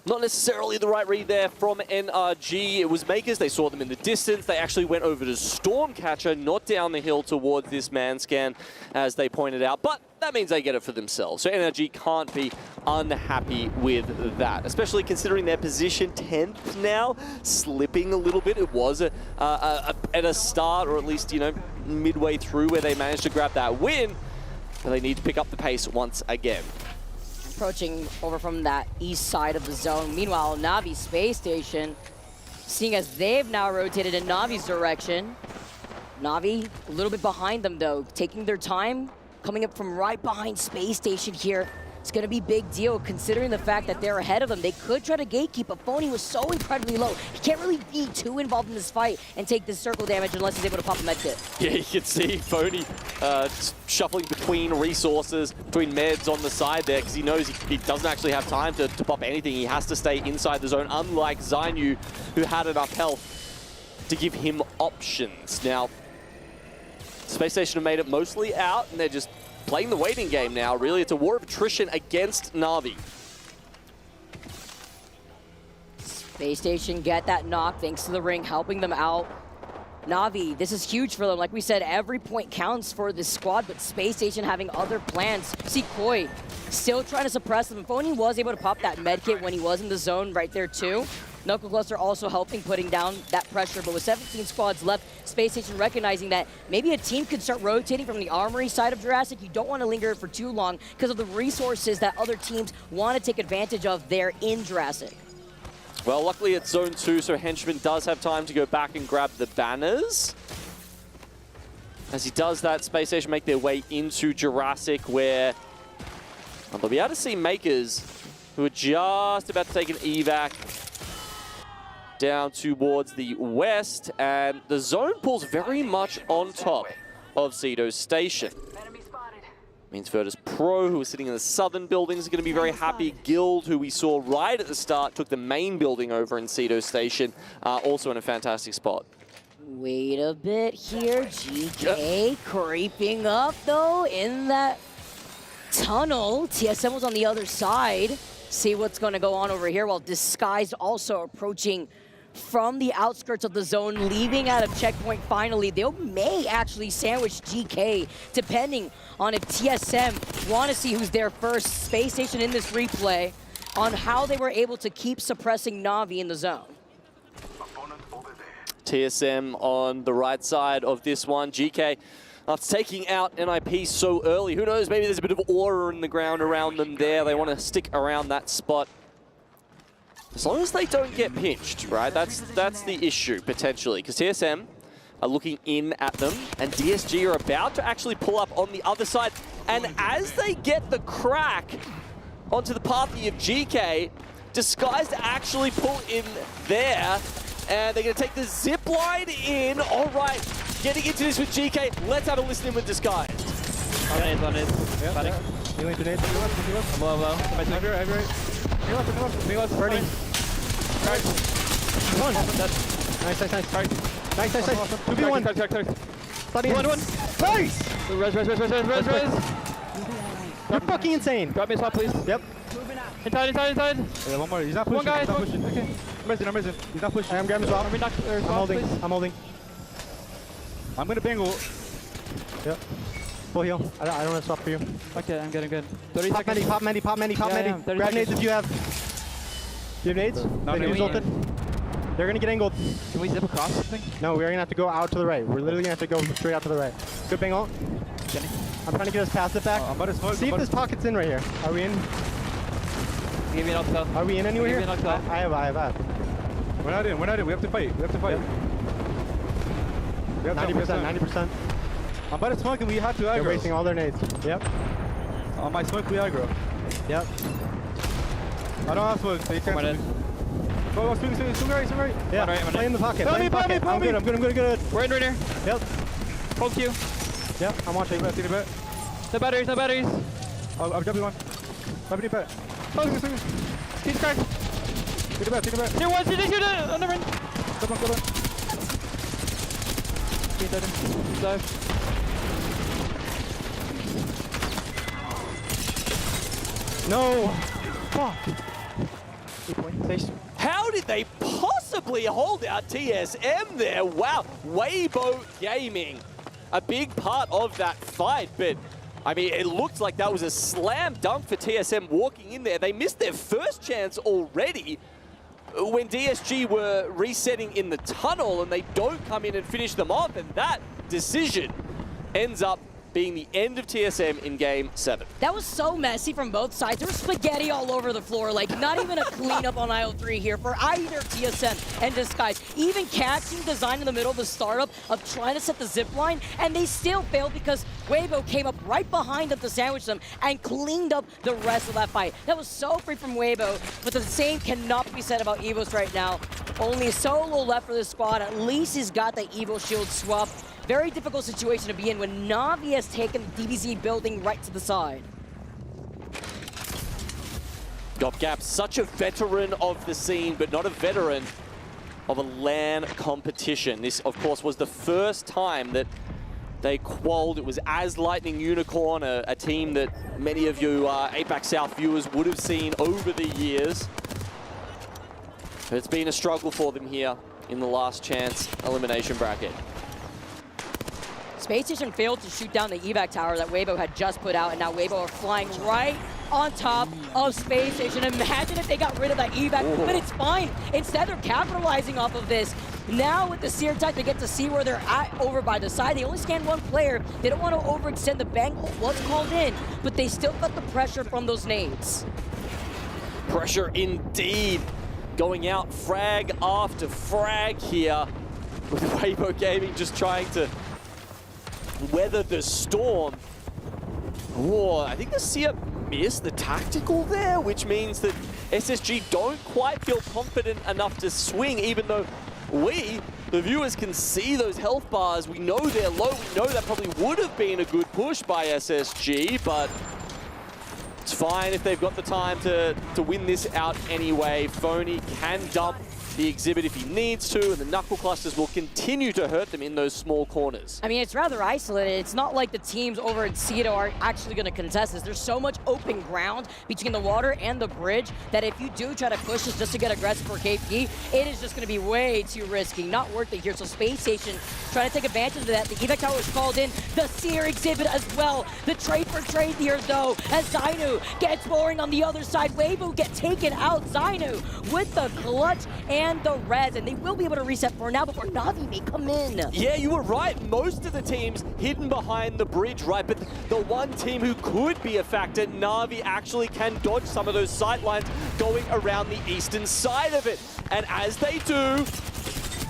Not necessarily the right read there from NRG. It was Makers. They saw them in the distance. They actually went over to Stormcatcher, not down the hill towards this man scan, as they pointed out. But that means they get it for themselves. So NRG can't be unhappy with that, especially considering their position 10th now, slipping a little bit. It was at a start, or at least, you know, midway through where they managed to grab that win. But they need to pick up the pace once again. Approaching over from that east side of the zone. Meanwhile, Navi Space Station, seeing as they've now rotated in Navi's direction. Navi a little bit behind them though, taking their time, coming up from right behind Space Station here. It's going to be a big deal considering the fact that they're ahead of them. They could try to gatekeep, but Phony was so incredibly low. He can't really be too involved in this fight and take this circle damage unless he's able to pop a med kit. Yeah, you can see Phony shuffling between resources, between meds on the side there, because he knows he doesn't actually have time to pop anything. He has to stay inside the zone, unlike Zainu, who had enough health to give him options. Now, Space Station have made it mostly out, and they're just playing the waiting game now, really. It's a war of attrition against Na'Vi. Space Station get that knock thanks to the ring helping them out. Na'Vi, this is huge for them. Like we said, every point counts for this squad, but Space Station having other plans. See Koi still trying to suppress them. Phony was able to pop that medkit when he was in the zone right there too. Knuckle Cluster also helping putting down that pressure, but with 17 squads left, Space Station recognizing that maybe a team could start rotating from the armory side of Jurassic. You don't want to linger for too long because of the resources that other teams want to take advantage of there in Jurassic. Well, luckily it's Zone 2, so Henchman does have time to go back and grab the banners. As he does that, Space Station make their way into Jurassic, where they'll be able to see Makers, who are just about to take an evac down towards the west, and the zone pulls very much on top of Cedo Station. Means Virtus Pro, who is sitting in the southern buildings, is going to be very happy. Guild, who we saw right at the start, took the main building over in Cedo Station, also in a fantastic spot. Wait a bit here, GK creeping up though in that tunnel. TSM was on the other side. See what's going to go on over here, while Disguised also approaching from the outskirts of the zone, leaving out of checkpoint finally. They may actually sandwich GK, depending on if TSM want to see who's there first. Space Station in this replay on how they were able to keep suppressing Na'Vi in the zone. TSM on the right side of this one. GK after taking out NIP so early. Who knows, maybe there's a bit of aura in the ground around them there. They want to stick around that spot. As long as they don't get pinched, right? That's the issue, potentially. Because TSM are looking in at them, and DSG are about to actually pull up on the other side. And as they get the crack onto the pathway of GK, Disguised actually pull in there, and they're going to take the zip line in. All right, getting into this with GK. Let's have a listen in with Disguised. On it. Yeah. Panic. Healing to nades. I'm low. Every. Burning. Charge. One. Nice. Nice. 2v1. Study. 1. Nice! Res. You're fucking insane. Grab me a spot, please. Yep. Inside. Yeah, one more. He's not pushing. One guy. He's not pushing. Okay. I'm missing. He's not pushing. I'm grabbing his swap. I'm holding. I'm gonna bingle. Yep. Full heal. I don't have swap for you. Okay, I'm getting good. 30 Pop seconds. many. Yeah, Grab nades if you have. Do you have nades? No, They use ulted. They're gonna get angled. Can we zip across something? No, we're gonna have to go out to the right. We're literally gonna have to go straight out to the right. Good bang ult. I'm trying to get us passive back. I'm about to smoke. See if this pocket's in right here. Are we in? Give me an octo. Are we in anywhere here? I have. We're not in. We have to fight. Yep. We have 90%. I'm about to smoke and we have to aggro. They're wasting all their nades. Yep. On my smoke, we aggro. Yep. I don't have smoke. They can't. Go, swing right. Yeah. Right, Play in the pocket. Follow me. I'm good. We're in right here. Yep. Hold Q. Yep. I'm watching. Take a bet. No batteries. I'm jumping one. Grab any bet. Swing. He's cracked. Take a bet. Here, one, shoot it. On the ring. Come on. He's dead. Dive. No. Fuck. How did they possibly hold out TSM there? Wow, Weibo Gaming, a big part of that fight, but I mean, it looked like that was a slam dunk for TSM walking in there. They missed their first chance already when DSG were resetting in the tunnel and they don't come in and finish them off, and that decision ends up being the end of TSM in Game 7. That was so messy from both sides. There was spaghetti all over the floor, like not even a cleanup on IO3 here for either TSM and Disguise. Even catching design in the middle of the startup of trying to set the zip line, and they still failed because Weibo came up right behind them to sandwich them and cleaned up the rest of that fight. That was so free from Weibo, but the same cannot be said about EVOS right now. Only solo left for this squad. At least he's got the Evo shield swap. Very difficult situation to be in when Na'Vi has taken the DBZ building right to the side. Gap, such a veteran of the scene, but not a veteran of a LAN competition. This, of course, was the first time that they qualled. It was as Lightning Unicorn, a team that many of you APAC South viewers would have seen over the years. But it's been a struggle for them here in the last chance elimination bracket. Space Station failed to shoot down the evac tower that Weibo had just put out, and now Weibo are flying right on top of Space Station. Imagine if they got rid of that evac, but it's fine. Instead, they're capitalizing off of this. Now with the Seer Tech, they get to see where they're at over by the side. They only scanned one player. They don't want to overextend. The bank was called in, but they still got the pressure from those nades. Pressure indeed. Going out frag after frag here with Weibo Gaming just trying to weather the storm. Oh, I think the Seer missed the tactical there, which means that SSG don't quite feel confident enough to swing, even though we, the viewers, can see those health bars. We know they're low. We know that probably would have been a good push by SSG, but it's fine if they've got the time to win this out anyway. Phony can dump the exhibit if he needs to, and the knuckle clusters will continue to hurt them in those small corners. I mean, it's rather isolated. It's not like the teams over at Cedo are actually going to contest this. There's so much open ground between the water and the bridge that if you do try to push this just to get aggressive for KP, it is just going to be way too risky. Not worth it here. So Space Station trying to take advantage of that. The evac tower is called in. The Seer exhibit as well. The trade for trade here, though, as Zainu gets boring on the other side. Weibo get taken out. Zainu with the clutch and the res, and they will be able to reset for now before Na'Vi may come in. Yeah, you were right. Most of the teams hidden behind the bridge, right? But the one team who could be a factor, Na'Vi, actually can dodge some of those sight lines going around the eastern side of it. And as they do,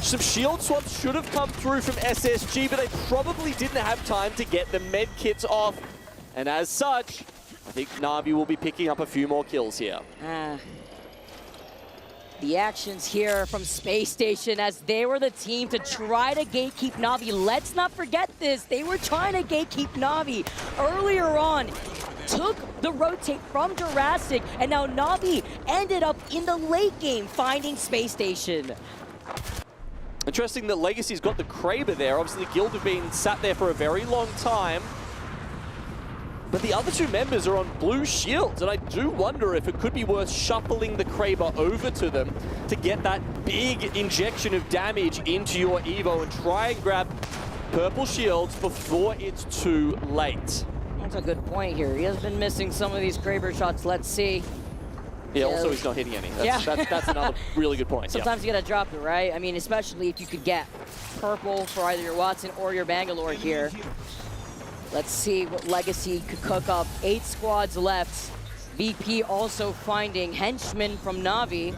some shield swaps should have come through from SSG, but they probably didn't have time to get the med kits off. And as such, I think Na'Vi will be picking up a few more kills here. The actions here from Space Station as they were the team to try to gatekeep Na'Vi. Let's not forget this. They were trying to gatekeep Na'Vi earlier on. Took the rotate from Jurassic, and now Na'Vi ended up in the late game finding Space Station. Interesting that Legacy's got the Kraber there. Obviously, the Guild have been sat there for a very long time. But the other two members are on blue shields, and I do wonder if it could be worth shuffling the Kraber over to them to get that big injection of damage into your Evo and try and grab purple shields before it's too late. That's a good point here. He has been missing some of these Kraber shots. Let's see. Yeah, also he's not hitting any. That's another really good point. Sometimes you gotta drop it, right? I mean, especially if you could get purple for either your Watson or your Bangalore here. Let's see what Legacy could cook up. 8 squads left. VP also finding henchmen from Na'Vi.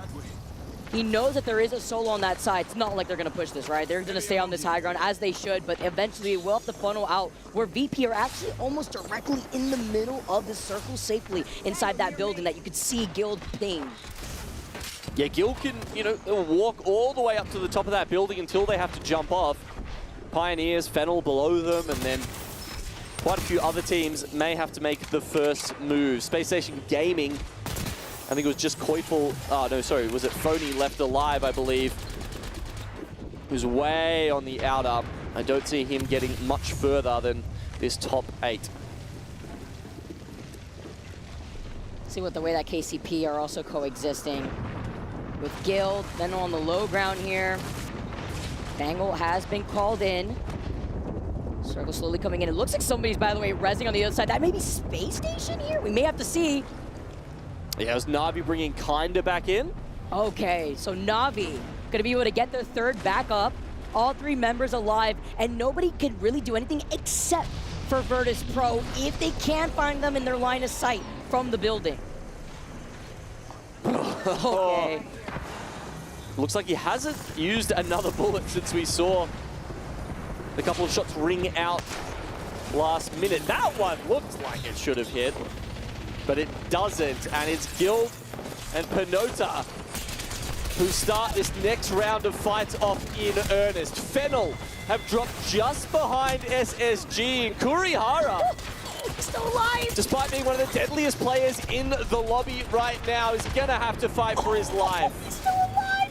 He knows that there is a solo on that side. It's not like they're going to push this, right? They're going to stay on this high ground as they should, but eventually we'll have to funnel out where VP are actually almost directly in the middle of the circle safely inside that building that you could see Guild ping. Yeah, Guild can, walk all the way up to the top of that building until they have to jump off. Pioneers, Fennel below them, and then quite a few other teams may have to make the first move. Space Station Gaming, I think it was just Koifel, was it Phony left alive, I believe, who's way on the outer. I don't see him getting much further than this top 8. See what the way that KCP are also coexisting with Guild, then on the low ground here. Bangle has been called in. Circle slowly coming in. It looks like somebody's, by the way, rezzing on the other side. That may be Space Station here? We may have to see. Yeah, it was Na'Vi bringing Kinda back in. Okay, so Na'Vi gonna be able to get their third back up. All 3 members alive, and nobody can really do anything except for Virtus Pro if they can find them in their line of sight from the building. Okay. Looks like he hasn't used another bullet since we saw a couple of shots ring out last minute. That one looked like it should have hit, but it doesn't. And it's Guild and Pinota who start this next round of fights off in earnest. Fennel have dropped just behind SSG, and Kurihara, still alive, despite being one of the deadliest players in the lobby right now, is gonna have to fight for his life. He's still alive.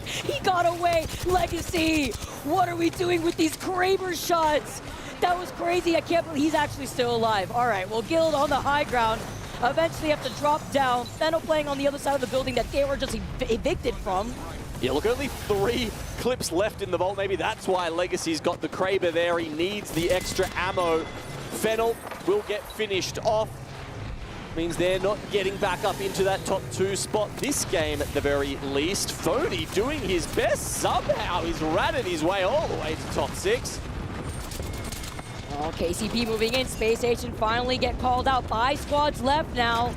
He got away. Legacy, what are we doing with these Kraber shots? That was crazy. I can't believe he's actually still alive. All right, well, Guild on the high ground eventually have to drop down. Fennel playing on the other side of the building that they were just evicted from. Yeah, look, only 3 clips left in the vault. Maybe that's why Legacy's got the Kraber there. He needs the extra ammo. Fennel will get finished off. Means they're not getting back up into that top 2 spot this game at the very least. Phony doing his best. Somehow he's ratted his way all the way to top 6. Oh, KCP moving in. Space Station finally get called out. 5 squads left now.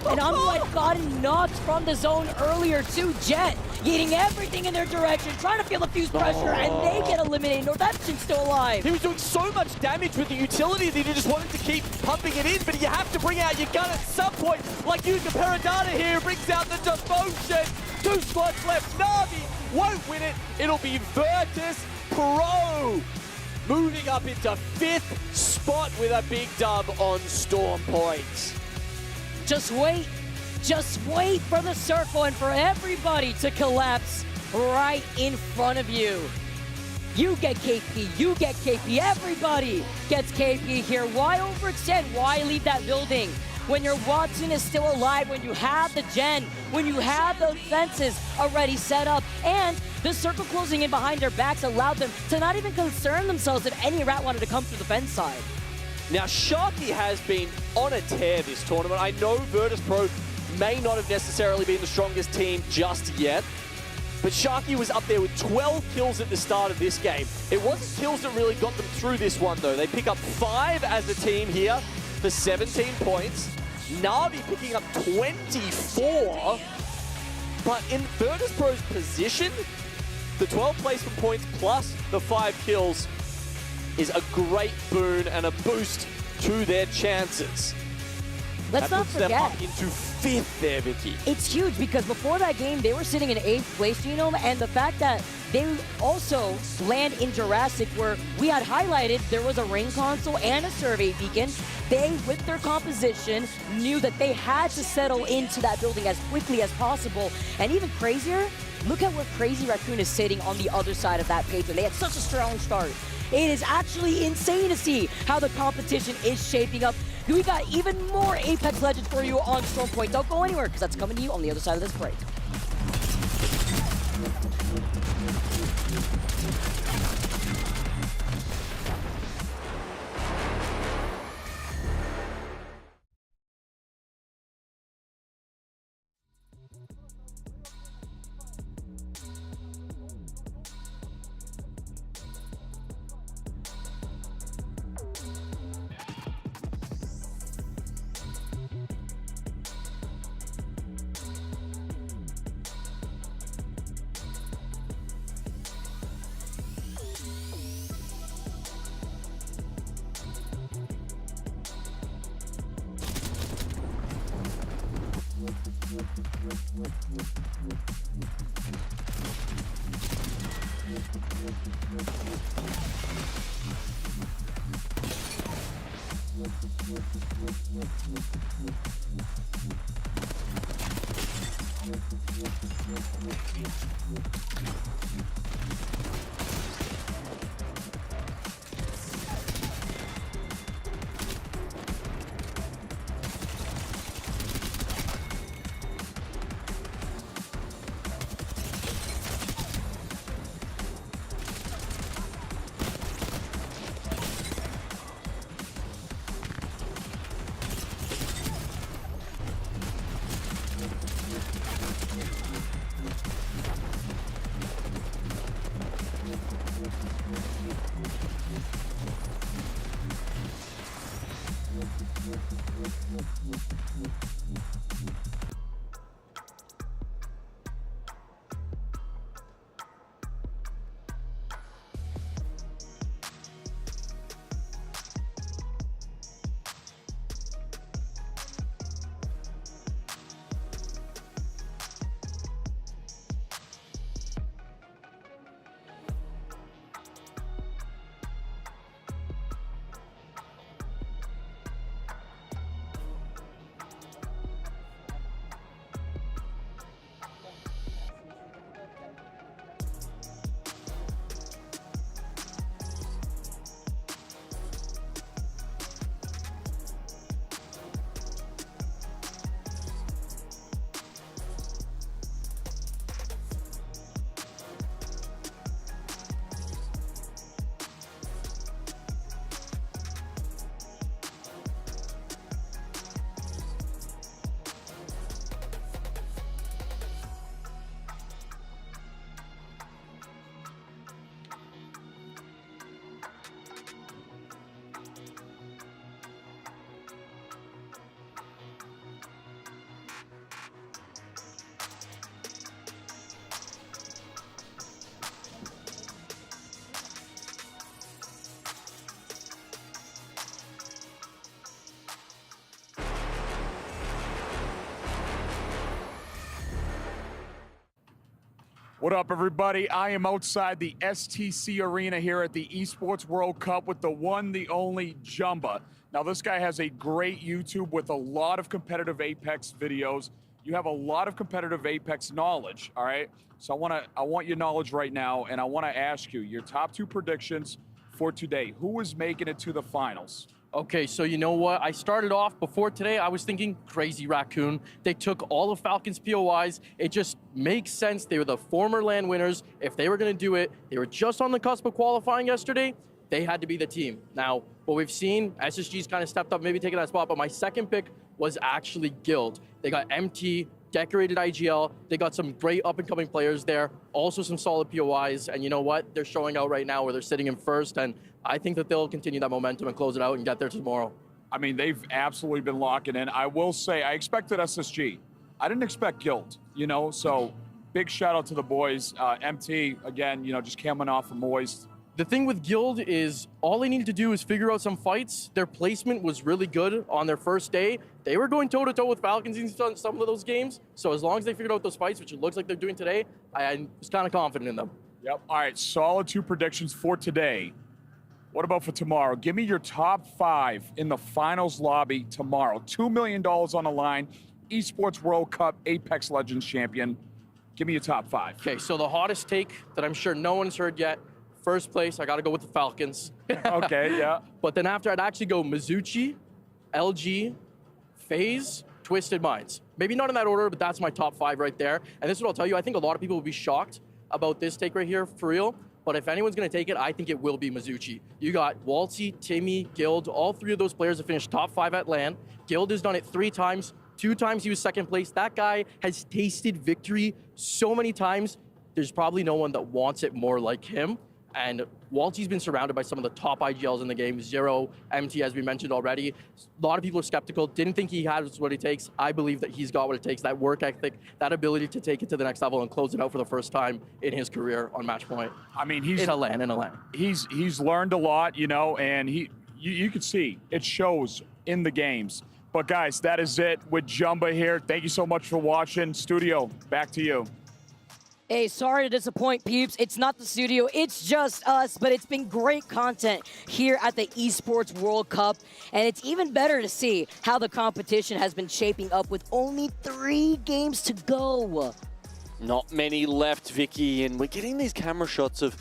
And Unwed gotten knocked from the zone earlier too. Jet eating everything in their direction, trying to feel the fuse pressure, and they get eliminated. Northeption's still alive. He was doing so much damage with the utility that he just wanted to keep pumping it in, but you have to bring out your gun at some point, like using Peridata here, brings out the devotion. 2 squads left. Na'Vi won't win it. It'll be Virtus Pro moving up into 5th spot with a big dub on Storm Point. Just wait for the circle and for everybody to collapse right in front of you. You get KP, everybody gets KP here. Why overextend? Why leave that building? When your Watson is still alive, when you have the gen, when you have the fences already set up, and the circle closing in behind their backs allowed them to not even concern themselves if any rat wanted to come through the fence side. Now, Sharky has been on a tear this tournament. I know Virtus Pro may not have necessarily been the strongest team just yet, but Sharky was up there with 12 kills at the start of this game. It wasn't kills that really got them through this one, though. They pick up 5 as a team here for 17 points. Na'Vi picking up 24. But in Virtus Pro's position, the 12 placement points plus the 5 kills is a great boon and a boost to their chances. Let's not forget. That puts them up into 5th there, Vicky. It's huge because before that game, they were sitting in 8th place, Genome, and the fact that they also land in Jurassic, where we had highlighted there was a ring console and a survey beacon. They, with their composition, knew that they had to settle into that building as quickly as possible. And even crazier, look at where Crazy Raccoon is sitting on the other side of that page. They had such a strong start. It is actually insane to see how the competition is shaping up. We got even more Apex Legends for you on Stormpoint. Don't go anywhere, because that's coming to you on the other side of this break. What up, everybody? I am outside the STC Arena here at the Esports World Cup with the one, the only Jumba. Now, this guy has a great YouTube with a lot of competitive Apex videos. You have a lot of competitive Apex knowledge, all right? So I want your knowledge right now, and I want to ask you your top 2 predictions for today. Who is making it to the finals? Okay, so you know what? I started off before today, I was thinking Crazy Raccoon. They took all of Falcon's POIs. It just makes sense. They were the former LAN winners. If they were going to do it, they were just on the cusp of qualifying yesterday. They had to be the team. Now, what we've seen, SSG's kind of stepped up, maybe taking that spot, but my second pick was actually Guild. They got MT, decorated IGL. They got some great up-and-coming players there, also some solid POIs, and you know what? They're showing out right now where they're sitting in first, and I think that they'll continue that momentum and close it out and get there tomorrow. I mean, they've absolutely been locking in. I will say, I expected SSG. I didn't expect Guild, you know, so big shout out to the boys. MT, again, you know, just coming off of Moist. The thing with Guild is all they needed to do is figure out some fights. Their placement was really good on their first day. They were going toe-to-toe with Falcons in some of those games. So as long as they figured out those fights, which it looks like they're doing today, I was kind of confident in them. Yep. All right, solid 2 predictions for today. What about for tomorrow? Give me your top 5 in the finals lobby tomorrow. $2 million on the line. Esports World Cup Apex Legends champion. Give me your top 5. Okay, so the hottest take that I'm sure no one's heard yet. First place, I got to go with the Falcons. Okay, yeah. But then after, I'd actually go Mizuchi, LG, FaZe, Twisted Minds. Maybe not in that order, but that's my top 5 right there. And this is what I'll tell you. I think a lot of people will be shocked about this take right here, for real. But if anyone's going to take it, I think it will be Mizuchi. You got Waltzy, Timmy, Guild. All 3 of those players have finished top 5 at LAN. Guild has done it 3 times. 2 times he was second place. That guy has tasted victory so many times. There's probably no one that wants it more like him. And Waltzy's been surrounded by some of the top IGLs in the game. Zero, MT, as we mentioned already. A lot of people are skeptical, didn't think he had what it takes. I believe that he's got what it takes, that work ethic, that ability to take it to the next level and close it out for the first time in his career on match point. I mean, he's in a LAN. He's learned a lot, you know, and you can see it shows in the games. But guys, that is it with Jumba here. Thank you so much for watching. Studio, back to you. Hey, sorry to disappoint, peeps. It's not the studio, it's just us, but it's been great content here at the Esports World Cup, and it's even better to see how the competition has been shaping up with only 3 games to go. Not many left, Vicky, and we're getting these camera shots of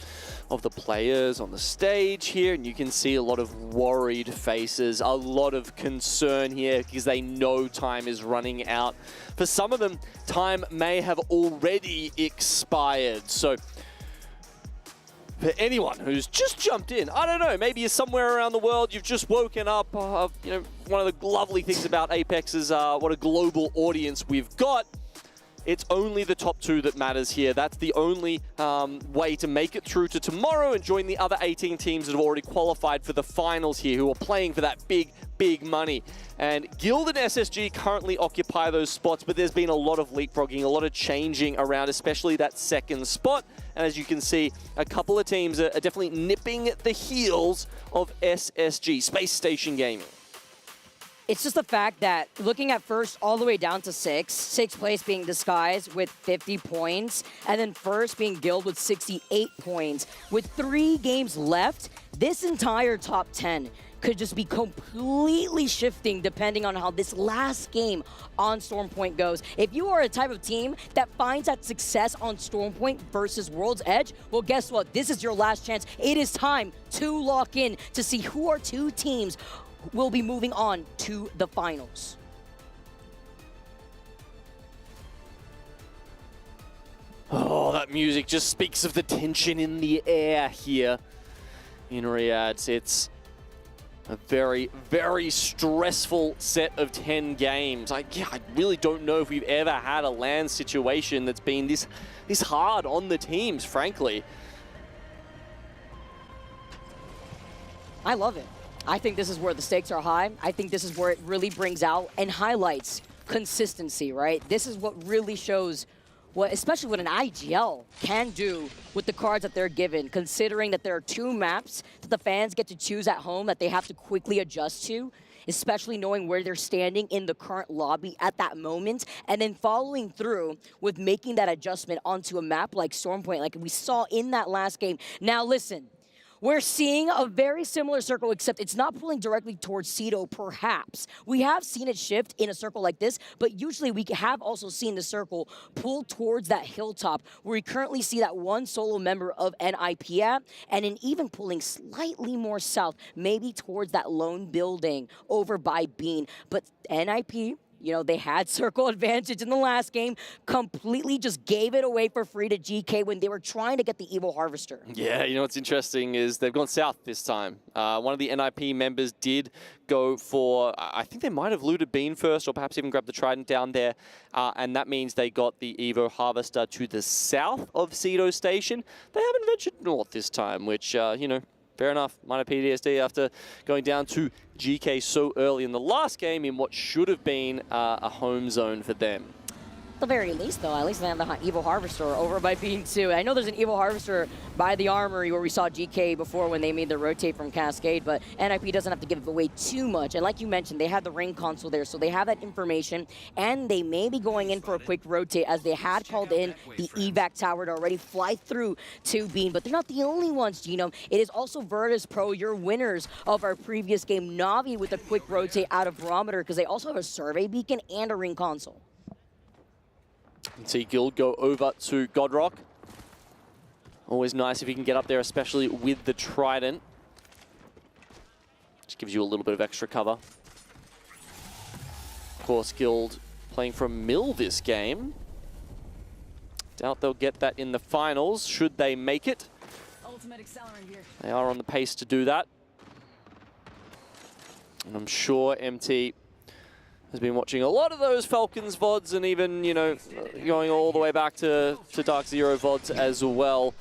the players on the stage here, and you can see a lot of worried faces, a lot of concern here because they know time is running out. For some of them, time may have already expired. So for anyone who's just jumped in, I don't know, maybe you're somewhere around the world, you've just woken up. You know, one of the lovely things about Apex is what a global audience we've got. It's only the top 2 that matters here. That's the only way to make it through to tomorrow and join the other 18 teams that have already qualified for the finals here, who are playing for that big, big money. And Guild and SSG currently occupy those spots, but there's been a lot of leapfrogging, a lot of changing around, especially that second spot. And as you can see, a couple of teams are definitely nipping at the heels of SSG, Space Station Gaming. It's just the fact that looking at first all the way down to 6th place being Disguise with 50 points, and then first being Guild with 68 points. With 3 games left, this entire top 10 could just be completely shifting depending on how this last game on Stormpoint goes. If you are a type of team that finds that success on Stormpoint versus World's Edge, well, guess what? This is your last chance. It is time to lock in to see who are 2 teams will be moving on to the finals. Oh, that music just speaks of the tension in the air here in Riyadh. It's a very, very stressful set of 10 games. I really don't know if we've ever had a LAN situation that's been this hard on the teams, frankly. I love it. I think this is where the stakes are high. I think this is where it really brings out and highlights consistency, right? This is what really shows what, especially what an IGL can do with the cards that they're given, considering that there are 2 maps that the fans get to choose at home that they have to quickly adjust to, especially knowing where they're standing in the current lobby at that moment, and then following through with making that adjustment onto a map like Stormpoint, like we saw in that last game. Now listen, we're seeing a very similar circle, except it's not pulling directly towards Cedo, perhaps. We have seen it shift in a circle like this, but usually we have also seen the circle pull towards that hilltop, where we currently see that 1 solo member of NIP at, and then even pulling slightly more south, maybe towards that lone building over by Bean. But NIP, you know, they had circle advantage in the last game, completely just gave it away for free to GK when they were trying to get the Evil Harvester. Yeah, you know what's interesting is they've gone south this time. One of the NIP members did go for, I think they might have looted Bean first, or perhaps even grabbed the Trident down there, and that means they got the Evo Harvester to the south of Cedo Station. They haven't ventured north this time, which, you know, fair enough. Minor PTSD after going down to GK so early in the last game in what should have been a home zone for them. At the very least, though, at least they have the Evil Harvester over by Bean 2. I know there's an Evil Harvester by the Armory where we saw GK before when they made the rotate from Cascade, but NIP doesn't have to give away too much. And like you mentioned, they have the ring console there, so they have that information, and they may be going in for a quick rotate as they had called in the evac tower to already fly through to Bean. But they're not the only ones, Genome. It is also Virtus Pro, your winners of our previous game, Na'Vi with a quick rotate out of Barometer, because they also have a survey beacon and a ring console. See Guild go over to Godrock. Always nice if you can get up there, especially with the Trident. Just gives you a little bit of extra cover. Of course, Guild playing from Mill this game. Doubt they'll get that in the finals, should they make it. Ultimate accelerant here. They are on the pace to do that. And I'm sure MT has been watching a lot of those Falcons VODs and even, you know, going all the way back to Dark Zero VODs as well.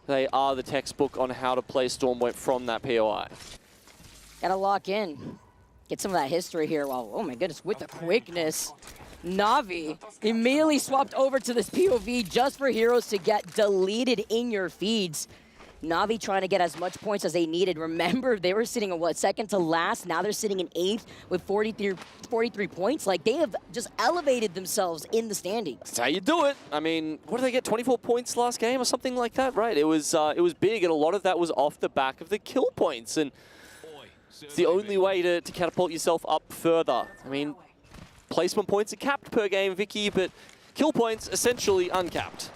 They are the textbook on how to play Stormpoint from that POI. Gotta lock in. Get some of that history here. Wow, oh my goodness, with the quickness. Na'Vi immediately swapped over to this POV just for heroes to get deleted in your feeds. Na'Vi trying to get as much points as they needed. Remember, they were sitting at, what, second to last? Now they're sitting in 8th with 43 points. Like, they have just elevated themselves in the standings. That's how you do it. I mean, what did they get, 24 points last game or something like that, right? It was big, and a lot of that was off the back of the kill points. And it's the only way to catapult yourself up further. I mean, placement points are capped per game, Vicky, but kill points essentially uncapped.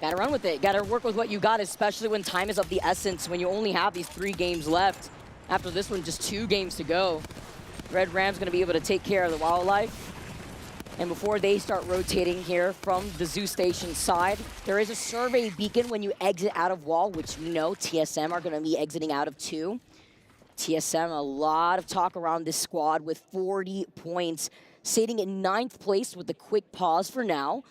Gotta run with it. Gotta work with what you got, especially when time is of the essence, when you only have these 3 games left. After this one, just 2 games to go. Red Ram's gonna be able to take care of the wildlife. And before they start rotating here from the zoo station side, there is a survey beacon when you exit out of wall, which we know TSM are gonna be exiting out of too. TSM, a lot of talk around this squad with 40 points, sitting in 9th place with a quick pause for now.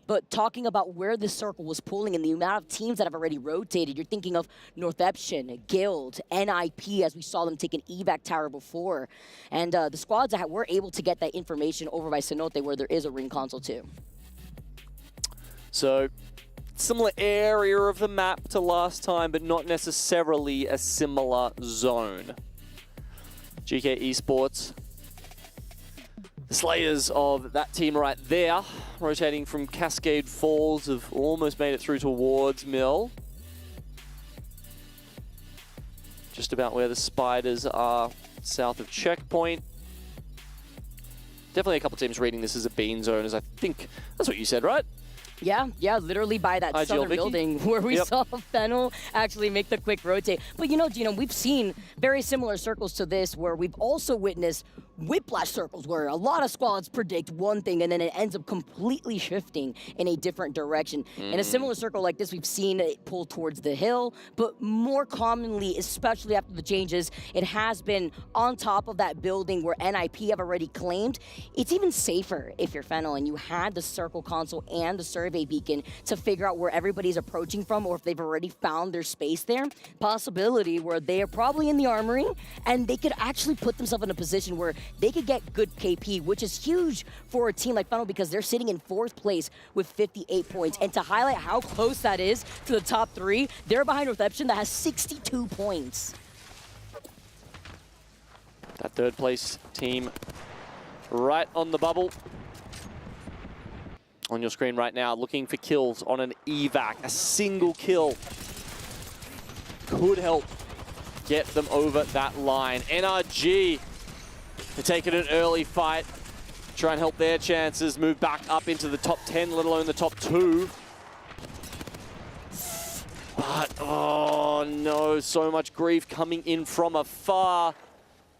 But talking about where this circle was pulling and the amount of teams that have already rotated, you're thinking of Northeption, Guild, NIP, as we saw them take an evac tower before. And the squads that were able to get that information over by Cenote, where there is a ring console too. So, similar area of the map to last time, but not necessarily a similar zone. GK Esports, the slayers of that team right there, rotating from Cascade Falls, have almost made it through towards Mill. Just about where the Spiders are, south of Checkpoint. Definitely a couple teams reading this as a bean zone, as I think that's what you said, right? Yeah, literally by that IGL southern Vicky? building where we Yep. saw Fennel actually make the quick rotate. But you know, Gino, we've seen very similar circles to this where we've also witnessed whiplash circles where a lot of squads predict one thing and then it ends up completely shifting in a different direction. In a similar circle like this, we've seen it pull towards the hill, but more commonly, especially after the changes, it has been on top of that building where NIP have already claimed. It's even safer if you're Fennel and you had the circle console and the survey beacon to figure out where everybody's approaching from or if they've already found their space there. Possibility where they are probably in the armory and they could actually put themselves in a position where they could get good KP, which is huge for a team like Fennel because they're sitting in 4th place with 58 points. And to highlight how close that is to the top 3, they're behind Northeption that has 62 points. That 3rd place team right on the bubble. On your screen right now, looking for kills on an evac. A single kill could help get them over that line. NRG to take it an early fight, try and help their chances move back up into the top 10, let alone the top 2. But, oh no, so much grief coming in from afar.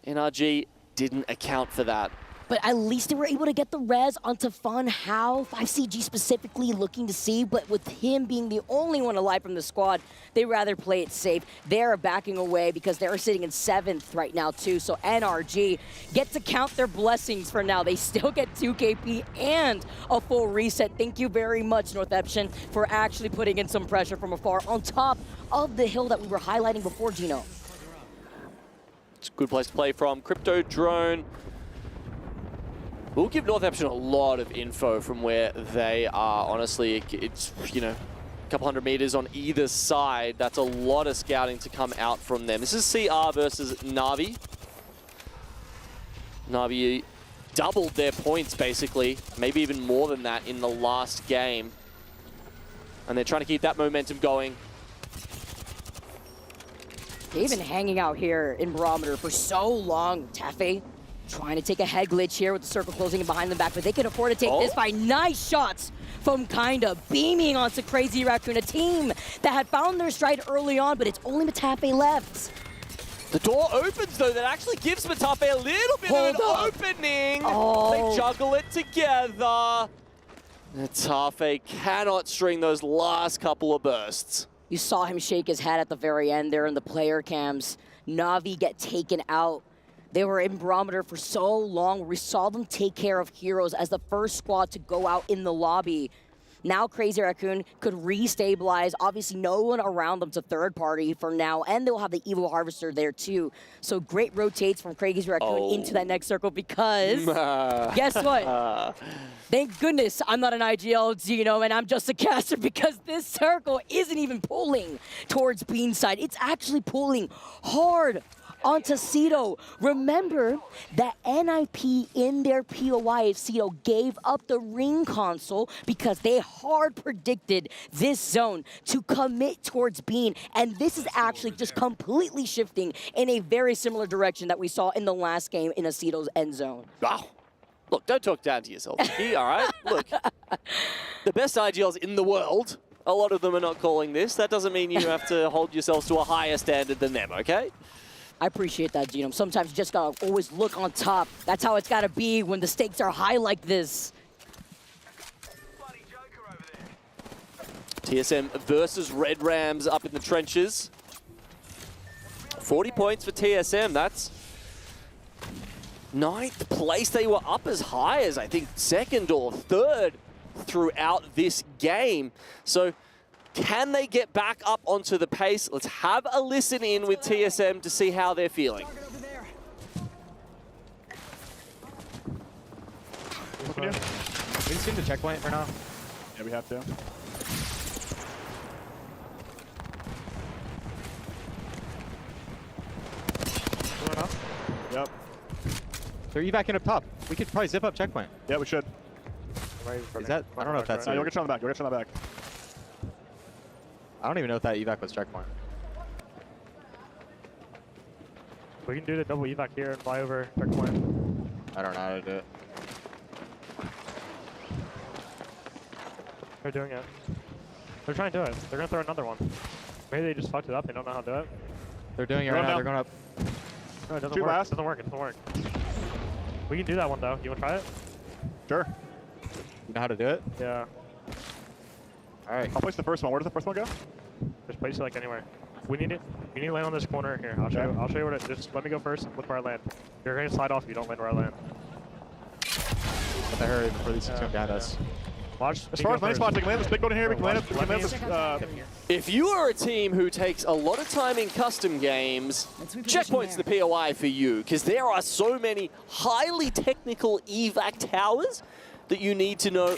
NRG didn't account for that. But at least they were able to get the res onto Fun How, 5CG specifically looking to see, but with him being the only one alive from the squad, they rather play it safe. They're backing away because they're sitting in 7th right now too, so NRG get to count their blessings for now. They still get 2 KP and a full reset. Thank you very much, Northeption, for actually putting in some pressure from afar on top of the hill that we were highlighting before, Gino. It's a good place to play from. Crypto Drone We'll give Northampton a lot of info from where they are. Honestly, it's, you know, a couple hundred meters on either side. That's a lot of scouting to come out from them. This is CR versus Na'Vi. Na'Vi doubled their points, basically. Maybe even more than that in the last game. And they're trying to keep that momentum going. They've been hanging out here in Barometer for so long. Tafe trying to take a head glitch here with the circle closing in behind them back, but they can afford to take this by nice shots from Kinda, beaming onto Crazy Raccoon, a team that had found their stride early on, but it's only Matafe left. The door opens, though. That actually gives Matafe a little bit of an opening. They juggle it together. Matafe cannot string those last couple of bursts. You saw him shake his head at the very end there in the player cams. Na'Vi get taken out. They were in Barometer for so long. We saw them take care of Heroes as the first squad to go out in the lobby. Now Crazy Raccoon could restabilize. Obviously, no one around them to third party for now, and they'll have the Evil Harvester there too. So great rotates from Crazy Raccoon into that next circle because guess what? Thank goodness I'm not an IGL Geno and I'm just a caster, because this circle isn't even pulling towards Beanside. It's actually pulling hard onto Cedo. Remember that NIP in their POI of Cedo gave up the ring console because they hard predicted this zone to commit towards Bean, and this is actually just completely shifting in a very similar direction that we saw in the last game in Acedo's end zone. Wow. Look, don't talk down to yourself, Vicky, all right? Look, the best IGLs in the world, a lot of them are not calling this. That doesn't mean you have to hold yourselves to a higher standard than them, okay? I appreciate that, Genome. Sometimes you just gotta always look on top. That's how it's gotta be when the stakes are high like this. TSM versus Red Rams up in the trenches. 40 points for TSM. That's 9th place. They were up as high as, I think, 2nd or 3rd throughout this game. So can they get back up onto the pace? Let's have a listen in with TSM to see how they're feeling. We just need to checkpoint for now. Yeah, we have to. Yep. They're evacing up top. We could probably zip up checkpoint. Yeah, we should. Is that? I don't know if that's. You'll get shot on the back. You'll get shot on the back. I don't even know if that evac was checkpoint. We can do the double evac here and fly over checkpoint. I don't know how to do it. They're doing it. They're trying to do it. They're gonna throw another one. Maybe they just fucked it up. They don't know how to do it. They're doing it right now. They're going up. No, it doesn't work. It doesn't work. It doesn't work. We can do that one though. You wanna try it? Sure. You know how to do it? Yeah. All right. I'll place the first one. Where does the first one go? Just place it like anywhere. We need it. You need to land on this corner here. I'll show you. I'll show you where to. Just let me go first. Look where I land. You're gonna slide off if you don't land where I land. Have to hurry before these things come down us. Watch. As far as land spots, we can land this big building here. We can land this. If you are a team who takes a lot of time in custom games, checkpoint's the POI for you, because there are so many highly technical evac towers that you need to know.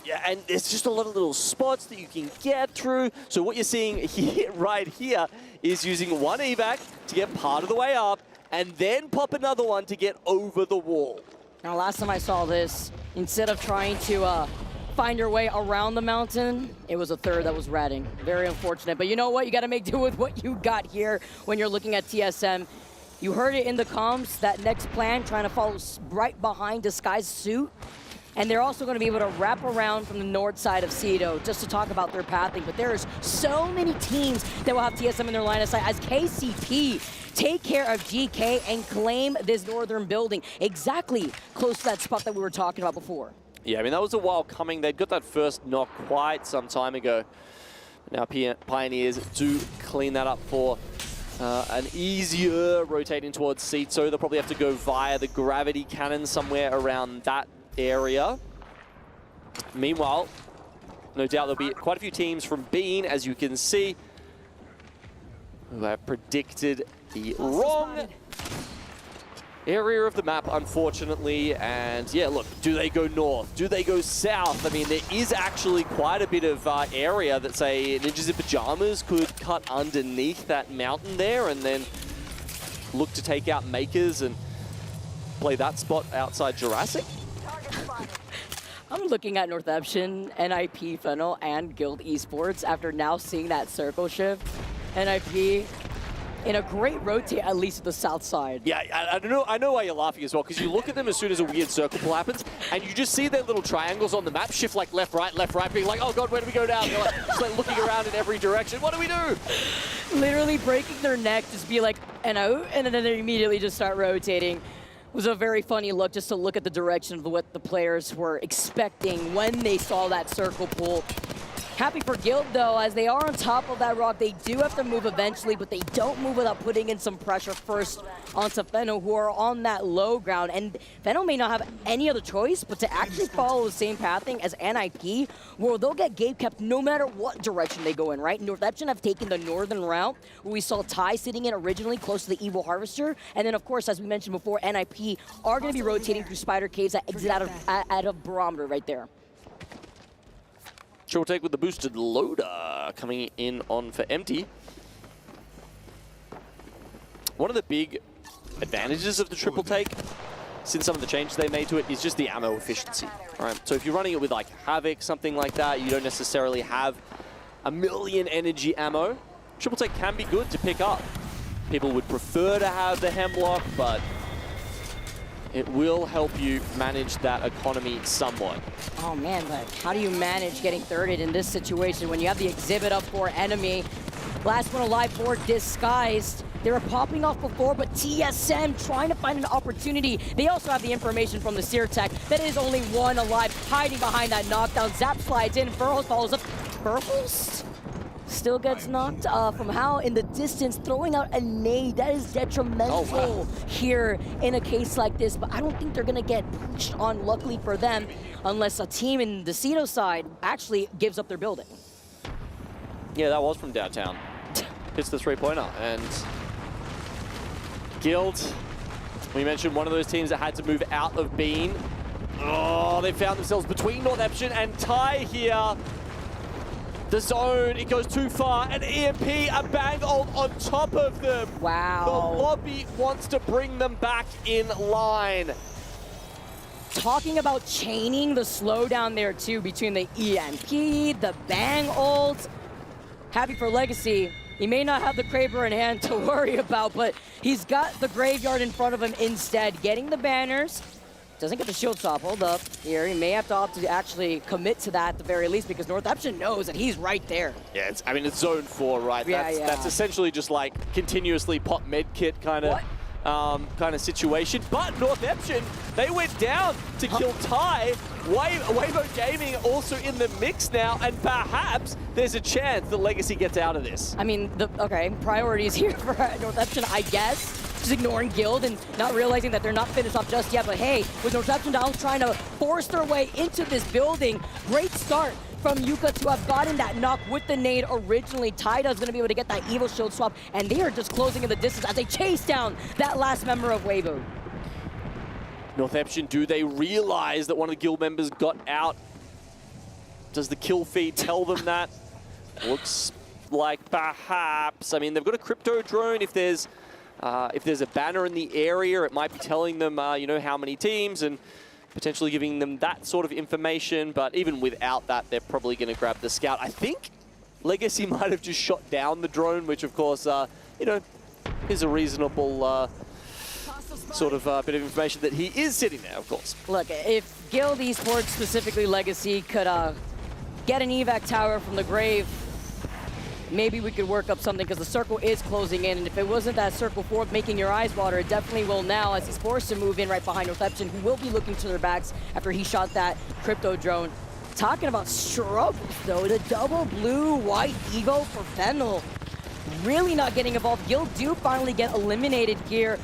Yeah, and there's just a lot of little spots that you can get through. So what you're seeing here, right here, is using one evac to get part of the way up, and then pop another one to get over the wall. Now, last time I saw this, instead of trying to find your way around the mountain, it was a third that was ratting. Very unfortunate, but you know what? You got to make do with what you got here when you're looking at TSM. You heard it in the comms, that next plan, trying to follow right behind Disguise's suit. And they're also going to be able to wrap around from the north side of Cedo just to talk about their pathing. But there is so many teams that will have TSM in their line of sight as KCP take care of GK and claim this northern building exactly close to that spot that we were talking about before. Yeah, I mean, that was a while coming. They'd got that first knock quite some time ago. Now Pioneers do clean that up for an easier rotating towards seat. So they'll probably have to go via the gravity cannon somewhere around that area. Meanwhile, no doubt there'll be quite a few teams from Bean, as you can see, who have predicted the wrong area of the map, unfortunately. And yeah, look, do they go north? Do they go south? I mean, there is actually quite a bit of area that, say, Ninjas in Pyjamas could cut underneath that mountain there and then look to take out Makers and play that spot outside Jurassic. I'm looking at Northampton, NIP, Fennel, and Guild Esports after now seeing that circle shift. NIP in a great rotate, at least to the south side. Yeah, I know why you're laughing as well, because you look at them as soon as a weird circle pull happens, and you just see their little triangles on the map shift like left, right, being like, oh god, where do we go now? They're like, just like looking around in every direction. What do we do? Literally breaking their neck, just be like, and out, and then they immediately just start rotating. It was a very funny look just to look at the direction of what the players were expecting when they saw that circle pull. Happy for Guild, though, as they are on top of that rock. They do have to move eventually, but they don't move without putting in some pressure first onto Fennel, who are on that low ground. And Fennel may not have any other choice but to actually follow the same pathing as NIP, where they'll get gate kept no matter what direction they go in, right? Northampton have taken the northern route, where we saw Ty sitting in originally close to the Evil Harvester. And then, of course, as we mentioned before, NIP are going to be rotating through Spider Caves that exit out of Barometer right there. Triple take with the boosted loader coming in on for empty. One of the big advantages of the triple take, since some of the changes they made to it, is just the ammo efficiency. All right, so if you're running it with like Havoc, something like that, you don't necessarily have a million energy ammo. Triple take can be good to pick up. People would prefer to have the Hemlock, but it will help you manage that economy somewhat. Oh man, but how do you manage getting thirded in this situation when you have the exhibit up for enemy? Last one alive for Disguised. They were popping off before, but TSM trying to find an opportunity. They also have the information from the Seer Tech that is only one alive, hiding behind that knockdown. Zap slides in, Furhos follows up. Furhos still gets knocked from How in the distance, throwing out a nade. That is detrimental here in a case like this, but I don't think they're gonna get pushed on, luckily for them, unless a team in the Cito side actually gives up their building. Yeah, that was from downtown. Hits the three-pointer, and Guild, we mentioned one of those teams that had to move out of Bean. Oh, they found themselves between Northampton and Ty here. The zone, it goes too far, and EMP, a bang ult on top of them. Wow. The lobby wants to bring them back in line. Talking about chaining the slowdown there too, between the EMP, the bang ult. Happy for Legacy. He may not have the Kraber in hand to worry about, but he's got the Graveyard in front of him instead, getting the banners. Doesn't get the shield stop. Hold up here. He may have to opt to actually commit to that at the very least, because Northampton knows that he's right there. Yeah, I mean, it's zone 4, right? Yeah, That's essentially just like continuously pop med kit kind of situation. But Northampton, they went down to kill Ty. Wavo Gaming also in the mix now, and perhaps there's a chance that Legacy gets out of this. I mean, priorities here for Northampton, I guess. Just ignoring Guild and not realizing that they're not finished up just yet. But hey, with Northampton down trying to force their way into this building, great start from Yuka to have gotten that knock with the nade originally. Tyda's going to be able to get that evil shield swap, and they are just closing in the distance as they chase down that last member of Wavo. Northampton, do they realize that one of the Guild members got out? Does the kill feed tell them that? Looks like perhaps. I mean, they've got a crypto drone. If there's a banner in the area, it might be telling them, you know, how many teams and potentially giving them that sort of information. But even without that, they're probably going to grab the scout. I think Legacy might have just shot down the drone, which of course, you know, is a reasonable sort of bit of information that he is sitting there, of course. Look, if Guild Esports, specifically Legacy, could get an evac tower from the grave, maybe we could work up something, because the circle is closing in, and if it wasn't that circle 4 making your eyes water, it definitely will now, as he's forced to move in right behind Northampton, who will be looking to their backs after he shot that crypto drone. Talking about struggles, though, the double blue-white Evo for Fennel. Really not getting involved. Guild do finally get eliminated here.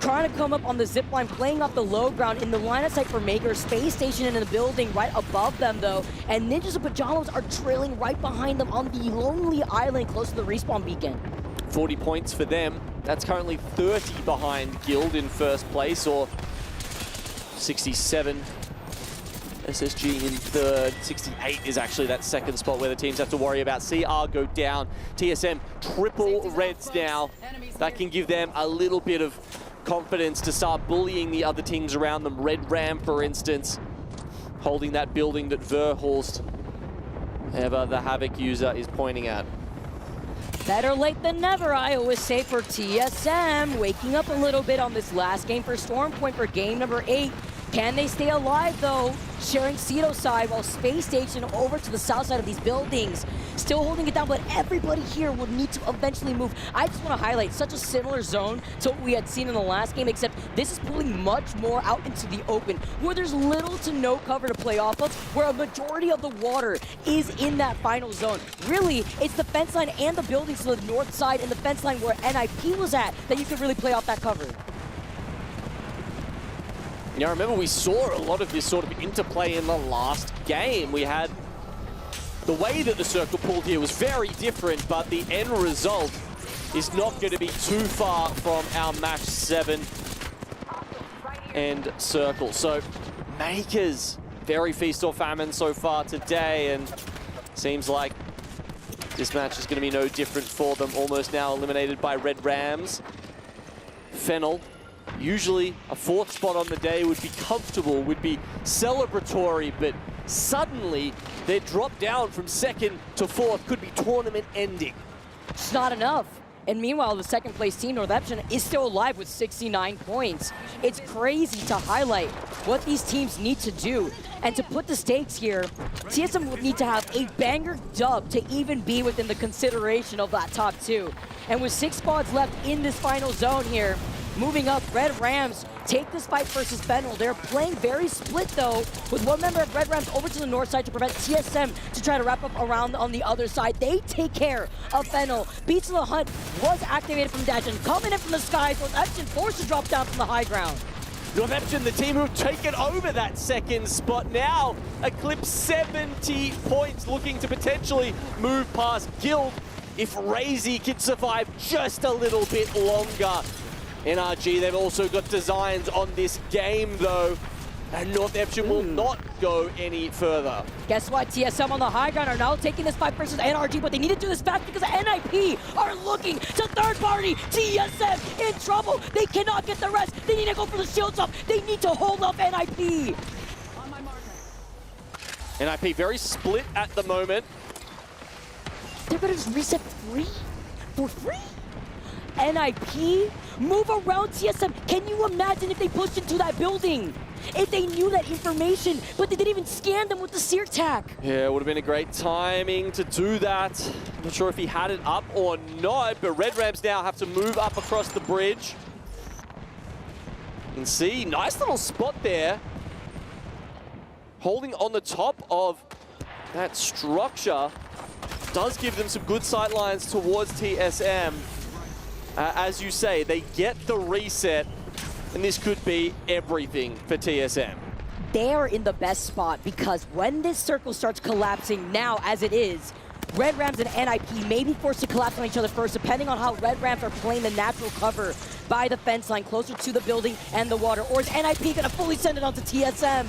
Trying to come up on the zip line, playing off the low ground in the line of sight for Maker. Space Station in the building right above them, though. And Ninjas in Pyjamas are trailing right behind them on the lonely island close to the respawn beacon. 40 points for them. That's currently 30 behind Guild in first place, or 67. SSG in third. 68 is actually that second spot where the teams have to worry about. CR go down. TSM triple reds now. That can give them a little bit of confidence to start bullying the other teams around them. Red Ram, for instance, holding that building that Verhulst, ever the Havoc user, is pointing at. Better late than never, I always say, for TSM. Waking up a little bit on this last game for Stormpoint for game number 8. Can they stay alive, though? Sharing Cedo side while Space Station over to the south side of these buildings. Still holding it down, but everybody here will need to eventually move. I just want to highlight such a similar zone to what we had seen in the last game, except this is pulling much more out into the open, where there's little to no cover to play off of, where a majority of the water is in that final zone. Really, it's the fence line and the buildings to the north side and the fence line where NIP was at that you can really play off that cover. Yeah, remember we saw a lot of this sort of interplay in the last game. We had the way that the circle pulled here was very different, but the end result is not going to be too far from our match 7 end circle. So Makers, very feast or famine so far today, and seems like this match is going to be no different for them. Almost now eliminated by Red Rams. Fennel. Usually a 4th spot on the day would be comfortable, would be celebratory, but suddenly they drop down from 2nd to 4th, could be tournament ending. It's not enough. And meanwhile, the 2nd place team, Northampton, is still alive with 69 points. It's crazy to highlight what these teams need to do. And to put the stakes here, TSM would need to have a banger dub to even be within the consideration of that top 2. And with 6 spots left in this final zone here, moving up, Red Rams take this fight versus Fennel. They're playing very split, though, with one member of Red Rams over to the north side to prevent TSM to try to wrap up around on the other side. They take care of Fennel. Beats of the Hunt was activated from Dajan, coming in from the skies, Northampton forced to drop down from the high ground. Northampton, the team who've taken over that 2nd spot now, eclipse 70 points, looking to potentially move past Guild if Razy can survive just a little bit longer. NRG, they've also got designs on this game, though, and Northampton will not go any further. Guess what? TSM on the high ground are now taking this fight versus NRG, but they need to do this fast because NIP are looking to third party. TSM in trouble. They cannot get the rest. They need to go for the shields up. They need to hold up NIP. NIP very split at the moment. They're going to just reset free? For free? NIP move around TSM. Can you imagine if they pushed into that building? If they knew that information, but they didn't even scan them with the sear tack. Yeah, it would have been a great timing to do that. I'm not sure if he had it up or not, but Red Rams now have to move up across the bridge. And see, nice little spot there. Holding on the top of that structure does give them some good sight lines towards TSM. As you say, they get the reset, and this could be everything for TSM. They are in the best spot because when this circle starts collapsing now, as it is, Red Rams and NIP may be forced to collapse on each other first, depending on how Red Rams are playing the natural cover by the fence line closer to the building and the water. Or is NIP going to fully send it onto TSM?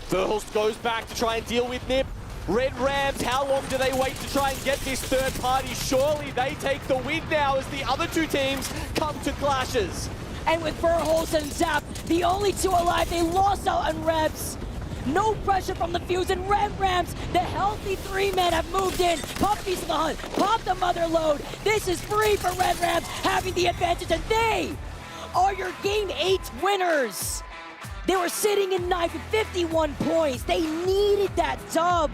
Verhulst goes back to try and deal with Nip. Red Rams, how long do they wait to try and get this third party? Surely they take the win now as the other two teams come to clashes. And with Verhulst and Zap, the only 2 alive, they lost out on Reps. No pressure from the Fuse, and Red Rams, the healthy 3-men have moved in. Pop Beast of the Hunt, pop the Mother Load. This is free for Red Rams, having the advantage, and they are your Game 8 winners. They were sitting in 9th with 51 points. They needed that dub.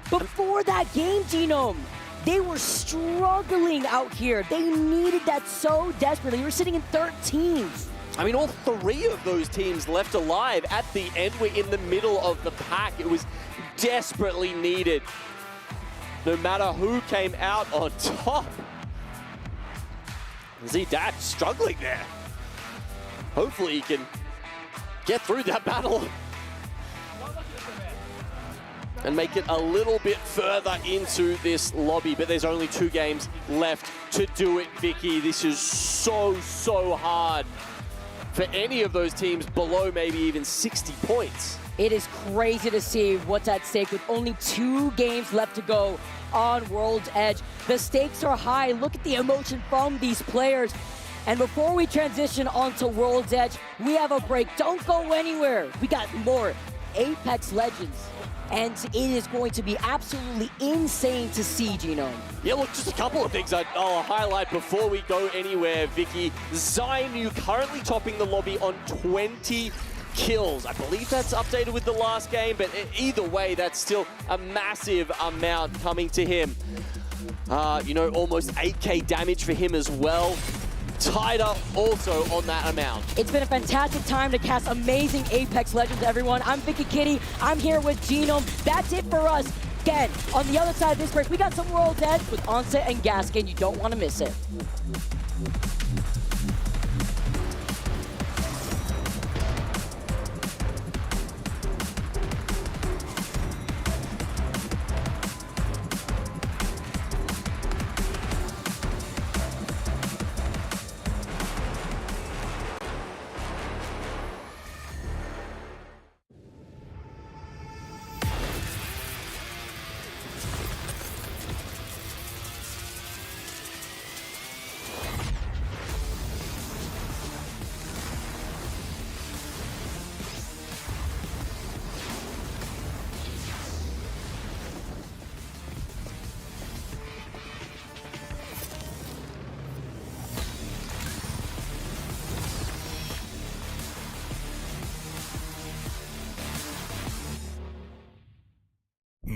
Before that game, Genome, they were struggling out here. They needed that so desperately. They were sitting in 13th. I mean, all 3 of those teams left alive at the end. We're in the middle of the pack. It was desperately needed. No matter who came out on top. Z-Dash struggling there. Hopefully he can get through that battle. and make it a little bit further into this lobby. But there's only 2 games left to do it, Vicky. This is so hard for any of those teams below maybe even 60 points. It is crazy to see what's at stake with only 2 games left to go on World's Edge. The stakes are high. Look at the emotion from these players. And before we transition onto World's Edge, we have a break. Don't go anywhere. We got more Apex Legends. And it is going to be absolutely insane to see, Gino. Yeah, look, just a couple of things I'll highlight before we go anywhere, Vicky. Zainu currently topping the lobby on 20 kills. I believe that's updated with the last game, but either way, that's still a massive amount coming to him. You know, almost 8k damage for him as well. Tighter also on that amount. It's been a fantastic time to cast amazing Apex Legends, everyone. I'm Vicky Kitty. I'm here with Genome. That's it for us. Again, on the other side of this break, we got some World's Edge with Onset and Gaskin. You don't want to miss it.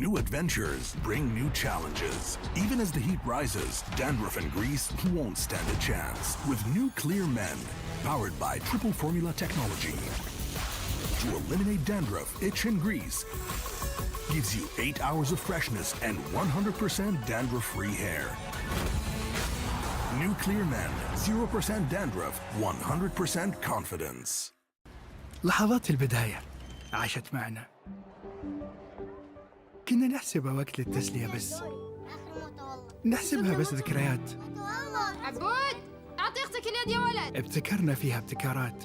New adventures bring new challenges. Even as the heat rises, dandruff and grease won't stand a chance. With new Clear Men, powered by triple formula technology. To eliminate dandruff, itch and grease, gives you 8 hours of freshness and 100% dandruff-free hair. New Clear Men, 0% dandruff, 100% confidence. لحظات البداية عاشت معنا. كنا نحسبها وقت للتسلية بس. نحسبها بس ذكريات. عبود أعطي أختك اليد يا ولد. ابتكرنا فيها ابتكارات،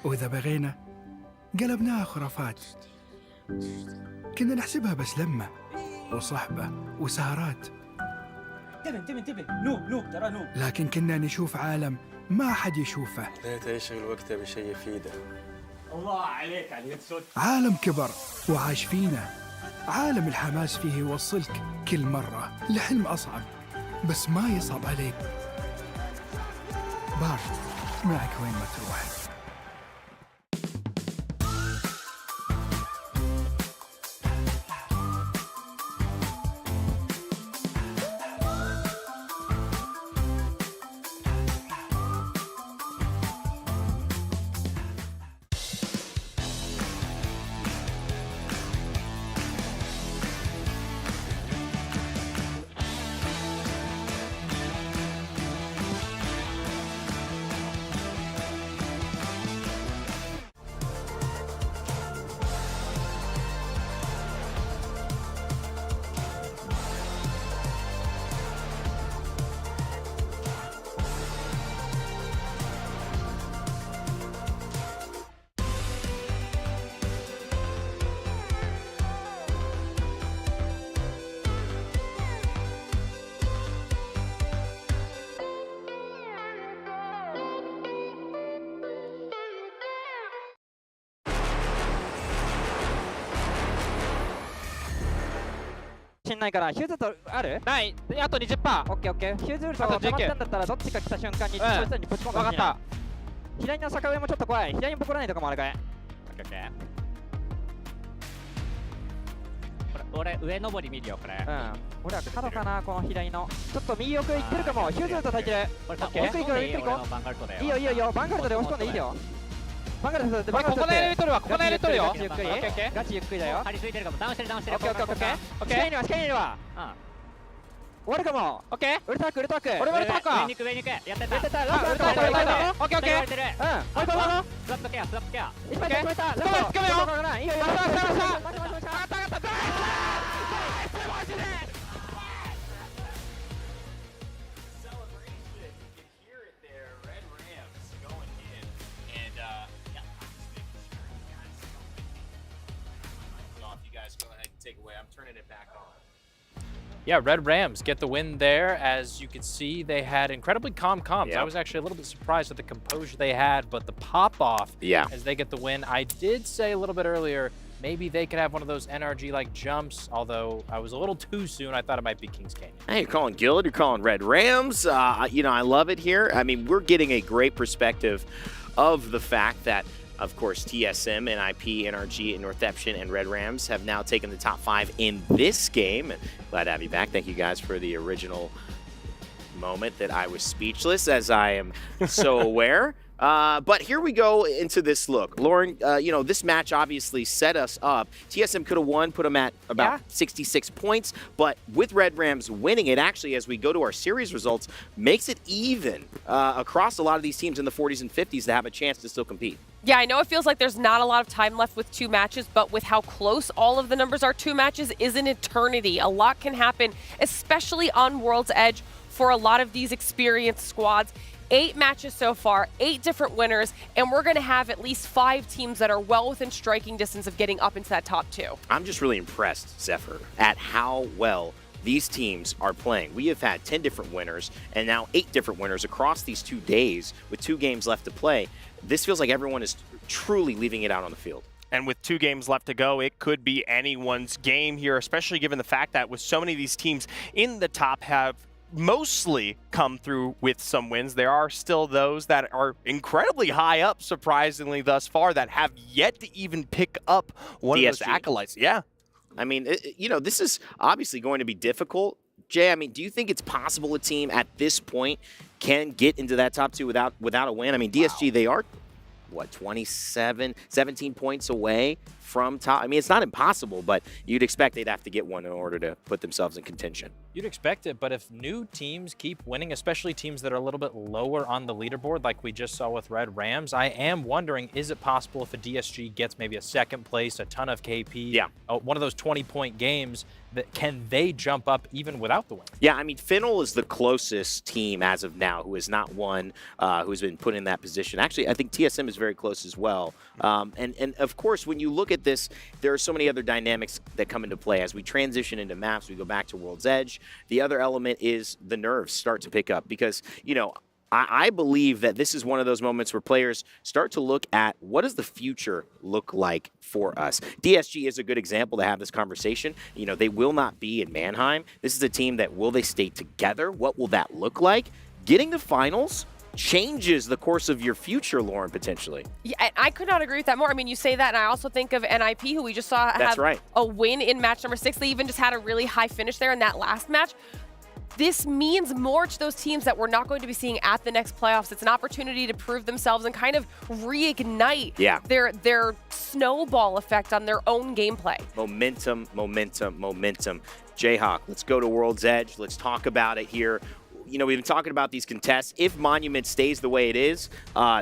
وإذا بغينا قلبناها خرافات. كنا نحسبها بس لمة وصحبة وسهرات. انتبه نوب ترى نوب. لكن كنا نشوف عالم ما حد يشوفه. ليت يشغل وقته بشيء يفيده. الله عليك على اليد سود. عالم كبر وعاش فينا. عالم الحماس فيه يوصلك كل مرة لحلم أصعب، بس ما يصعب عليك. بارد معك وين ما تروح.しんないからヒューズとある？ない。あと20%。オッケーオッケー。ヒューズウルト溜まってんだったらどっちか来た瞬間にそいつらにぶち込むかもしれない。分かった。左の坂上もちょっと怖い。左にボコらないとかもあるかい。オッケーオッケー。これ上登り見るよこれ。うん。俺は角かなこの左の。ちょっと右奥行ってるかも。ヒューズウルト焚いてる。奥行く行く行く。いいよいいよ。バンガルトで押し込んでいいよ。バンガルトでバンガルトで。ここのエレ取るわ。ここのエレ取るよ。ゆっくり。ガチゆっくりだよ。張り付いてるかも。ダウンしてるダウンしてる。オッケーオッケーオッケー。オッケー。視界にいるわ。終わるかも。オッケー。ウルトワークウルトワーク。俺ウルトワーク。上に行く。やってた。ラストウルトワーク。オッケーオッケー。うん。もう一個も。スラップケアスラップケア。いっぱい決めた。ラストつかめよ。いいよいいよ。上がった。Yeah, Red Rams get the win there. As you can see, they had incredibly calm comms. Yep. I was actually a little bit surprised at the composure they had, but the pop-off as they get the win. I did say a little bit earlier, maybe they could have one of those NRG-like jumps, although I was a little too soon. I thought it might be Kings Canyon. Hey, you're calling Guild, you're calling Red Rams. You know, I love it here. I mean, we're getting a great perspective of the fact that, of course, TSM, NIP, NRG, Northeption, and Red Rams have now taken the top 5 in this game. And glad to have you back. Thank you guys for the original moment that I was speechless, as I am so aware. But here we go into this look. Lauren, you know, this match obviously set us up. TSM could have won, put them at about 66 points, but with Red Rams winning it, actually, as we go to our series results, makes it even across a lot of these teams in the 40s and 50s to have a chance to still compete. Yeah, I know it feels like there's not a lot of time left with 2 matches, but with how close all of the numbers are, 2 matches is an eternity. A lot can happen, especially on World's Edge for a lot of these experienced squads. 8 matches so far, 8 different winners, and we're going to have at least 5 teams that are well within striking distance of getting up into that top 2. I'm just really impressed, Zephyr, at how well these teams are playing. We have had 10 different winners and now 8 different winners across these 2 days with 2 games left to play. This feels like everyone is truly leaving it out on the field. And with 2 games left to go, it could be anyone's game here, especially given the fact that with so many of these teams in the top have mostly come through with some wins. There are still those that are incredibly high up, surprisingly, thus far, that have yet to even pick up one of those acolytes. Yeah. I mean, you know, this is obviously going to be difficult. Jay, I mean, do you think it's possible a team at this point can get into that top 2 without a win? I mean, DSG, they are, what, 17 points away from top. I mean, it's not impossible, but you'd expect they'd have to get one in order to put themselves in contention. You'd expect it, but if new teams keep winning, especially teams that are a little bit lower on the leaderboard, like we just saw with Red Rams, I am wondering, is it possible if a DSG gets maybe a 2nd place, a ton of KP, one of those 20-point games, that can they jump up even without the win? Yeah, I mean, Finnell is the closest team as of now who has not won, who's been put in that position. Actually, I think TSM is very close as well. And of course, when you look at this, there are so many other dynamics that come into play. As we transition into maps, we go back to World's Edge. The other element is the nerves start to pick up because, you know, I believe that this is one of those moments where players start to look at what does the future look like for us. DSG is a good example to have this conversation. You know, they will not be in Mannheim. This is a team that, will they stay together? What will that look like? Getting to finals changes the course of your future, Lauren, potentially. Yeah, I could not agree with that more. I mean, you say that, and I also think of NIP, who we just saw have a win in match number 6. They even just had a really high finish there in that last match. This means more to those teams that we're not going to be seeing at the next playoffs. It's an opportunity to prove themselves and kind of reignite their snowball effect on their own gameplay. Momentum, momentum, momentum. Jayhawk, let's go to World's Edge. Let's talk about it here. You know, we've been talking about these contests. If Monument stays the way it is,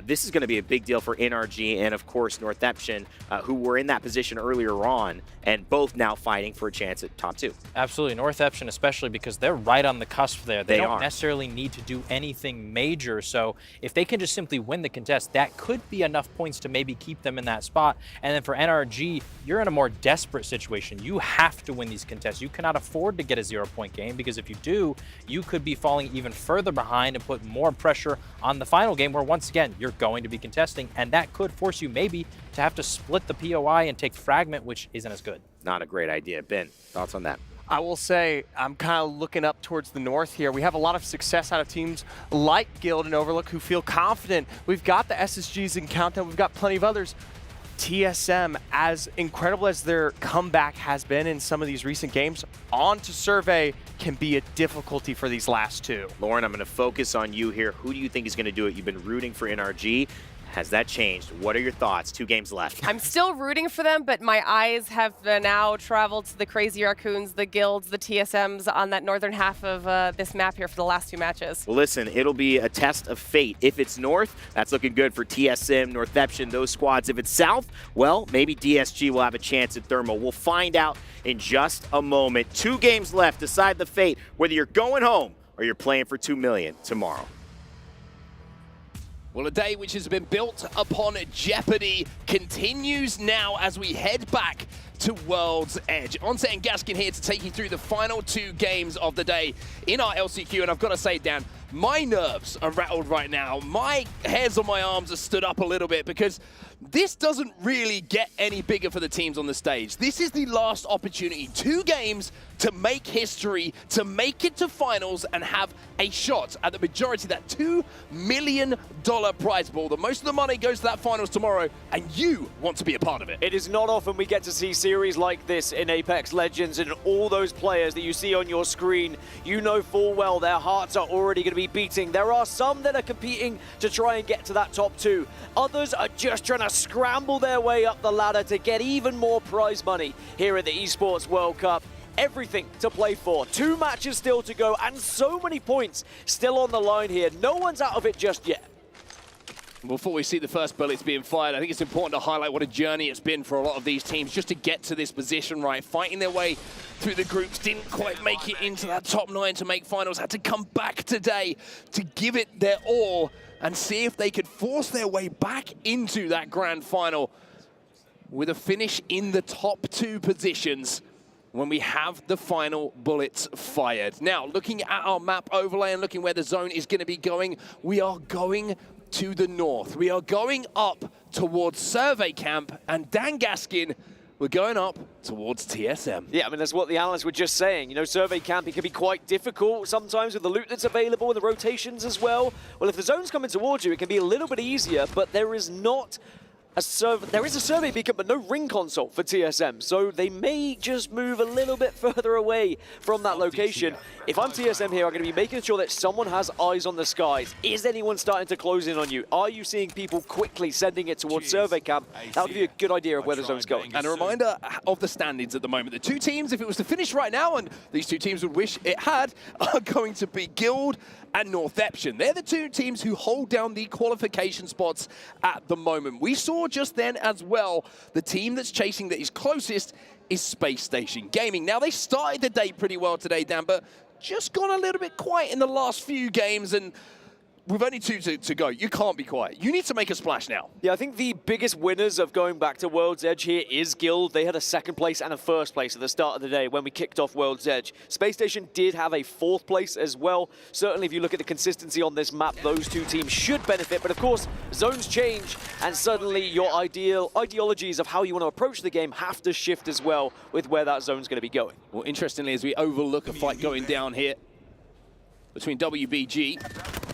this is going to be a big deal for NRG and, of course, Northeption, who were in that position earlier on and both now fighting for a chance at top 2. Absolutely. Northeption, especially because they're right on the cusp there. They don't necessarily need to do anything major. So if they can just simply win the contest, that could be enough points to maybe keep them in that spot. And then for NRG, you're in a more desperate situation. You have to win these contests. You cannot afford to get a 0-point game because if you do, you could be falling even further behind and put more pressure on the final game where, once again, you're going to be contesting, and that could force you maybe to have to split the POI and take Fragment, which isn't as good. Not a great idea. Ben, thoughts on that? I will say I'm kind of looking up towards the north here. We have a lot of success out of teams like Guild and Overlook who feel confident. We've got the SSGs in Countdown. We've got plenty of others. TSM, as incredible as their comeback has been in some of these recent games, on to Survey can be a difficulty for these last 2. Lauren, I'm going to focus on you here. Who do you think is going to do it? You've been rooting for NRG. Has that changed? What are your thoughts? 2 games left. I'm still rooting for them, but my eyes have now traveled to the Crazy Raccoons, the Guilds, the TSMs on that northern half of this map here for the last 2 matches. Well, listen, it'll be a test of fate. If it's north, that's looking good for TSM, Northeption, those squads. If it's south, well, maybe DSG will have a chance at Thermal. We'll find out in just a moment. 2 games left. Decide the fate, whether you're going home or you're playing for $2 million tomorrow. Well, a day which has been built upon jeopardy continues now as we head back to World's Edge. Onset and Gaskin here to take you through the final 2 games of the day in our LCQ, and I've got to say, Dan, my nerves are rattled right now. My hairs on my arms are stood up a little bit because this doesn't really get any bigger for the teams on the stage. This is the last opportunity. 2 games to make history, to make it to finals and have a shot at the majority of that $2 million prize pool. The most of the money goes to that finals tomorrow, and you want to be a part of it. It is not often we get to see series like this in Apex Legends, and all those players that you see on your screen, you know full well their hearts are already going to be beating. There are some that are competing to try and get to that top 2. Others are just trying to scramble their way up the ladder to get even more prize money here at the Esports World Cup. Everything to play for. 2 matches still to go, and so many points still on the line here. No one's out of it just yet. Before we see the first bullets being fired, I think it's important to highlight what a journey it's been for a lot of these teams just to get to this position, right? Fighting their way through the groups, didn't quite make it into that top 9 to make finals, had to come back today to give it their all and see if they could force their way back into that grand final with a finish in the top 2 positions when we have the final bullets fired. Now, looking at our map overlay and looking where the zone is going to be going, we are going to the north. We are going up towards Survey Camp, and Dan Gaskin, we're going up towards TSM. Yeah, I mean, that's what the analysts were just saying. You know, Survey Camp, it can be quite difficult sometimes with the loot that's available and the rotations as well. Well, if the zone's coming towards you, it can be a little bit easier, but there is not there is a survey beacon, but no ring console for TSM, so they may just move a little bit further away from that location. If I'm TSM here, I'm going to be making sure that someone has eyes on the skies. Is anyone starting to close in on you? Are you seeing people quickly sending it towards survey camp? That would give you a good idea of where the zone's going. And a reminder of the standings at the moment. The 2 teams, if it was to finish right now, and these 2 teams would wish it had, are going to be Guild and Northeption. They're the 2 teams who hold down the qualification spots at the moment. We saw just then as well, the team that's chasing that is closest is Space Station Gaming. Now, they started the day pretty well today, Dan, but just gone a little bit quiet in the last few games, and with only 2 to go, you can't be quiet. You need to make a splash now. Yeah, I think the biggest winners of going back to World's Edge here is Guild. They had a 2nd place and a 1st place at the start of the day when we kicked off World's Edge. Space Station did have a 4th place as well. Certainly, if you look at the consistency on this map, those 2 teams should benefit. But of course, zones change, and suddenly your ideologies of how you want to approach the game have to shift as well with where that zone's going to be going. Well, interestingly, as we overlook a fight going down here between WBG,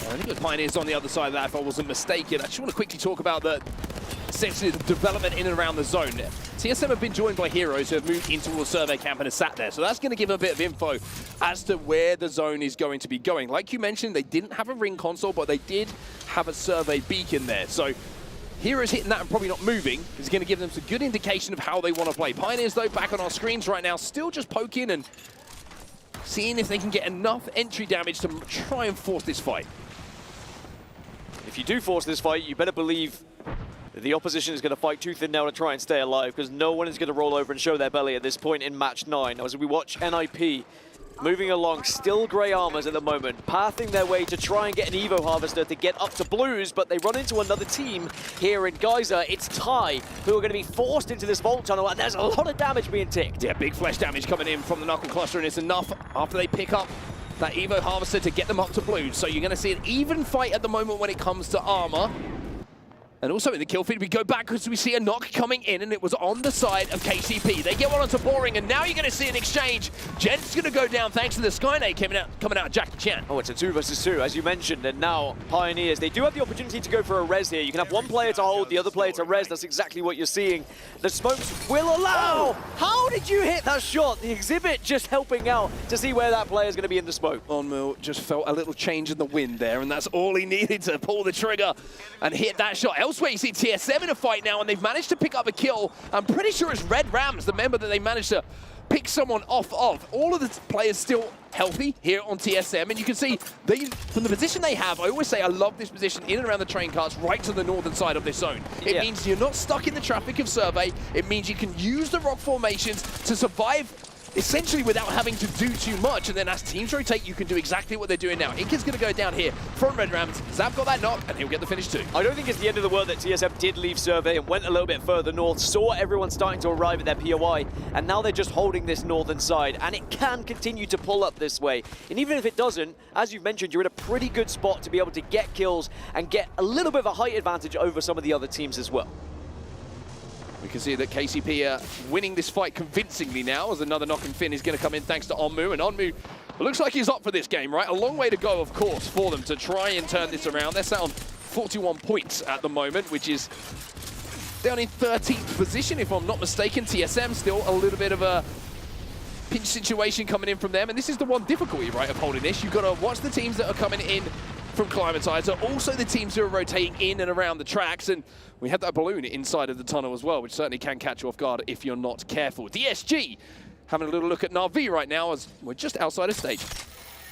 I think it was Pioneers on the other side of that, if I wasn't mistaken. I just want to quickly talk about essentially the development in and around the zone. TSM have been joined by heroes who have moved into the survey camp and have sat there. So that's going to give a bit of info as to where the zone is going to be going. Like you mentioned, they didn't have a ring console, but they did have a survey beacon there. So heroes hitting that and probably not moving is going to give them some good indication of how they want to play. Pioneers, though, back on our screens right now, still just poking and seeing if they can get enough entry damage to try and force this fight. If you do force this fight, you better believe the opposition is going to fight tooth and nail to try and stay alive, because no one is going to roll over and show their belly at this point in match 9. As we watch NIP moving along, still grey armors at the moment, pathing their way to try and get an Evo Harvester to get up to blues, but they run into another team here in Geyser. It's Tai who are going to be forced into this vault tunnel, and there's a lot of damage being ticked. Yeah, big flesh damage coming in from the Knuckle Cluster, and it's enough after they pick up that Evo Harvester to get them up to blues. So you're going to see an even fight at the moment when it comes to armor. And also in the kill feed, we go backwards, we see a knock coming in, and it was on the side of KCP. They get one onto Boring, and now you're going to see an exchange. Jed's going to go down thanks to the Skynet coming out of Jackie Chan. Oh, it's a 2 versus 2, as you mentioned, and now Pioneers, they do have the opportunity to go for a res here. You can have one player to hold, the other player to res. That's exactly what you're seeing. The smokes will allow. How did you hit that shot? The exhibit just helping out to see where that player is going to be in the smoke. Onmil just felt a little change in the wind there, and that's all he needed to pull the trigger and hit that shot. Elsewhere, you see TSM in a fight now, and they've managed to pick up a kill. I'm pretty sure it's Red Rams, the member that they managed to pick someone off of. All of the players still healthy here on TSM, and you can see from the position they have, I always say I love this position in and around the train carts right to the northern side of this zone. It means you're not stuck in the traffic of survey. It means you can use the rock formations to survive essentially without having to do too much. And then as teams rotate, you can do exactly what they're doing now. Inka's going to go down here from Red Rams. Zab got that knock, and he'll get the finish too. I don't think it's the end of the world that TSM did leave Survey and went a little bit further north, saw everyone starting to arrive at their POI, and now they're just holding this northern side, and it can continue to pull up this way. And even if it doesn't, as you've mentioned, you're in a pretty good spot to be able to get kills and get a little bit of a height advantage over some of the other teams as well. We can see that KCP are winning this fight convincingly now, as another knock and fin is going to come in thanks to Onmu. And Onmu looks like he's up for this game, right? A long way to go, of course, for them to try and turn this around. They're sat on 41 points at the moment, which is down in 13th position, if I'm not mistaken. TSM still a little bit of a pinch situation coming in from them. And this is the one difficulty, right, of holding this. You've got to watch the teams that are coming in from Climatizer, also the teams who are rotating in and around the tracks. And we had that balloon inside of the tunnel as well, which certainly can catch you off guard if you're not careful. DSG having a little look at Na'Vi right now as we're just outside of stage.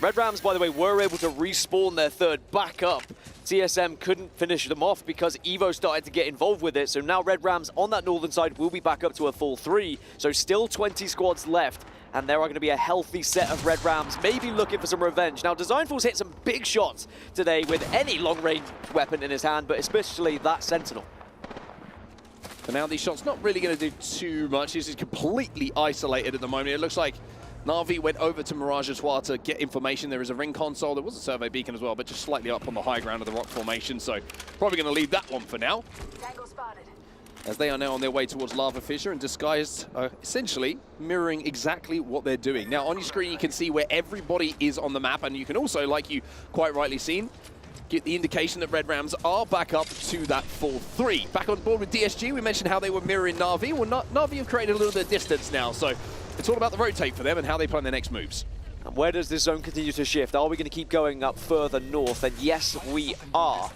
Red Rams, by the way, were able to respawn their third back up. TSM couldn't finish them off because Evo started to get involved with it. So now Red Rams on that northern side will be back up to a full 3. So still 20 squads left. And there are going to be a healthy set of Red Rams, maybe looking for some revenge. Now, Designful's hit some big shots today with any long-range weapon in his hand, but especially that Sentinel. For now, these shots not really going to do too much. This is completely isolated at the moment. It looks like Na'Vi went over to Mirage Etoile to get information. There is a ring console. There was a survey beacon as well, but just slightly up on the high ground of the rock formation. So probably going to leave that one for now, as they are now on their way towards Lava Fissure, and Disguised are essentially mirroring exactly what they're doing. Now, on your screen, you can see where everybody is on the map, and you can also, like you quite rightly seen, get the indication that Red Rams are back up to that full 3. Back on board with DSG, we mentioned how they were mirroring Na'Vi. Well, Na'Vi have created a little bit of distance now, so it's all about the rotate for them and how they plan their next moves. And where does this zone continue to shift? Are we going to keep going up further north? And yes, we are.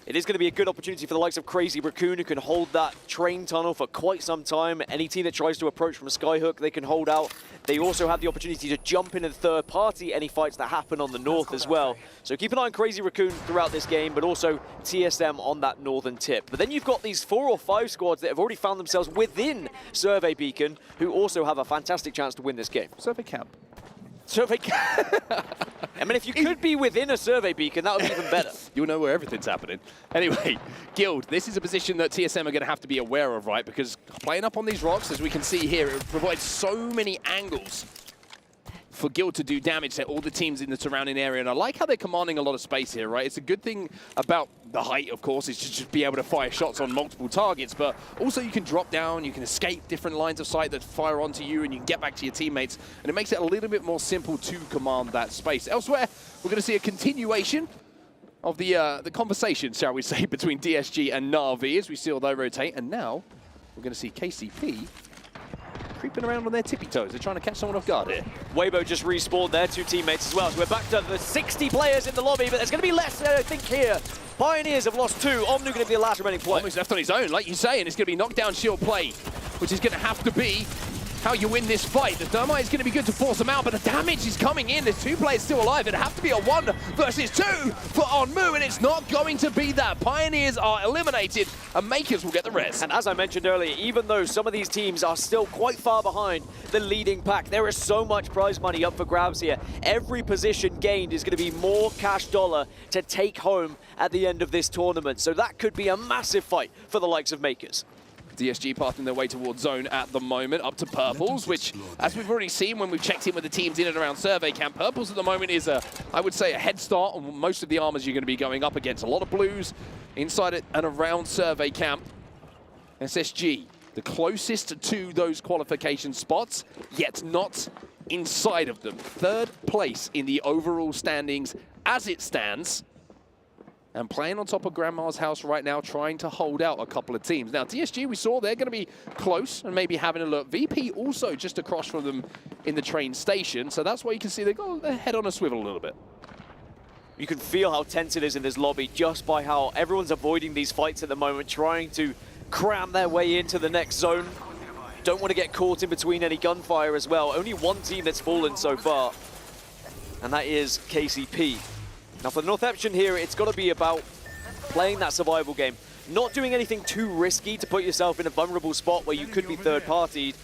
It is going to be a good opportunity for the likes of Crazy Raccoon, who can hold that train tunnel for quite some time. Any team that tries to approach from Skyhook, they can hold out. They also have the opportunity to jump in and third party any fights that happen on the north as well. So keep an eye on Crazy Raccoon throughout this game, but also TSM on that northern tip. But then you've got these 4 or 5 squads that have already found themselves within Survey Beacon, who also have a fantastic chance to win this game. Survey Camp. Survey I mean, if you could be within a survey beacon, that would be even better. You'll know where everything's happening. Anyway, Guild, this is a position that TSM are going to have to be aware of, right? Because playing up on these rocks, as we can see here, it provides so many angles for Guild to do damage to all the teams in the surrounding area. And I like how they're commanding a lot of space here, right? It's a good thing about the height, of course, is to just be able to fire shots on multiple targets, but also you can drop down, you can escape different lines of sight that fire onto you, and you can get back to your teammates, and it makes it a little bit more simple to command that space. Elsewhere, we're going to see a continuation of the conversation, shall we say, between DSG and Na'Vi as we see all they rotate, and now we're going to see KCP creeping around on their tippy toes. They're trying to catch someone off guard here. Weibo just respawned their 2 teammates as well. So we're back to the 60 players in the lobby, but there's going to be less, I think, here. Pioneers have lost 2. Omnu going to be the last remaining player. Omnu's left on his own, like you say, and it's going to be knockdown shield play, which is going to have to be how you win this fight. The Thermite is going to be good to force them out, but the damage is coming in. There's 2 players still alive. It'd have to be a 1 versus 2 for Onmu, and it's not going to be that. Pioneers are eliminated, and Makers will get the rest. And as I mentioned earlier, even though some of these teams are still quite far behind the leading pack, there is so much prize money up for grabs here. Every position gained is going to be more cash dollar to take home at the end of this tournament. So that could be a massive fight for the likes of Makers. DSG passing their way towards zone at the moment, up to Purples, which, as we've already seen when we've checked in with the teams in and around Survey Camp, Purples at the moment is, I would say, a head start on most of the armors you're going to be going up against. A lot of Blues inside it and around Survey Camp. SSG, the closest to those qualification spots, yet not inside of them. 3rd place in the overall standings as it stands. And playing on top of Grandma's house right now, trying to hold out a couple of teams. Now, DSG, we saw they're going to be close and maybe having a look. VP also just across from them in the train station. So that's why you can see they got their head on a swivel a little bit. You can feel how tense it is in this lobby just by how everyone's avoiding these fights at the moment, trying to cram their way into the next zone. Don't want to get caught in between any gunfire as well. Only 1 team that's fallen so far, and that is KCP. Now for the Northeption here, it's got to be about playing that survival game. Not doing anything too risky to put yourself in a vulnerable spot where you could be third-partied.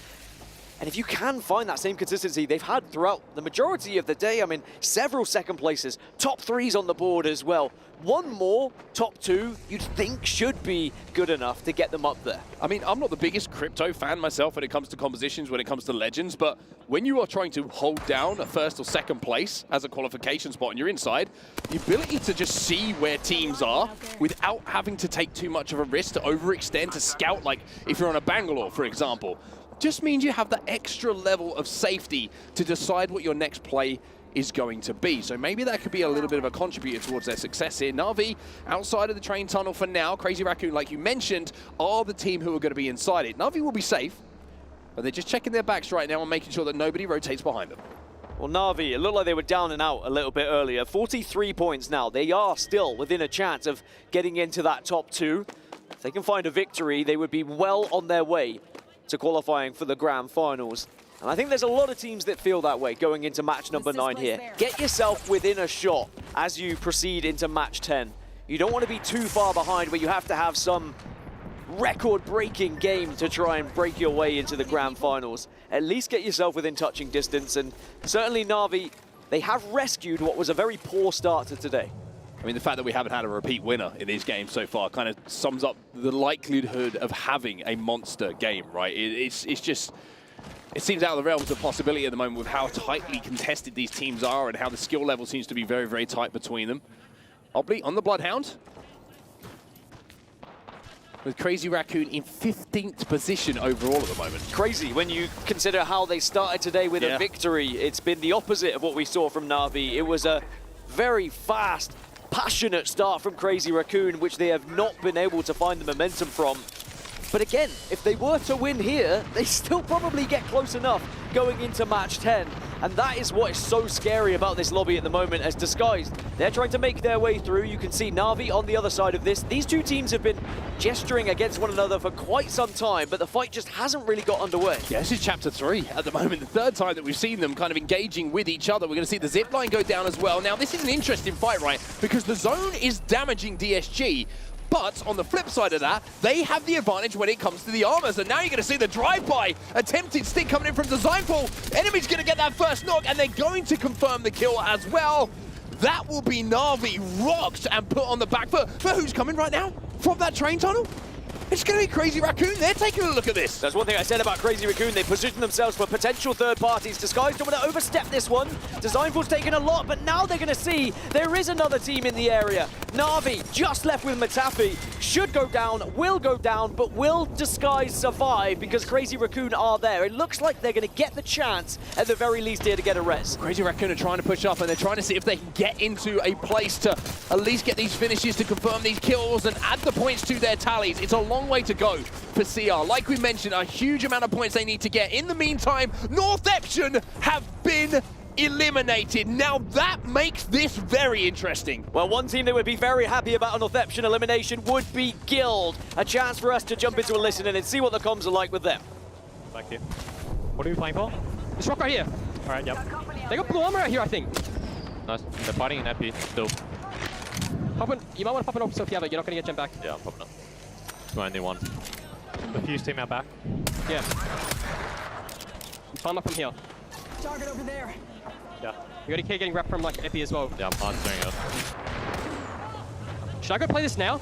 And if you can find that same consistency they've had throughout the majority of the day, I mean, several second places, top 3s on the board as well. One more, top 2, you'd think should be good enough to get them up there. I mean, I'm not the biggest crypto fan myself when it comes to compositions, when it comes to legends, but when you are trying to hold down a first or second place as a qualification spot and you're inside, the ability to just see where teams are without having to take too much of a risk to overextend, to scout, like if you're on a Bangalore, for example, just means you have that extra level of safety to decide what your next play is going to be. So maybe that could be a little bit of a contributor towards their success here. Na'Vi outside of the train tunnel for now. Crazy Raccoon, like you mentioned, are the team who are going to be inside it. Na'Vi will be safe, but they're just checking their backs right now and making sure that nobody rotates behind them. Well, Na'Vi, it looked like they were down and out a little bit earlier. 43 points now. They are still within a chance of getting into that top 2. If they can find a victory, they would be well on their way to qualifying for the grand finals. And I think there's a lot of teams that feel that way going into match number 9 here. Get yourself within a shot as you proceed into match 10. You don't want to be too far behind where you have to have some record-breaking game to try and break your way into the grand finals. At least get yourself within touching distance, and certainly Na'Vi, they have rescued what was a very poor start to today. I mean, the fact that we haven't had a repeat winner in these games so far kind of sums up the likelihood of having a monster game, right? It's just, it seems out of the realms of possibility at the moment with how tightly contested these teams are and how the skill level seems to be very, very tight between them. Obley on the Bloodhound, with Crazy Raccoon in 15th position overall at the moment. Crazy when you consider how they started today with a victory. It's been the opposite of what we saw from Na'Vi. It was a very fast, passionate start from Crazy Raccoon, which they have not been able to find the momentum from. But again, if they were to win here, they still probably get close enough going into match 10. And that is what is so scary about this lobby at the moment, as Disguised, they're trying to make their way through. You can see Na'Vi on the other side of this. These two teams have been gesturing against one another for quite some time, but the fight just hasn't really got underway. Yeah, this is chapter 3 at the moment, the third time that we've seen them kind of engaging with each other. We're going to see the zip line go down as well. Now, this is an interesting fight, right? Because the zone is damaging DSG, but on the flip side of that, they have the advantage when it comes to the armors. And now you're going to see the drive-by attempted stick coming in from Designful. Enemy's going to get that first knock, and they're going to confirm the kill as well. That will be Na'Vi rocked and put on the back foot. But who's coming right now from that train tunnel? It's going to be Crazy Raccoon. They're taking a look at this. That's one thing I said about Crazy Raccoon. They position themselves for potential third parties. Disguised don't want to overstep this one. Designful's taken a lot, but now they're going to see there is another team in the area. Na'Vi just left with Matafi. Should go down, will go down, but will Disguise survive because Crazy Raccoon are there? It looks like they're going to get the chance, at the very least here, to get a res. Crazy Raccoon are trying to push up, and they're trying to see if they can get into a place to at least get these finishes to confirm these kills and add the points to their tallies. It's a long way to go for CR. Like we mentioned, a huge amount of points they need to get. In the meantime, Northeption have been eliminated. Now that makes this very interesting. Well, one team that would be very happy about a Northeption elimination would be Guild. A chance for us to jump into a listen and see what the comms are like with them. Back here. What are we playing for? This rock right here. All right, yep. They got blue armor right here, I think. Nice. They're fighting in AP still. Pop in, you might want to pop an up so yeah, but you're not going to get jumped back. Yeah, I'm popping up. It's only one. The fuse team out back. Yeah. Climb up from here. Target over there. Yeah. You got a kid getting wrapped from like Epi as well. Yeah, I'm answering it. Should I go play this now?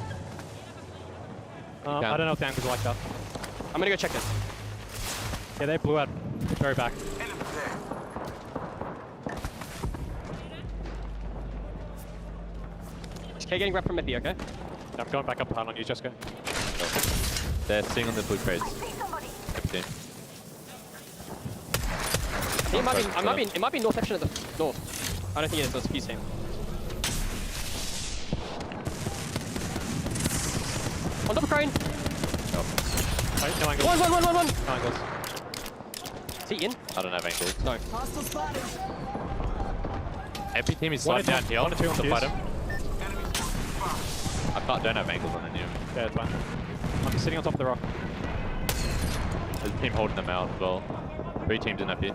I don't know if the angles are like that. I'm gonna go check this. Yeah, they blew out very back. Is K getting wrapped from Epi, okay? Yeah, I'm going back up behind on you, Jessica. They're sitting on the blue crates. Empty. It might be Northeption at the north. I don't think it is, it's fuse team. On top of crane. Oh. No angles. One. No angles. Is he in? I don't have angles. No. Hostile spotted. Empty team is sliding down here. One or two on to fight him. I don't have angles on the new. Yeah, it's fine. I'm sitting on top of the rock. There's a team holding them out as well. 3 teams in FP.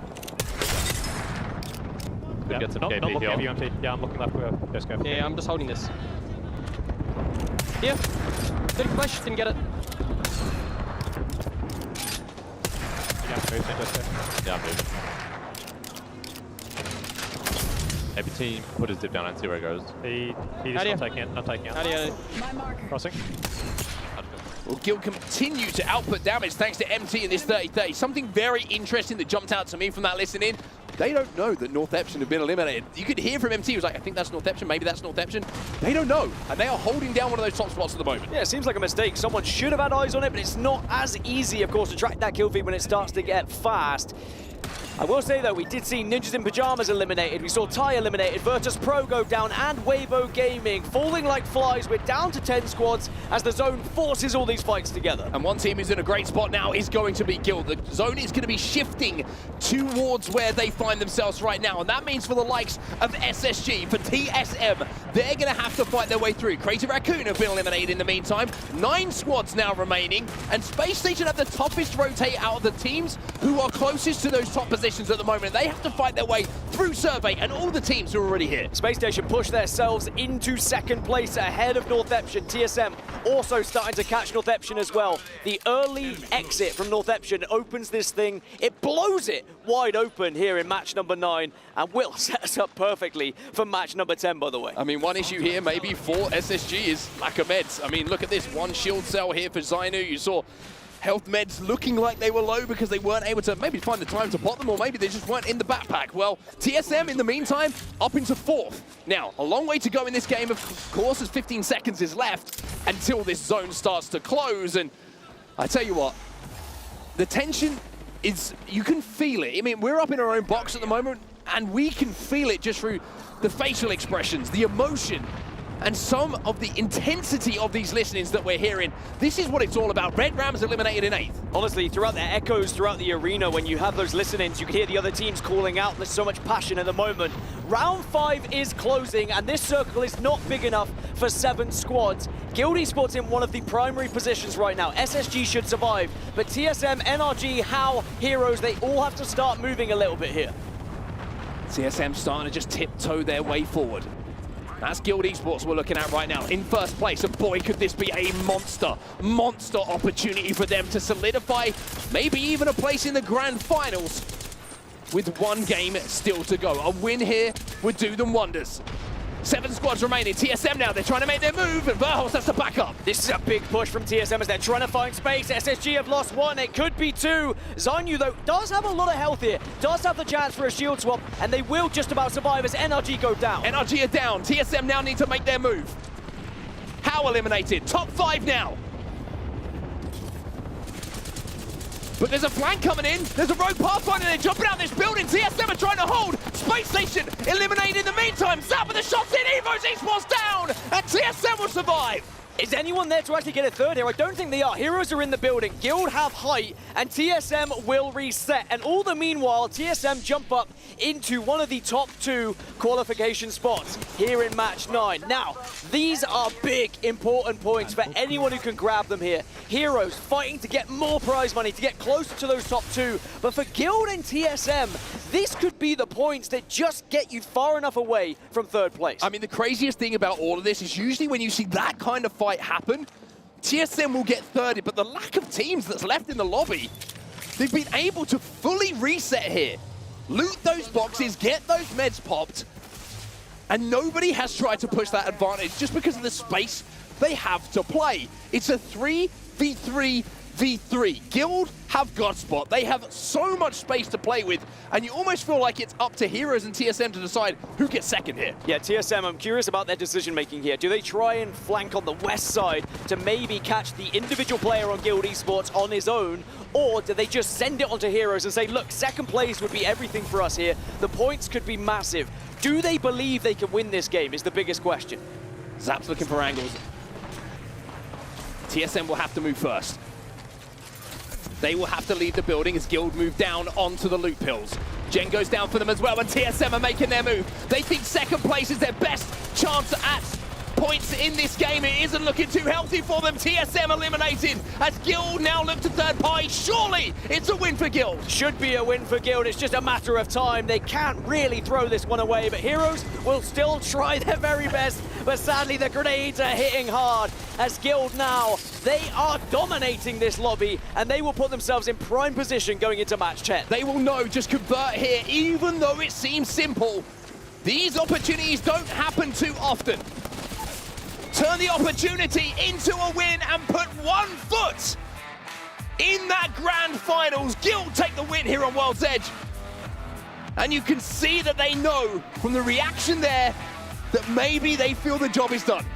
Could get some KP here. Yeah, I'm looking left for Jessica. Yeah, I'm just holding this. Here. Didn't flash, didn't get it. Yeah, I'm moving. Maybe team put his dip down and see where it goes. He's not taking it. Not taking it. Crossing. Well, Guild continue to output damage thanks to MT in this 30-30. Something very interesting that jumped out to me from that listening. They don't know that North Epson have been eliminated. You could hear from MT, he was like, I think that's North Epson, maybe that's North Epson. They don't know, and they are holding down one of those top spots at the moment. Yeah, it seems like a mistake. Someone should have had eyes on it, but it's not as easy, of course, to track that kill feed when it starts to get fast. I will say, though, we did see Ninjas in Pyjamas eliminated. We saw Ty eliminated, Virtus Pro go down, and Weibo Gaming falling like flies. We're down to 10 squads as the Zone forces all these fights together. And one team who's in a great spot now is going to be Guild. The Zone is going to be shifting towards where they find themselves right now. And that means for the likes of SSG, for TSM, they're going to have to fight their way through. Crazy Raccoon have been eliminated in the meantime. 9 squads now remaining. And Space Station have the toughest rotate out of the teams who are closest to those top positions at the moment. They have to fight their way through Survey and all the teams who are already here. Space Station push themselves into second place ahead of North Epson. TSM also starting to catch North Epson as well. The early exit from North Epson opens this thing. It blows it wide open here in match number 9 and will set us up perfectly for match number 10, by the way. I mean, one issue here maybe for SSG is lack of meds. I mean, look at this. One shield cell here for Zainu. You saw health meds looking like they were low because they weren't able to maybe find the time to pot them, or maybe they just weren't in the backpack. Well, TSM in the meantime up into 4th. Now, a long way to go in this game, of course, as 15 seconds is left until this zone starts to close. And I tell you what, the tension is, you can feel it. I mean, we're up in our own box at the moment, and we can feel it just through the facial expressions, the emotion, and some of the intensity of these listenings that we're hearing. This is what it's all about. Red Rams eliminated in 8th. Honestly, throughout the echoes, throughout the arena, when you have those listenings, you can hear the other teams calling out. There's so much passion at the moment. Round 5 is closing, and this circle is not big enough for 7 squads. Guild Esports in one of the primary positions right now. SSG should survive, but TSM, NRG, HOW, Heroes, they all have to start moving a little bit here. TSM starting to just tiptoe their way forward. That's Guild Esports we're looking at right now, in first place. And boy, could this be a monster opportunity for them to solidify maybe even a place in the grand finals with 1 game still to go. A win here would do them wonders. 7 squads remaining. TSM now, they're trying to make their move, and Verhos has to back up. This is a big push from TSM as they're trying to find space. SSG have lost 1, it could be 2. Zainu, though, does have a lot of health here, does have the chance for a shield swap, and they will just about survive as NRG go down. NRG are down. TSM now need to make their move. HOW eliminated. Top 5 now. But there's a flank coming in. There's a rogue pathfinder. They're jumping out this building. TSM are trying to hold. Space Station eliminated in the meantime. Zap with the shots in. Evo's Esports down. And TSM will survive. Is anyone there to actually get a third here? I don't think they are. Heroes are in the building. Guild have height, and TSM will reset. And all the meanwhile, TSM jump up into one of the top 2 qualification spots here in match 9. Now, these are big, important points for anyone who can grab them here. Heroes fighting to get more prize money, to get closer to those top 2. But for Guild and TSM, this could be the points that just get you far enough away from 3rd place. I mean, the craziest thing about all of this is usually when you see that kind of fight happen, TSM will get 30, but the lack of teams that's left in the lobby, they've been able to fully reset here. Loot those boxes, get those meds popped, and nobody has tried to push that advantage just because of the space they have to play. It's a 3v3v3. Guild have Godspot. They have so much space to play with, and you almost feel like it's up to Heroes and TSM to decide who gets second here. Yeah, TSM, I'm curious about their decision-making here. Do they try and flank on the west side to maybe catch the individual player on Guild Esports on his own, or do they just send it onto Heroes and say, look, second place would be everything for us here. The points could be massive. Do they believe they can win this game is the biggest question. Zap's looking for angles. TSM will have to move first. They will have to leave the building as Guild move down onto the loot pills. Gen goes down for them as well, and TSM are making their move. They think second place is their best chance at points in this game. It isn't looking too healthy for them. TSM eliminated as Guild now look to third party. Surely it's a win for Guild. Should be a win for Guild. It's just a matter of time. They can't really throw this one away, but Heroes will still try their very best. But sadly, the grenades are hitting hard as Guild now, they are dominating this lobby and they will put themselves in prime position going into match 10. They will know, just convert here, even though it seems simple. These opportunities don't happen too often. Turn the opportunity into a win and put 1 foot in that grand finals. Guild take the win here on World's Edge. And you can see that they know from the reaction there that maybe they feel the job is done.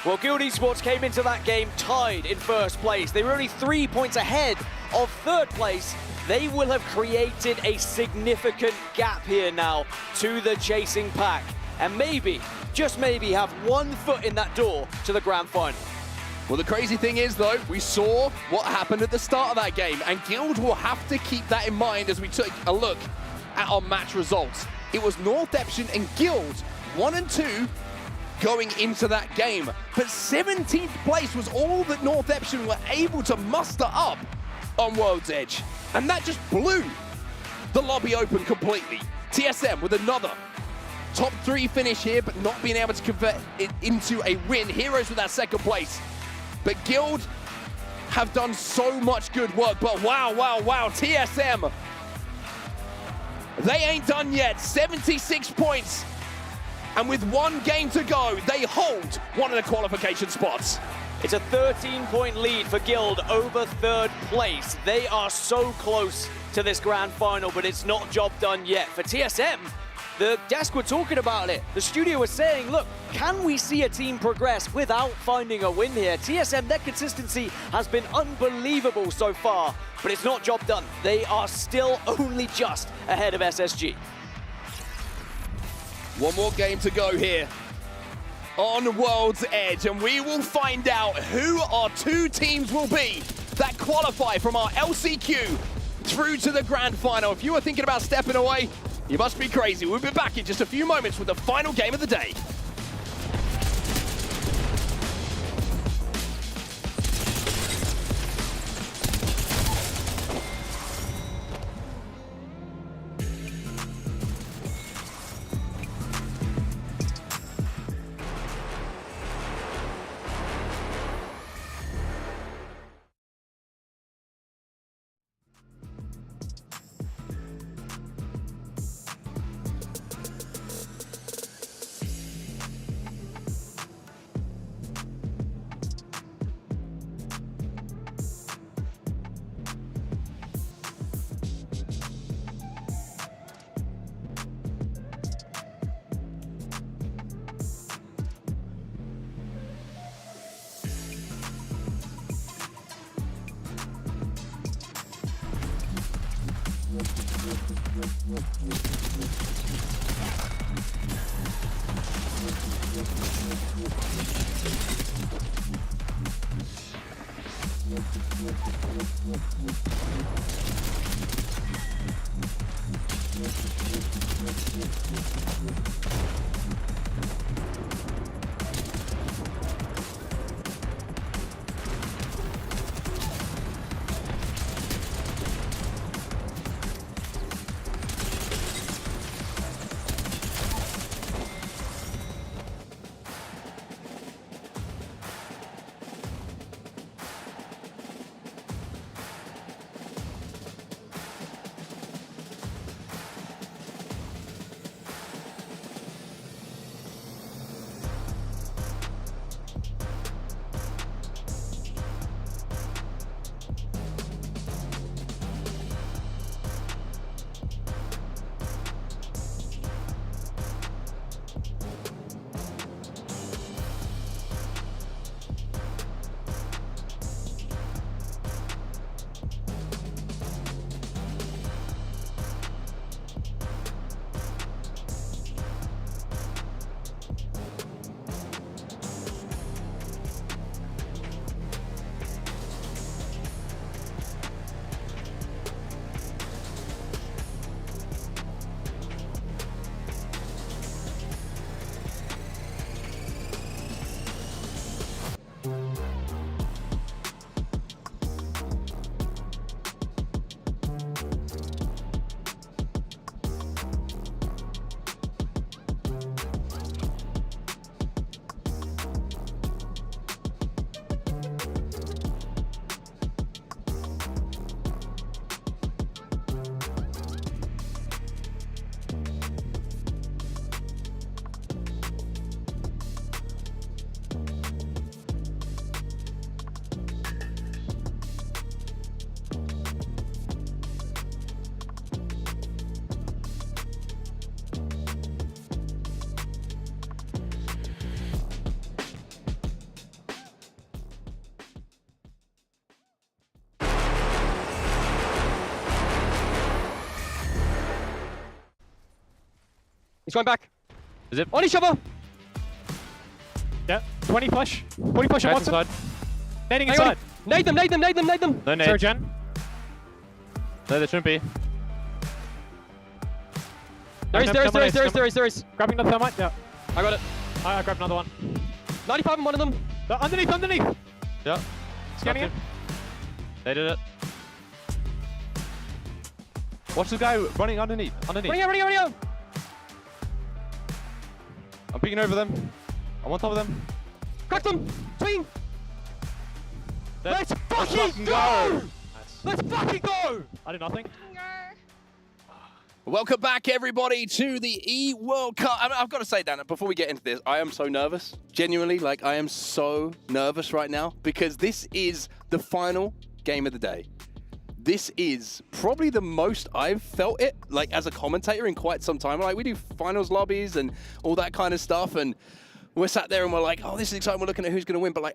Well, Guild Esports came into that game tied in first place. They were only 3 points ahead of third place. They will have created a significant gap here now to the chasing pack. And maybe, just maybe, have 1 foot in that door to the grand final. Well, the crazy thing is, though, we saw what happened at the start of that game, and Guild will have to keep that in mind as we take a look at our match results. It was Northeption and Guild 1 and 2 going into that game, but 17th place was all that Northeption were able to muster up on World's Edge, and that just blew the lobby open completely. TSM with another top 3 finish here, but not being able to convert it into a win. Heroes with that 2nd place, but Guild have done so much good work. But wow, TSM, they ain't done yet. 76 points. And with 1 game to go, they hold one of the qualification spots. It's a 13-point lead for Guild over third place. They are so close to this grand final, but it's not job done yet. For TSM, the desk were talking about it. The studio was saying, look, can we see a team progress without finding a win here? TSM, their consistency has been unbelievable so far, but it's not job done. They are still only just ahead of SSG. 1 more game to go here on World's Edge, and we will find out who our 2 teams will be that qualify from our LCQ through to the grand final. If you are thinking about stepping away, you must be crazy. We'll be back in just a few moments with the final game of the day. He's going back. Is it? On each other. Yeah. 20 push. 40 push on Watson. Nading inside. Nade them. No nade. Surgeon. No, they shouldn't be. There is. Grabbing the thermite. Yeah. I got it. I grabbed another one. 95 on one of them. Underneath. Yeah. Scanning it. They did it. Watch the guy running underneath. Running out. I'm peeking over them. I'm on top of them. Crack them. Swing. Let's fucking go! Let's fucking go! I did nothing. Welcome back, everybody, to the E-World Cup. I've got to say, Dan, before we get into this, I am so nervous. Genuinely, like, I am so nervous right now because this is the final game of the day. This is probably the most I've felt it, like, as a commentator in quite some time. Like, we do finals lobbies and all that kind of stuff, and we're sat there and we're like, oh, this is exciting. We're looking at who's going to win. But, like,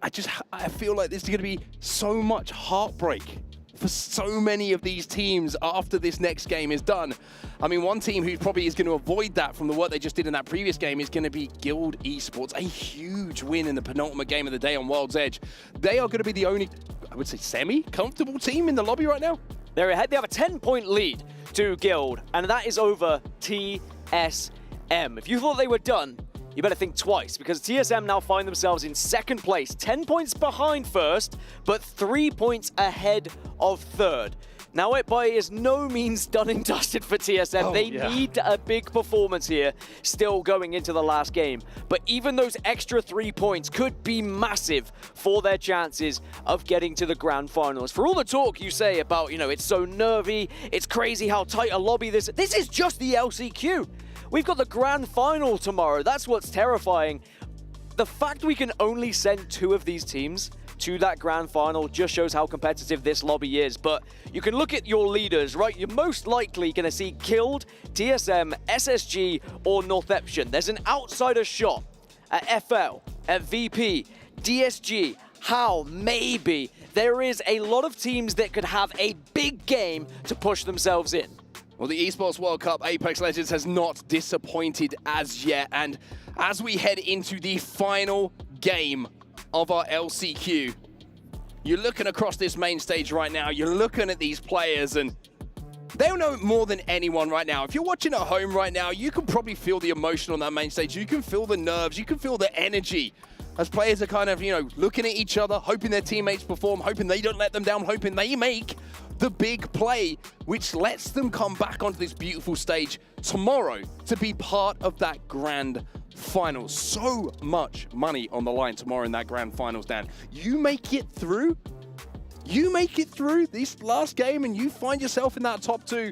I feel like this is going to be so much heartbreak for so many of these teams after this next game is done. I mean, one team who probably is going to avoid that from the work they just did in that previous game is going to be Guild Esports. A huge win in the penultimate game of the day on World's Edge. They are going to be the only, I would say, semi-comfortable team in the lobby right now. They have a 10-point lead to Guild, and that is over TSM. If you thought they were done, you better think twice, because TSM now find themselves in second place, 10 points behind first, but 3 points ahead of third. Now, it is no means done and dusted for TSM. They need a big performance here, still going into the last game. But even those extra 3 points could be massive for their chances of getting to the grand finals. For all the talk you say about, it's so nervy, it's crazy how tight a lobby this is just the LCQ. We've got the grand final tomorrow. That's what's terrifying. The fact we can only send 2 of these teams to that grand final just shows how competitive this lobby is. But you can look at your leaders, right? You're most likely going to see Guild, TSM, SSG, or Northeption. There's an outsider shot at FL, at VP, DSG, HOW, maybe. There is a lot of teams that could have a big game to push themselves in. Well, the Esports World Cup Apex Legends has not disappointed as yet. And as we head into the final game of our LCQ, you're looking across this main stage right now, you're looking at these players, and they'll know more than anyone right now. If you're watching at home right now, you can probably feel the emotion on that main stage. You can feel the nerves, you can feel the energy as players are kind of, looking at each other, hoping their teammates perform, hoping they don't let them down, hoping they make the big play, which lets them come back onto this beautiful stage tomorrow to be part of that grand finals. So much money on the line tomorrow in that grand finals, Dan. You make it through this last game and you find yourself in that top 2.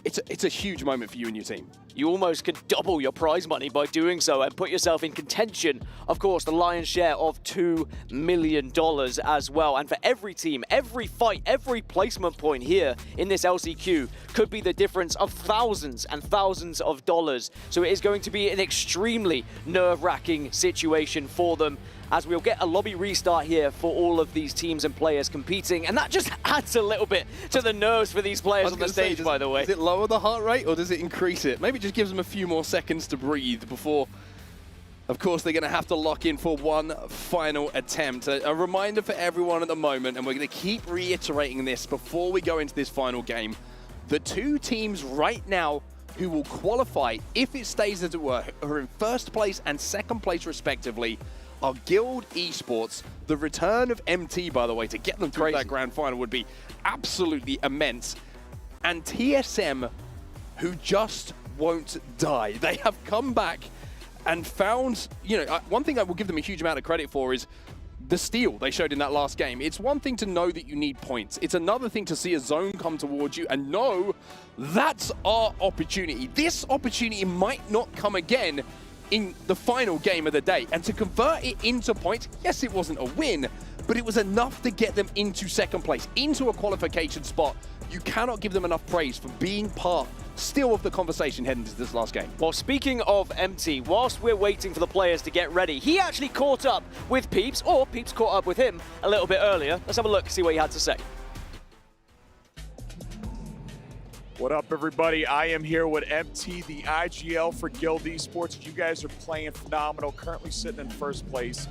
It's a huge moment for you and your team. You almost could double your prize money by doing so and put yourself in contention. Of course, the lion's share of $2 million as well. And for every team, every fight, every placement point here in this LCQ could be the difference of thousands and thousands of dollars. So it is going to be an extremely nerve-wracking situation for them, as we'll get a lobby restart here for all of these teams and players competing. And that just adds a little bit to the nerves for these players on the stage, by the way. Does it lower the heart rate or does it increase it? Maybe it just gives them a few more seconds to breathe before, of course, they're going to have to lock in for one final attempt. A reminder for everyone at the moment, and we're going to keep reiterating this before we go into this final game. The 2 teams right now who will qualify, if it stays as it were, are in first place and second place respectively, are Guild Esports. The return of MT, by the way, to get them through that grand final would be absolutely immense. And TSM, who just won't die. They have come back and found, one thing I will give them a huge amount of credit for is the steal they showed in that last game. It's one thing to know that you need points. It's another thing to see a zone come towards you and know that's our opportunity. This opportunity might not come again in the final game of the day. And to convert it into points, yes, it wasn't a win, but it was enough to get them into second place, into a qualification spot. You cannot give them enough praise for being part still of the conversation heading into this last game. Well, speaking of MT, whilst we're waiting for the players to get ready, he actually caught up with Peeps, or Peeps caught up with him a little bit earlier. Let's have a look, see what he had to say. What up, everybody? I am here with MT, the IGL for Guild Esports. You guys are playing phenomenal, currently sitting in first place.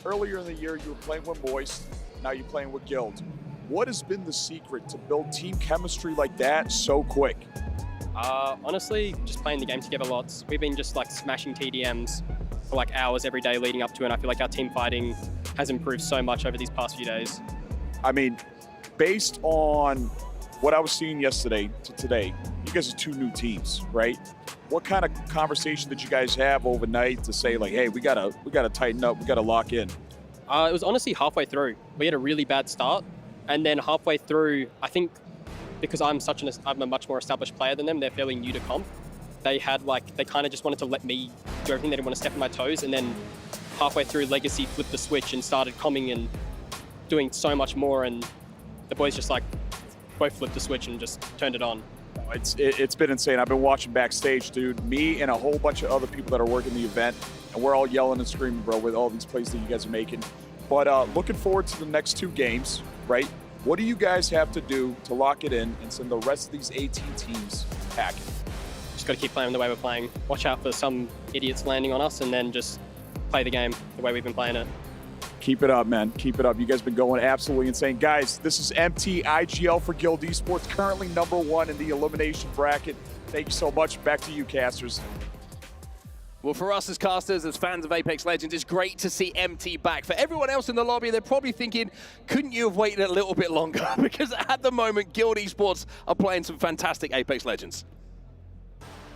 Earlier in the year, you were playing with Moist. Now you're playing with Guild. What has been the secret to build team chemistry like that so quick? Honestly, just playing the game together lots. We've been just like smashing TDMs for like hours every day leading up to it, and I feel like our team fighting has improved so much over these past few days. I mean, based on what I was seeing yesterday to today, you guys are two new teams, right? What kind of conversation did you guys have overnight to say like, hey, we gotta tighten up, we gotta lock in? It was honestly halfway through. We had a really bad start, and then halfway through, I think because I'm a much more established player than them, they're fairly new to comp. They kind of just wanted to let me do everything. They didn't want to step on my toes, and then halfway through, Legacy flipped the switch and started coming and doing so much more, and the boys just like both flipped the switch and just turned it on. It's been insane. I've been watching backstage, dude. Me and a whole bunch of other people that are working the event, and we're all yelling and screaming, bro, with all these plays that you guys are making. But looking forward to the next 2 games, right? What do you guys have to do to lock it in and send the rest of these 18 teams packing? Just got to keep playing the way we're playing. Watch out for some idiots landing on us, and then just play the game the way we've been playing it. Keep it up, man. Keep it up. You guys have been going absolutely insane. Guys, this is MT IGL for Guild Esports, currently #1 in the elimination bracket. Thank you so much. Back to you, casters. Well, for us as casters, as fans of Apex Legends, it's great to see MT back. For everyone else in the lobby, they're probably thinking, couldn't you have waited a little bit longer? Because at the moment, Guild Esports are playing some fantastic Apex Legends.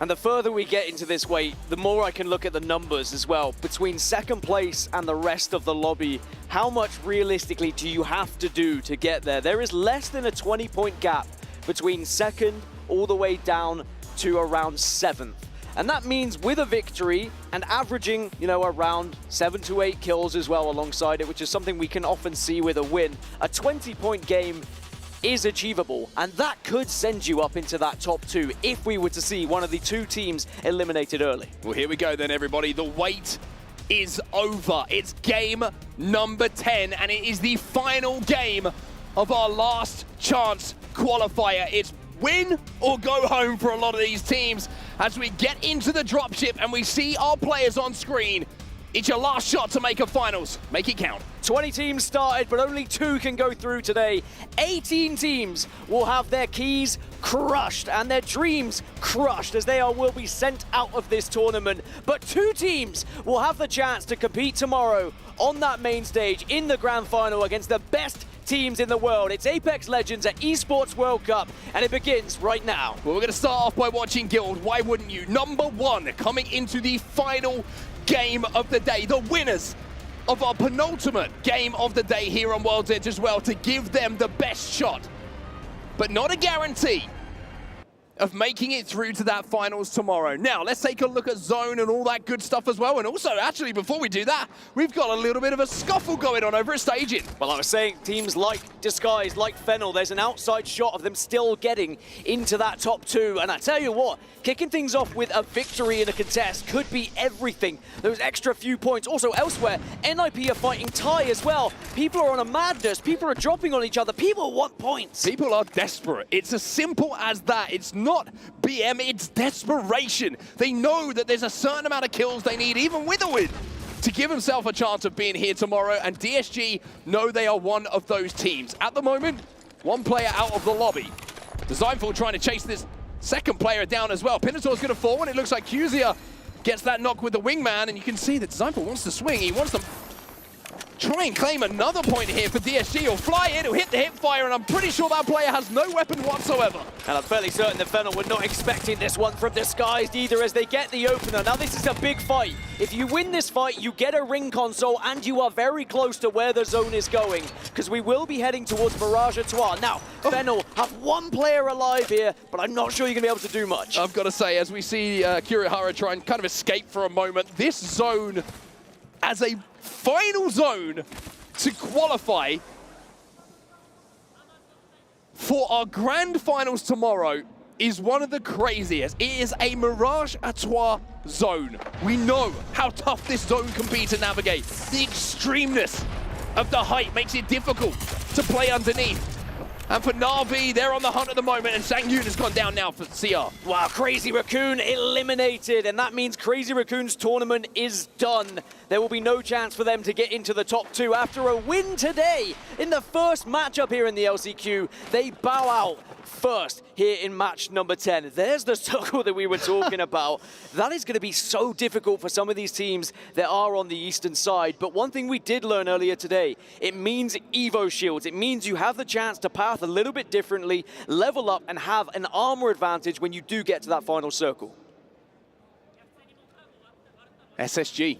And the further we get into this wait, the more I can look at the numbers as well. Between second place and the rest of the lobby, how much realistically do you have to do to get there? There is less than a 20-point gap between second all the way down to around 7th. And that means with a victory and averaging, around 7 to 8 kills as well alongside it, which is something we can often see with a win, a 20-point game is achievable, and that could send you up into that top 2 if we were to see one of the 2 teams eliminated early. Well, here we go then, everybody. The wait is over. It's game number 10, and it is the final game of our last chance qualifier. It's win or go home for a lot of these teams as we get into the dropship and we see our players on screen. It's your last shot to make a finals. Make it count. 20 teams started, but only 2 can go through today. 18 teams will have their keys crushed and their dreams crushed as they will be sent out of this tournament. But 2 teams will have the chance to compete tomorrow on that main stage in the grand final against the best teams in the world. It's Apex Legends at Esports World Cup, and it begins right now. Well, we're going to start off by watching Guild. Why wouldn't you? #1 coming into the final game of the day, the winners of our penultimate game of the day here on World's Edge as well, to give them the best shot, but not a guarantee of making it through to that finals tomorrow. Now, let's take a look at zone and all that good stuff as well. And also, actually, before we do that, we've got a little bit of a scuffle going on over at staging. Well, I was saying teams like Disguise, like Fennel, there's an outside shot of them still getting into that top 2. And I tell you what, kicking things off with a victory in a contest could be everything. Those extra few points. Also elsewhere, NIP are fighting Ty as well. People are on a madness. People are dropping on each other. People want points. People are desperate. It's as simple as that. It's not BM, it's desperation. They know that there's a certain amount of kills they need, even with a win, to give himself a chance of being here tomorrow, and DSG know they are one of those teams. At the moment, 1 player out of the lobby. Designful trying to chase this second player down as well. Pinator's going to fall, and it looks like Qzia gets that knock with the wingman, and you can see that Designful wants to swing. He wants to try and claim another point here for DSG. He'll fly in, he'll hit the hip fire, and I'm pretty sure that player has no weapon whatsoever. And I'm fairly certain that Fennel were not expecting this one from Disguised either as they get the opener. Now this is a big fight. If you win this fight, you get a ring console and you are very close to where the zone is going, because we will be heading towards Mirage Etoile. Now, Fennel have 1 player alive here, but I'm not sure you're going to be able to do much. I've got to say, as we see Kurihara try and kind of escape for a moment, this zone as a final zone to qualify for our grand finals tomorrow is one of the craziest. It is a Mirage Etoile zone. We know how tough this zone can be to navigate. The extremeness of the height makes it difficult to play underneath. And for Na'Vi, they're on the hunt at the moment, and Sang-Yoon has gone down now for CR. Wow, Crazy Raccoon eliminated, and that means Crazy Raccoon's tournament is done. There will be no chance for them to get into the top 2 after a win today. In the first matchup here in the LCQ, they bow out first here in match number 10. There's the circle that we were talking about. That is going to be so difficult for some of these teams that are on the eastern side. But one thing we did learn earlier today, it means Evo shields. It means you have the chance to path a little bit differently, level up, and have an armor advantage when you do get to that final circle. SSG,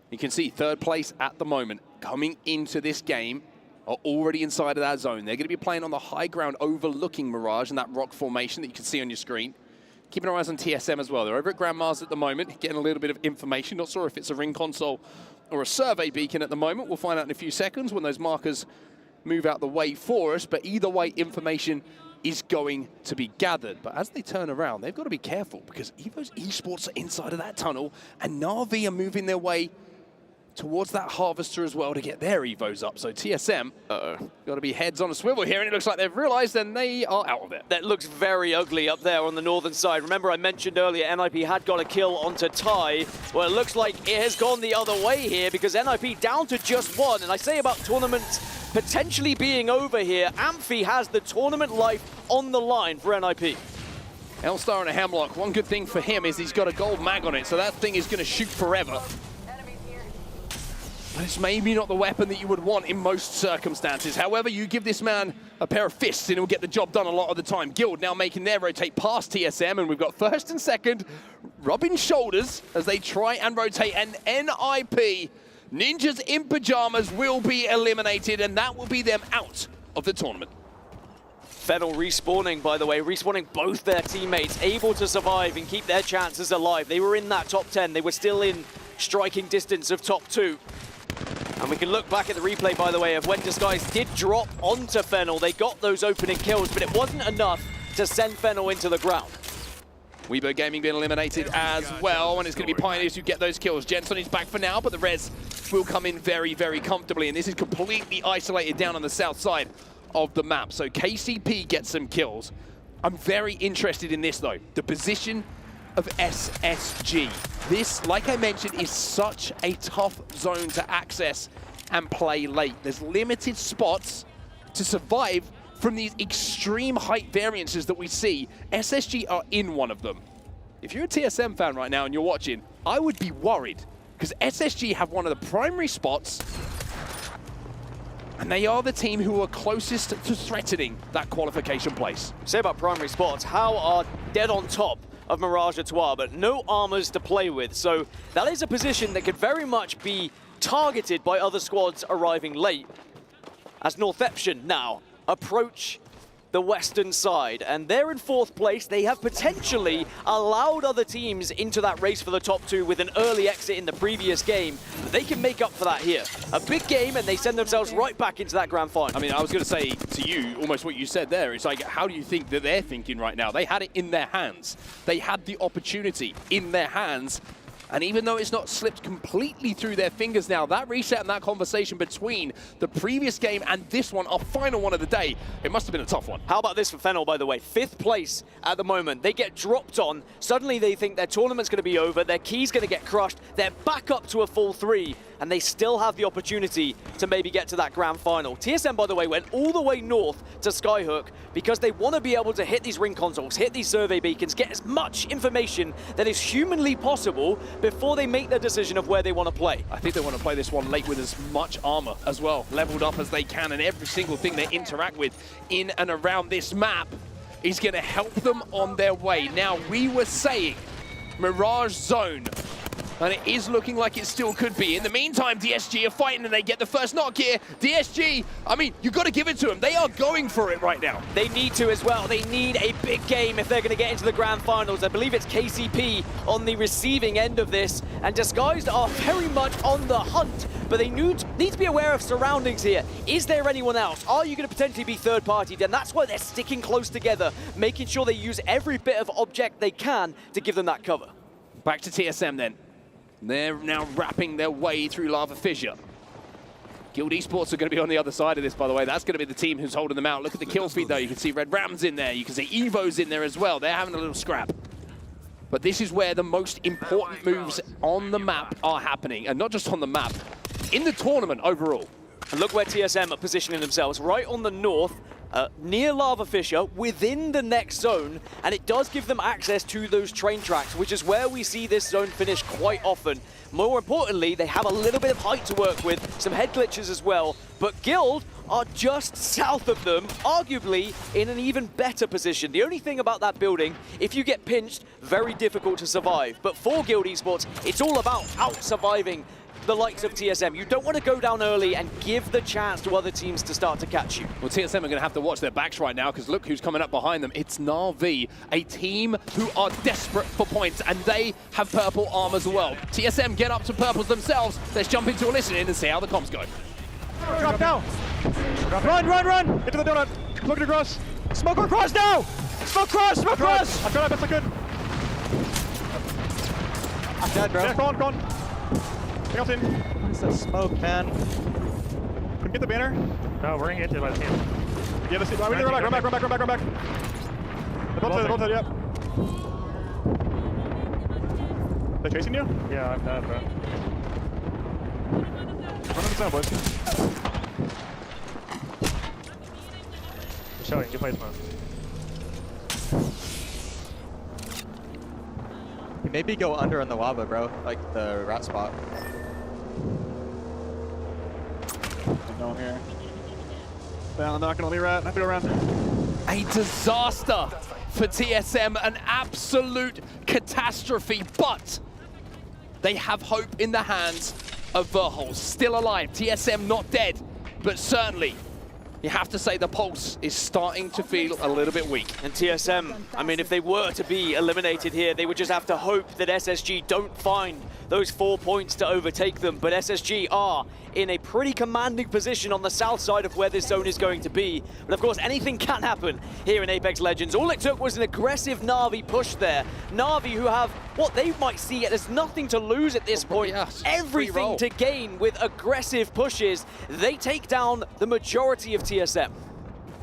you can see third place at the moment. Coming into this game, are already inside of that zone. They're going to be playing on the high ground overlooking Mirage and that rock formation that you can see on your screen. Keeping our eyes on TSM as well. They're over at Grand Mars at the moment, getting a little bit of information. Not sure if it's a ring console or a survey beacon at the moment. We'll find out in a few seconds when those markers move out the way for us. But either way, information is going to be gathered. But as they turn around, they've got to be careful because Evo's Esports are inside of that tunnel and Na'Vi are moving their way towards that harvester as well to get their Evos up. So TSM, got to be heads on a swivel here, and it looks like they've realized then they are out of it. That looks very ugly up there on the northern side. Remember I mentioned earlier NIP had got a kill onto Tai. Well, it looks like it has gone the other way here because NIP down to just 1. And I say about tournaments potentially being over here, Amphi has the tournament life on the line for NIP. L-Star and a Hemlock. One good thing for him is he's got a gold mag on it, so that thing is going to shoot forever. But it's maybe not the weapon that you would want in most circumstances. However, you give this man a pair of fists and he'll get the job done a lot of the time. Guild now making their rotate past TSM, and we've got first and second rubbing shoulders as they try and rotate. And NIP, Ninjas in Pyjamas, will be eliminated, and that will be them out of the tournament. Fennel respawning, by the way, respawning both their teammates, able to survive and keep their chances alive. They were in that top 10. They were still in striking distance of top 2. And we can look back at the replay, by the way, of when Disguise did drop onto Fennel. They got those opening kills, but it wasn't enough to send Fennel into the ground. Weebo Gaming being eliminated as well, and it's going to be Pioneers who get those kills. Jensen is back for now, but the res will come in very, very comfortably, and this is completely isolated down on the south side of the map. So KCP gets some kills. I'm very interested in this, though. The position of SSG. This, like I mentioned, is such a tough zone to access and play late. There's limited spots to survive from these extreme height variances that we see. SSG are in one of them. If you're a TSM fan right now and you're watching, I would be worried because SSG have one of the primary spots and they are the team who are closest to threatening that qualification place. Say about primary spots, how are dead on top of Mirage Etoile, but no armors to play with. So that is a position that could very much be targeted by other squads arriving late. As Northeption now approach the western side, and they're in 4th place. They have potentially allowed other teams into that race for the top 2 with an early exit in the previous game. But they can make up for that here. A big game, and they send themselves right back into that grand final. I mean, I was going to say to you almost what you said there. It's like, how do you think that they're thinking right now? They had it in their hands. They had the opportunity in their hands. And even though it's not slipped completely through their fingers now, that reset and that conversation between the previous game and this one, our final one of the day, it must have been a tough one. How about this for Fennel, by the way? 5th place at the moment. They get dropped on. Suddenly they think their tournament's going to be over. Their key's going to get crushed. They're back up to a full 3. And they still have the opportunity to maybe get to that grand final. TSM, by the way, went all the way north to Skyhook because they want to be able to hit these ring consoles, hit these survey beacons, get as much information that is humanly possible before they make their decision of where they want to play. I think they want to play this one late with as much armor as well, leveled up as they can, and every single thing they interact with in and around this map is going to help them on their way. Now, we were saying Mirage Zone, and it is looking like it still could be. In the meantime, DSG are fighting and they get the first knock here. DSG, I mean, you've got to give it to them. They are going for it right now. They need to as well. They need a big game if they're going to get into the grand finals. I believe it's KCP on the receiving end of this. And Disguised are very much on the hunt, but they need to be aware of surroundings here. Is there anyone else? Are you going to potentially be third party? And that's why they're sticking close together, making sure they use every bit of object they can to give them that cover. Back to TSM then. They're now wrapping their way through Lava Fissure. Guild Esports are going to be on the other side of this, by the way. That's going to be the team who's holding them out. Look at the kill feed, though. You can see Red Rams in there. You can see Evo's in there as well. They're having a little scrap. But this is where the most important moves on the map are happening. And not just on the map, in the tournament overall. And look where TSM are positioning themselves, right on the north, near Lava Fissure, within the next zone, and it does give them access to those train tracks, which is where we see this zone finish quite often. More importantly, they have a little bit of height to work with, some head glitches as well, but Guild are just south of them, arguably in an even better position. The only thing about that building, if you get pinched, very difficult to survive. But for Guild Esports, it's all about out-surviving the likes of TSM. You don't want to go down early and give the chance to other teams to start to catch you. Well, TSM are going to have to watch their backs right now, because look who's coming up behind them. It's Na'Vi, a team who are desperate for points, and they have purple armor as well. TSM get up to purples themselves. Let's jump into a listen in and see how the comms go. Drop now! Run, run, run! Into the donut! Smoke across! Smoke across now! Smoke cross! Smoke cross! I've got it, best I could. I'm dead, bro. Yeah, go on, go on. Take out in. What is that smoke, man? Can we get the banner? No, we're gonna get to by the team. Yeah, let's see. Run back, run back, run back, run back, run back. The bolt head, yep. They're chasing you? Yeah, I'm dead, bro. Run on the sound, boys. You're showing, good place, man. Maybe go under on the lava, bro. Like the rat spot. Down here. Down, knocking on the rat. I have to go around. A disaster for TSM, an absolute catastrophe, but they have hope in the hands of Verholz. Still alive. TSM not dead, but certainly you have to say the pulse is starting to feel a little bit weak. And TSM, I mean, if they were to be eliminated here, they would just have to hope that SSG don't find those 4 points to overtake them. But SSG are in a pretty commanding position on the south side of where this zone is going to be. But of course, anything can happen here in Apex Legends. All it took was an aggressive Na'Vi push there. Na'Vi, who have what they might see as nothing to lose at this point, everything to gain with aggressive pushes. They take down the majority of TSM.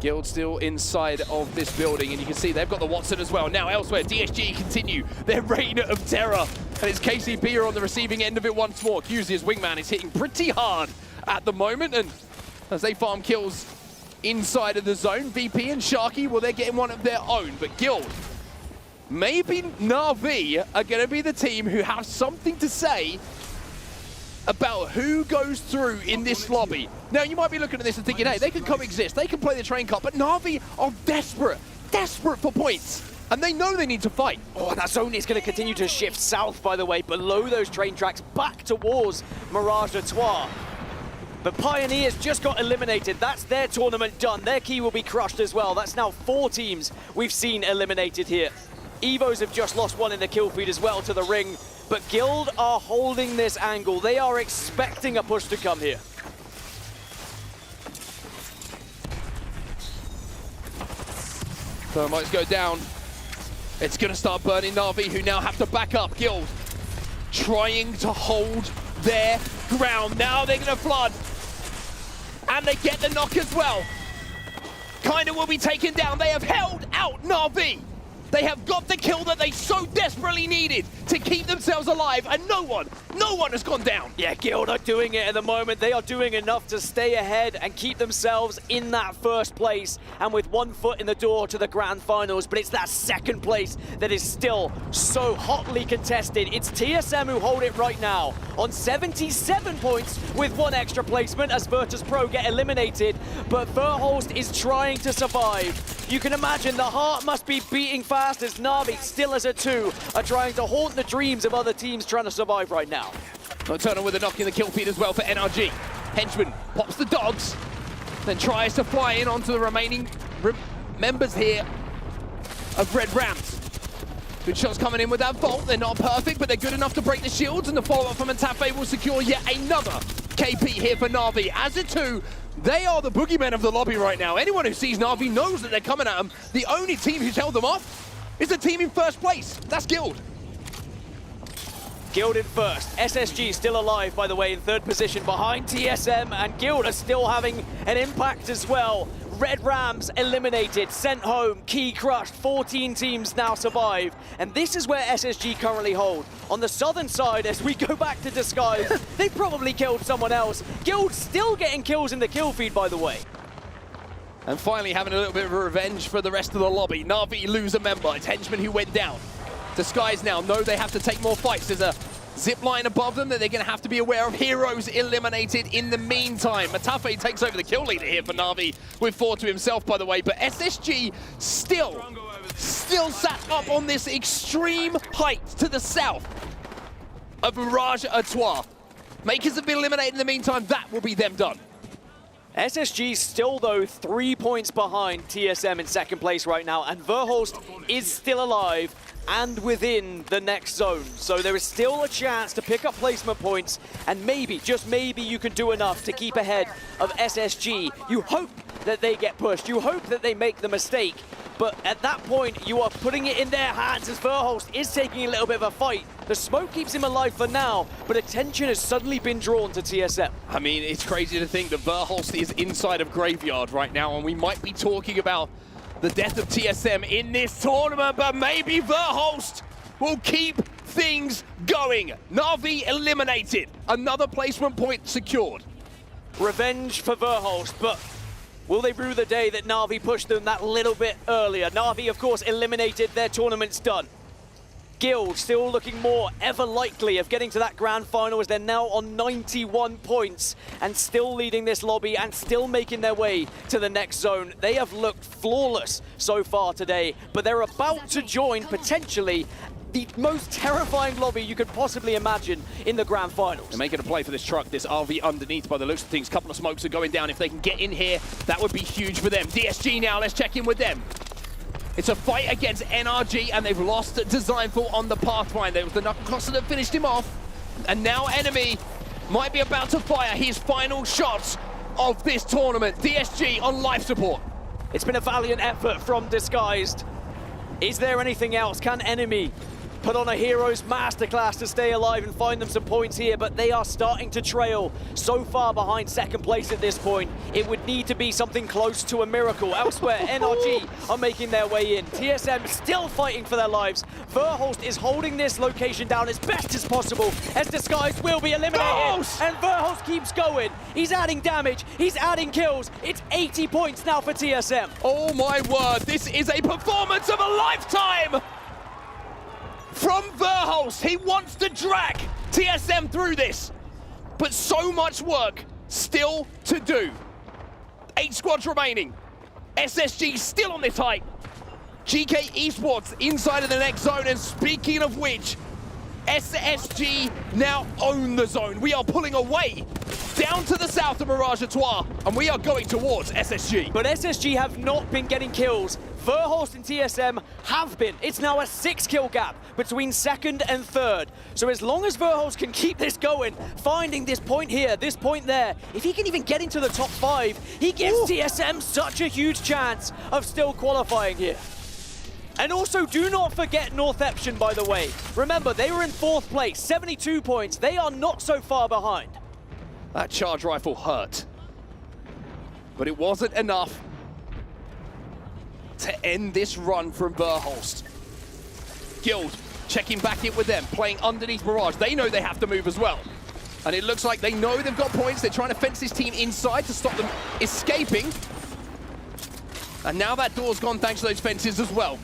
Guild still inside of this building, and you can see they've got the Watson as well. Now elsewhere, DSG continue their reign of terror, and it's KCP are on the receiving end of it once more. QZ's wingman is hitting pretty hard at the moment, and as they farm kills inside of the zone, VP and Sharky, well, they're getting one of their own, but Guild, maybe Na'Vi are going to be the team who have something to say about who goes through in this lobby. Now, you might be looking at this and thinking, hey, they can coexist, they can play the train cut, but Na'Vi are desperate for points. And they know they need to fight. Oh, that zone is going to continue to shift south, by the way, below those train tracks, back towards Mirage de Trois. But Pioneers just got eliminated. That's their tournament done. Their key will be crushed as well. That's now 4 teams we've seen eliminated here. Evos have just lost one in the kill feed as well to the ring. But Guild are holding this angle. They are expecting a push to come here. Thermites go down. It's going to start burning Na'Vi, who now have to back up. Guild trying to hold their ground. Now they're going to flood. And they get the knock as well. Kinda will be taken down. They have held out Na'Vi. They have got the kill that they so desperately needed to keep themselves alive, and no one has gone down. Yeah, Guild are doing it at the moment. They are doing enough to stay ahead and keep themselves in that first place, and with 1 foot in the door to the grand finals, but it's that second place that is still so hotly contested. It's TSM who hold it right now on 77 points with 1 extra placement as Virtus Pro get eliminated, but Verholst is trying to survive. You can imagine the heart must be beating fast as Na'Vi, still as a 2, are trying to haunt the dreams of other teams trying to survive right now. Nocturnal with a knock in the kill feed as well for NRG. Henchman pops the dogs, then tries to fly in onto the remaining members here of Red Rams. Good shots coming in with that Vault. They're not perfect, but they're good enough to break the shields, and the follow-up from Ntafe will secure yet another KP here for Na'Vi. As a 2, they are the boogeymen of the lobby right now. Anyone who sees Na'Vi knows that they're coming at them. The only team who's held them off is the team in first place. That's Guild. Guild in first. SSG still alive, by the way, in third position behind TSM, and Guild are still having an impact as well. Red Rams eliminated, sent home, Key crushed, 14 teams now survive. And this is where SSG currently hold. On the southern side, as we go back to Disguise, they probably killed someone else. Guild still getting kills in the kill feed, by the way. And finally having a little bit of revenge for the rest of the lobby. Na'Vi lose a member, it's Henchman who went down. Disguise now know they have to take more fights. There's a zip line above them that they're going to have to be aware of. Heroes eliminated in the meantime. Matafe takes over the kill leader here for Na'Vi with 4 to himself, by the way. But SSG still sat up on this extreme height to the south of Mirage Artois. Makers have been eliminated in the meantime. That will be them done. SSG still, though, 3 points behind TSM in second place right now, and Verhulst is still alive and within the next zone. So there is still a chance to pick up placement points, and maybe, just maybe, you can do enough to keep ahead of SSG. You hope that they get pushed. You hope that they make the mistake. But at that point, you are putting it in their hands as Verhulst is taking a little bit of a fight. The smoke keeps him alive for now, but attention has suddenly been drawn to TSM. I mean, it's crazy to think that Verhulst is inside of Graveyard right now, and we might be talking about the death of TSM in this tournament, but maybe Verhulst will keep things going. Na'Vi eliminated. Another placement point secured. Revenge for Verhulst, but will they rue the day that Na'Vi pushed them that little bit earlier? Na'Vi, of course, eliminated. Their tournament's done. Guild still looking more ever likely of getting to that grand final as they're now on 91 points and still leading this lobby and still making their way to the next zone. They have looked flawless so far today, but they're about to join potentially the most terrifying lobby you could possibly imagine in the grand finals. They're making a play for this truck, this RV underneath by the looks of things. Couple of smokes are going down. If they can get in here, that would be huge for them. DSG now, let's check in with them. It's a fight against NRG, and they've lost Designful on the Pathfinder. It was the Knuckle Cluster that finished him off, and now Enemy might be about to fire his final shots of this tournament. DSG on life support. It's been a valiant effort from Disguised. Is there anything else? Can Enemy put on a hero's masterclass to stay alive and find them some points here? But they are starting to trail so far behind second place at this point. It would need to be something close to a miracle. Elsewhere, NRG are making their way in. TSM still fighting for their lives. Verhulst is holding this location down as best as possible as Disguise will be eliminated. And Verhulst keeps going. He's adding damage. He's adding kills. It's 80 points now for TSM. Oh my word, this is a performance of a lifetime! From Verhulst, he wants to drag TSM through this, but so much work still to do. 8 squads remaining. SSG still on this height. GK Esports inside of the next zone, and speaking of which, SSG now own the zone. We are pulling away down to the south of Mirage Artois, and we are going towards SSG. But SSG have not been getting kills. Verhulst and TSM have been. It's now a 6-kill gap between second and third. So as long as Verhulst can keep this going, finding this point here, this point there, if he can even get into the top 5, he gives TSM such a huge chance of still qualifying here. And also, do not forget Northeption, by the way. Remember, they were in 4th place, 72 points. They are not so far behind. That charge rifle hurt, but it wasn't enough to end this run from Verhulst. Guild checking back in with them, playing underneath Mirage. They know they have to move as well. And it looks like they know they've got points. They're trying to fence this team inside to stop them escaping. And now that door's gone thanks to those fences as well.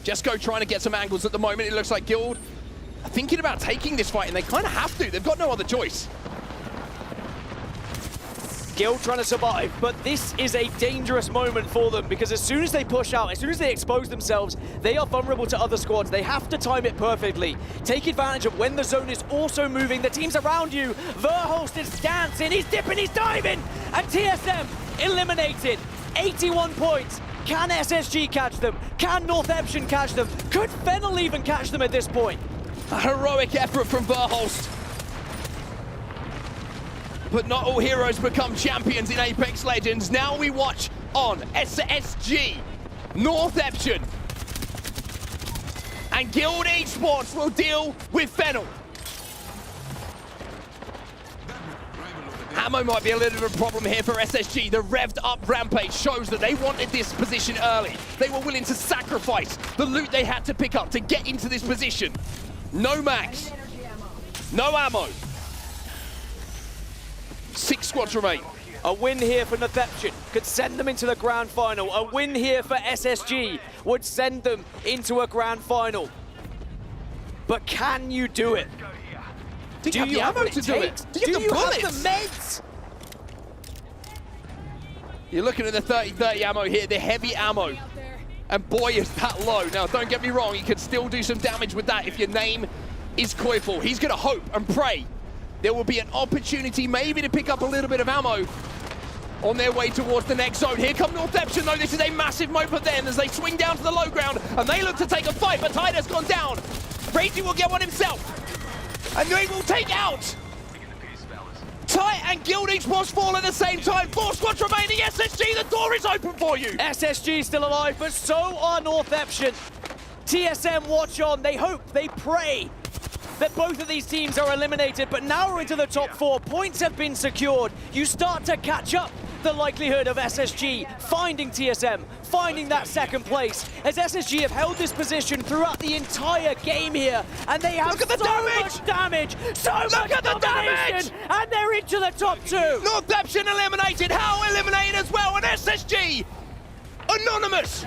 Jesco trying to get some angles at the moment. It looks like Guild are thinking about taking this fight, and they kind of have to. They've got no other choice. Guild trying to survive, but this is a dangerous moment for them because as soon as they push out, as soon as they expose themselves, they are vulnerable to other squads. They have to time it perfectly. Take advantage of when the zone is also moving. The team's around you. Verhulst is dancing, he's dipping, he's diving, and TSM eliminated. 81 points. Can SSG catch them? Can Northeption catch them? Could Fennel even catch them at this point? A heroic effort from Verhulst. But not all heroes become champions in Apex Legends. Now we watch on SSG, Northeption, and Guild Esports will deal with Fennel. Ammo might be a little bit of a problem here for SSG. The revved up Rampage shows that they wanted this position early. They were willing to sacrifice the loot they had to pick up to get into this position. No mags, no ammo. 6 squads remain. A win here for Northeption could send them into the grand final. A win here for SSG would send them into a grand final. But can you do it? Do you have the ammo to do it? Do you have the meds? You're looking at the 30-30 ammo here, the heavy ammo. And boy, is that low. Now, don't get me wrong, you can still do some damage with that if your name is Koiful. He's going to hope and pray there will be an opportunity maybe to pick up a little bit of ammo on their way towards the next zone. Here come Northeption, though. This is a massive moat for them as they swing down to the low ground, and they look to take a fight, but Tyder's gone down. Crazy will get one himself, and they will take out Ty and Guild Esports fall at the same time. 4 squads remaining. SSG, the door is open for you. SSG still alive, but so are Northeption. TSM watch on. They hope, they pray that both of these teams are eliminated, but now we're into the top 4. Points have been secured. You start to catch up the likelihood of SSG finding TSM, finding that second place, as SSG have held this position throughout the entire game here, and they have Look at the damage, so much damage, and they're into the top 2. Northeption eliminated, How eliminated as well, and SSG, anonymous,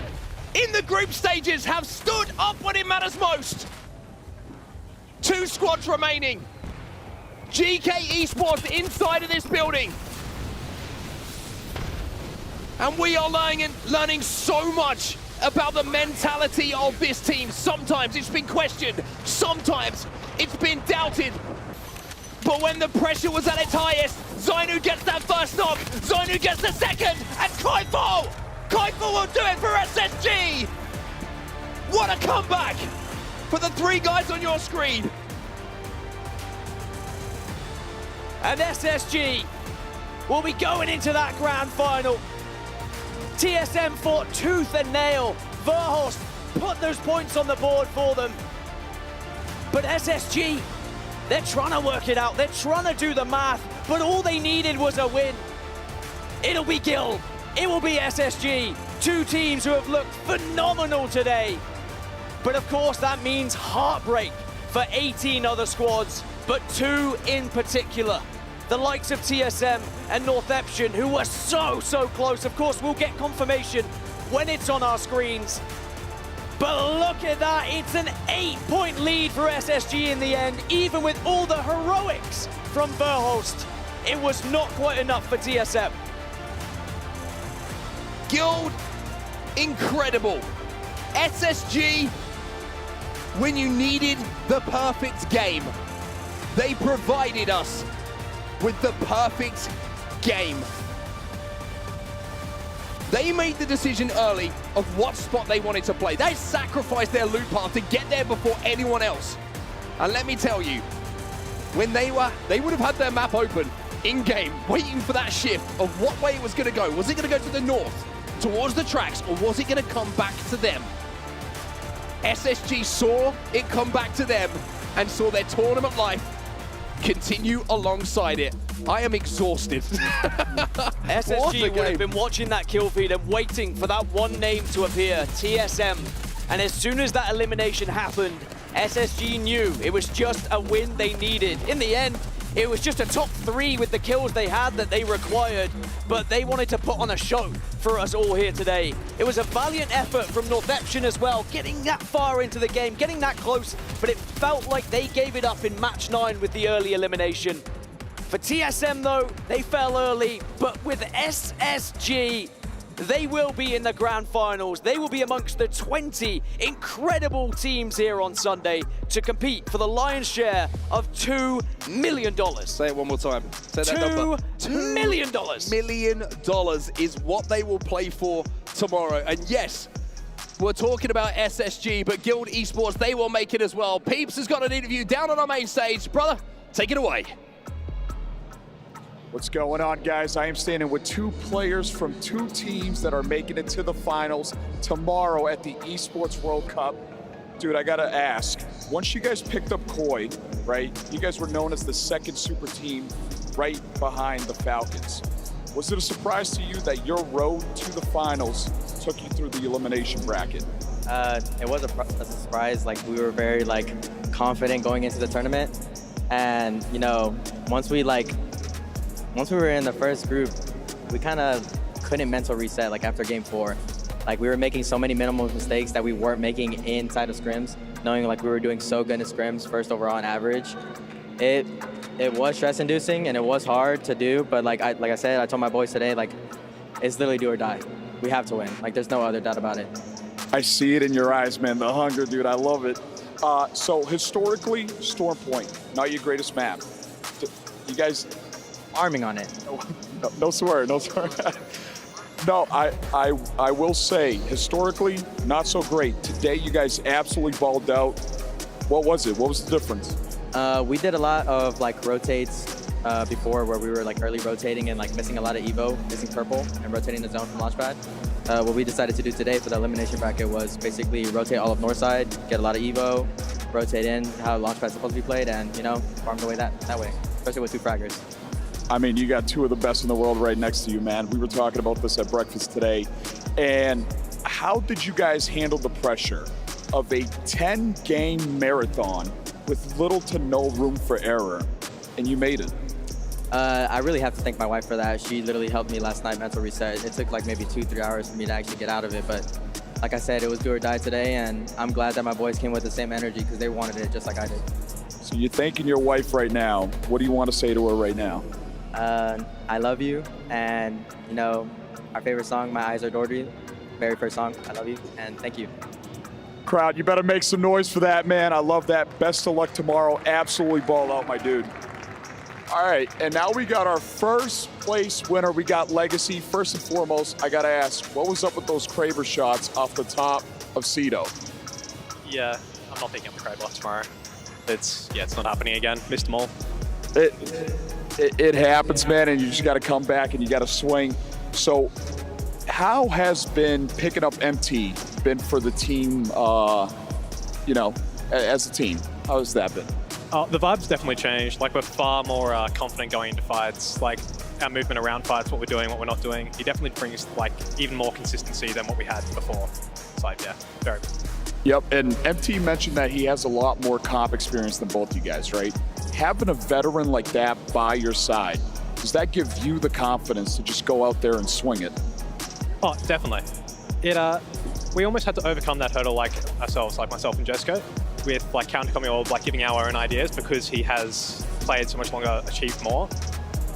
in the group stages, have stood up when it matters most. 2 squads remaining. GK Esports inside of this building. And we are learning so much about the mentality of this team. Sometimes it's been questioned, sometimes it's been doubted. But when the pressure was at its highest, Zainu gets that first knock, Zainu gets the second, and Koiful will do it for SSG! What a comeback for the 3 guys on your screen. And SSG will be going into that grand final. TSM fought tooth and nail. Verhulst put those points on the board for them. But SSG, they're trying to work it out. They're trying to do the math, but all they needed was a win. It'll be Guild. It will be SSG. 2 teams who have looked phenomenal today. But of course, that means heartbreak for 18 other squads, but 2 in particular. The likes of TSM and Northeption, who were so close. Of course, we'll get confirmation when it's on our screens. But look at that, it's an 8-point lead for SSG in the end, even with all the heroics from Verhulst. It was not quite enough for TSM. Guild, incredible. SSG, when you needed the perfect game, they provided us with the perfect game. They made the decision early of what spot they wanted to play. They sacrificed their loot path to get there before anyone else. And let me tell you, when they would have had their map open in-game, waiting for that shift of what way it was going to go. Was it going to go to the north, towards the tracks, or was it going to come back to them? SSG saw it come back to them and saw their tournament life continue alongside it. I am exhausted. SSG would have been watching that kill feed and waiting for that one name to appear, TSM. And as soon as that elimination happened, SSG knew it was just a win they needed. In the end, it was just a top 3 with the kills they had that they required, but they wanted to put on a show for us all here today. It was a valiant effort from Northeption as well, getting that far into the game, getting that close, but it felt like they gave it up in match 9 with the early elimination. For TSM though, they fell early, but with SSG, they will be in the grand finals. They will be amongst the 20 incredible teams here on Sunday to compete for the lion's share of $2 million. Say it one more time. Say that number. $2 million. $2 million is what they will play for tomorrow. And yes, we're talking about SSG, but Guild Esports, they will make it as well. Peeps has got an interview down on our main stage. Brother, take it away. What's going on, guys? I am standing with 2 players from 2 teams that are making it to the finals tomorrow at the Esports World Cup. Dude, I gotta ask, once you guys picked up Koi, right, you guys were known as the second super team right behind the Falcons. Was it a surprise to you that your road to the finals took you through the elimination bracket? It was a surprise. Like, we were very confident going into the tournament, and once we were in the first group, we kind of couldn't mental reset after game 4. We were making so many minimal mistakes that we weren't making inside of scrims, knowing we were doing so good in scrims, first overall on average. It was stress-inducing and it was hard to do, but like I said, I told my boys today, it's literally do or die. We have to win. There's no other doubt about it. I see it in your eyes, man. The hunger, dude. I love it. So historically, Storm Point, not your greatest map. You guys arming on it. No swear, no swear. No, I will say, historically, not so great. Today, you guys absolutely balled out. What was it? What was the difference? We did a lot of rotates before, where we were early rotating and missing a lot of Evo, missing purple, and rotating the zone from launchpad. What we decided to do today for the elimination bracket was basically rotate all of Northside, get a lot of Evo, rotate in how launchpad's supposed to be played, and farm the way that way, especially with 2 fraggers. I mean, you got 2 of the best in the world right next to you, man. We were talking about this at breakfast today. And how did you guys handle the pressure of a 10-game marathon with little to no room for error, and you made it? I really have to thank my wife for that. She literally helped me last night mental reset. It took maybe 2-3 hours for me to actually get out of it, but like I said, it was do or die today, and I'm glad that my boys came with the same energy because they wanted it just like I did. So you're thanking your wife right now. What do you want to say to her right now? I love you, and our favorite song, My Eyes Are Dory, very first song, I love you, and thank you. Crowd, you better make some noise for that, man. I love that. Best of luck tomorrow. Absolutely ball out, my dude. All right, and now we got our first place winner. We got Legacy. First and foremost, I gotta ask, what was up with those Kraber shots off the top of Cedo? Yeah, I'm not picking up the Kraber tomorrow. It's not happening again. Missed them all. It happens, man, and you just got to come back and you got to swing. So how has been picking up MT been for the team, as a team? How has that been? The vibe's definitely changed. We're far more confident going into fights. Our movement around fights, what we're doing, what we're not doing. He definitely brings even more consistency than what we had before. It's very. Yep, and MT mentioned that he has a lot more comp experience than both you guys, right? Having a veteran like that by your side, does that give you the confidence to just go out there and swing it? Oh, definitely. We almost had to overcome that hurdle ourselves, myself and Jesco, with counter-coming or giving our own ideas because he has played so much longer, achieved more.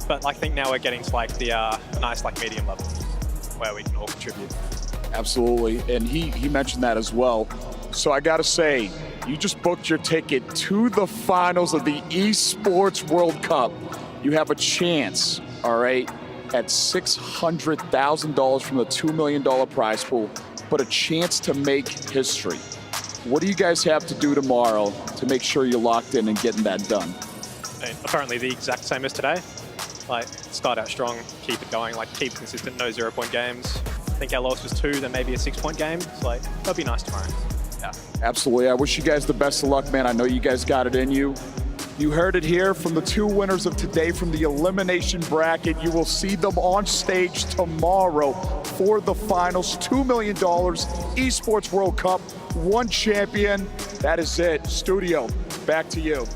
But I think now we're getting to the nice medium level where we can all contribute. Absolutely, and he mentioned that as well. So I gotta say, you just booked your ticket to the finals of the Esports World Cup. You have a chance, all right, at $600,000 from the $2 million prize pool, but a chance to make history. What do you guys have to do tomorrow to make sure you're locked in and getting that done? Apparently the exact same as today. Start out strong, keep it going, keep consistent, no 0-point games. I think our lowest was 2, then maybe a 6-point game. That'll be nice tomorrow. Yeah. Absolutely. I wish you guys the best of luck, man. I know you guys got it in you. You heard it here from the 2 winners of today from the elimination bracket. You will see them on stage tomorrow for the finals. $2 million, Esports World Cup, 1 champion. That is it. Studio, back to you.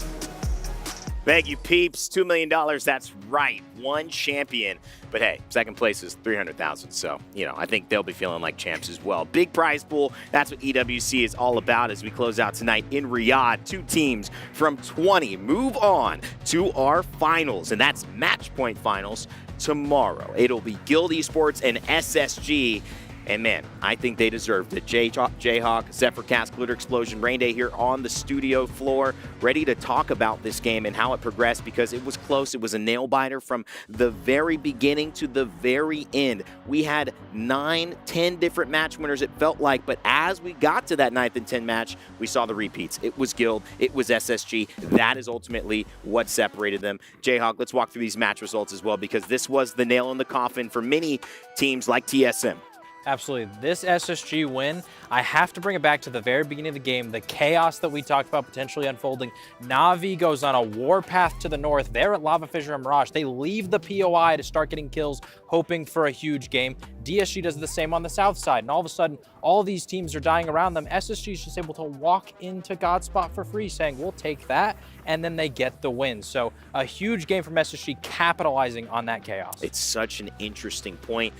Thank you, peeps. $2 million, that's right. 1 champion. But hey, second place is $300,000. So, I think they'll be feeling like champs as well. Big prize pool. That's what EWC is all about as we close out tonight in Riyadh. 2 teams from 20 move on to our finals, and that's match point finals tomorrow. It'll be Guild Esports and SSG. And man, I think they deserved it. Jayhawk, Zephyrcast, Glitter Explosion, Rain Day here on the studio floor, ready to talk about this game and how it progressed because it was close. It was a nail-biter from the very beginning to the very end. We had 9, 10 different match winners, it felt like, but as we got to that 9th and 10th match, we saw the repeats. It was Guild, it was SSG. That is ultimately what separated them. Jayhawk, let's walk through these match results as well because this was the nail in the coffin for many teams like TSM. Absolutely. This SSG win, I have to bring it back to the very beginning of the game, the chaos that we talked about potentially unfolding. Na'Vi goes on a warpath to the north. They're at Lava Fissure and Mirage. They leave the POI to start getting kills, hoping for a huge game. DSG does the same on the south side, and all of a sudden, all these teams are dying around them. SSG is just able to walk into Godspot for free, saying, we'll take that, and then they get the win. So a huge game from SSG capitalizing on that chaos. It's such an interesting point.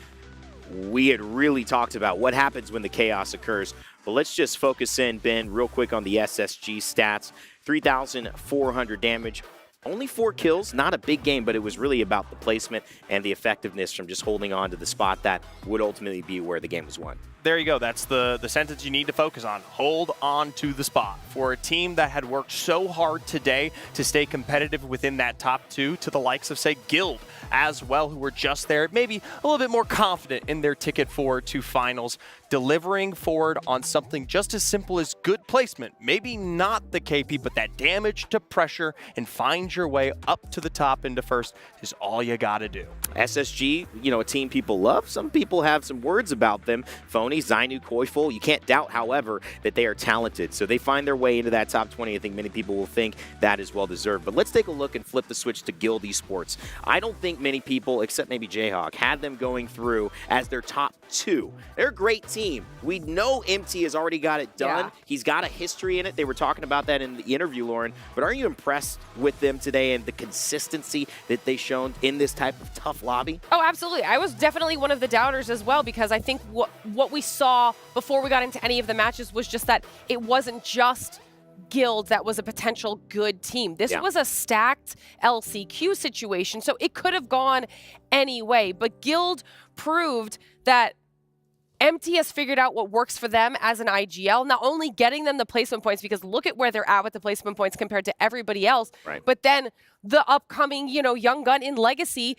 We had really talked about what happens when the chaos occurs, but let's just focus in, Ben, real quick on the SSG stats. 3,400 damage, only 4 kills, not a big game, but it was really about the placement and the effectiveness from just holding on to the spot that would ultimately be where the game was won. There you go. That's the sentence you need to focus on. Hold on to the spot. For a team that had worked so hard today to stay competitive within that top 2, to the likes of, say, Guild as well, who were just there, maybe a little bit more confident in their ticket forward to finals, delivering forward on something just as simple as good placement. Maybe not the KP, but that damage to pressure and find your way up to the top into first is all you got to do. SSG, you know, a team people love. Some people have some words about them. Phony, Zainu, Koiful. You can't doubt, however, that they are talented. So they find their way into that top 20. I think many people will think that is well-deserved. But let's take a look and flip the switch to Guild Esports. I don't think many people, except maybe Jayhawk, had them going through as their top 2. They're a great team. We know MT has already got it done. Yeah. He's got a history in it. They were talking about that in the interview, Lauren. But are you impressed with them today and the consistency that they shown in this type of tough lobby? Oh, absolutely. I was definitely one of the doubters as well, because I think what we saw before we got into any of the matches was just that it wasn't just Guild that was a potential good team. This was a stacked LCQ situation, so it could have gone any way. But Guild proved that MT has figured out what works for them as an IGL, not only getting them the placement points, because look at where they're at with the placement points compared to everybody else, but then the upcoming, you know, young gun in Legacy,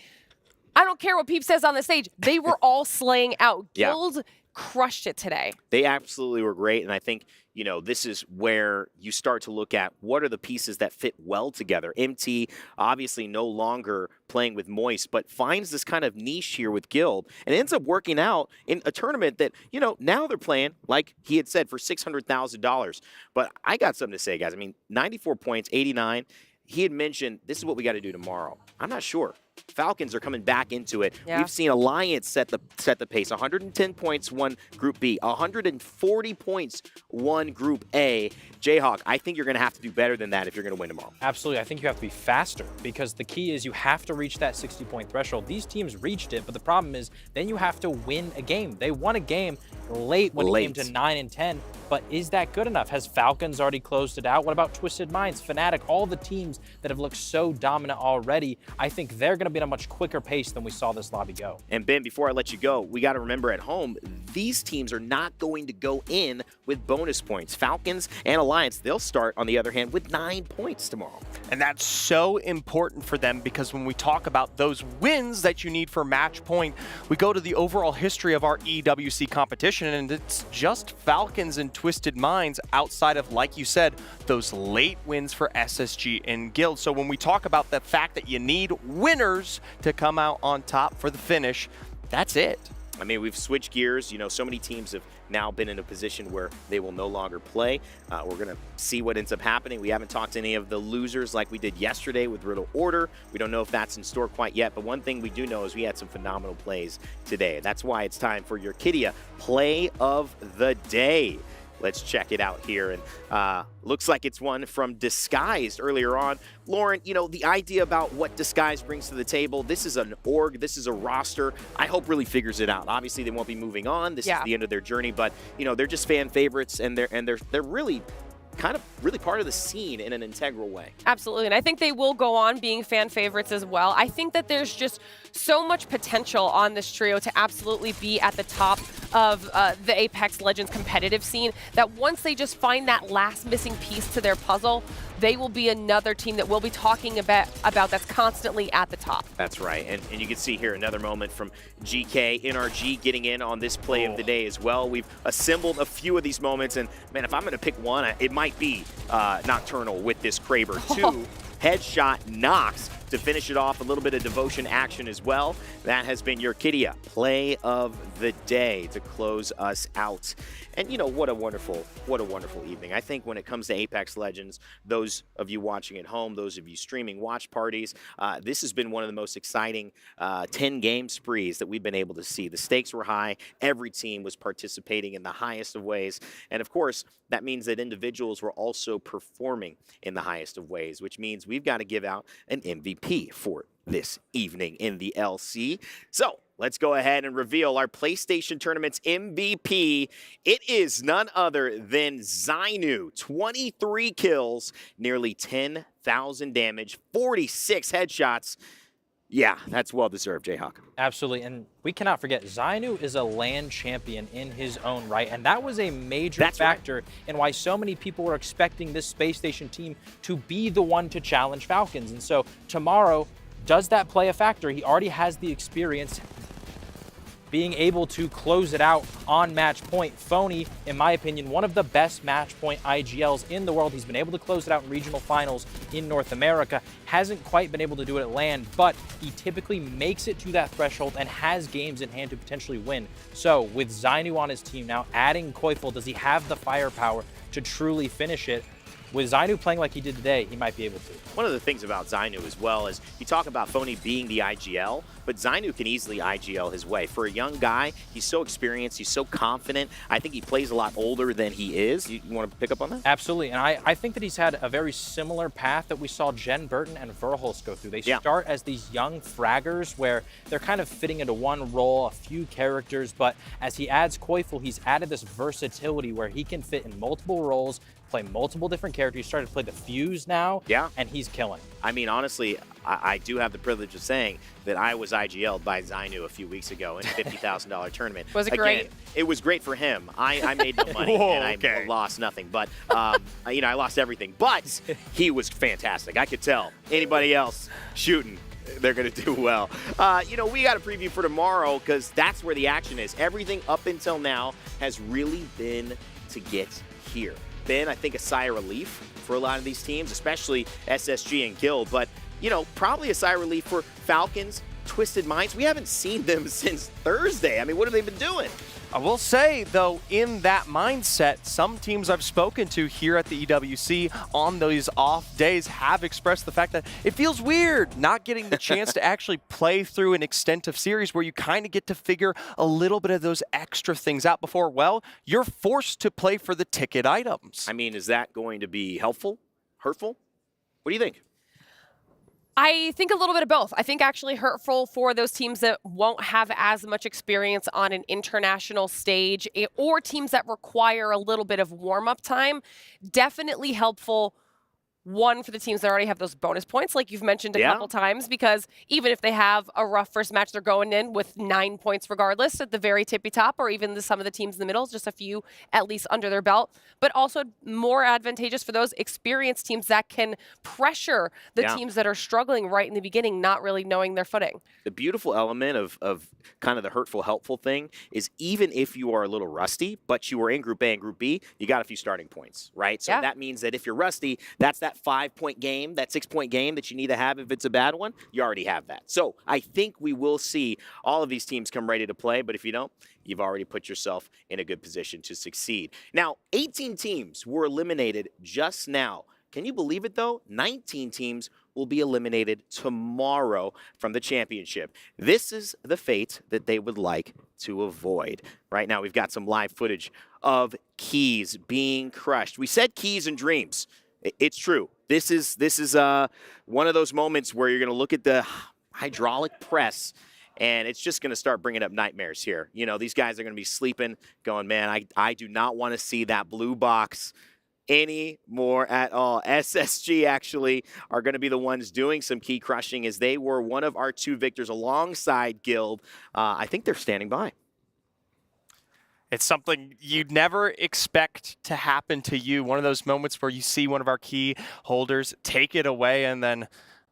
I don't care what Peep says on the stage, they were all slaying out. Guild crushed it today. They absolutely were great, and I think, you know, this is where you start to look at what are the pieces that fit well together. MT obviously no longer playing with Moist, but finds this kind of niche here with Guild and ends up working out in a tournament that, you know, now they're playing, like he had said, for $600,000. But I got something to say, guys. I mean, 94 points, 89. He had mentioned this is what we got to do tomorrow. I'm not sure. Falcons are coming back into it. We've seen Alliance set the pace. 110 points won Group B. 140 points won Group A. Jayhawk, I think you're going to have to do better than that if you're going to win tomorrow. Absolutely. I think you have to be faster, because the key is you have to reach that 60-point threshold. These teams reached it, but the problem is then you have to win a game. They won a game late when it came to 9 and 10, but is that good enough? Has Falcons already closed it out? What about Twisted Minds, Fnatic, all the teams that have looked so dominant already? I think they're going to be at a much quicker pace than we saw this lobby go. And Ben, before I let you go, we got to remember at home, these teams are not going to go in with bonus points. Falcons and Alliance, they'll start, on the other hand, with 9 points tomorrow. And that's so important for them, because when we talk about those wins that you need for match point, we go to the overall history of our EWC competition, and it's just Falcons and Twisted Minds outside of, like you said, those late wins for SSG and Guild. So when we talk about the fact that you need winners to come out on top for the finish, that's it. I mean, we've switched gears. You know, so many teams have now been in a position where they will no longer play. We're going to see what ends up happening. We haven't talked to any of the losers like we did yesterday with Riddle Order. We don't know if that's in store quite yet, but one thing we do know is we had some phenomenal plays today. That's why it's time for your Kidia Play of the Day. Let's check it out here. And looks like it's one from Disguised earlier on. Lauren, you know, the idea about what Disguised brings to the table, this is an org, this is a roster. I hope really figures it out. Obviously, they won't be moving on. This is the end of their journey, but, you know, they're just fan favorites, and they're really kind of really part of the scene in an integral way. Absolutely, and I think they will go on being fan favorites as well. I think that there's just so much potential on this trio to absolutely be at the top of the Apex Legends competitive scene, that once they just find that last missing piece to their puzzle, they will be another team that we'll be talking about that's constantly at the top. That's right, and you can see here another moment from GK, NRG getting in on this play of the day as well. We've assembled a few of these moments, and man, if I'm going to pick one, it might be Nocturnal with this Kraber. 2 headshot knocks to finish it off, a little bit of devotion action as well. That has been your Kidia play of the day to close us out. And you know, what a wonderful evening. I think when it comes to Apex Legends, those of you watching at home, those of you streaming watch parties, this has been one of the most exciting 10-game sprees that we've been able to see. The stakes were high. Every team was participating in the highest of ways. And of course, that means that individuals were also performing in the highest of ways, which means we've got to give out an MVP for this evening in the LC. So let's go ahead and reveal our PlayStation Tournament's MVP. It is none other than Zainu. 23 kills, nearly 10,000 damage, 46 headshots. Yeah, that's well-deserved, Jayhawk. Absolutely, and we cannot forget, Zainu is a LAN champion in his own right, and that was a major factor in why so many people were expecting this Space Station team to be the one to challenge Falcons. And so tomorrow, does that play a factor? He already has the experience being able to close it out on match point. Phony, in my opinion, one of the best match point IGLs in the world. He's been able to close it out in regional finals in North America. Hasn't quite been able to do it at LAN, but he typically makes it to that threshold and has games in hand to potentially win. So with Zainu on his team now, adding Koifel, does he have the firepower to truly finish it? With Zainu playing like he did today, he might be able to. One of the things about Zainu as well is you talk about Phony being the IGL, but Zainu can easily IGL his way. For a young guy, he's so experienced, he's so confident. I think he plays a lot older than he is. You want to pick up on that? Absolutely, and I think that he's had a very similar path that we saw Jen Burton and Verhulst go through. They start as these young fraggers where they're kind of fitting into one role, a few characters, but as he adds Koifel, he's added this versatility where he can fit in multiple roles, play multiple different characters. He started to play the Fuse now, and he's killing. I mean, honestly, I do have the privilege of saying that I was IGL'd by Zainu a few weeks ago in a $50,000 tournament. Was it great? It was great for him. I made no money and I lost nothing, but you know, I lost everything. But he was fantastic. I could tell. Anybody else shooting, they're going to do well. You know, we got a preview for tomorrow because that's where the action is. Everything up until now has really been to get here. Been, I think, a sigh of relief for a lot of these teams, especially SSG and Guild, but, you know, probably a sigh of relief for Falcons, Twisted Minds. We haven't seen them since Thursday. I mean, what have they been doing? I will say, though, in that mindset, some teams I've spoken to here at the EWC on those off days have expressed the fact that it feels weird not getting the chance to actually play through an extensive series where you kind of get to figure a little bit of those extra things out before, well, you're forced to play for the ticket items. I mean, is that going to be helpful, hurtful? What do you think? I think a little bit of both. I think actually hurtful for those teams that won't have as much experience on an international stage or teams that require a little bit of warm-up time. Definitely helpful, one, for the teams that already have those bonus points, like you've mentioned a couple times, because even if they have a rough first match, they're going in with 9 points regardless at the very tippy top, or even some of the teams in the middle, just a few at least under their belt. But also more advantageous for those experienced teams that can pressure the teams that are struggling right in the beginning, not really knowing their footing. The beautiful element of kind of the hurtful, helpful thing is even if you are a little rusty, but you are in Group A and Group B, you got a few starting points, right? So that means that if you're rusty, that's that 5-point game, that 6-point game that you need to have if it's a bad one. You already have that. So I think we will see all of these teams come ready to play, but if you don't, you've already put yourself in a good position to succeed. Now, 18 teams were eliminated just now. Can you believe it, though? 19 teams will be eliminated tomorrow from the championship. This is the fate that they would like to avoid. Right now, we've got some live footage of Keys being crushed. We said Keys and Dreams. It's true. This is one of those moments where you're going to look at the hydraulic press, and it's just going to start bringing up nightmares here. You know, these guys are going to be sleeping, going, man, I do not want to see that blue box anymore at all. SSG actually are going to be the ones doing some key crushing as they were one of our 2 victors alongside Guild. I think they're standing by. It's something you'd never expect to happen to you. One of those moments where you see one of our key holders take it away and then,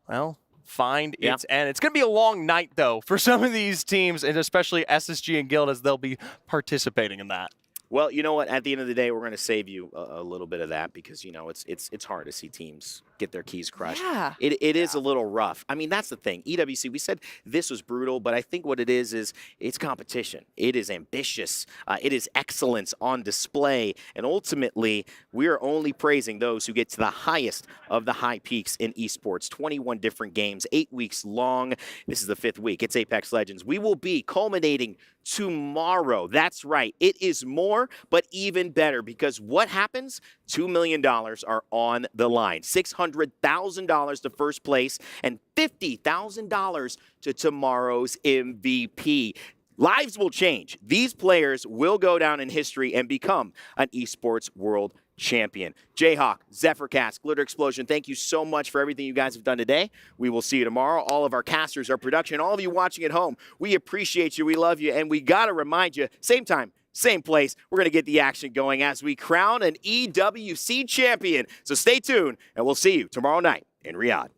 well, find its end. It's going to be a long night, though, for some of these teams, and especially SSG and Guild as they'll be participating in that. Well, you know what? At the end of the day, we're going to save you a little bit of that because, you know, it's hard to see teams get their keys crushed. Yeah. It is a little rough. I mean, that's the thing. EWC, we said this was brutal, but I think what it is it's competition. It is ambitious. It is excellence on display. And ultimately, we are only praising those who get to the highest of the high peaks in esports. 21 different games, 8 weeks long. This is the 5th week. It's Apex Legends. We will be culminating tomorrow. That's right. It is more, but even better, because what happens? $2 million are on the line. $600,000 to first place and $50,000 to tomorrow's MVP. Lives will change. These players will go down in history and become an esports world champion. Jayhawk, Zephyrcast, Glitter Explosion, thank you so much for everything you guys have done today. We will see you tomorrow. All of our casters, our production, all of you watching at home, we appreciate you, we love you, and we got to remind you, same time, same place, we're going to get the action going as we crown an EWC champion. So stay tuned, and we'll see you tomorrow night in Riyadh.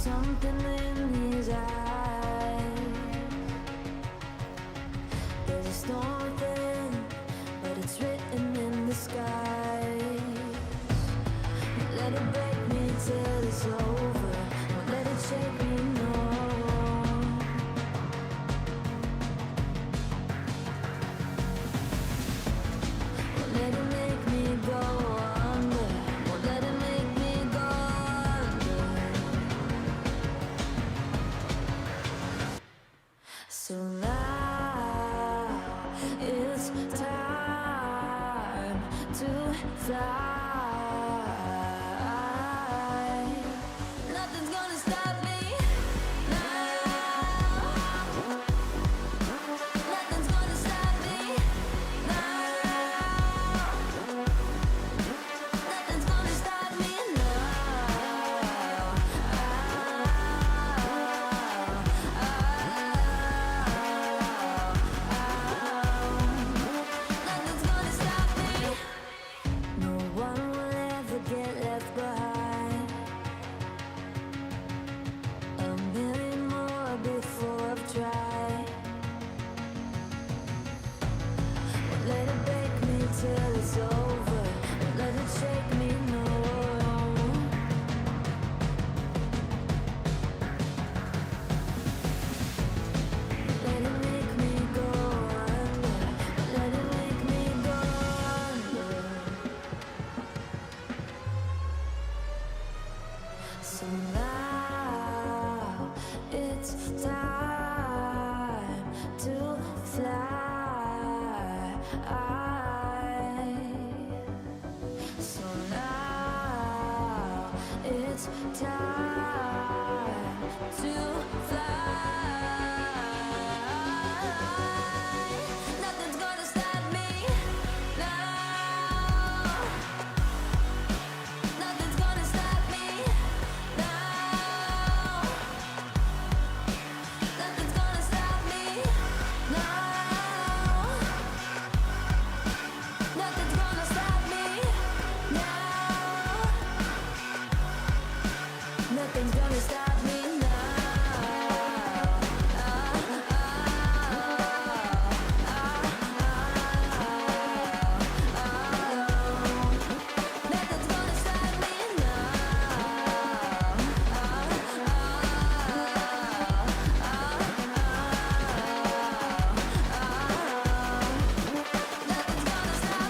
something in his eyes. There's a storm within, but it's written in the skies. Let it break me till it's over. Don't let it shake me, no. Won't let it make me go under. Won't let it make me go under. So now it's time to fly. Nothing's gonna stop me now. Nothing's gonna stop me now. Nothing's gonna stop me now. Nothing's gonna stop me. No one will ever get left behind. A million more before I've tried. Won't let it break me till it's over. Won't let it shake me, no. Let it make me go under. Let it make me go under. So now it's time to fly. So now it's time to fly. Nothing's gonna stop me now. Nothing's gonna stop me now. Nothing's gonna stop me now. Nothing's gonna stop me now. Nothing's gonna stop me now. Nothing's gonna stop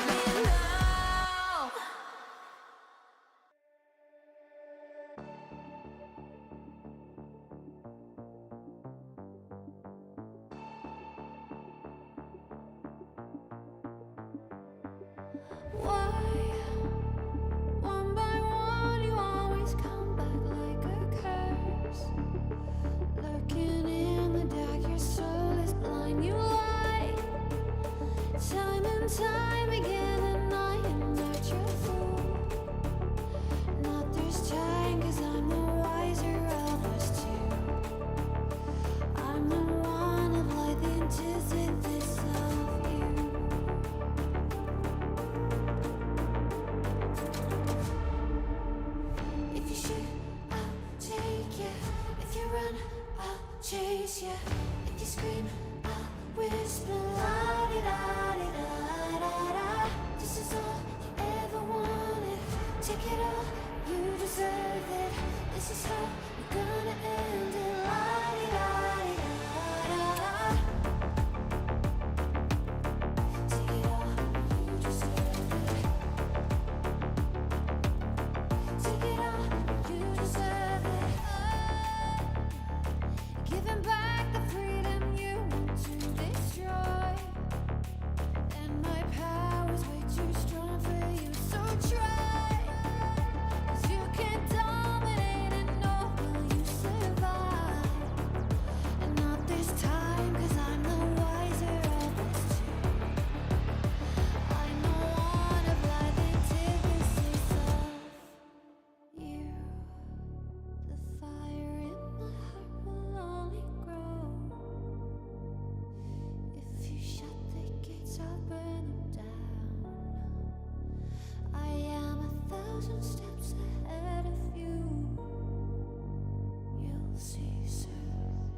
me now. Why, one by one, you always come back like a curse? Lurking in the dark, your soul is blind. You lie, time and time again, and I am not your fool. Not this time, 'cause I'm the wiser of us two. I'm the one of light, the antithesis of you. If you shoot, I'll take you. If you run, I'll chase you. If you scream, I'll whisper. La-di-da-di-da-da-da. This is all you ever wanted. Take it all, you deserve it. This is how we're gonna end it. La-di-da-di-da-da-da. Take it all, you deserve it. Take it all, you deserve it. Giving back the freedom you want to destroy. And my power's way too strong for you, so try. 'Cause you can't dominate and know will you survive. And not this time, 'cause I'm the wiser of us two. I'm the one of light, the antithesis of you. The fire in my heart will only grow. If you shut the gates, I'll burn them down. I am 1,000 steps